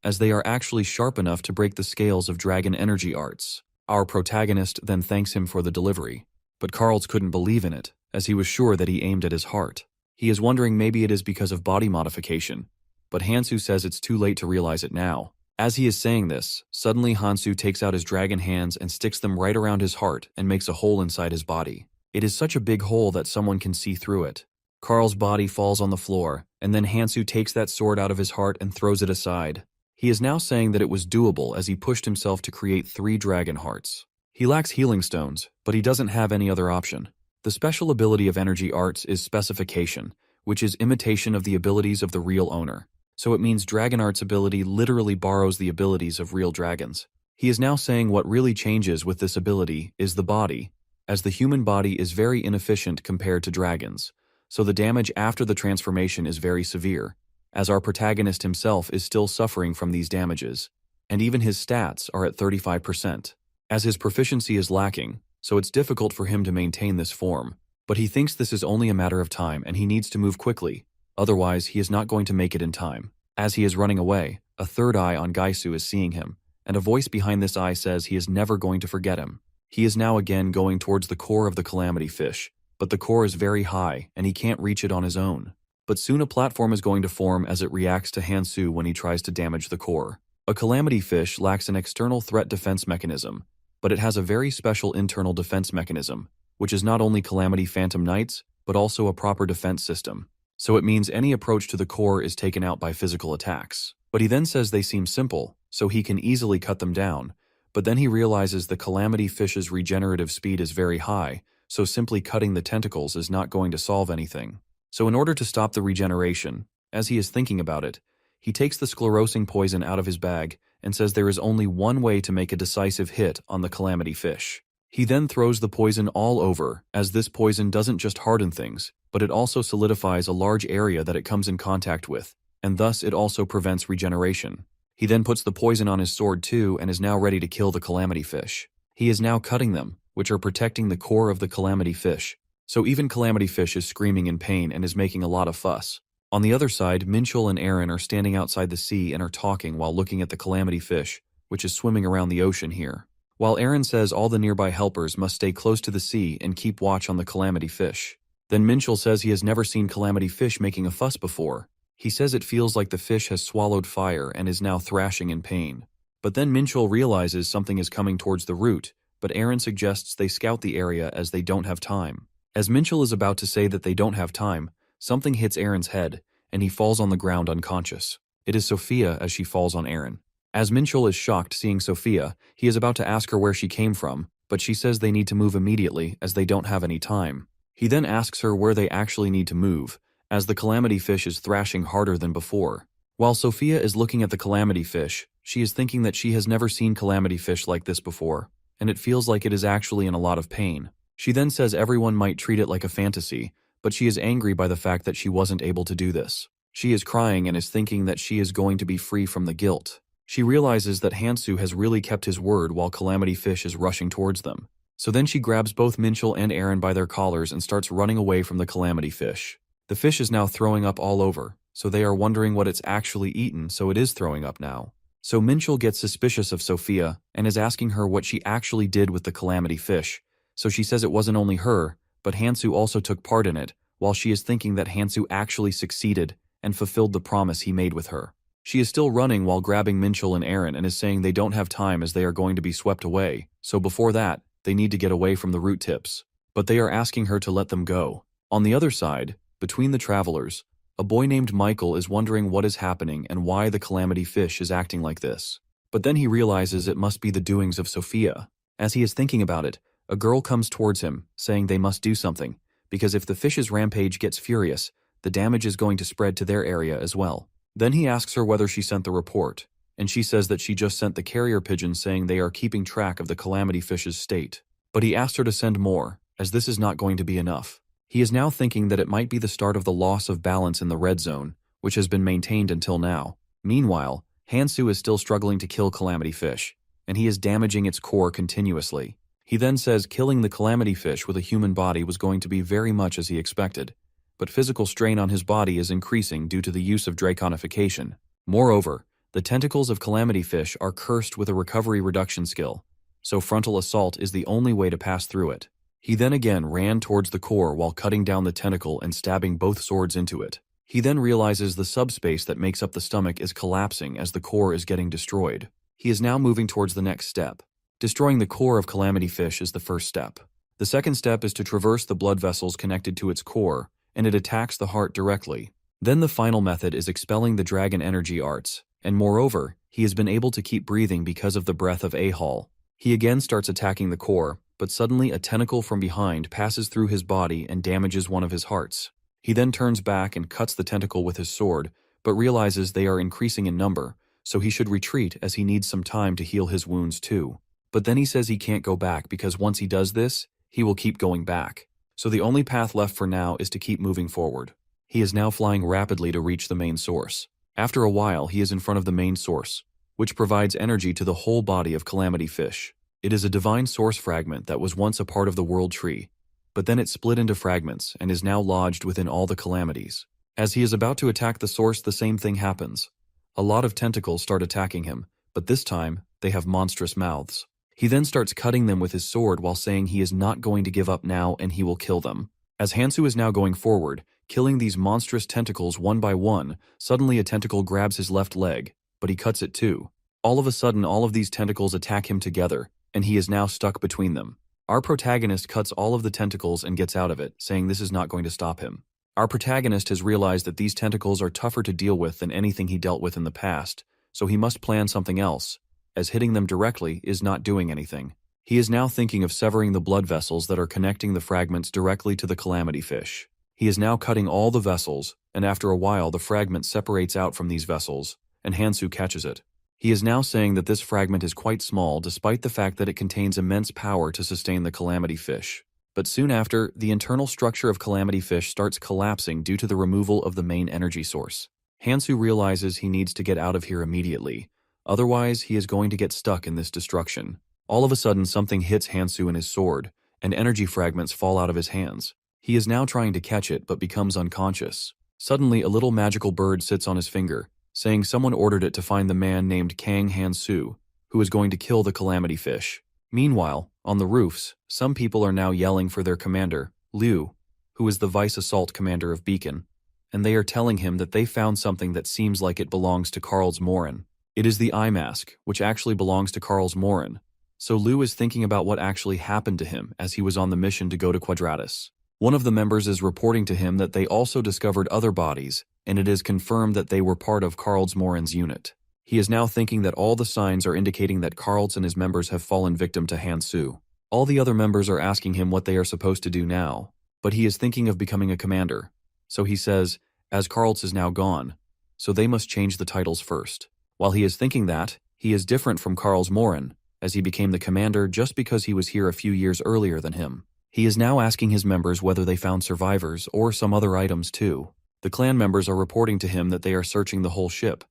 as they are actually sharp enough to break the scales of dragon energy arts. Our protagonist then thanks him for the delivery, but Karl couldn't believe in it, as he was sure that he aimed at his heart. He is wondering maybe it is because of body modification, but Hansu says it's too late to realize it now. As he is saying this, suddenly Hansu takes out his dragon hands and sticks them right around his heart and makes a hole inside his body. It is such a big hole that someone can see through it. Karl's body falls on the floor, and then Hansu takes that sword out of his heart and throws it aside. He is now saying that it was doable as he pushed himself to create 3 dragon hearts. He lacks healing stones, but he doesn't have any other option. The special ability of energy arts is specification, which is imitation of the abilities of the real owner. So it means Dragon Art's ability literally borrows the abilities of real dragons. He is now saying what really changes with this ability is the body, as the human body is very inefficient compared to dragons, so the damage after the transformation is very severe, as our protagonist himself is still suffering from these damages, and even his stats are at 35%, as his proficiency is lacking, so it's difficult for him to maintain this form. But he thinks this is only a matter of time and he needs to move quickly, otherwise he is not going to make it in time. As he is running away, a third eye on Gaisu is seeing him, and a voice behind this eye says he is never going to forget him. He is now again going towards the core of the Calamity Fish, but the core is very high and he can't reach it on his own. But soon a platform is going to form as it reacts to Hansu when he tries to damage the core. A Calamity Fish lacks an external threat defense mechanism, but it has a very special internal defense mechanism, which is not only Calamity Phantom Knights, but also a proper defense system. So it means any approach to the core is taken out by physical attacks. But he then says they seem simple, so he can easily cut them down. But then he realizes the Calamity Fish's regenerative speed is very high, so simply cutting the tentacles is not going to solve anything. So in order to stop the regeneration, as he is thinking about it, he takes the sclerosing poison out of his bag and says there is only one way to make a decisive hit on the Calamity Fish. He then throws the poison all over, as this poison doesn't just harden things, but it also solidifies a large area that it comes in contact with, and thus it also prevents regeneration. He then puts the poison on his sword too and is now ready to kill the Calamity Fish. He is now cutting them, which are protecting the core of the Calamity Fish. So even Calamity Fish is screaming in pain and is making a lot of fuss. On the other side, Minchul and Aaron are standing outside the sea and are talking while looking at the Calamity Fish, which is swimming around the ocean here. While Aaron says all the nearby helpers must stay close to the sea and keep watch on the Calamity Fish. Then Minchul says he has never seen Calamity Fish making a fuss before. He says it feels like the fish has swallowed fire and is now thrashing in pain. But then Minchul realizes something is coming towards the root, but Aaron suggests they scout the area as they don't have time. As Minchul is about to say that they don't have time, something hits Aaron's head, and he falls on the ground unconscious. It is Sophia as she falls on Aaron. As Minchul is shocked seeing Sophia, he is about to ask her where she came from, but she says they need to move immediately as they don't have any time. He then asks her where they actually need to move, as the Calamity Fish is thrashing harder than before. While Sophia is looking at the Calamity Fish, she is thinking that she has never seen Calamity Fish like this before, and it feels like it is actually in a lot of pain. She then says everyone might treat it like a fantasy, but she is angry by the fact that she wasn't able to do this. She is crying and is thinking that she is going to be free from the guilt. She realizes that Hansu has really kept his word while Calamity Fish is rushing towards them. So then she grabs both Minchul and Aaron by their collars and starts running away from the Calamity Fish. The fish is now throwing up all over, so they are wondering what it's actually eaten, so it is throwing up now. So Minchul gets suspicious of Sophia and is asking her what she actually did with the Calamity Fish. So she says it wasn't only her, but Hansu also took part in it, while she is thinking that Hansu actually succeeded and fulfilled the promise he made with her. She is still running while grabbing Minchul and Aaron and is saying they don't have time as they are going to be swept away, so before that, they need to get away from the root tips. But they are asking her to let them go. On the other side, between the travelers, a boy named Michael is wondering what is happening and why the calamity fish is acting like this. But then he realizes it must be the doings of Sophia. As he is thinking about it, a girl comes towards him, saying they must do something, because if the fish's rampage gets furious, the damage is going to spread to their area as well. Then he asks her whether she sent the report, and she says that she just sent the carrier pigeon saying they are keeping track of the calamity fish's state. But he asked her to send more, as this is not going to be enough. He is now thinking that it might be the start of the loss of balance in the red zone, which has been maintained until now. Meanwhile, Hansu is still struggling to kill calamity fish, and he is damaging its core continuously. He then says killing the calamity fish with a human body was going to be very much as he expected, but physical strain on his body is increasing due to the use of draconification. Moreover, the tentacles of calamity fish are cursed with a recovery reduction skill, so frontal assault is the only way to pass through it. He then again ran towards the core while cutting down the tentacle and stabbing both swords into it. He then realizes the subspace that makes up the stomach is collapsing as the core is getting destroyed. He is now moving towards the next step. Destroying the core of calamity fish is the first step. The second step is to traverse the blood vessels connected to its core, and it attacks the heart directly. Then the final method is expelling the dragon energy arts, and moreover, he has been able to keep breathing because of the breath of Ahal. He again starts attacking the core, but suddenly a tentacle from behind passes through his body and damages one of his hearts. He then turns back and cuts the tentacle with his sword, but realizes they are increasing in number, so he should retreat as he needs some time to heal his wounds too. But then he says he can't go back because once he does this, he will keep going back. So the only path left for now is to keep moving forward. He is now flying rapidly to reach the main source. After a while, he is in front of the main source, which provides energy to the whole body of calamity fish. It is a divine source fragment that was once a part of the world tree, but then it split into fragments and is now lodged within all the calamities. As he is about to attack the source, the same thing happens. A lot of tentacles start attacking him, but this time, they have monstrous mouths. He then starts cutting them with his sword while saying he is not going to give up now and he will kill them. As Hansu is now going forward, killing these monstrous tentacles one by one, suddenly a tentacle grabs his left leg, but he cuts it too. All of a sudden, all of these tentacles attack him together, and he is now stuck between them. Our protagonist cuts all of the tentacles and gets out of it, saying this is not going to stop him. Our protagonist has realized that these tentacles are tougher to deal with than anything he dealt with in the past, so he must plan something else, as hitting them directly is not doing anything. He is now thinking of severing the blood vessels that are connecting the fragments directly to the calamity fish. He is now cutting all the vessels, and after a while the fragment separates out from these vessels, and Hansu catches it. He is now saying that this fragment is quite small despite the fact that it contains immense power to sustain the calamity fish. But soon after, the internal structure of calamity fish starts collapsing due to the removal of the main energy source. Hansu realizes he needs to get out of here immediately, otherwise he is going to get stuck in this destruction. All of a sudden something hits Hansu in his sword, and energy fragments fall out of his hands. He is now trying to catch it but becomes unconscious. Suddenly a little magical bird sits on his finger, saying someone ordered it to find the man named Kang Hansu, who is going to kill the calamity fish. Meanwhile, on the roofs, some people are now yelling for their commander, Liu, who is the vice assault commander of Beacon, and they are telling him that they found something that seems like it belongs to Karl's Morin. It is the eye mask, which actually belongs to Karl's Morin. So Liu is thinking about what actually happened to him as he was on the mission to go to Quadratus. One of the members is reporting to him that they also discovered other bodies, and it is confirmed that they were part of Karl's Morin's unit. He is now thinking that all the signs are indicating that Karl's and his members have fallen victim to Hansu. All the other members are asking him what they are supposed to do now, but he is thinking of becoming a commander. So he says, as Karl's is now gone, so they must change the titles first. While he is thinking that, he is different from Karl's Morin, as he became the commander just because he was here a few years earlier than him. He is now asking his members whether they found survivors or some other items too. The clan members are reporting to him that they are searching the whole ship,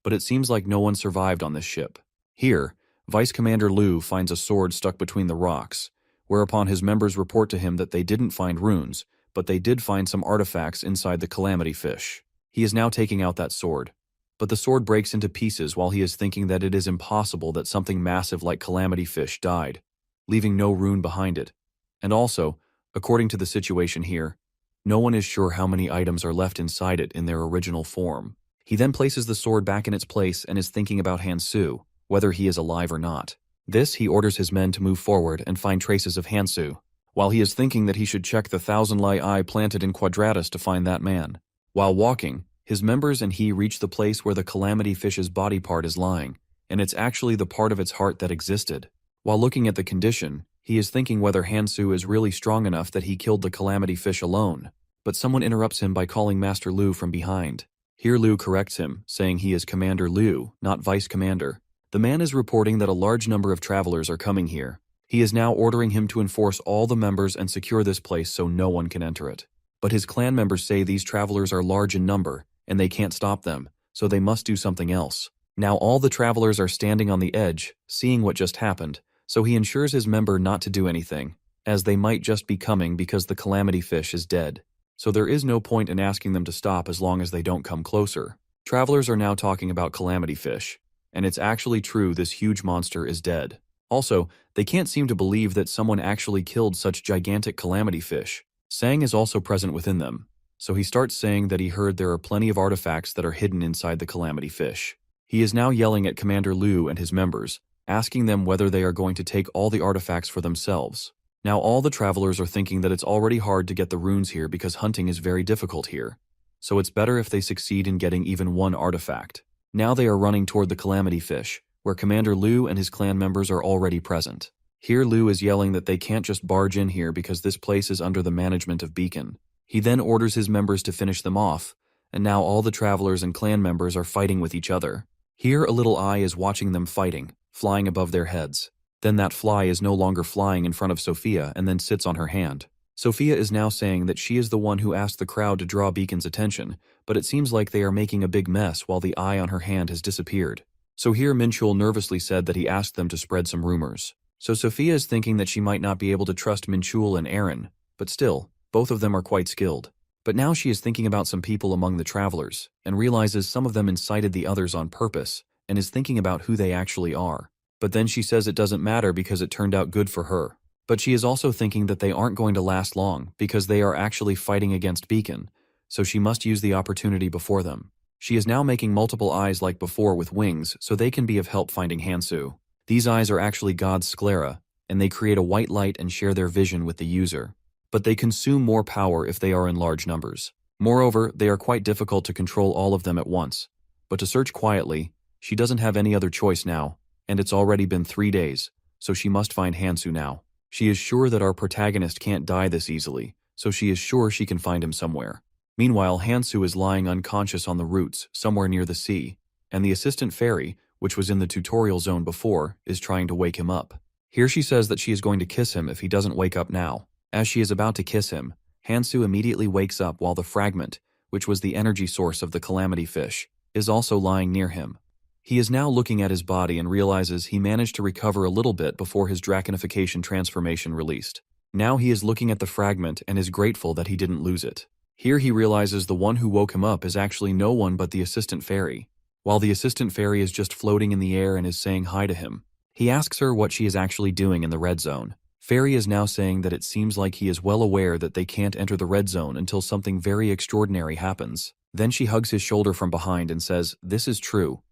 but it seems like no one survived on this ship. Here, Vice Commander Liu finds a sword stuck between the rocks, whereupon his members report to him that they didn't find runes, but they did find some artifacts inside the calamity fish. He is now taking out that sword, but the sword breaks into pieces while he is thinking that it is impossible that something massive like calamity fish died, leaving no rune behind it. And also, according to the situation here, No one is sure how many items are left inside it in their original form. He then places the sword back in its place and is thinking about Hansu, whether he is alive or not. He orders his men to move forward and find traces of Hansu, while he is thinking that he should check the thousand-lie eye planted in Quadratus to find that man. While walking, his members and he reach the place where the calamity fish's body part is lying, and it's actually the part of its heart that existed. While looking at the condition, he is thinking whether Hansu is really strong enough that he killed the calamity fish alone. But someone interrupts him by calling Master Liu from behind. Here Liu corrects him, saying he is Commander Liu, not Vice Commander. The man is reporting that a large number of travelers are coming here. He is now ordering him to enforce all the members and secure this place so no one can enter it. But his clan members say these travelers are large in number, and they can't stop them, so they must do something else. Now all the travelers are standing on the edge, seeing what just happened, so he ensures his member not to do anything, as they might just be coming because the calamity fish is dead. So there is no point in asking them to stop as long as they don't come closer. Travelers are now talking about calamity fish, and it's actually true this huge monster is dead. Also, they can't seem to believe that someone actually killed such gigantic calamity fish. Sang is also present within them, so he starts saying that he heard there are plenty of artifacts that are hidden inside the calamity fish. He is now yelling at Commander Liu and his members, asking them whether they are going to take all the artifacts for themselves. Now all the travelers are thinking that it's already hard to get the runes here because hunting is very difficult here, so it's better if they succeed in getting even one artifact. Now they are running toward the calamity fish, where Commander Liu and his clan members are already present. Here Liu is yelling that they can't just barge in here because this place is under the management of Beacon. He then orders his members to finish them off, and now all the travelers and clan members are fighting with each other. Here a little eye is watching them fighting, flying above their heads. Then that fly is no longer flying in front of Sophia and then sits on her hand. Sophia is now saying that she is the one who asked the crowd to draw Beacon's attention, but it seems like they are making a big mess while the eye on her hand has disappeared. So here Minchul nervously said that he asked them to spread some rumors. So Sophia is thinking that she might not be able to trust Minchul and Aaron, but still, both of them are quite skilled. But now she is thinking about some people among the travelers, and realizes some of them incited the others on purpose, and is thinking about who they actually are. But then she says it doesn't matter because it turned out good for her. But she is also thinking that they aren't going to last long because they are actually fighting against Beacon, so she must use the opportunity before them. She is now making multiple eyes like before with wings so they can be of help finding Hansu. These eyes are actually God's sclera, and they create a white light and share their vision with the user. But they consume more power if they are in large numbers. Moreover, they are quite difficult to control all of them at once. But to search quietly, she doesn't have any other choice now, and it's already been 3 days, so she must find Hansu now. She is sure that our protagonist can't die this easily, so she is sure she can find him somewhere. Meanwhile, Hansu is lying unconscious on the roots, somewhere near the sea, and the assistant fairy, which was in the tutorial zone before, is trying to wake him up. Here she says that she is going to kiss him if he doesn't wake up now. As she is about to kiss him, Hansu immediately wakes up while the fragment, which was the energy source of the calamity fish, is also lying near him. He is now looking at his body and realizes he managed to recover a little bit before his draconification transformation released. Now he is looking at the fragment and is grateful that he didn't lose it. Here he realizes the one who woke him up is actually no one but the assistant fairy, while the assistant fairy is just floating in the air and is saying hi to him. He asks her what she is actually doing in the red zone. Fairy is now saying that it seems like he is well aware that they can't enter the red zone until something very extraordinary happens. Then she hugs his shoulder from behind and says, "This is true."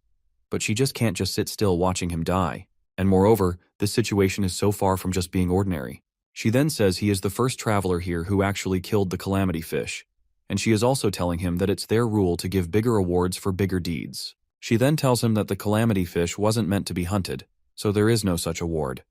But she just can't just sit still watching him die. And moreover, this situation is so far from just being ordinary. She then says he is the first traveler here who actually killed the calamity fish. And she is also telling him that it's their rule to give bigger awards for bigger deeds. She then tells him that the calamity fish wasn't meant to be hunted, so there is no such award.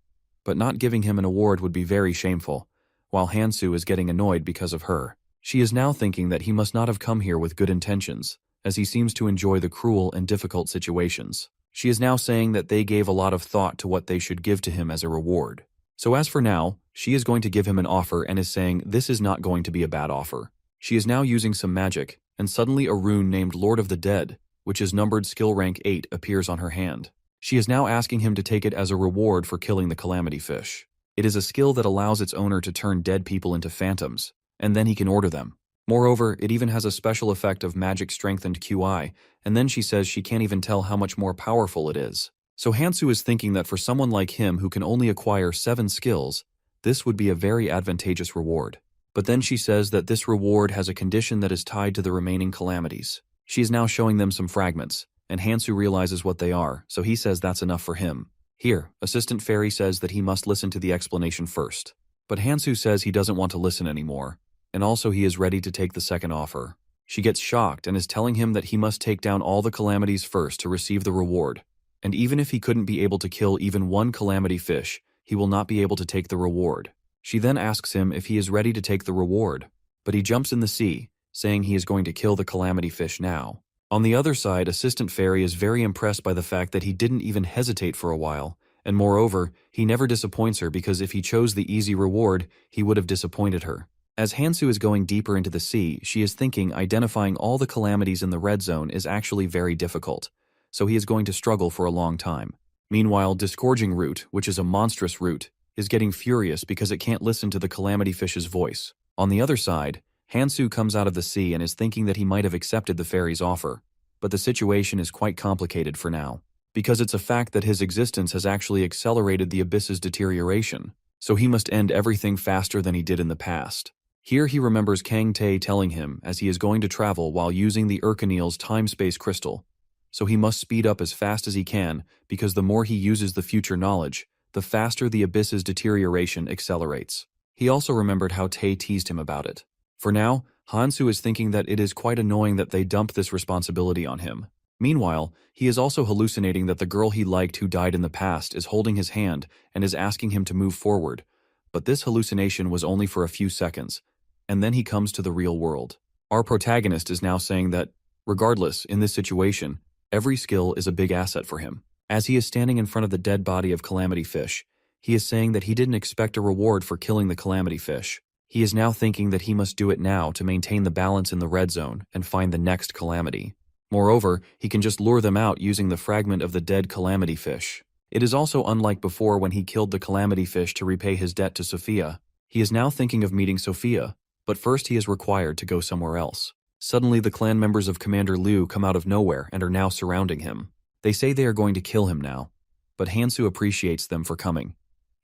But not giving him an award would be very shameful, while Hansu is getting annoyed because of her. She is now thinking that he must not have come here with good intentions, as he seems to enjoy the cruel and difficult situations. She is now saying that they gave a lot of thought to what they should give to him as a reward. So as for now, she is going to give him an offer and is saying this is not going to be a bad offer. She is now using some magic, and suddenly a rune named Lord of the Dead, which is numbered skill rank 8, appears on her hand. She is now asking him to take it as a reward for killing the calamity fish. It is a skill that allows its owner to turn dead people into phantoms, and then he can order them. Moreover, it even has a special effect of magic strengthened QI, and then she says she can't even tell how much more powerful it is. So Hansu is thinking that for someone like him who can only acquire 7 skills, this would be a very advantageous reward. But then she says that this reward has a condition that is tied to the remaining calamities. She is now showing them some fragments, and Hansu realizes what they are, so he says that's enough for him. Here, Assistant Fairy says that he must listen to the explanation first. But Hansu says he doesn't want to listen anymore, and also he is ready to take the second offer. She gets shocked and is telling him that he must take down all the calamities first to receive the reward, and even if he couldn't be able to kill even one calamity fish, he will not be able to take the reward. She then asks him if he is ready to take the reward, but he jumps in the sea, saying he is going to kill the calamity fish now. On the other side, Assistant Fairy is very impressed by the fact that he didn't even hesitate for a while, and moreover, he never disappoints her because if he chose the easy reward, he would have disappointed her. As Hansu is going deeper into the sea, she is thinking identifying all the calamities in the red zone is actually very difficult, so he is going to struggle for a long time. Meanwhile, Disgorging Root, which is a monstrous root, is getting furious because it can't listen to the calamity fish's voice. On the other side, Hansu comes out of the sea and is thinking that he might have accepted the fairy's offer, but the situation is quite complicated for now, because it's a fact that his existence has actually accelerated the abyss's deterioration, so he must end everything faster than he did in the past. Here he remembers Kang Tae telling him as he is going to travel while using the Urkeneel's time-space crystal, so he must speed up as fast as he can because the more he uses the future knowledge, the faster the abyss's deterioration accelerates. He also remembered how Tae teased him about it. For now, Hansu is thinking that it is quite annoying that they dump this responsibility on him. Meanwhile, he is also hallucinating that the girl he liked who died in the past is holding his hand and is asking him to move forward, but this hallucination was only for a few seconds, and then he comes to the real world. Our protagonist is now saying that, regardless, in this situation, every skill is a big asset for him. As he is standing in front of the dead body of Calamity Fish, he is saying that he didn't expect a reward for killing the Calamity Fish. He is now thinking that he must do it now to maintain the balance in the red zone and find the next calamity. Moreover, he can just lure them out using the fragment of the dead Calamity Fish. It is also unlike before when he killed the Calamity Fish to repay his debt to Sophia. He is now thinking of meeting Sophia, but first he is required to go somewhere else. Suddenly the clan members of Commander Liu come out of nowhere and are now surrounding him. They say they are going to kill him now, but Hansu appreciates them for coming,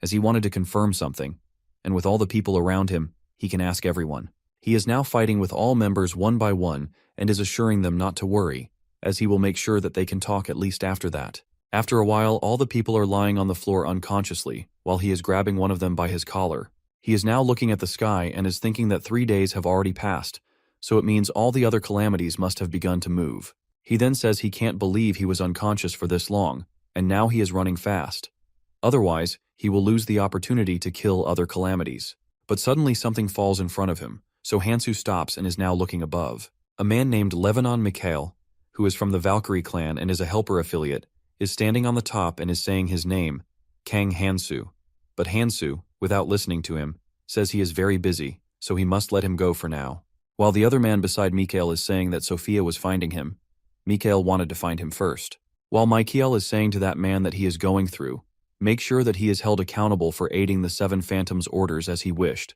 as he wanted to confirm something, and with all the people around him, he can ask everyone. He is now fighting with all members one by one and is assuring them not to worry, as he will make sure that they can talk at least after that. After a while, all the people are lying on the floor unconsciously, while he is grabbing one of them by his collar. He is now looking at the sky and is thinking that 3 days have already passed, so it means all the other calamities must have begun to move. He then says he can't believe he was unconscious for this long, and now he is running fast. Otherwise, he will lose the opportunity to kill other calamities. But suddenly something falls in front of him, so Hansu stops and is now looking above. A man named Levanon Mikhail, who is from the Valkyrie clan and is a helper affiliate, is standing on the top and is saying his name, Kang Hansu. But Hansu, without listening to him, says he is very busy, so he must let him go for now. While the other man beside Mikhail is saying that Sophia was finding him, Mikhail wanted to find him first. While Mikhail is saying to that man that he is going through, make sure that he is held accountable for aiding the Seven Phantoms' orders as he wished.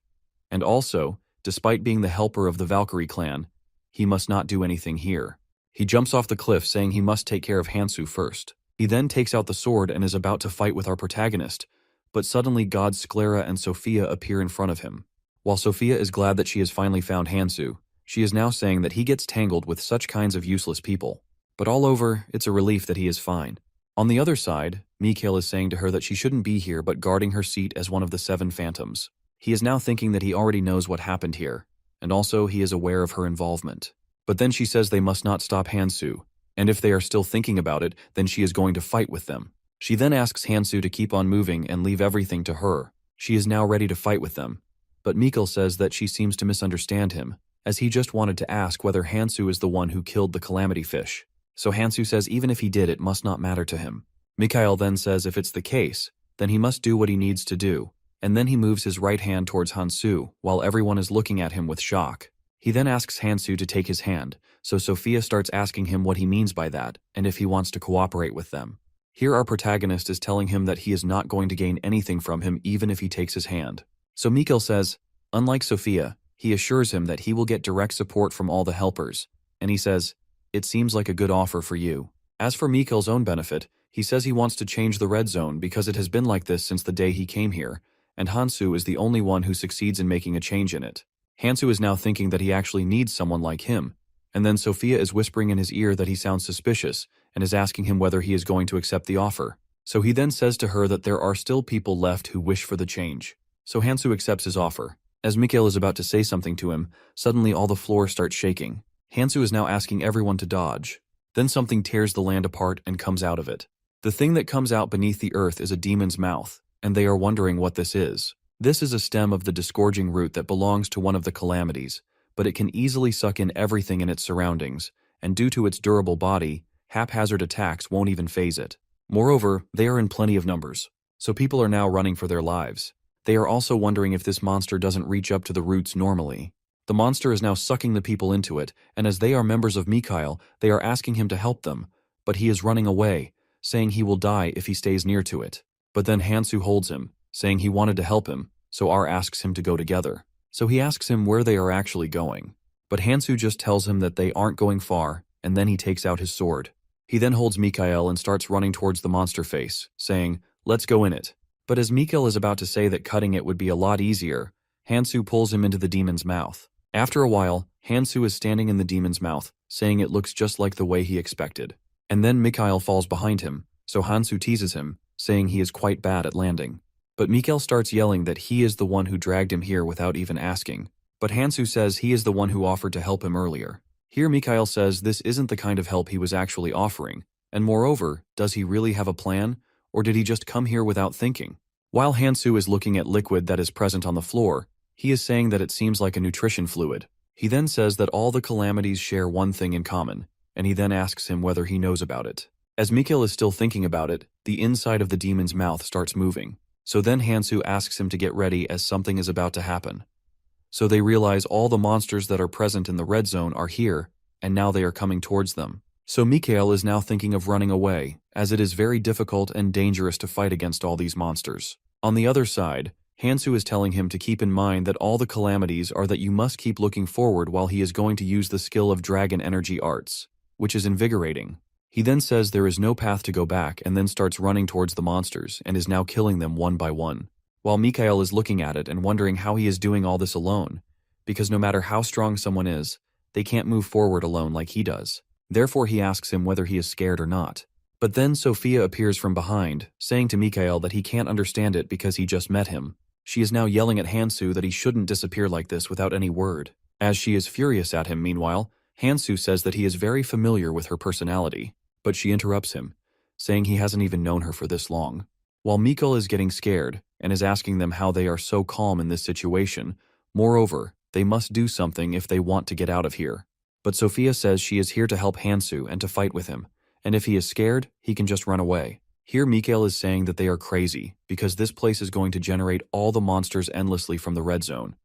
And also, despite being the helper of the Valkyrie clan, he must not do anything here. He jumps off the cliff saying he must take care of Hansu first. He then takes out the sword and is about to fight with our protagonist, but suddenly gods Sclera and Sophia appear in front of him. While Sophia is glad that she has finally found Hansu, she is now saying that he gets tangled with such kinds of useless people. But all over, it's a relief that he is fine. On the other side, Mikhail is saying to her that she shouldn't be here but guarding her seat as one of the Seven Phantoms. He is now thinking that he already knows what happened here, and also he is aware of her involvement. But then she says they must not stop Hansu, and if they are still thinking about it, then she is going to fight with them. She then asks Hansu to keep on moving and leave everything to her. She is now ready to fight with them, but Mikhail says that she seems to misunderstand him, as he just wanted to ask whether Hansu is the one who killed the Calamity Fish. So Hansu says even if he did, it must not matter to him. Mikhail then says if it's the case, then he must do what he needs to do, and then he moves his right hand towards Hansu while everyone is looking at him with shock. He then asks Hansu to take his hand, so Sophia starts asking him what he means by that and if he wants to cooperate with them. Here our protagonist is telling him that he is not going to gain anything from him even if he takes his hand. So Mikhail says, unlike Sophia, he assures him that he will get direct support from all the helpers, and he says, it seems like a good offer for you. As for Mikhail's own benefit, he says he wants to change the red zone because it has been like this since the day he came here, and Hansu is the only one who succeeds in making a change in it. Hansu is now thinking that he actually needs someone like him, and then Sophia is whispering in his ear that he sounds suspicious and is asking him whether he is going to accept the offer. So he then says to her that there are still people left who wish for the change. So Hansu accepts his offer. As Mikhail is about to say something to him, suddenly all the floor starts shaking. Hansu is now asking everyone to dodge. Then something tears the land apart and comes out of it. The thing that comes out beneath the earth is a demon's mouth, and they are wondering what this is. This is a stem of the disgorging root that belongs to one of the calamities, but it can easily suck in everything in its surroundings, and due to its durable body, haphazard attacks won't even faze it. Moreover, they are in plenty of numbers, so people are now running for their lives. They are also wondering if this monster doesn't reach up to the roots normally. The monster is now sucking the people into it, and as they are members of Mikhail, they are asking him to help them, but he is running away, saying he will die if he stays near to it. But then Hansu holds him, saying he wanted to help him, so R asks him to go together. So he asks him where they are actually going. But Hansu just tells him that they aren't going far, and then he takes out his sword. He then holds Mikhail and starts running towards the monster face, saying, "Let's go in it." But as Mikhail is about to say that cutting it would be a lot easier, Hansu pulls him into the demon's mouth. After a while, Hansu is standing in the demon's mouth, saying it looks just like the way he expected. And then Mikhail falls behind him, so Hansu teases him, saying he is quite bad at landing. But Mikhail starts yelling that he is the one who dragged him here without even asking. But Hansu says he is the one who offered to help him earlier. Here Mikhail says this isn't the kind of help he was actually offering, and moreover, does he really have a plan, or did he just come here without thinking? While Hansu is looking at liquid that is present on the floor, he is saying that it seems like a nutrition fluid. He then says that all the calamities share one thing in common, and he then asks him whether he knows about it. As Mikhail is still thinking about it, the inside of the demon's mouth starts moving. So then Hansu asks him to get ready as something is about to happen. So they realize all the monsters that are present in the red zone are here, and now they are coming towards them. So Mikhail is now thinking of running away, as it is very difficult and dangerous to fight against all these monsters. On the other side, Hansu is telling him to keep in mind that all the calamities are that you must keep looking forward while he is going to use the skill of dragon energy arts, which is invigorating. He then says there is no path to go back and then starts running towards the monsters and is now killing them one by one. While Mikhail is looking at it and wondering how he is doing all this alone, because no matter how strong someone is, they can't move forward alone like he does. Therefore he asks him whether he is scared or not. But then Sophia appears from behind, saying to Mikhail that he can't understand it because he just met him. She is now yelling at Hansu that he shouldn't disappear like this without any word. As she is furious at him meanwhile, Hansu says that he is very familiar with her personality, but she interrupts him, saying he hasn't even known her for this long. While Mikhail is getting scared and is asking them how they are so calm in this situation, moreover, they must do something if they want to get out of here. But Sophia says she is here to help Hansu and to fight with him, and if he is scared, he can just run away. Here Mikhail is saying that they are crazy, because this place is going to generate all the monsters endlessly from the red zone,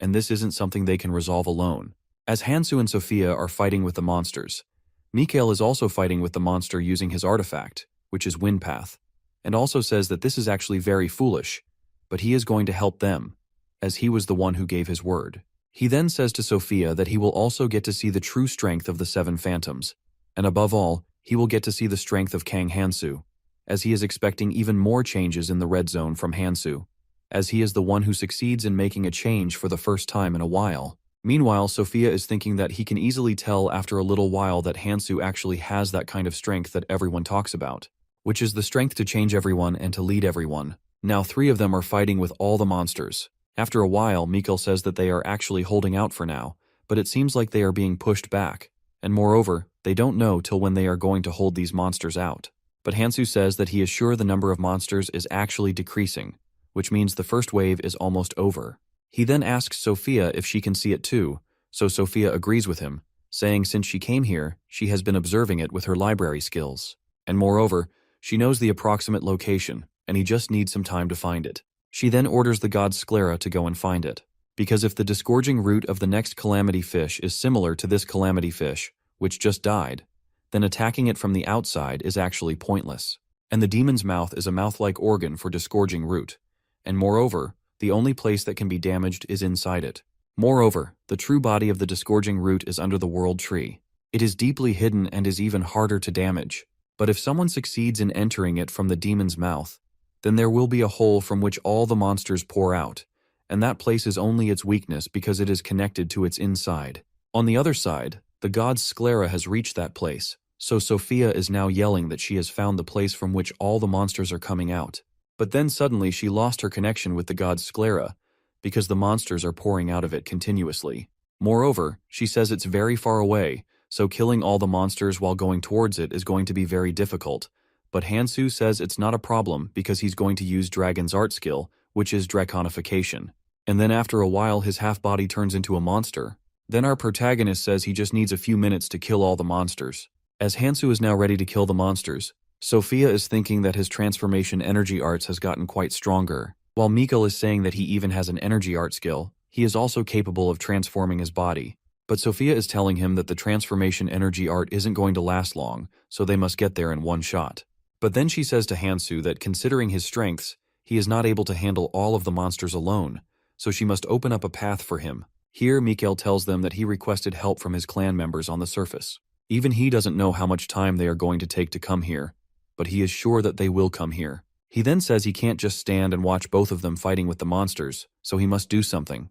and this isn't something they can resolve alone. As Hansu and Sophia are fighting with the monsters, Mikhail is also fighting with the monster using his artifact, which is Wind Path, and also says that this is actually very foolish, but he is going to help them, as he was the one who gave his word. He then says to Sophia that he will also get to see the true strength of the 7 phantoms, and above all, he will get to see the strength of Kang Hansu, as he is expecting even more changes in the red zone from Hansu, as he is the one who succeeds in making a change for the first time in a while. Meanwhile, Sophia is thinking that he can easily tell after a little while that Hansu actually has that kind of strength that everyone talks about, which is the strength to change everyone and to lead everyone. Now 3 of them are fighting with all the monsters. After a while, Mikhail says that they are actually holding out for now, but it seems like they are being pushed back, and moreover, they don't know till when they are going to hold these monsters out. But Hansu says that he is sure the number of monsters is actually decreasing, which means the first wave is almost over. He then asks Sophia if she can see it too, so Sophia agrees with him, saying since she came here, she has been observing it with her library skills. And moreover, she knows the approximate location, and he just needs some time to find it. She then orders the god Sclera to go and find it, because if the disgorging root of the next calamity fish is similar to this calamity fish, which just died, then attacking it from the outside is actually pointless. And the demon's mouth is a mouth-like organ for disgorging root, and moreover, the only place that can be damaged is inside it. Moreover, the true body of the disgorging root is under the world tree. It is deeply hidden and is even harder to damage, but if someone succeeds in entering it from the demon's mouth, then there will be a hole from which all the monsters pour out, and that place is only its weakness because it is connected to its inside. On the other side, the god's sclera has reached that place, so Sophia is now yelling that she has found the place from which all the monsters are coming out. But then suddenly she lost her connection with the god's sclera, because the monsters are pouring out of it continuously. Moreover, she says it's very far away, so killing all the monsters while going towards it is going to be very difficult. But Hansu says it's not a problem because he's going to use Dragon's art skill, which is draconification. And then after a while his half-body turns into a monster. Then our protagonist says he just needs a few minutes to kill all the monsters. As Hansu is now ready to kill the monsters, Sophia is thinking that his transformation energy arts has gotten quite stronger. While Mikhail is saying that he even has an energy art skill, he is also capable of transforming his body. But Sophia is telling him that the transformation energy art isn't going to last long, so they must get there in one shot. But then she says to Hansu that considering his strengths, he is not able to handle all of the monsters alone, so she must open up a path for him. Here Mikhail tells them that he requested help from his clan members on the surface. Even he doesn't know how much time they are going to take to come here, but he is sure that they will come here. He then says he can't just stand and watch both of them fighting with the monsters, so he must do something.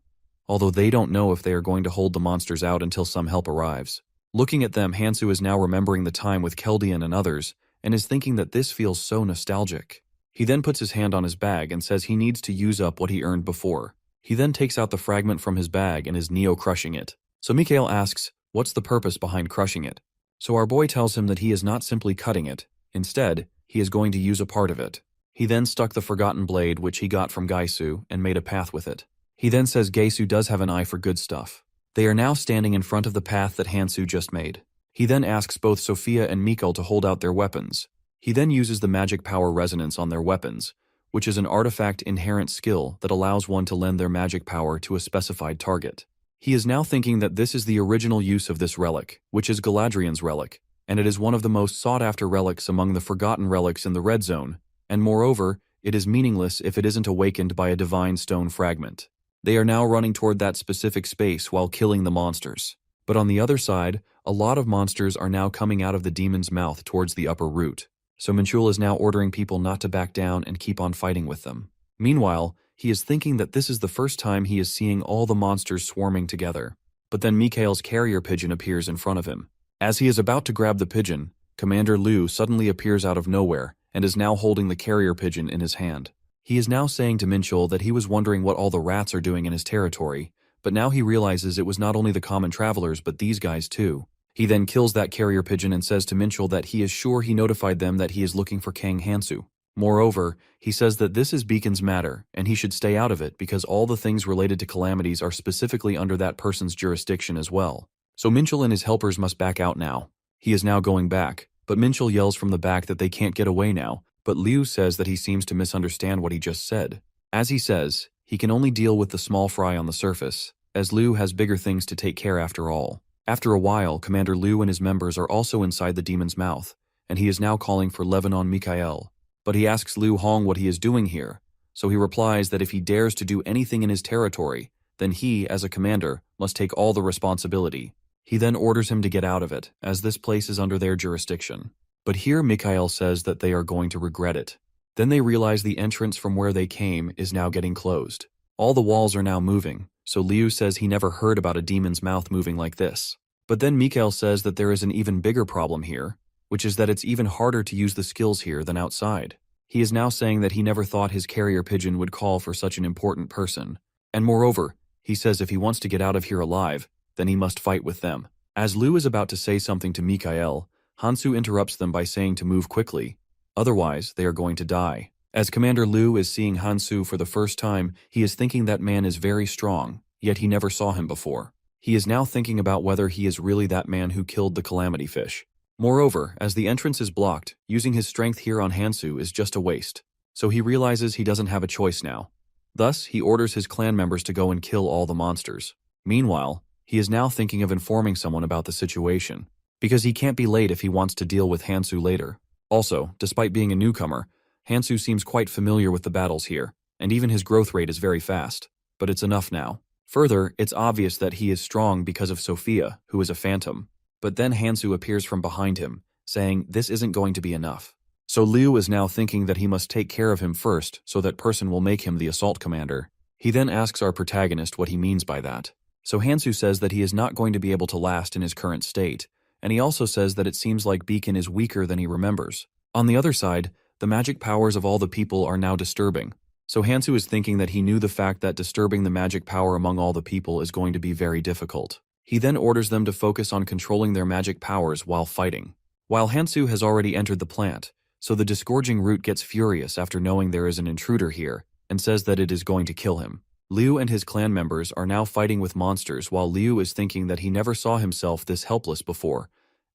Although they don't know if they are going to hold the monsters out until some help arrives. Looking at them, Hansu is now remembering the time with Keldian and others, and is thinking that this feels so nostalgic. He then puts his hand on his bag and says he needs to use up what he earned before. He then takes out the fragment from his bag and is neo-crushing it. So Mikhail asks, what's the purpose behind crushing it? So our boy tells him that he is not simply cutting it. Instead, he is going to use a part of it. He then stuck the forgotten blade which he got from Gaisu and made a path with it. He then says Gaisu does have an eye for good stuff. They are now standing in front of the path that Hansu just made. He then asks both Sophia and Mikhail to hold out their weapons. He then uses the magic power resonance on their weapons, which is an artifact inherent skill that allows one to lend their magic power to a specified target. He is now thinking that this is the original use of this relic, which is Galadriel's relic, and it is one of the most sought-after relics among the forgotten relics in the Red Zone, and moreover, it is meaningless if it isn't awakened by a divine stone fragment. They are now running toward that specific space while killing the monsters. But on the other side, a lot of monsters are now coming out of the demon's mouth towards the upper root. So Manchul is now ordering people not to back down and keep on fighting with them. Meanwhile, he is thinking that this is the first time he is seeing all the monsters swarming together. But then Mikhail's carrier pigeon appears in front of him. As he is about to grab the pigeon, Commander Liu suddenly appears out of nowhere and is now holding the carrier pigeon in his hand. He is now saying to Minchul that he was wondering what all the rats are doing in his territory, but now he realizes it was not only the common travelers but these guys too. He then kills that carrier pigeon and says to Minchul that he is sure he notified them that he is looking for Kang Hansu. Moreover, he says that this is Beacon's matter and he should stay out of it because all the things related to calamities are specifically under that person's jurisdiction as well. So Minchul and his helpers must back out now. He is now going back, but Minchul yells from the back that they can't get away now, but Liu says that he seems to misunderstand what he just said. As he says, he can only deal with the small fry on the surface, as Liu has bigger things to take care after all. After a while, Commander Liu and his members are also inside the demon's mouth, and he is now calling for Lebanon Mikhail. But he asks Liu Hong what he is doing here, so he replies that if he dares to do anything in his territory, then he, as a commander, must take all the responsibility. He then orders him to get out of it, as this place is under their jurisdiction. But here Mikhail says that they are going to regret it. Then they realize the entrance from where they came is now getting closed. All the walls are now moving, so Liu says he never heard about a demon's mouth moving like this. But then Mikhail says that there is an even bigger problem here, which is that it's even harder to use the skills here than outside. He is now saying that he never thought his carrier pigeon would call for such an important person. And moreover, he says if he wants to get out of here alive, then he must fight with them. As Liu is about to say something to Mikhail, Hansu interrupts them by saying to move quickly, otherwise they are going to die. As Commander Liu is seeing Hansu for the first time, he is thinking that man is very strong, yet he never saw him before. He is now thinking about whether he is really that man who killed the calamity fish. Moreover, as the entrance is blocked, using his strength here on Hansu is just a waste, so he realizes he doesn't have a choice now. Thus, he orders his clan members to go and kill all the monsters. Meanwhile, he is now thinking of informing someone about the situation, because he can't be late if he wants to deal with Hansu later. Also, despite being a newcomer, Hansu seems quite familiar with the battles here, and even his growth rate is very fast. But it's enough now. Further, it's obvious that he is strong because of Sophia, who is a phantom. But then Hansu appears from behind him, saying this isn't going to be enough. So Liu is now thinking that he must take care of him first so that person will make him the assault commander. He then asks our protagonist what he means by that. So Hansu says that he is not going to be able to last in his current state, and he also says that it seems like Beacon is weaker than he remembers. On the other side, the magic powers of all the people are now disturbing. So Hansu is thinking that he knew the fact that disturbing the magic power among all the people is going to be very difficult. He then orders them to focus on controlling their magic powers while fighting. While Hansu has already entered the plant, so the disgorging root gets furious after knowing there is an intruder here, and says that it is going to kill him. Liu and his clan members are now fighting with monsters while Liu is thinking that he never saw himself this helpless before,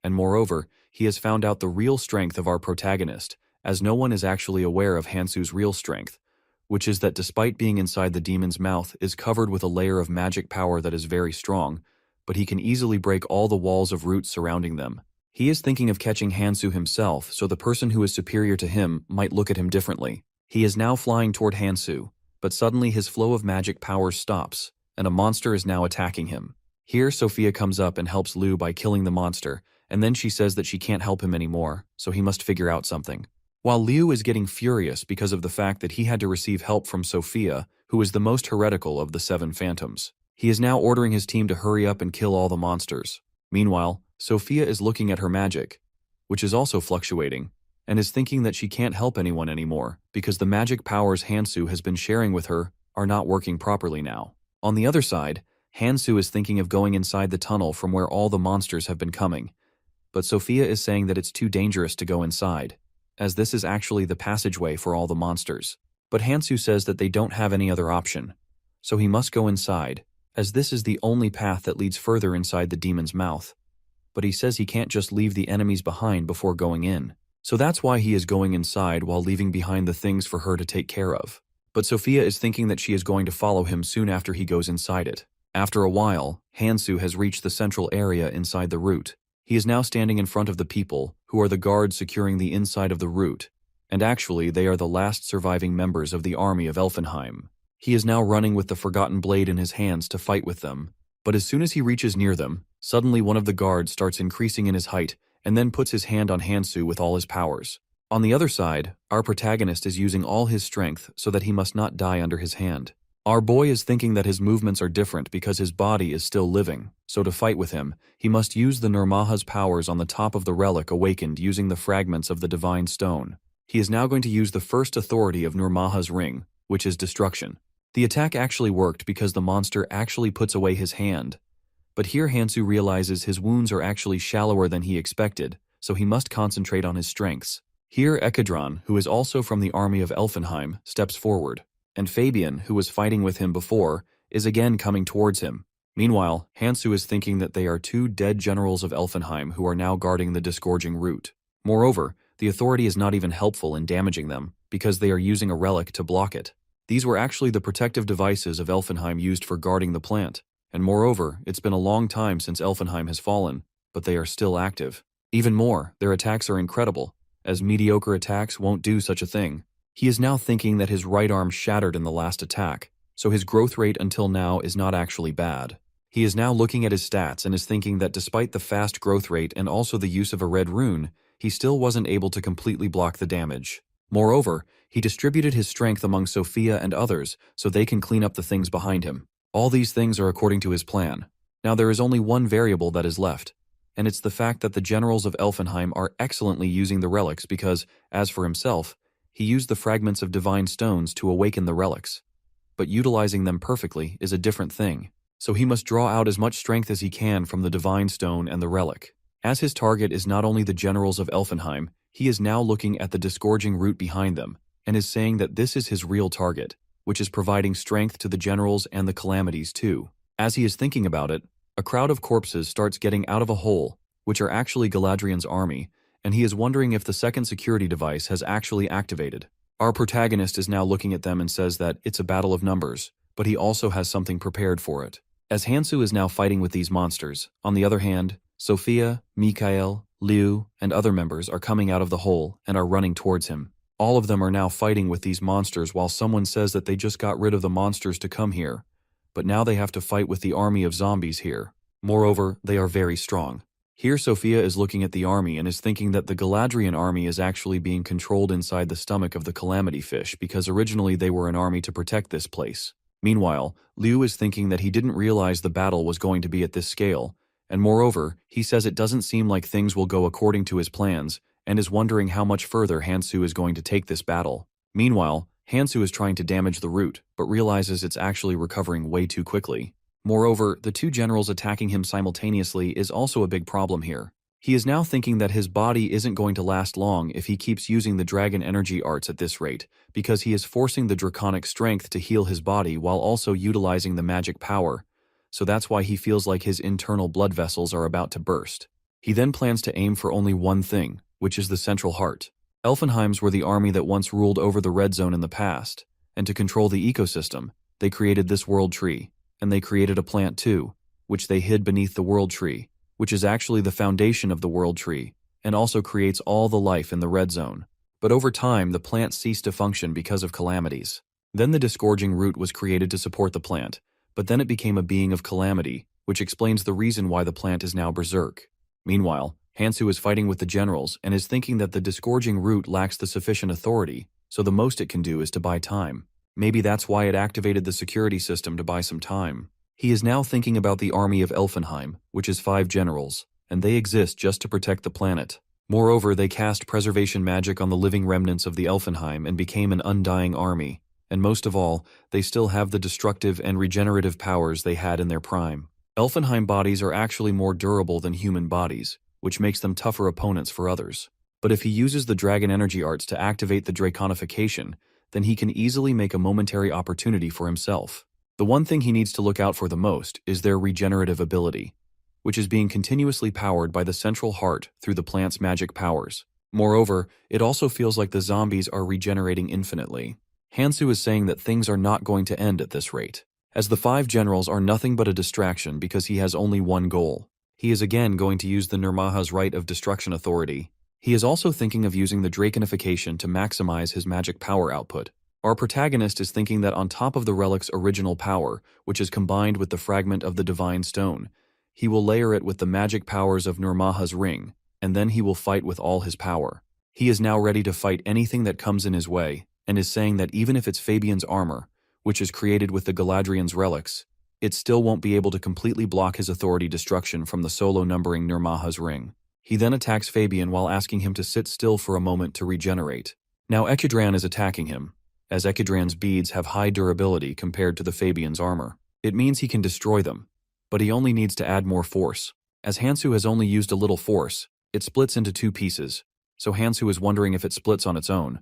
and moreover, he has found out the real strength of our protagonist, as no one is actually aware of Hansu's real strength, which is that despite being inside the demon's mouth is covered with a layer of magic power that is very strong, but he can easily break all the walls of roots surrounding them. He is thinking of catching Hansu himself, so the person who is superior to him might look at him differently. He is now flying toward Hansu, but suddenly his flow of magic powers stops, and a monster is now attacking him. Here, Sophia comes up and helps Liu by killing the monster, and then she says that she can't help him anymore, so he must figure out something. While Liu is getting furious because of the fact that he had to receive help from Sophia, who is the most heretical of the 7 phantoms, he is now ordering his team to hurry up and kill all the monsters. Meanwhile, Sophia is looking at her magic, which is also fluctuating, and is thinking that she can't help anyone anymore because the magic powers Hansu has been sharing with her are not working properly now. On the other side, Hansu is thinking of going inside the tunnel from where all the monsters have been coming, but Sophia is saying that it's too dangerous to go inside, as this is actually the passageway for all the monsters. But Hansu says that they don't have any other option, so he must go inside, as this is the only path that leads further inside the demon's mouth. But he says he can't just leave the enemies behind before going in. So that's why he is going inside while leaving behind the things for her to take care of. But Sophia is thinking that she is going to follow him soon after he goes inside it. After a while, Hansu has reached the central area inside the root. He is now standing in front of the people, who are the guards securing the inside of the root, and actually they are the last surviving members of the army of Elfenheim. He is now running with the forgotten blade in his hands to fight with them, but as soon as he reaches near them, suddenly one of the guards starts increasing in his height and then puts his hand on Hansu with all his powers. On the other side, our protagonist is using all his strength so that he must not die under his hand. Our boy is thinking that his movements are different because his body is still living, so to fight with him, he must use the Nirmaha's powers on the top of the relic awakened using the fragments of the divine stone. He is now going to use the first authority of Nirmaha's ring, which is destruction. The attack actually worked because the monster actually puts away his hand, but here Hansu realizes his wounds are actually shallower than he expected, so he must concentrate on his strengths. Here Ekadron, who is also from the army of Elfenheim, steps forward, and Fabian, who was fighting with him before, is again coming towards him. Meanwhile, Hansu is thinking that they are 2 dead generals of Elfenheim who are now guarding the disgorging root. Moreover, the authority is not even helpful in damaging them, because they are using a relic to block it. These were actually the protective devices of Elfenheim used for guarding the plant, and moreover, it's been a long time since Elfenheim has fallen, but they are still active. Even more, their attacks are incredible, as mediocre attacks won't do such a thing. He is now thinking that his right arm shattered in the last attack, so his growth rate until now is not actually bad. He is now looking at his stats and is thinking that despite the fast growth rate and also the use of a red rune, he still wasn't able to completely block the damage. Moreover, he distributed his strength among Sophia and others so they can clean up the things behind him. All these things are according to his plan. Now there is only one variable that is left, and it's the fact that the generals of Elfenheim are excellently using the relics because, as for himself, he used the fragments of divine stones to awaken the relics. But utilizing them perfectly is a different thing, so he must draw out as much strength as he can from the divine stone and the relic. As his target is not only the generals of Elfenheim, he is now looking at the disgorging root behind them, and is saying that this is his real target, which is providing strength to the generals and the calamities too. As he is thinking about it, a crowd of corpses starts getting out of a hole, which are actually Galadriel's army, and he is wondering if the second security device has actually activated. Our protagonist is now looking at them and says that it's a battle of numbers, but he also has something prepared for it. As Hansu is now fighting with these monsters, on the other hand, Sophia, Mikael, Liu, and other members are coming out of the hole and are running towards him. All of them are now fighting with these monsters while someone says that they just got rid of the monsters to come here, but now they have to fight with the army of zombies here. Moreover, they are very strong. Here Sophia is looking at the army and is thinking that the Galadriel army is actually being controlled inside the stomach of the Calamity Fish because originally they were an army to protect this place. Meanwhile, Liu is thinking that he didn't realize the battle was going to be at this scale, and moreover, he says it doesn't seem like things will go according to his plans, and is wondering how much further Hansu is going to take this battle. Meanwhile, Hansu is trying to damage the root, but realizes it's actually recovering way too quickly. Moreover, the two generals attacking him simultaneously is also a big problem here. He is now thinking that his body isn't going to last long if he keeps using the dragon energy arts at this rate, because he is forcing the draconic strength to heal his body while also utilizing the magic power, so that's why he feels like his internal blood vessels are about to burst. He then plans to aim for only one thing, which is the central heart. Elfenheims were the army that once ruled over the Red Zone in the past, and to control the ecosystem, they created this world tree, and they created a plant too, which they hid beneath the world tree, which is actually the foundation of the world tree, and also creates all the life in the Red Zone. But over time, the plant ceased to function because of calamities. Then the disgorging root was created to support the plant, but then it became a being of calamity, which explains the reason why the plant is now berserk. Meanwhile, Hansu is fighting with the generals and is thinking that the disgorging root lacks the sufficient authority, so the most it can do is to buy time. Maybe that's why it activated the security system to buy some time. He is now thinking about the army of Elfenheim, which is 5 generals, and they exist just to protect the planet. Moreover, they cast preservation magic on the living remnants of the Elfenheim and became an undying army, and most of all, they still have the destructive and regenerative powers they had in their prime. Elfenheim bodies are actually more durable than human bodies, which makes them tougher opponents for others. But if he uses the dragon energy arts to activate the draconification, then he can easily make a momentary opportunity for himself. The one thing he needs to look out for the most is their regenerative ability, which is being continuously powered by the central heart through the plant's magic powers. Moreover, it also feels like the zombies are regenerating infinitely. Hansu is saying that things are not going to end at this rate, as the 5 generals are nothing but a distraction because he has only one goal. He is again going to use the Nirmaha's right of destruction authority. He is also thinking of using the draconification to maximize his magic power output. Our protagonist is thinking that on top of the relic's original power, which is combined with the fragment of the divine stone, he will layer it with the magic powers of Nirmaha's ring, and then he will fight with all his power. He is now ready to fight anything that comes in his way, and is saying that even if it's Fabian's armor, which is created with the Galadriel's relics, it still won't be able to completely block his authority destruction from the solo numbering Nirmaha's ring. He then attacks Fabian while asking him to sit still for a moment to regenerate. Now Ekidran is attacking him, as Ekidran's beads have high durability compared to the Fabian's armor. It means he can destroy them, but he only needs to add more force. As Hansu has only used a little force, it splits into 2 pieces, so Hansu is wondering if it splits on its own.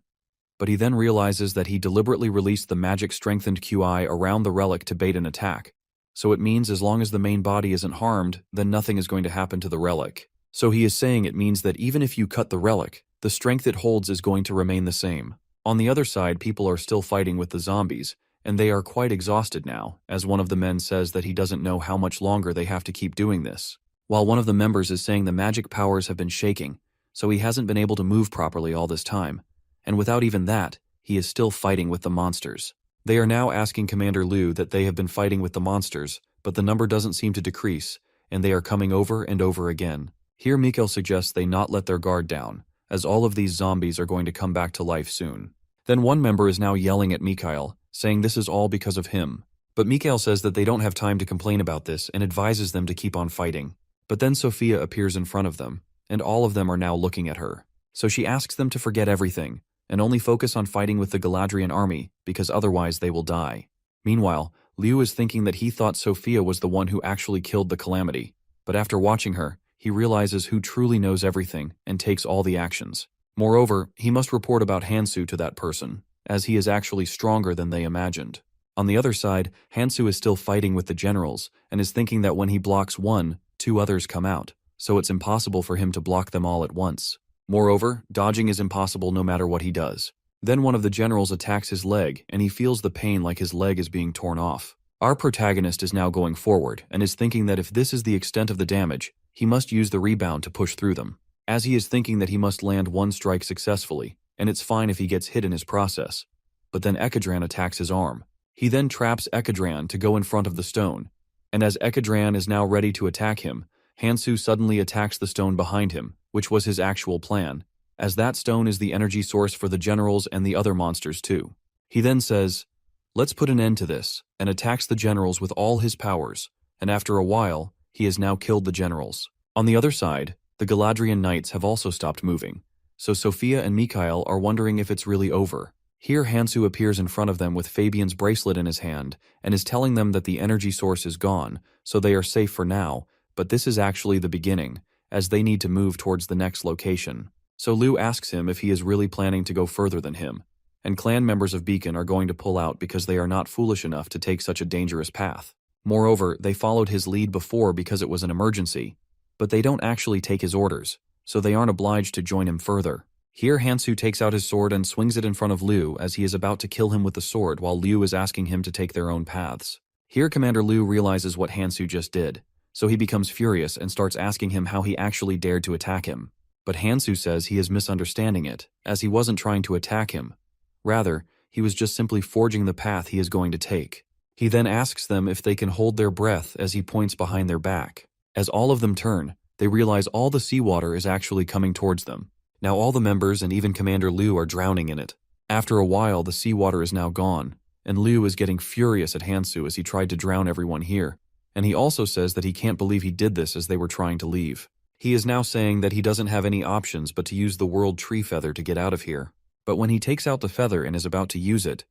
But he then realizes that he deliberately released the magic-strengthened QI around the relic to bait an attack, so it means as long as the main body isn't harmed, then nothing is going to happen to the relic. So he is saying it means that even if you cut the relic, the strength it holds is going to remain the same. On the other side, people are still fighting with the zombies, and they are quite exhausted now, as one of the men says that he doesn't know how much longer they have to keep doing this. While one of the members is saying the magic powers have been shaking, so he hasn't been able to move properly all this time, and without even that, he is still fighting with the monsters. They are now asking Commander Liu that they have been fighting with the monsters, but the number doesn't seem to decrease, and they are coming over and over again. Here Mikhail suggests they not let their guard down, as all of these zombies are going to come back to life soon. Then one member is now yelling at Mikhail, saying this is all because of him. But Mikhail says that they don't have time to complain about this and advises them to keep on fighting. But then Sophia appears in front of them, and all of them are now looking at her. So she asks them to forget everything, and only focus on fighting with the Galadriel army, because otherwise they will die. Meanwhile, Liu is thinking that he thought Sophia was the one who actually killed the Calamity, but after watching her, he realizes who truly knows everything and takes all the actions. Moreover, he must report about Hansu to that person, as he is actually stronger than they imagined. On the other side, Hansu is still fighting with the generals, and is thinking that when he blocks one, 2 others come out, so it's impossible for him to block them all at once. Moreover, dodging is impossible no matter what he does. Then one of the generals attacks his leg, and he feels the pain like his leg is being torn off. Our protagonist is now going forward, and is thinking that if this is the extent of the damage, he must use the rebound to push through them, as he is thinking that he must land one strike successfully, and it's fine if he gets hit in his process. But then Ekidran attacks his arm. He then traps Ekidran to go in front of the stone, and as Ekidran is now ready to attack him, Hansu suddenly attacks the stone behind him, which was his actual plan, as that stone is the energy source for the generals and the other monsters too. He then says, "Let's put an end to this," and attacks the generals with all his powers, and after a while, he has now killed the generals. On the other side, the Galadriel knights have also stopped moving, so Sophia and Mikhail are wondering if it's really over. Here Hansu appears in front of them with Fabian's bracelet in his hand and is telling them that the energy source is gone, so they are safe for now, but this is actually the beginning, as they need to move towards the next location. So Lu asks him if he is really planning to go further than him, and clan members of Beacon are going to pull out because they are not foolish enough to take such a dangerous path. Moreover, they followed his lead before because it was an emergency, but they don't actually take his orders, so they aren't obliged to join him further. Here Hansu takes out his sword and swings it in front of Liu as he is about to kill him with the sword while Liu is asking him to take their own paths. Here Commander Liu realizes what Hansu just did, so he becomes furious and starts asking him how he actually dared to attack him. But Hansu says he is misunderstanding it, as he wasn't trying to attack him. Rather, he was just simply forging the path he is going to take. He then asks them if they can hold their breath as he points behind their back. As all of them turn, they realize all the seawater is actually coming towards them. Now all the members and even Commander Liu are drowning in it. After a while, the seawater is now gone, and Liu is getting furious at Hansu as he tried to drown everyone here. And he also says that he can't believe he did this as they were trying to leave. He is now saying that he doesn't have any options but to use the world tree feather to get out of here. But when he takes out the feather and is about to use it,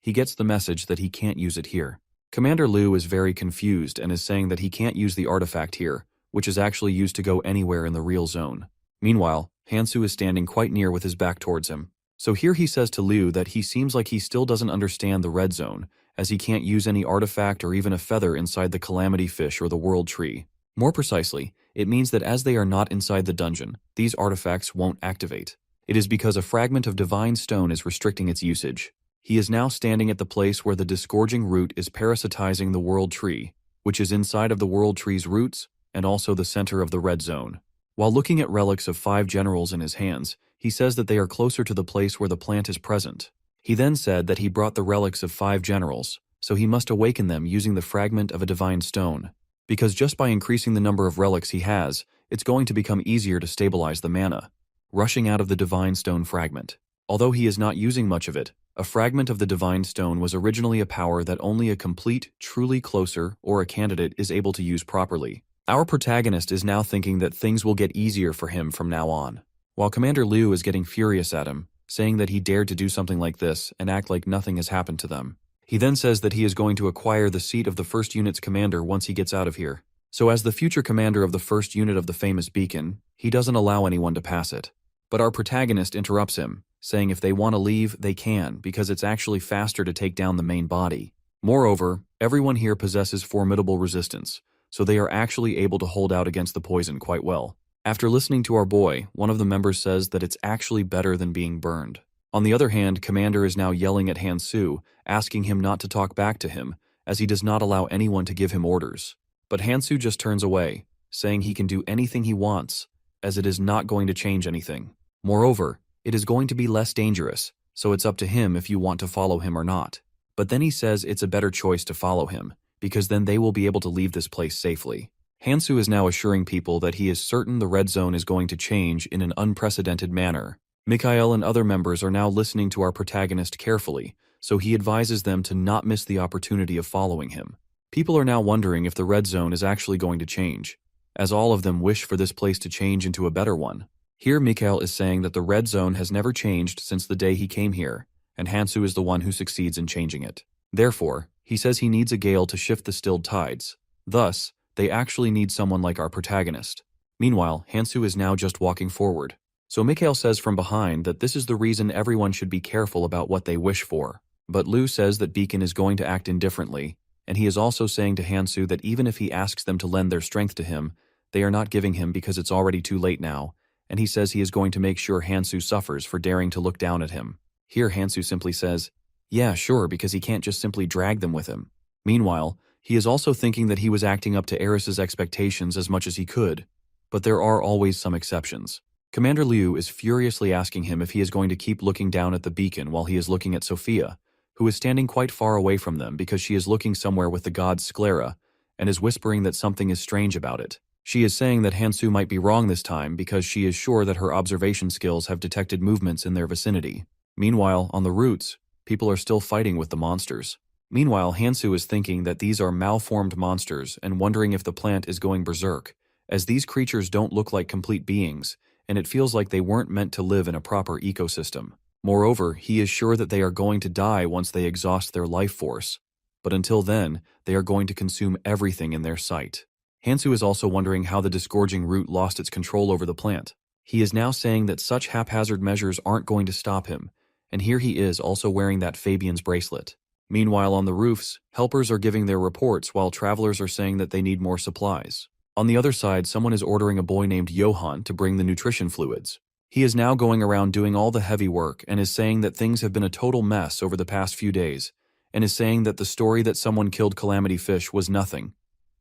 he gets the message that he can't use it here. Commander Liu is very confused and is saying that he can't use the artifact here, which is actually used to go anywhere in the real zone. Meanwhile, Hansu is standing quite near with his back towards him. So here he says to Liu that he seems like he still doesn't understand the red zone, as he can't use any artifact or even a feather inside the calamity fish or the world tree. More precisely, it means that as they are not inside the dungeon, these artifacts won't activate. It is because a fragment of divine stone is restricting its usage. He is now standing at the place where the disgorging root is parasitizing the world tree, which is inside of the world tree's roots and also the center of the red zone. While looking at relics of 5 generals in his hands, he says that they are closer to the place where the plant is present. He then said that he brought the relics of 5 generals, so he must awaken them using the fragment of a divine stone, because just by increasing the number of relics he has, it's going to become easier to stabilize the mana, rushing out of the divine stone fragment. Although he is not using much of it, a fragment of the divine stone was originally a power that only a complete, truly closer, or a candidate is able to use properly. Our protagonist is now thinking that things will get easier for him from now on, while Commander Liu is getting furious at him, saying that he dared to do something like this and act like nothing has happened to them. He then says that he is going to acquire the seat of the first unit's commander once he gets out of here. So as the future commander of the first unit of the famous beacon, he doesn't allow anyone to pass it. But our protagonist interrupts him, saying if they want to leave, they can, because it's actually faster to take down the main body. Moreover, everyone here possesses formidable resistance, so they are actually able to hold out against the poison quite well. After listening to our boy, one of the members says that it's actually better than being burned. On the other hand, Commander is now yelling at Hansu, asking him not to talk back to him, as he does not allow anyone to give him orders. But Hansu just turns away, saying he can do anything he wants, as it is not going to change anything. Moreover, it is going to be less dangerous, so it's up to him if you want to follow him or not. But then he says it's a better choice to follow him, because then they will be able to leave this place safely. Hansu is now assuring people that he is certain the red zone is going to change in an unprecedented manner. Mikhail and other members are now listening to our protagonist carefully, so he advises them to not miss the opportunity of following him. People are now wondering if the red zone is actually going to change, as all of them wish for this place to change into a better one. Here Mikhail is saying that the red zone has never changed since the day he came here, and Hansu is the one who succeeds in changing it. Therefore, he says he needs a gale to shift the stilled tides. Thus, they actually need someone like our protagonist. Meanwhile, Hansu is now just walking forward. So Mikhail says from behind that this is the reason everyone should be careful about what they wish for. But Liu says that Beacon is going to act indifferently, and he is also saying to Hansu that even if he asks them to lend their strength to him, they are not giving him because it's already too late now, and he says he is going to make sure Hansu suffers for daring to look down at him. Here Hansu simply says, "Yeah, sure," because he can't just simply drag them with him. Meanwhile, he is also thinking that he was acting up to Eris's expectations as much as he could, but there are always some exceptions. Commander Liu is furiously asking him if he is going to keep looking down at the beacon while he is looking at Sophia, who is standing quite far away from them because she is looking somewhere with the god Sclera, and is whispering that something is strange about it. She is saying that Hansu might be wrong this time because she is sure that her observation skills have detected movements in their vicinity. Meanwhile, on the roots, people are still fighting with the monsters. Meanwhile, Hansu is thinking that these are malformed monsters and wondering if the plant is going berserk, as these creatures don't look like complete beings, and it feels like they weren't meant to live in a proper ecosystem. Moreover, he is sure that they are going to die once they exhaust their life force, but until then, they are going to consume everything in their sight. Hansu is also wondering how the disgorging root lost its control over the plant. He is now saying that such haphazard measures aren't going to stop him, and here he is also wearing that Fabian's bracelet. Meanwhile, on the roofs, helpers are giving their reports while travelers are saying that they need more supplies. On the other side, someone is ordering a boy named Johann to bring the nutrition fluids. He is now going around doing all the heavy work and is saying that things have been a total mess over the past few days, and is saying that the story that someone killed Calamity Fish was nothing,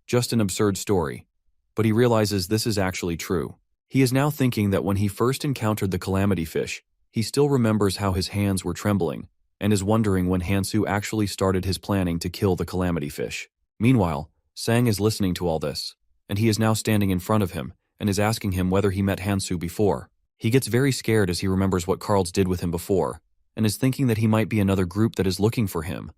just an absurd story. But he realizes this is actually true. He is now thinking that when he first encountered the Calamity Fish, he still remembers how his hands were trembling, and is wondering when Hansu actually started his planning to kill the Calamity Fish. Meanwhile, Sang is listening to all this, and he is now standing in front of him and is asking him whether he met Hansu before. He gets very scared as he remembers what Carls did with him before, and is thinking that he might be another group that is looking for him.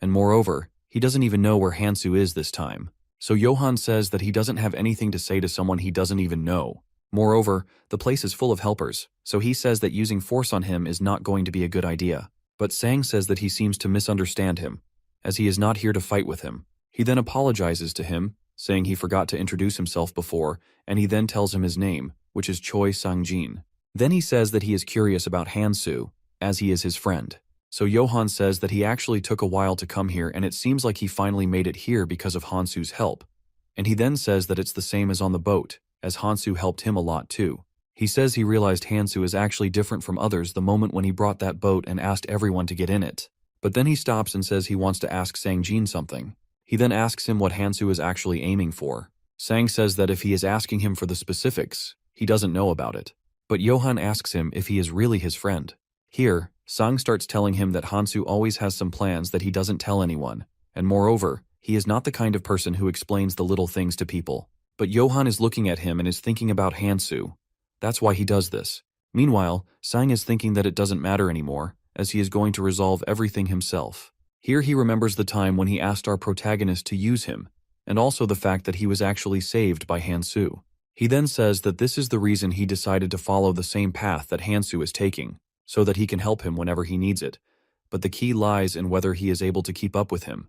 And moreover, he doesn't even know where Hansu is this time. So Johann says that he doesn't have anything to say to someone he doesn't even know. Moreover, the place is full of helpers, so he says that using force on him is not going to be a good idea. But Sang says that he seems to misunderstand him, as he is not here to fight with him. He then apologizes to him, saying he forgot to introduce himself before, and he then tells him his name, which is Choi Sang-jin. Then he says that he is curious about Hansu, as he is his friend. So Johann says that he actually took a while to come here and it seems like he finally made it here because of Hansu's help. And he then says that it's the same as on the boat, as Hansu helped him a lot too. He says he realized Hansu is actually different from others the moment when he brought that boat and asked everyone to get in it. But then he stops and says he wants to ask Sang-jin something. He then asks him what Hansu is actually aiming for. Sang says that if he is asking him for the specifics, he doesn't know about it. But Johann asks him if he is really his friend. Here, Sang starts telling him that Hansu always has some plans that he doesn't tell anyone, and moreover, he is not the kind of person who explains the little things to people. But Johann is looking at him and is thinking about Hansu. That's why he does this. Meanwhile, Sang is thinking that it doesn't matter anymore, as he is going to resolve everything himself. Here he remembers the time when he asked our protagonist to use him, and also the fact that he was actually saved by Hansu. He then says that this is the reason he decided to follow the same path that Hansu is taking, so that he can help him whenever he needs it. But the key lies in whether he is able to keep up with him.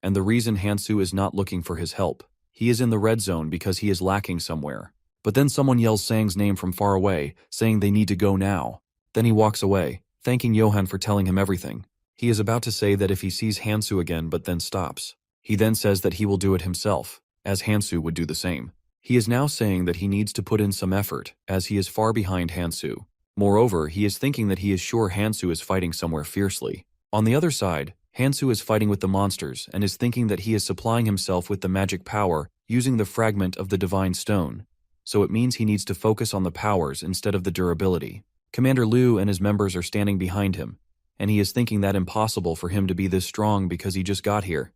And the reason Hansu is not looking for his help. He is in the red zone because he is lacking somewhere. But then someone yells Sang's name from far away, saying they need to go now. Then he walks away, thanking Johann for telling him everything. He is about to say that if he sees Hansu again but then stops. He then says that he will do it himself, as Hansu would do the same. He is now saying that he needs to put in some effort, as he is far behind Hansu. Moreover, he is thinking that he is sure Hansu is fighting somewhere fiercely. On the other side, Hansu is fighting with the monsters and is thinking that he is supplying himself with the magic power using the fragment of the divine stone. So it means he needs to focus on the powers instead of the durability. Commander Liu and his members are standing behind him, and he is thinking that impossible for him to be this strong because he just got here,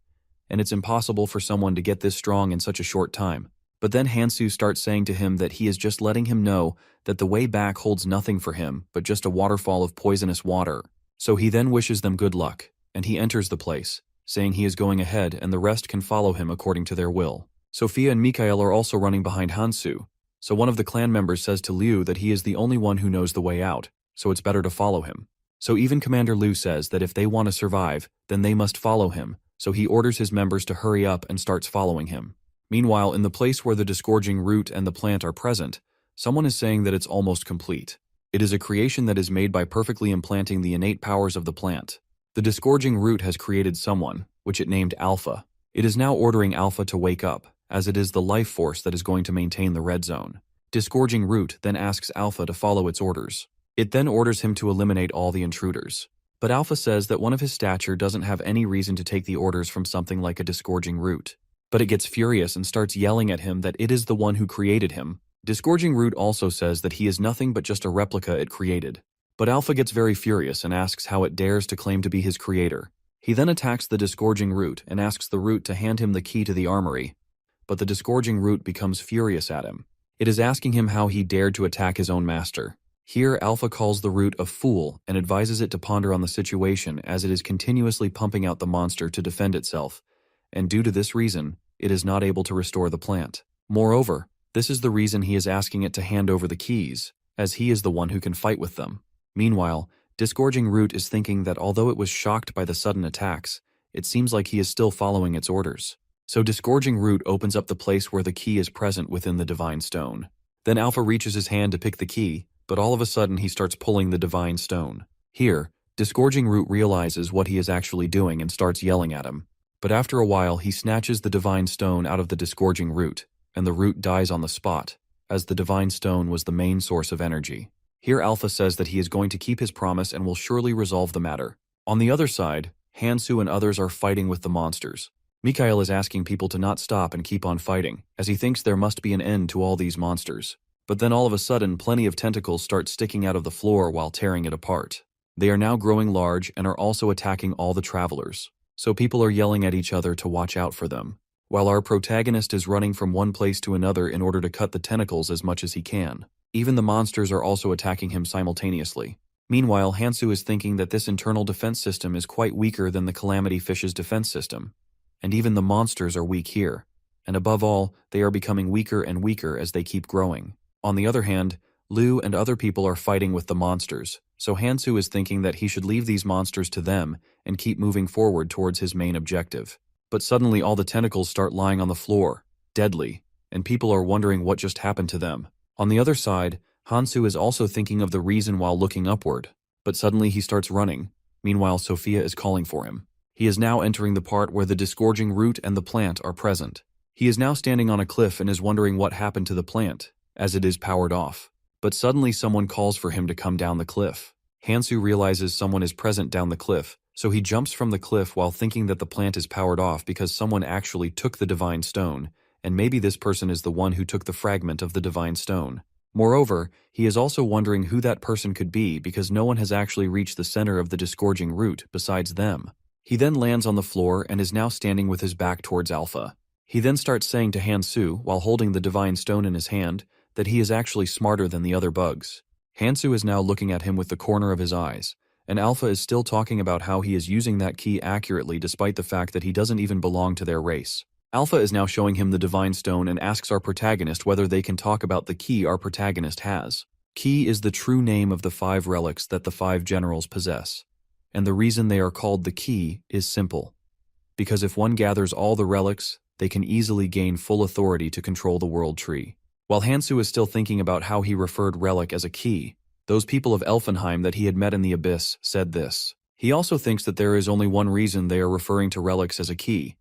and it's impossible for someone to get this strong in such a short time. But then Hansu starts saying to him that he is just letting him know that the way back holds nothing for him but just a waterfall of poisonous water. So he then wishes them good luck, and he enters the place, saying he is going ahead and the rest can follow him according to their will. Sophia and Mikhail are also running behind Hansu, so one of the clan members says to Liu that he is the only one who knows the way out, so it's better to follow him. So even Commander Liu says that if they want to survive, then they must follow him, so he orders his members to hurry up and starts following him. Meanwhile, in the place where the disgorging root and the plant are present, someone is saying that it's almost complete. It is a creation that is made by perfectly implanting the innate powers of the plant. The disgorging root has created someone, which it named Alpha. It is now ordering Alpha to wake up, as it is the life force that is going to maintain the red zone. Disgorging root then asks Alpha to follow its orders. It then orders him to eliminate all the intruders. But Alpha says that one of his stature doesn't have any reason to take the orders from something like a disgorging root. But it gets furious and starts yelling at him that it is the one who created him. Disgorging root also says that he is nothing but just a replica it created. But Alpha gets very furious and asks how it dares to claim to be his creator. He then attacks the disgorging root and asks the root to hand him the key to the armory. But the disgorging root becomes furious at him. It is asking him how he dared to attack his own master. Here, Alpha calls the root a fool and advises it to ponder on the situation as it is continuously pumping out the monster to defend itself, and due to this reason, it is not able to restore the plant. Moreover, this is the reason he is asking it to hand over the keys, as he is the one who can fight with them. Meanwhile, Disgorging Root is thinking that although it was shocked by the sudden attacks, it seems like he is still following its orders. So Disgorging Root opens up the place where the key is present within the Divine Stone. Then Alpha reaches his hand to pick the key, but all of a sudden he starts pulling the Divine Stone. Here, Disgorging Root realizes what he is actually doing and starts yelling at him. But after a while he snatches the Divine Stone out of the Disgorging Root, and the root dies on the spot, as the Divine Stone was the main source of energy. Here Alpha says that he is going to keep his promise and will surely resolve the matter. On the other side, Hansu and others are fighting with the monsters. Mikhail is asking people to not stop and keep on fighting, as he thinks there must be an end to all these monsters. But then all of a sudden, plenty of tentacles start sticking out of the floor while tearing it apart. They are now growing large and are also attacking all the travelers. So people are yelling at each other to watch out for them, while our protagonist is running from one place to another in order to cut the tentacles as much as he can. Even the monsters are also attacking him simultaneously. Meanwhile, Hansu is thinking that this internal defense system is quite weaker than the Calamity Fish's defense system. And even the monsters are weak here. And above all, they are becoming weaker and weaker as they keep growing. On the other hand, Liu and other people are fighting with the monsters, so Hansu is thinking that he should leave these monsters to them and keep moving forward towards his main objective. But suddenly all the tentacles start lying on the floor, deadly, and people are wondering what just happened to them. On the other side, Hansu is also thinking of the reason while looking upward, but suddenly he starts running. Meanwhile, Sophia is calling for him. He is now entering the part where the Disgorging Root and the plant are present. He is now standing on a cliff and is wondering what happened to the plant, as it is powered off. But suddenly someone calls for him to come down the cliff. Hansu realizes someone is present down the cliff, so he jumps from the cliff while thinking that the plant is powered off because someone actually took the Divine Stone, and maybe this person is the one who took the fragment of the Divine Stone. Moreover, he is also wondering who that person could be because no one has actually reached the center of the Disgorging Root besides them. He then lands on the floor and is now standing with his back towards Alpha. He then starts saying to Hansu, while holding the Divine Stone in his hand, that he is actually smarter than the other bugs. Hansu is now looking at him with the corner of his eyes, and Alpha is still talking about how he is using that key accurately despite the fact that he doesn't even belong to their race. Alpha is now showing him the Divine Stone and asks our protagonist whether they can talk about the key our protagonist has. Key is the true name of the 5 relics that the 5 generals possess. And the reason they are called the key is simple. Because if one gathers all the relics, they can easily gain full authority to control the world tree. While Hansu is still thinking about how he referred relic as a key, those people of Elfenheim that he had met in the Abyss said this. He also thinks that there is only one reason they are referring to relics as a key,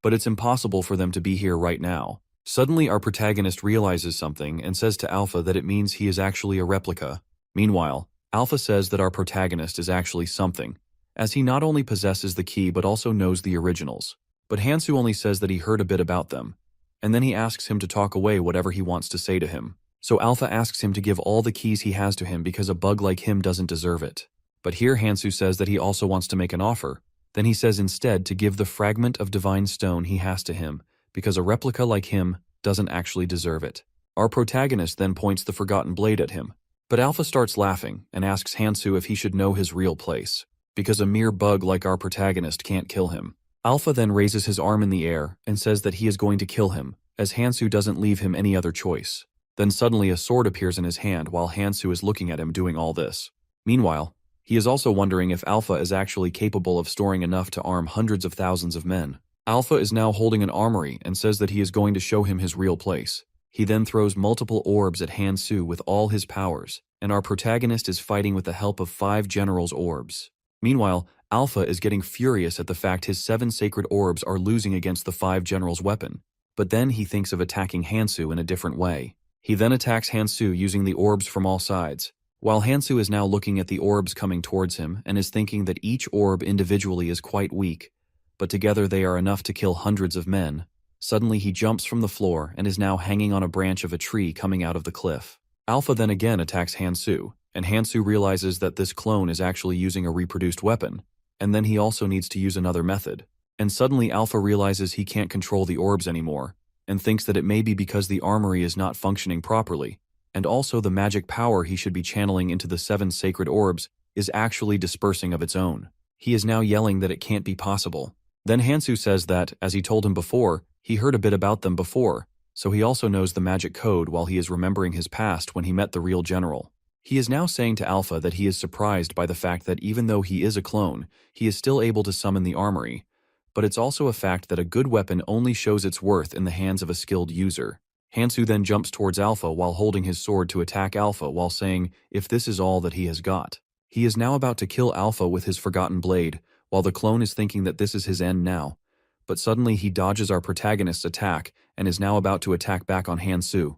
but it's impossible for them to be here right now. Suddenly our protagonist realizes something and says to Alpha that it means he is actually a replica. Meanwhile, Alpha says that our protagonist is actually something, as he not only possesses the key but also knows the originals. But Hansu only says that he heard a bit about them, and then he asks him to talk away whatever he wants to say to him. So Alpha asks him to give all the keys he has to him because a bug like him doesn't deserve it. But here Hansu says that he also wants to make an offer. Then he says instead to give the fragment of Divine Stone he has to him, because a replica like him doesn't actually deserve it. Our protagonist then points the Forgotten Blade at him. But Alpha starts laughing and asks Hansu if he should know his real place, because a mere bug like our protagonist can't kill him. Alpha then raises his arm in the air and says that he is going to kill him, as Hansu doesn't leave him any other choice. Then suddenly a sword appears in his hand while Hansu is looking at him doing all this. Meanwhile, he is also wondering if Alpha is actually capable of storing enough to arm hundreds of thousands of men. Alpha is now holding an armory and says that he is going to show him his real place. He then throws multiple orbs at Hansu with all his powers, and our protagonist is fighting with the help of 5 generals' orbs. Meanwhile, Alpha is getting furious at the fact his 7 sacred orbs are losing against the 5 generals' weapon. But then he thinks of attacking Hansu in a different way. He then attacks Hansu using the orbs from all sides, while Hansu is now looking at the orbs coming towards him and is thinking that each orb individually is quite weak, but together they are enough to kill hundreds of men. Suddenly he jumps from the floor and is now hanging on a branch of a tree coming out of the cliff. Alpha then again attacks Hansu, and Hansu realizes that this clone is actually using a reproduced weapon, and then he also needs to use another method. And suddenly Alpha realizes he can't control the orbs anymore, and thinks that it may be because the armory is not functioning properly, and also the magic power he should be channeling into the 7 sacred orbs is actually dispersing of its own. He is now yelling that it can't be possible. Then Hansu says that, as he told him before, he heard a bit about them before, so he also knows the magic code while he is remembering his past when he met the real general. He is now saying to Alpha that he is surprised by the fact that even though he is a clone, he is still able to summon the armory, but it's also a fact that a good weapon only shows its worth in the hands of a skilled user. Hansu then jumps towards Alpha while holding his sword to attack Alpha while saying, if this is all that he has got. He is now about to kill Alpha with his forgotten blade, while the clone is thinking that this is his end now. But suddenly he dodges our protagonist's attack and is now about to attack back on Hansu.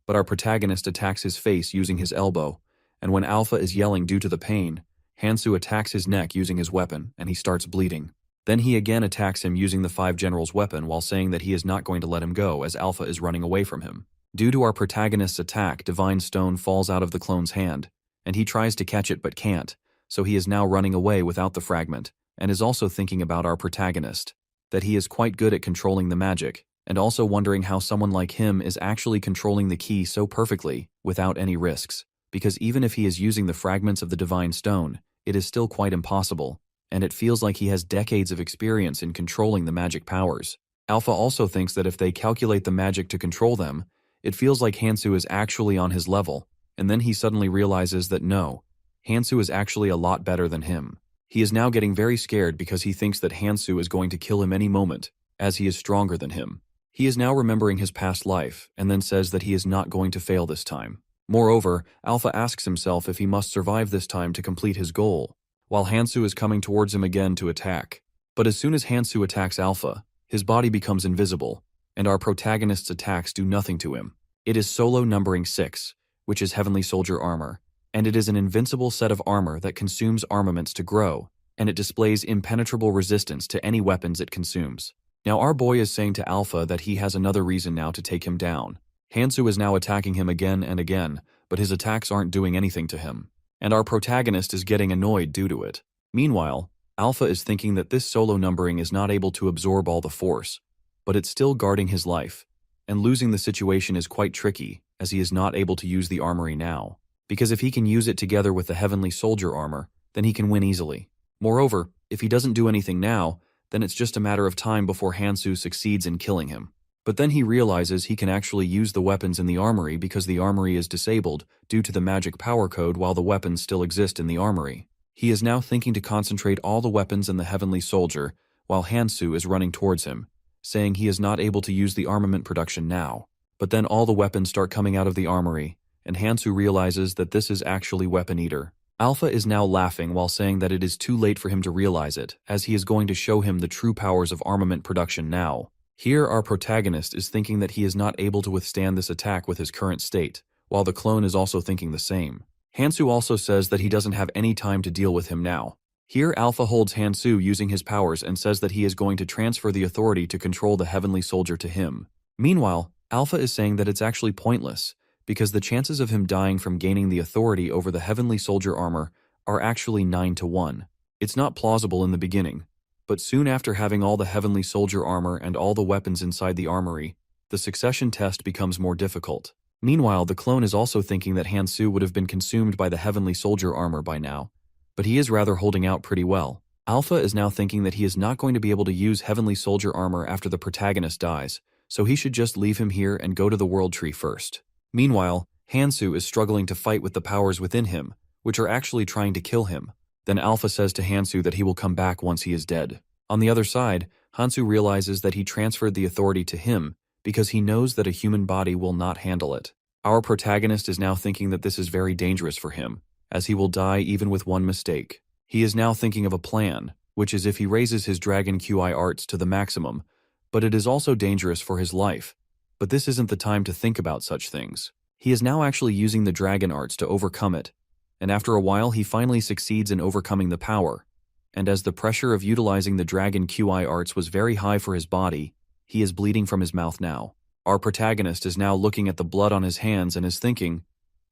But our protagonist attacks his face using his elbow, and when Alpha is yelling due to the pain, Hansu attacks his neck using his weapon and he starts bleeding. Then he again attacks him using the 5 Generals' weapon while saying that he is not going to let him go as Alpha is running away from him. Due to our protagonist's attack, Divine Stone falls out of the clone's hand, and he tries to catch it but can't, so he is now running away without the fragment, and is also thinking about our protagonist, that he is quite good at controlling the magic, and also wondering how someone like him is actually controlling the key so perfectly without any risks, because even if he is using the fragments of the Divine Stone, it is still quite impossible, and it feels like he has decades of experience in controlling the magic powers. Alpha also thinks that if they calculate the magic to control them, it feels like Hansu is actually on his level, and then he suddenly realizes that no, Hansu is actually a lot better than him. He is now getting very scared because he thinks that Hansu is going to kill him any moment, as he is stronger than him. He is now remembering his past life, and then says that he is not going to fail this time. Moreover, Alpha asks himself if he must survive this time to complete his goal, while Hansu is coming towards him again to attack. But as soon as Hansu attacks Alpha, his body becomes invisible, and our protagonist's attacks do nothing to him. It is solo numbering 6, which is Heavenly Soldier armor, and it is an invincible set of armor that consumes armaments to grow, and it displays impenetrable resistance to any weapons it consumes. Now our boy is saying to Alpha that he has another reason now to take him down. Hansu is now attacking him again and again, but his attacks aren't doing anything to him, and our protagonist is getting annoyed due to it. Meanwhile, Alpha is thinking that this solo numbering is not able to absorb all the force, but it's still guarding his life, and losing the situation is quite tricky, as he is not able to use the armory now, because if he can use it together with the Heavenly Soldier armor, then he can win easily. Moreover, if he doesn't do anything now, then it's just a matter of time before Hansu succeeds in killing him. But then he realizes he can actually use the weapons in the armory because the armory is disabled due to the magic power code while the weapons still exist in the armory. He is now thinking to concentrate all the weapons in the Heavenly Soldier while Hansu is running towards him, saying he is not able to use the armament production now. But then all the weapons start coming out of the armory, and Hansu realizes that this is actually Weapon Eater. Alpha is now laughing while saying that it is too late for him to realize it, as he is going to show him the true powers of armament production now. Here our protagonist is thinking that he is not able to withstand this attack with his current state, while the clone is also thinking the same. Hansu also says that he doesn't have any time to deal with him now. Here Alpha holds Hansu using his powers and says that he is going to transfer the authority to control the Heavenly Soldier to him. Meanwhile, Alpha is saying that it's actually pointless, because the chances of him dying from gaining the authority over the Heavenly Soldier armor are actually 9-1. It's not plausible in the beginning, but soon after having all the Heavenly Soldier armor and all the weapons inside the armory, the succession test becomes more difficult. Meanwhile, the clone is also thinking that Hansu would have been consumed by the Heavenly Soldier armor by now, but he is rather holding out pretty well. Alpha is now thinking that he is not going to be able to use Heavenly Soldier armor after the protagonist dies, so he should just leave him here and go to the World Tree first. Meanwhile, Hansu is struggling to fight with the powers within him, which are actually trying to kill him. Then Alpha says to Hansu that he will come back once he is dead. On the other side, Hansu realizes that he transferred the authority to him because he knows that a human body will not handle it. Our protagonist is now thinking that this is very dangerous for him, as he will die even with one mistake. He is now thinking of a plan, which is if he raises his Dragon QI arts to the maximum, but it is also dangerous for his life. But this isn't the time to think about such things. He is now actually using the Dragon arts to overcome it, and after a while he finally succeeds in overcoming the power. And as the pressure of utilizing the Dragon QI arts was very high for his body, he is bleeding from his mouth now. Our protagonist is now looking at the blood on his hands and is thinking,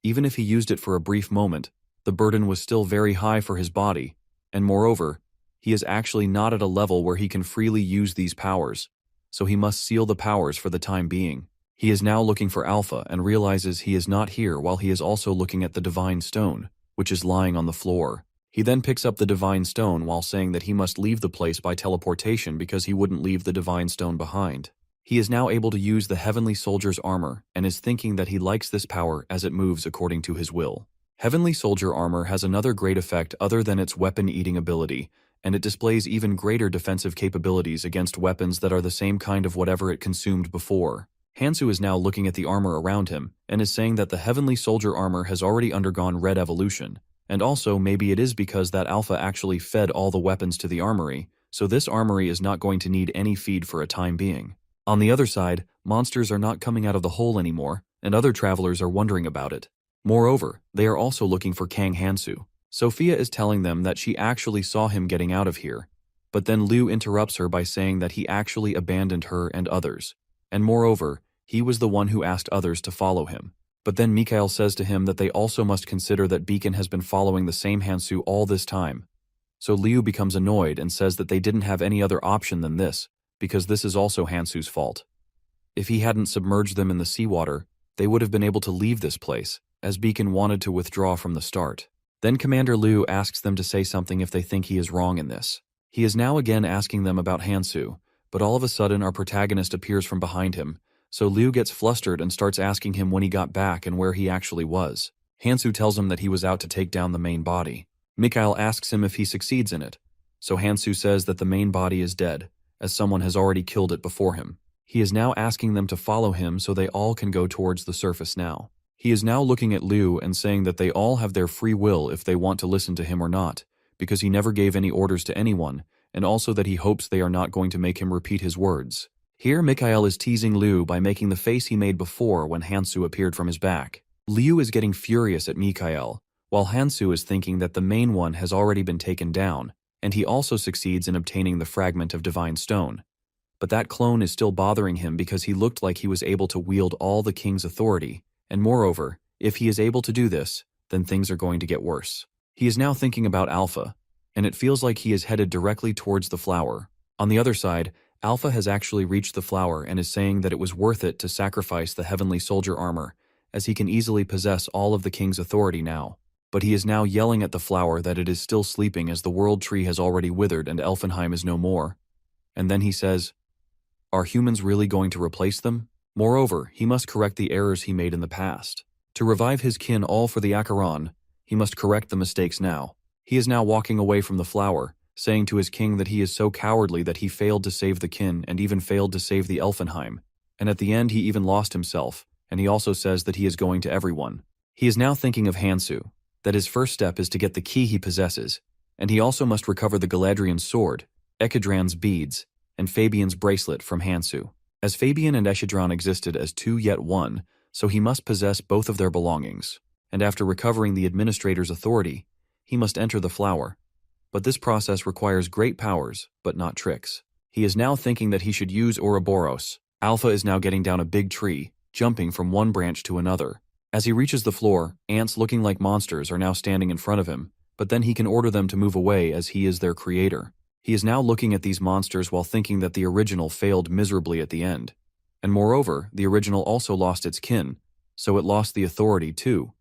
even if he used it for a brief moment, the burden was still very high for his body, and moreover, he is actually not at a level where he can freely use these powers, so he must seal the powers for the time being. He is now looking for Alpha and realizes he is not here while he is also looking at the divine stone, which is lying on the floor. He then picks up the divine stone while saying that he must leave the place by teleportation because he wouldn't leave the divine stone behind. He is now able to use the Heavenly Soldier's armor and is thinking that he likes this power as it moves according to his will. Heavenly Soldier armor has another great effect other than its weapon-eating ability, and it displays even greater defensive capabilities against weapons that are the same kind of whatever it consumed before. Hansu is now looking at the armor around him and is saying that the Heavenly Soldier armor has already undergone red evolution, and also maybe it is because that Alpha actually fed all the weapons to the armory, so this armory is not going to need any feed for a time being. On the other side, monsters are not coming out of the hole anymore, and other travelers are wondering about it. Moreover, they are also looking for Kang Hansu. Sophia is telling them that she actually saw him getting out of here, but then Liu interrupts her by saying that he actually abandoned her and others, and moreover, he was the one who asked others to follow him. But then Mikhail says to him that they also must consider that Beacon has been following the same Hansu all this time. So Liu becomes annoyed and says that they didn't have any other option than this, because this is also Hansu's fault. If he hadn't submerged them in the seawater, they would have been able to leave this place, as Beacon wanted to withdraw from the start. Then Commander Liu asks them to say something if they think he is wrong in this. He is now again asking them about Hansu, but all of a sudden our protagonist appears from behind him, so Liu gets flustered and starts asking him when he got back and where he actually was. Hansu tells him that he was out to take down the main body. Mikhail asks him if he succeeds in it, so Hansu says that the main body is dead, as someone has already killed it before him. He is now asking them to follow him so they all can go towards the surface now. He is now looking at Liu and saying that they all have their free will if they want to listen to him or not, because he never gave any orders to anyone, and also that he hopes they are not going to make him repeat his words. Here Mikhail is teasing Liu by making the face he made before when Hansu appeared from his back. Liu is getting furious at Mikhail, while Hansu is thinking that the main one has already been taken down, and he also succeeds in obtaining the fragment of divine stone. But that clone is still bothering him because he looked like he was able to wield all the king's authority, and moreover, if he is able to do this, then things are going to get worse. He is now thinking about Alpha, and it feels like he is headed directly towards the flower. On the other side, Alpha has actually reached the flower and is saying that it was worth it to sacrifice the Heavenly Soldier armor, as he can easily possess all of the king's authority now. But he is now yelling at the flower that it is still sleeping as the world tree has already withered and Elfenheim is no more. And then he says, "Are humans really going to replace them?" Moreover, he must correct the errors he made in the past. To revive his kin all for the Acheron, he must correct the mistakes now. He is now walking away from the flower, saying to his king that he is so cowardly that he failed to save the kin and even failed to save the Elfenheim. And at the end he even lost himself, and he also says that he is going to everyone. He is now thinking of Hansu, that his first step is to get the key he possesses, and he also must recover the Galadriel's sword, Echidran's beads, and Fabian's bracelet from Hansu. As Fabian and Echidran existed as two yet one, so he must possess both of their belongings, and after recovering the administrator's authority, he must enter the flower. But this process requires great powers, but not tricks. He is now thinking that he should use Ouroboros. Alpha is now getting down a big tree, jumping from one branch to another. As he reaches the floor, ants looking like monsters are now standing in front of him, but then he can order them to move away as he is their creator. He is now looking at these monsters while thinking that the original failed miserably at the end. And moreover, the original also lost its kin, so it lost the authority too.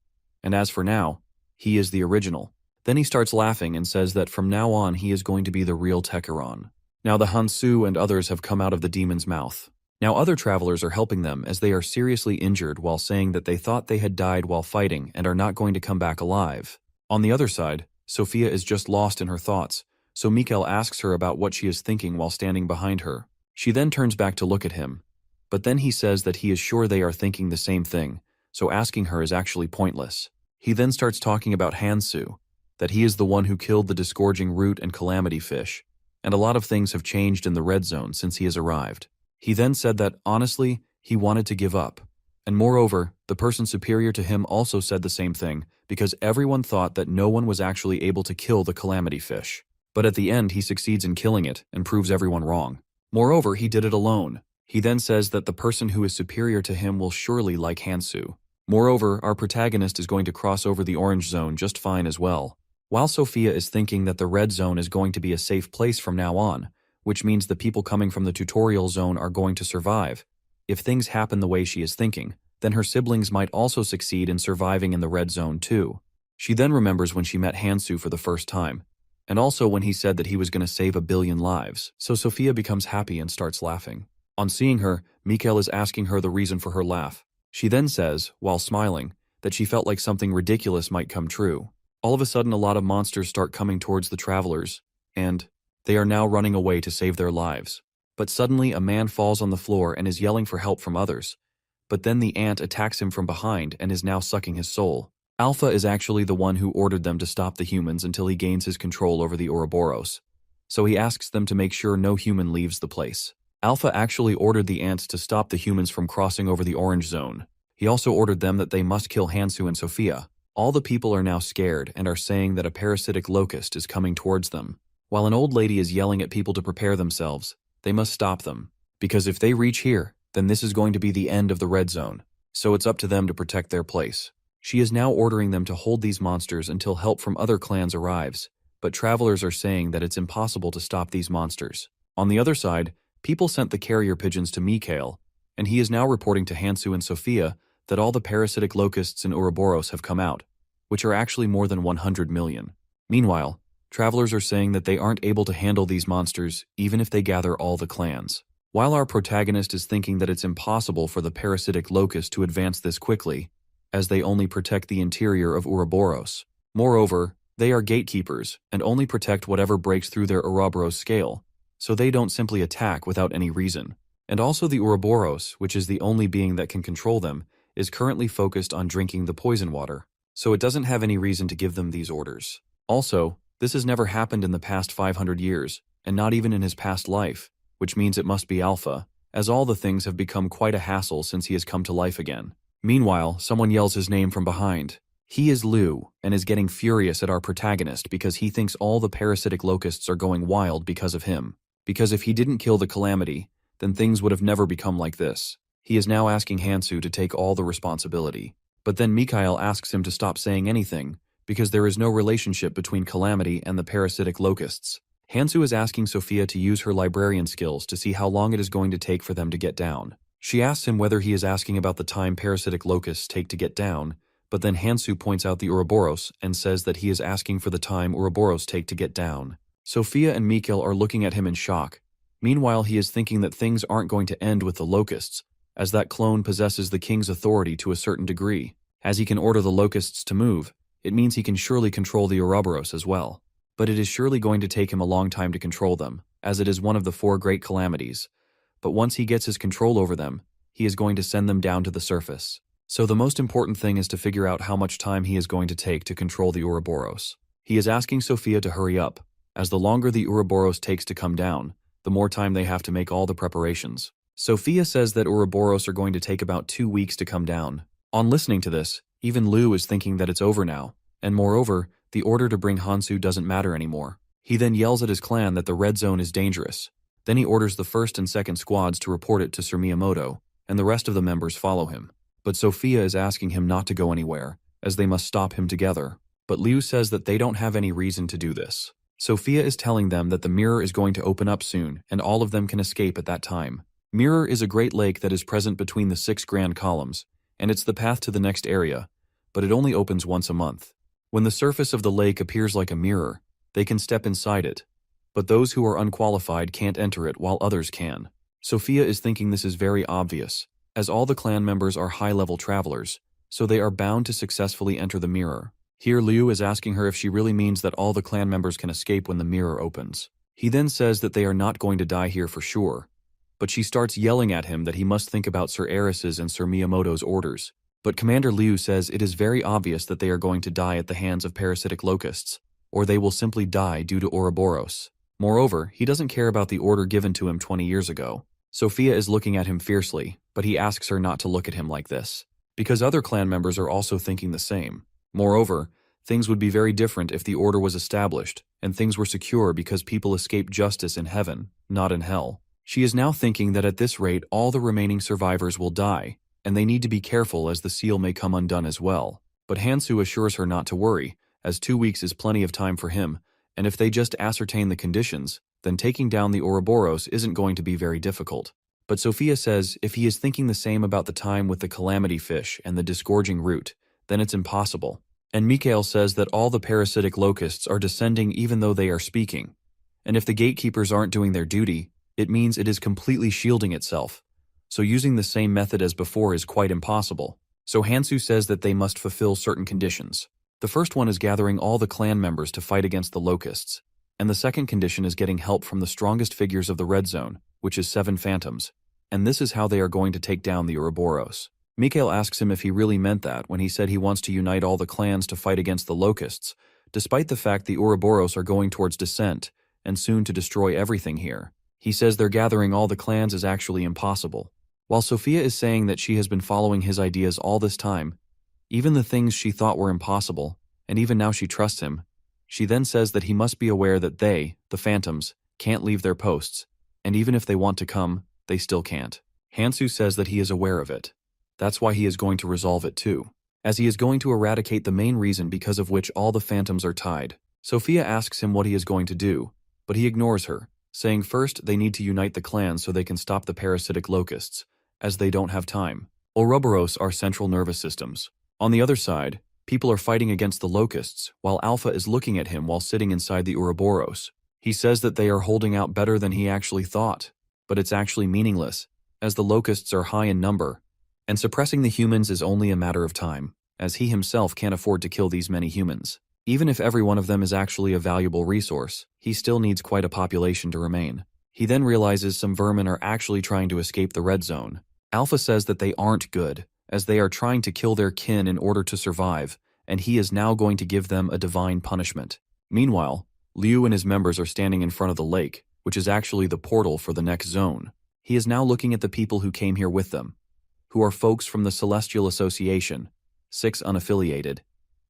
And as for now, he is the original. Then he starts laughing and says that from now on he is going to be the real Techeron. Now the Hansu and others have come out of the demon's mouth. Now other travelers are helping them as they are seriously injured while saying that they thought they had died while fighting and are not going to come back alive. On the other side, Sophia is just lost in her thoughts, so Mikhail asks her about what she is thinking while standing behind her. She then turns back to look at him, but then he says that he is sure they are thinking the same thing, so asking her is actually pointless. He then starts talking about Hansu, that he is the one who killed the disgorging root and calamity fish, and a lot of things have changed in the red zone since he has arrived. He then said that, honestly, he wanted to give up. And moreover, the person superior to him also said the same thing, because everyone thought that no one was actually able to kill the calamity fish. But at the end he succeeds in killing it and proves everyone wrong. Moreover, he did it alone. He then says that the person who is superior to him will surely like Hansu. Moreover, our protagonist is going to cross over the orange zone just fine as well. While Sophia is thinking that the red zone is going to be a safe place from now on, which means the people coming from the tutorial zone are going to survive, if things happen the way she is thinking, then her siblings might also succeed in surviving in the red zone too. She then remembers when she met Hansu for the first time, and also when he said that he was going to save 1 billion lives, so Sophia becomes happy and starts laughing. On seeing her, Mikhail is asking her the reason for her laugh. She then says, while smiling, that she felt like something ridiculous might come true. All of a sudden, a lot of monsters start coming towards the travelers, and they are now running away to save their lives. But suddenly, a man falls on the floor and is yelling for help from others. But then the ant attacks him from behind and is now sucking his soul. Alpha is actually the one who ordered them to stop the humans until he gains his control over the Ouroboros. So he asks them to make sure no human leaves the place. Alpha actually ordered the ants to stop the humans from crossing over the orange zone. He also ordered them that they must kill Hansu and Sophia. All the people are now scared and are saying that a parasitic locust is coming towards them. While an old lady is yelling at people to prepare themselves, they must stop them. Because if they reach here, then this is going to be the end of the red zone. So it's up to them to protect their place. She is now ordering them to hold these monsters until help from other clans arrives, but travelers are saying that it's impossible to stop these monsters. On the other side, people sent the carrier pigeons to Mikhail, and he is now reporting to Hansu and Sophia that all the parasitic locusts in Ouroboros have come out, which are actually more than 100 million. Meanwhile, travelers are saying that they aren't able to handle these monsters even if they gather all the clans. While our protagonist is thinking that it's impossible for the parasitic locust to advance this quickly, as they only protect the interior of Ouroboros. Moreover, they are gatekeepers and only protect whatever breaks through their Ouroboros scale, so they don't simply attack without any reason. And also the Ouroboros, which is the only being that can control them, is currently focused on drinking the poison water, so it doesn't have any reason to give them these orders. Also, this has never happened in the past 500 years, and not even in his past life, which means it must be Alpha, as all the things have become quite a hassle since he has come to life again. Meanwhile, someone yells his name from behind. He is Liu, and is getting furious at our protagonist because he thinks all the parasitic locusts are going wild because of him. Because if he didn't kill the calamity, then things would have never become like this. He is now asking Hansu to take all the responsibility. But then Mikhail asks him to stop saying anything, because there is no relationship between calamity and the parasitic locusts. Hansu is asking Sophia to use her librarian skills to see how long it is going to take for them to get down. She asks him whether he is asking about the time parasitic locusts take to get down, but then Hansu points out the Ouroboros and says that he is asking for the time Ouroboros take to get down. Sophia and Mikhail are looking at him in shock. Meanwhile, he is thinking that things aren't going to end with the locusts, as that clone possesses the king's authority to a certain degree. As he can order the locusts to move, it means he can surely control the Ouroboros as well. But it is surely going to take him a long time to control them, as it is one of the 4 great calamities. But once he gets his control over them, he is going to send them down to the surface. So the most important thing is to figure out how much time he is going to take to control the Ouroboros. He is asking Sophia to hurry up, as the longer the Ouroboros takes to come down, the more time they have to make all the preparations. Sophia says that Ouroboros are going to take about 2 weeks to come down. On listening to this, even Liu is thinking that it's over now, and moreover, the order to bring Hansu doesn't matter anymore. He then yells at his clan that the red zone is dangerous. Then he orders the first and second squads to report it to Sir Miyamoto, and the rest of the members follow him. But Sophia is asking him not to go anywhere, as they must stop him together. But Liu says that they don't have any reason to do this. Sophia is telling them that the mirror is going to open up soon, and all of them can escape at that time. Mirror is a great lake that is present between the 6 grand columns, and it's the path to the next area, but it only opens once a month. When the surface of the lake appears like a mirror, they can step inside it, but those who are unqualified can't enter it while others can. Sophia is thinking this is very obvious, as all the clan members are high-level travelers, so they are bound to successfully enter the mirror. Here Liu is asking her if she really means that all the clan members can escape when the mirror opens. He then says that they are not going to die here for sure, but she starts yelling at him that he must think about Sir Eris's and Sir Miyamoto's orders. But Commander Liu says it is very obvious that they are going to die at the hands of parasitic locusts, or they will simply die due to Ouroboros. Moreover, he doesn't care about the order given to him 20 years ago. Sophia is looking at him fiercely, but he asks her not to look at him like this, because other clan members are also thinking the same. Moreover, things would be very different if the order was established, and things were secure because people escape justice in heaven, not in hell. She is now thinking that at this rate all the remaining survivors will die, and they need to be careful as the seal may come undone as well. But Hansu assures her not to worry, as 2 weeks is plenty of time for him, and if they just ascertain the conditions, then taking down the Ouroboros isn't going to be very difficult. But Sophia says if he is thinking the same about the time with the calamity fish and the disgorging root, then it's impossible. And Mikhail says that all the parasitic locusts are descending even though they are speaking. And if the gatekeepers aren't doing their duty, it means it is completely shielding itself. So using the same method as before is quite impossible. So Hansu says that they must fulfill certain conditions. The first one is gathering all the clan members to fight against the locusts. And the second condition is getting help from the strongest figures of the red zone, which is 7 phantoms. And this is how they are going to take down the Ouroboros. Mikhail asks him if he really meant that when he said he wants to unite all the clans to fight against the locusts, despite the fact the Ouroboros are going towards descent and soon to destroy everything here. He says they're gathering all the clans is actually impossible. While Sophia is saying that she has been following his ideas all this time, even the things she thought were impossible, and even now she trusts him, she then says that he must be aware that they, the phantoms, can't leave their posts, and even if they want to come, they still can't. Hansu says that he is aware of it. That's why he is going to resolve it too, as he is going to eradicate the main reason because of which all the phantoms are tied. Sophia asks him what he is going to do, but he ignores her, saying first they need to unite the clans so they can stop the parasitic locusts, as they don't have time. Ouroboros are central nervous systems. On the other side, people are fighting against the locusts, while Alpha is looking at him while sitting inside the Ouroboros. He says that they are holding out better than he actually thought, but it's actually meaningless, as the locusts are high in number, and suppressing the humans is only a matter of time, as he himself can't afford to kill these many humans. Even if every one of them is actually a valuable resource, he still needs quite a population to remain. He then realizes some vermin are actually trying to escape the red zone. Alpha says that they aren't good, as they are trying to kill their kin in order to survive, and he is now going to give them a divine punishment. Meanwhile, Liu and his members are standing in front of the lake, which is actually the portal for the next zone. He is now looking at the people who came here with them, who are folks from the Celestial Association, 6 unaffiliated,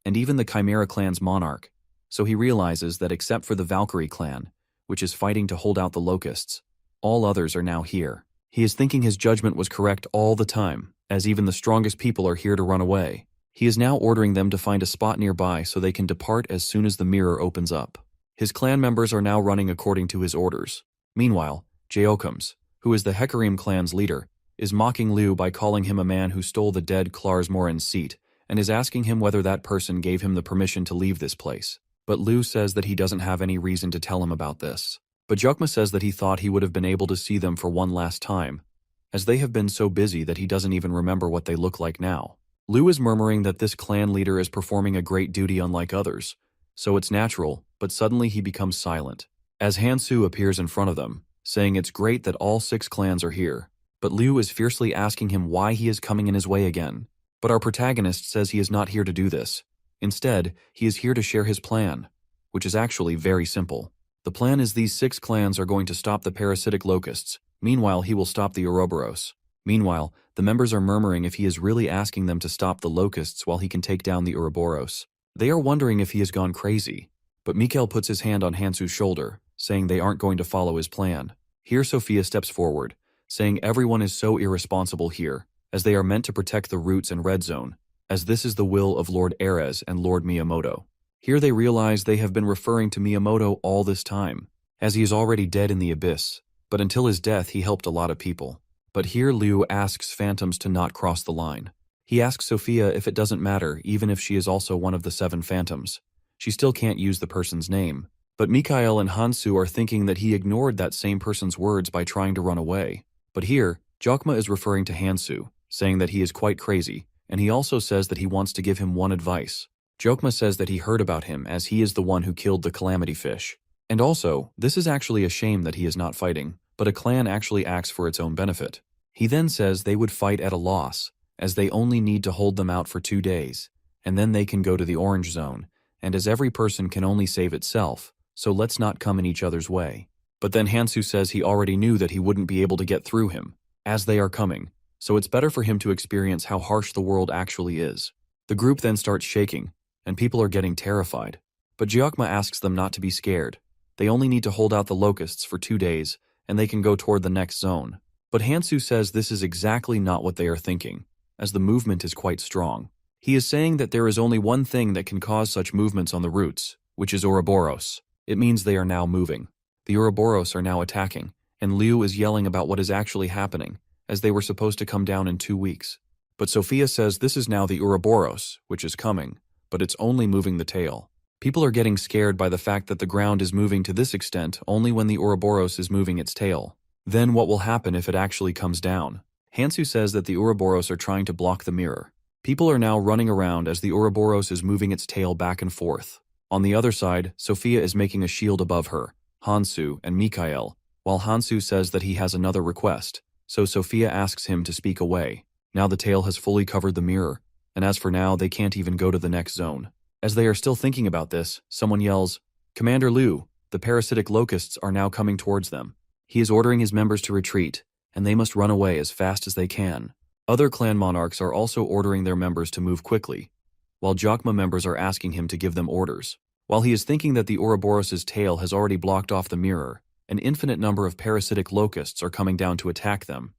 and even the Chimera clan's monarch, so he realizes that except for the Valkyrie clan, which is fighting to hold out the locusts, all others are now here. He is thinking his judgment was correct all the time, as even the strongest people are here to run away. He is now ordering them to find a spot nearby so they can depart as soon as the mirror opens up. His clan members are now running according to his orders. Meanwhile, Jeokums, who is the Hecarim clan's leader, is mocking Liu by calling him a man who stole the dead Klarsmoren's seat and is asking him whether that person gave him the permission to leave this place. But Liu says that he doesn't have any reason to tell him about this. But Jokma says that he thought he would have been able to see them for one last time, as they have been so busy that he doesn't even remember what they look like now. Liu is murmuring that this clan leader is performing a great duty unlike others, so it's natural, but suddenly he becomes silent, as Hansu appears in front of them, saying it's great that all 6 clans are here. But Liu is fiercely asking him why he is coming in his way again. But our protagonist says he is not here to do this. Instead, he is here to share his plan, which is actually very simple. The plan is these 6 clans are going to stop the parasitic locusts. Meanwhile, he will stop the Ouroboros. Meanwhile, the members are murmuring if he is really asking them to stop the locusts while he can take down the Ouroboros. They are wondering if he has gone crazy. But Mikhail puts his hand on Hansu's shoulder, saying they aren't going to follow his plan. Here Sophia steps forward, saying everyone is so irresponsible here, as they are meant to protect the roots and red zone, as this is the will of Lord Erez and Lord Miyamoto. Here they realize they have been referring to Miyamoto all this time, as he is already dead in the abyss, but until his death he helped a lot of people. But here Liu asks phantoms to not cross the line. He asks Sophia if it doesn't matter even if she is also one of the 7 phantoms. She still can't use the person's name. But Mikhail and Hansu are thinking that he ignored that same person's words by trying to run away. But here, Jokma is referring to Hansu, saying that he is quite crazy, and he also says that he wants to give him one advice. Jokma says that he heard about him as he is the one who killed the calamity fish. And also, this is actually a shame that he is not fighting, but a clan actually acts for its own benefit. He then says they would fight at a loss, as they only need to hold them out for 2 days, and then they can go to the orange zone, and as every person can only save itself, so let's not come in each other's way. But then Hansu says he already knew that he wouldn't be able to get through him, as they are coming, so it's better for him to experience how harsh the world actually is. The group then starts shaking, and people are getting terrified. But Jokma asks them not to be scared. They only need to hold out the locusts for 2 days, and they can go toward the next zone. But Hansu says this is exactly not what they are thinking, as the movement is quite strong. He is saying that there is only one thing that can cause such movements on the roots, which is Ouroboros. It means they are now moving. The Ouroboros are now attacking, and Liu is yelling about what is actually happening, as they were supposed to come down in 2 weeks. But Sophia says this is now the Ouroboros, which is coming, but it's only moving the tail. People are getting scared by the fact that the ground is moving to this extent only when the Ouroboros is moving its tail. Then what will happen if it actually comes down? Hansu says that the Ouroboros are trying to block the mirror. People are now running around as the Ouroboros is moving its tail back and forth. On the other side, Sophia is making a shield above her, Hansu and Mikhail, while Hansu says that he has another request, so Sophia asks him to speak away. Now the tail has fully covered the mirror, and as for now, they can't even go to the next zone. As they are still thinking about this, someone yells, "Commander Liu, the parasitic locusts are now coming towards them. He is ordering his members to retreat, and they must run away as fast as they can." Other clan monarchs are also ordering their members to move quickly, while Jokma members are asking him to give them orders. While he is thinking that the Ouroboros' tail has already blocked off the mirror, an infinite number of parasitic locusts are coming down to attack them,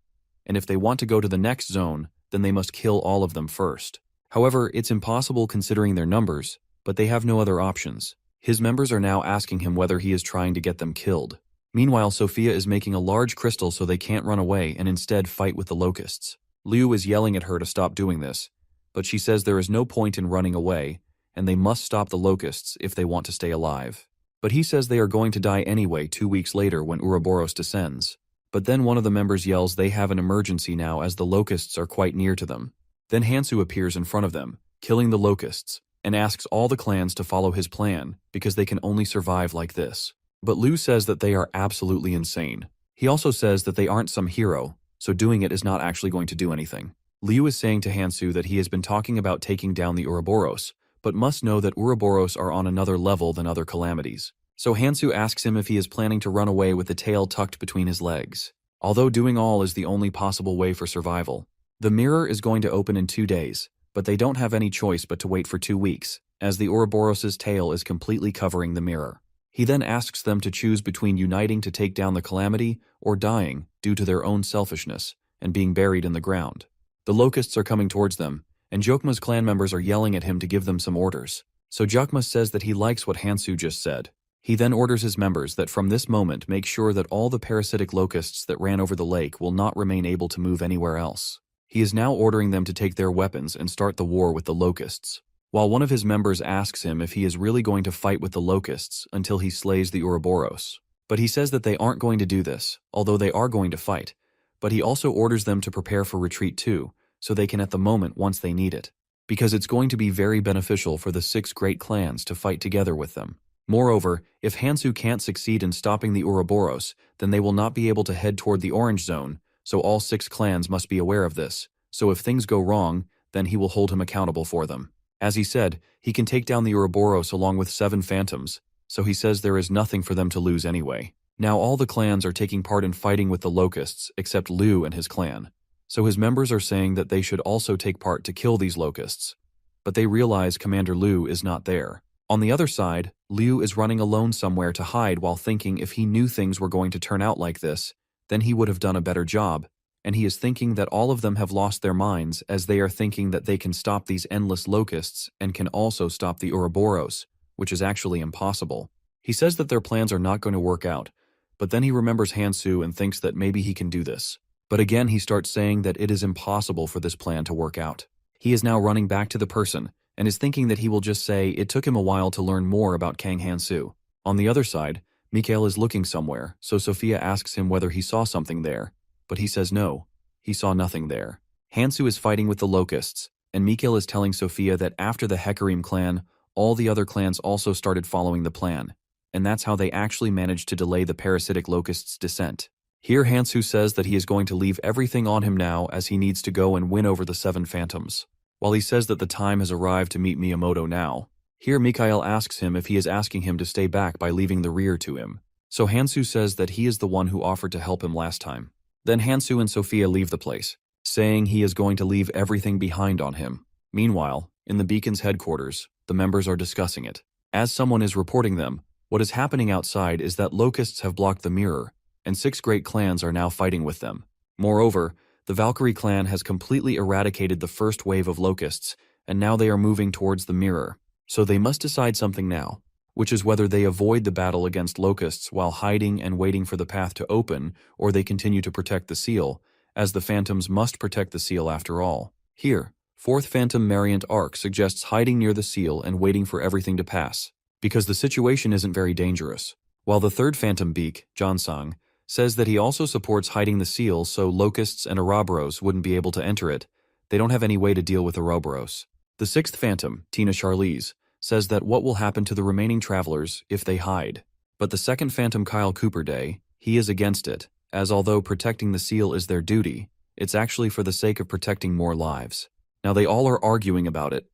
and if they want to go to the next zone, then they must kill all of them first. However, it's impossible considering their numbers, but they have no other options. His members are now asking him whether he is trying to get them killed. Meanwhile, Sophia is making a large crystal so they can't run away and instead fight with the locusts. Liu is yelling at her to stop doing this, but she says there is no point in running away, and they must stop the locusts if they want to stay alive. But he says they are going to die anyway 2 weeks later when Ouroboros descends. But then one of the members yells they have an emergency now as the locusts are quite near to them. Then Hansu appears in front of them, killing the locusts, and asks all the clans to follow his plan because they can only survive like this. But Liu says that they are absolutely insane. He also says that they aren't some hero, so doing it is not actually going to do anything. Liu is saying to Hansu that he has been talking about taking down the Ouroboros, but must know that Ouroboros are on another level than other calamities. So Hansu asks him if he is planning to run away with the tail tucked between his legs. Although doing all is the only possible way for survival. The mirror is going to open in 2 days, but they don't have any choice but to wait for 2 weeks, as the Ouroboros' tail is completely covering the mirror. He then asks them to choose between uniting to take down the calamity or dying due to their own selfishness and being buried in the ground. The locusts are coming towards them, and Jokma's clan members are yelling at him to give them some orders. So Jokma says that he likes what Hansu just said. He then orders his members that from this moment make sure that all the parasitic locusts that ran over the lake will not remain able to move anywhere else. He is now ordering them to take their weapons and start the war with the locusts. While one of his members asks him if he is really going to fight with the locusts until he slays the Ouroboros. But he says that they aren't going to do this, although they are going to fight. But he also orders them to prepare for retreat too, so they can at the moment once they need it. Because it's going to be very beneficial for the 6 great clans to fight together with them. Moreover, if Hansu can't succeed in stopping the Ouroboros, then they will not be able to head toward the Orange Zone, so all 6 clans must be aware of this. So if things go wrong, then he will hold him accountable for them. As he said, he can take down the Ouroboros along with 7 phantoms, so he says there is nothing for them to lose anyway. Now all the clans are taking part in fighting with the locusts except Liu and his clan. So his members are saying that they should also take part to kill these locusts. But they realize Commander Liu is not there. On the other side, Liu is running alone somewhere to hide while thinking if he knew things were going to turn out like this, then he would have done a better job, and he is thinking that all of them have lost their minds as they are thinking that they can stop these endless locusts and can also stop the Ouroboros, which is actually impossible. He says that their plans are not going to work out, but then he remembers Hansu and thinks that maybe he can do this. But again he starts saying that it is impossible for this plan to work out. He is now running back to the person, and is thinking that he will just say it took him a while to learn more about Kang Hansu. On the other side, Mikhail is looking somewhere, so Sophia asks him whether he saw something there, but he says no, he saw nothing there. Hansu is fighting with the locusts, and Mikhail is telling Sophia that after the Hecarim clan, all the other clans also started following the plan, and that's how they actually managed to delay the parasitic locusts' descent. Here Hansu says that he is going to leave everything on him now as he needs to go and win over the 7 phantoms. While he says that the time has arrived to meet Miyamoto now, here Mikhail asks him if he is asking him to stay back by leaving the rear to him. So Hansu says that he is the one who offered to help him last time. Then Hansu and Sophia leave the place, saying he is going to leave everything behind on him. Meanwhile, in the Beacon's headquarters, the members are discussing it. As someone is reporting them, what is happening outside is that locusts have blocked the mirror, and 6 great clans are now fighting with them. Moreover, the Valkyrie clan has completely eradicated the first wave of locusts, and now they are moving towards the mirror. So they must decide something now. which is whether they avoid the battle against locusts while hiding and waiting for the path to open, or they continue to protect the seal, as the phantoms must protect the seal after all. Here, fourth phantom Mariant Arc suggests hiding near the seal and waiting for everything to pass, because the situation isn't very dangerous. While the third phantom Beak, Jansang, says that he also supports hiding the seal so locusts and Ouroboros wouldn't be able to enter it. They don't have any way to deal with Ouroboros. The sixth phantom, Tina Charlize, says that what will happen to the remaining travelers if they hide. But the second phantom Kyle Cooper Day, he is against it, as although protecting the seal is their duty, it's actually for the sake of protecting more lives. Now they all are arguing about it,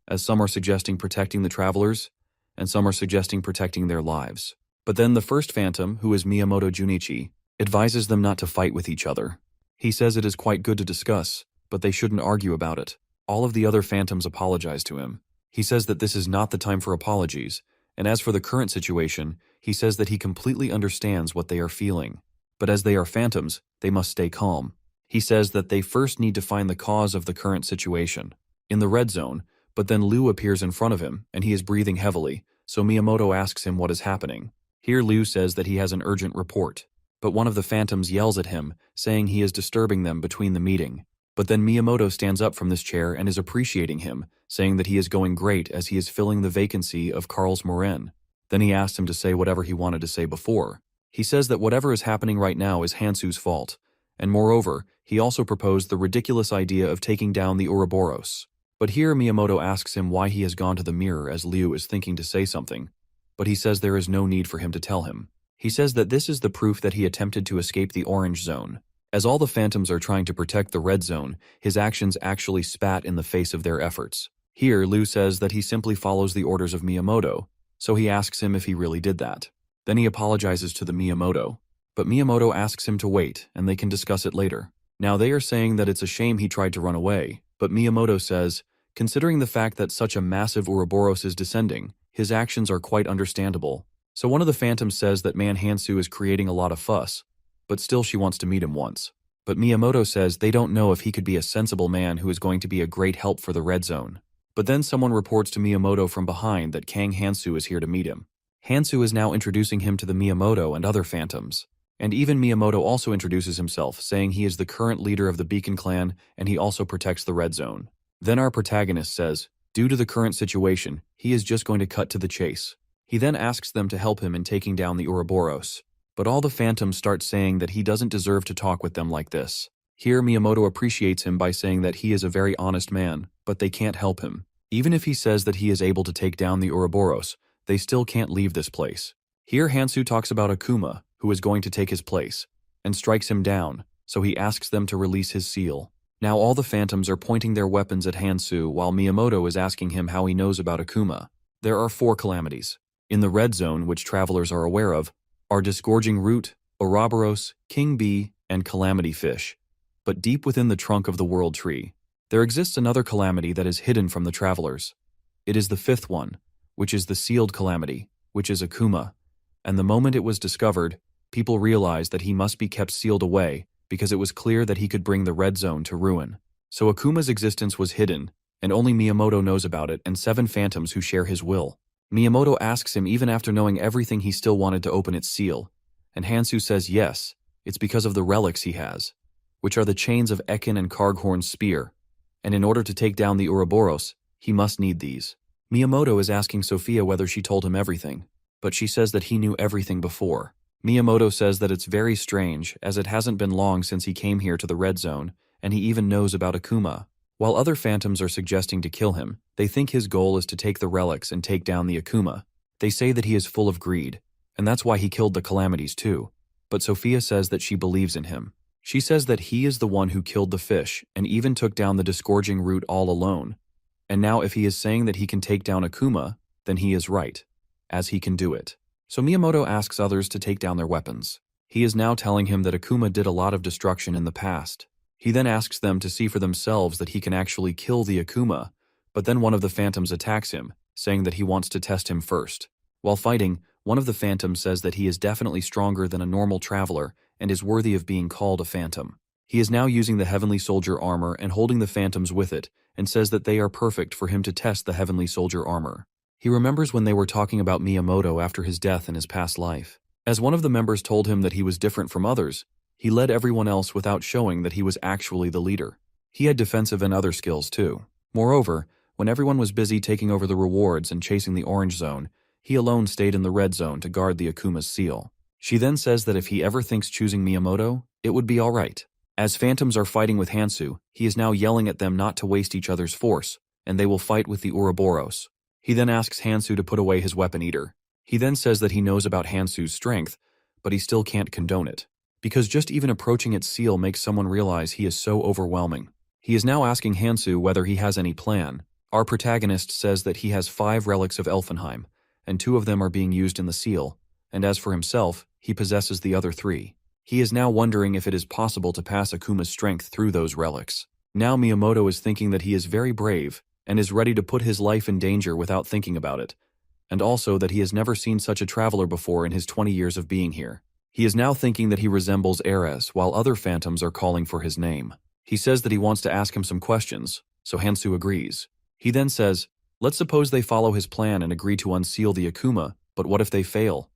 as some are suggesting protecting the travelers, and some are suggesting protecting their lives. But then the first phantom, who is Miyamoto Junichi, advises them not to fight with each other. He says it is quite good to discuss, but they shouldn't argue about it. All of the other phantoms apologize to him. He says that this is not the time for apologies, and as for the current situation, he says that he completely understands what they are feeling. But as they are phantoms, they must stay calm. He says that they first need to find the cause of the current situation. In the red zone, but then Liu appears in front of him, and he is breathing heavily, so Miyamoto asks him what is happening. Here Liu says that he has an urgent report, but one of the phantoms yells at him, saying he is disturbing them between the meeting. But then Miyamoto stands up from this chair and is appreciating him, saying that he is going great as he is filling the vacancy of Carl's Morin. Then he asks him to say whatever he wanted to say before. He says that whatever is happening right now is Hansu's fault, and moreover, he also proposed the ridiculous idea of taking down the Ouroboros. But here Miyamoto asks him why he has gone to the mirror as Liu is thinking to say something, but he says there is no need for him to tell him. He says that this is the proof that he attempted to escape the orange zone. As all the phantoms are trying to protect the red zone, his actions actually spat in the face of their efforts. Here, Liu says that he simply follows the orders of Miyamoto, so he asks him if he really did that. Then he apologizes to the Miyamoto, but Miyamoto asks him to wait and they can discuss it later. Now they are saying that it's a shame he tried to run away, but Miyamoto says, considering the fact that such a massive Ouroboros is descending, his actions are quite understandable. So one of the phantoms says that Man Hansu is creating a lot of fuss, but still she wants to meet him once. But Miyamoto says they don't know if he could be a sensible man who is going to be a great help for the red zone. But then someone reports to Miyamoto from behind that Kang Hansu is here to meet him. Hansu is now introducing him to the Miyamoto and other phantoms. And even Miyamoto also introduces himself, saying he is the current leader of the Beacon Clan and he also protects the red zone. Then our protagonist says, due to the current situation, he is just going to cut to the chase. He then asks them to help him in taking down the Ouroboros. But all the phantoms start saying that he doesn't deserve to talk with them like this. Here Miyamoto appreciates him by saying that he is a very honest man, but they can't help him. Even if he says that he is able to take down the Ouroboros, they still can't leave this place. Here Hansu talks about Akuma, who is going to take his place, and strikes him down, so he asks them to release his seal. Now all the phantoms are pointing their weapons at Hansu while Miyamoto is asking him how he knows about Akuma. There are 4 calamities. In the red zone, which travelers are aware of, are Disgorging Root, Ouroboros, King Bee, and Calamity Fish. But deep within the trunk of the World Tree, there exists another calamity that is hidden from the travelers. It is the 5th one, which is the Sealed Calamity, which is Akuma. And the moment it was discovered, people realized that he must be kept sealed away because it was clear that he could bring the red zone to ruin. So Akuma's existence was hidden, and only Miyamoto knows about it and 7 phantoms who share his will. Miyamoto asks him even after knowing everything he still wanted to open its seal, and Hansu says yes, it's because of the relics he has, which are the chains of Ekin and Karghorn's spear, and in order to take down the Ouroboros, he must need these. Miyamoto is asking Sophia whether she told him everything, but she says that he knew everything before. Miyamoto says that it's very strange, as it hasn't been long since he came here to the red zone, and he even knows about Akuma. While other phantoms are suggesting to kill him, they think his goal is to take the relics and take down the Akuma. They say that he is full of greed, and that's why he killed the calamities too. But Sophia says that she believes in him. She says that he is the one who killed the fish and even took down the Disgorging Root all alone. And now if he is saying that he can take down Akuma, then he is right, as he can do it. So Miyamoto asks others to take down their weapons. He is now telling him that Akuma did a lot of destruction in the past. He then asks them to see for themselves that he can actually kill the Akuma, but then one of the phantoms attacks him, saying that he wants to test him first. While fighting, one of the phantoms says that he is definitely stronger than a normal traveler and is worthy of being called a phantom. He is now using the Heavenly Soldier armor and holding the phantoms with it, and says that they are perfect for him to test the Heavenly Soldier armor. He remembers when they were talking about Miyamoto after his death in his past life. As one of the members told him that he was different from others, he led everyone else without showing that he was actually the leader. He had defensive and other skills too. Moreover, when everyone was busy taking over the rewards and chasing the orange zone, he alone stayed in the red zone to guard the Akuma's seal. She then says that if he ever thinks choosing Miyamoto, it would be alright. As phantoms are fighting with Hansu, he is now yelling at them not to waste each other's force, and they will fight with the Ouroboros. He then asks Hansu to put away his weapon eater. He then says that he knows about Hansu's strength, but he still can't condone it, because just even approaching its seal makes someone realize he is so overwhelming. He is now asking Hansu whether he has any plan. Our protagonist says that he has 5 relics of Elfenheim, and 2 of them are being used in the seal, and as for himself, he possesses the other 3. He is now wondering if it is possible to pass Akuma's strength through those relics. Now Miyamoto is thinking that he is very brave, and is ready to put his life in danger without thinking about it, and also that he has never seen such a traveler before in his 20 years of being here. He is now thinking that he resembles Ares, while other phantoms are calling for his name. He says that he wants to ask him some questions, so Hansu agrees. He then says, let's suppose they follow his plan and agree to unseal the Akuma, but what if they fail?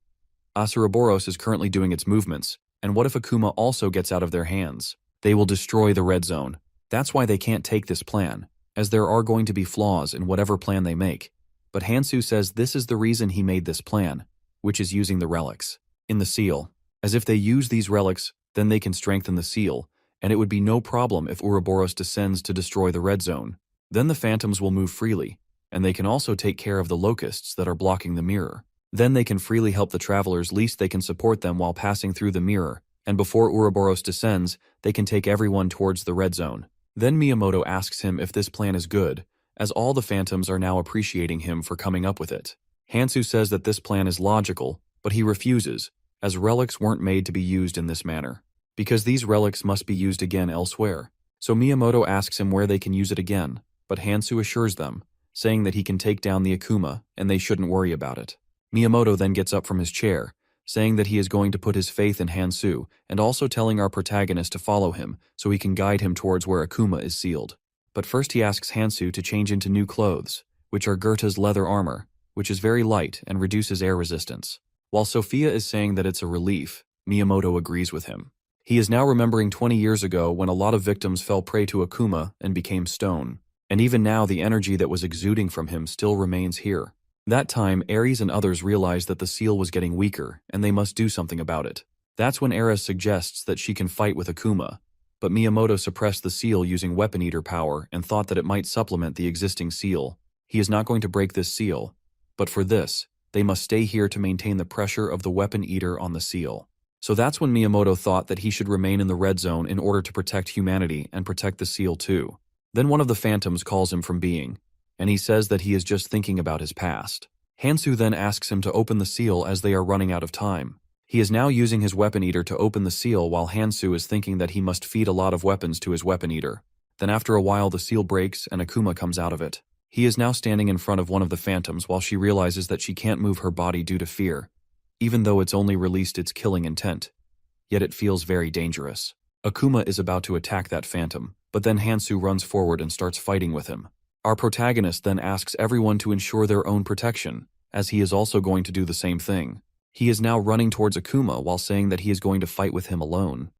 Ouroboros is currently doing its movements, and what if Akuma also gets out of their hands? They will destroy the red zone. That's why they can't take this plan, as there are going to be flaws in whatever plan they make. But Hansu says this is the reason he made this plan, which is using the relics in the seal. As if they use these relics, then they can strengthen the seal, and it would be no problem if Ouroboros descends to destroy the red zone. Then the phantoms will move freely, and they can also take care of the locusts that are blocking the mirror. Then they can freely help the travelers, least they can support them while passing through the mirror, and before Ouroboros descends, they can take everyone towards the red zone. Then Miyamoto asks him if this plan is good, as all the phantoms are now appreciating him for coming up with it. Hansu says that this plan is logical, but he refuses, as relics weren't made to be used in this manner, because these relics must be used again elsewhere. So Miyamoto asks him where they can use it again, but Hansu assures them, saying that he can take down the Akuma and they shouldn't worry about it. Miyamoto then gets up from his chair, saying that he is going to put his faith in Hansu and also telling our protagonist to follow him so he can guide him towards where Akuma is sealed. But first he asks Hansu to change into new clothes, which are Goethe's leather armor, which is very light and reduces air resistance. While Sophia is saying that it's a relief, Miyamoto agrees with him. He is now remembering 20 years ago when a lot of victims fell prey to Akuma and became stone, and even now the energy that was exuding from him still remains here. That time, Ares and others realized that the seal was getting weaker and they must do something about it. That's when Ares suggests that she can fight with Akuma, but Miyamoto suppressed the seal using weapon eater power and thought that it might supplement the existing seal. He is not going to break this seal, but for this, they must stay here to maintain the pressure of the weapon eater on the seal. So that's when Miyamoto thought that he should remain in the red zone in order to protect humanity and protect the seal too. Then one of the phantoms calls him from being, and he says that he is just thinking about his past. Hansu then asks him to open the seal as they are running out of time. He is now using his weapon eater to open the seal while Hansu is thinking that he must feed a lot of weapons to his weapon eater. Then after a while the seal breaks and Akuma comes out of it. He is now standing in front of one of the phantoms while she realizes that she can't move her body due to fear, even though it's only released its killing intent. Yet it feels very dangerous. Akuma is about to attack that phantom, but then Hansu runs forward and starts fighting with him. Our protagonist then asks everyone to ensure their own protection, as he is also going to do the same thing. He is now running towards Akuma while saying that he is going to fight with him alone.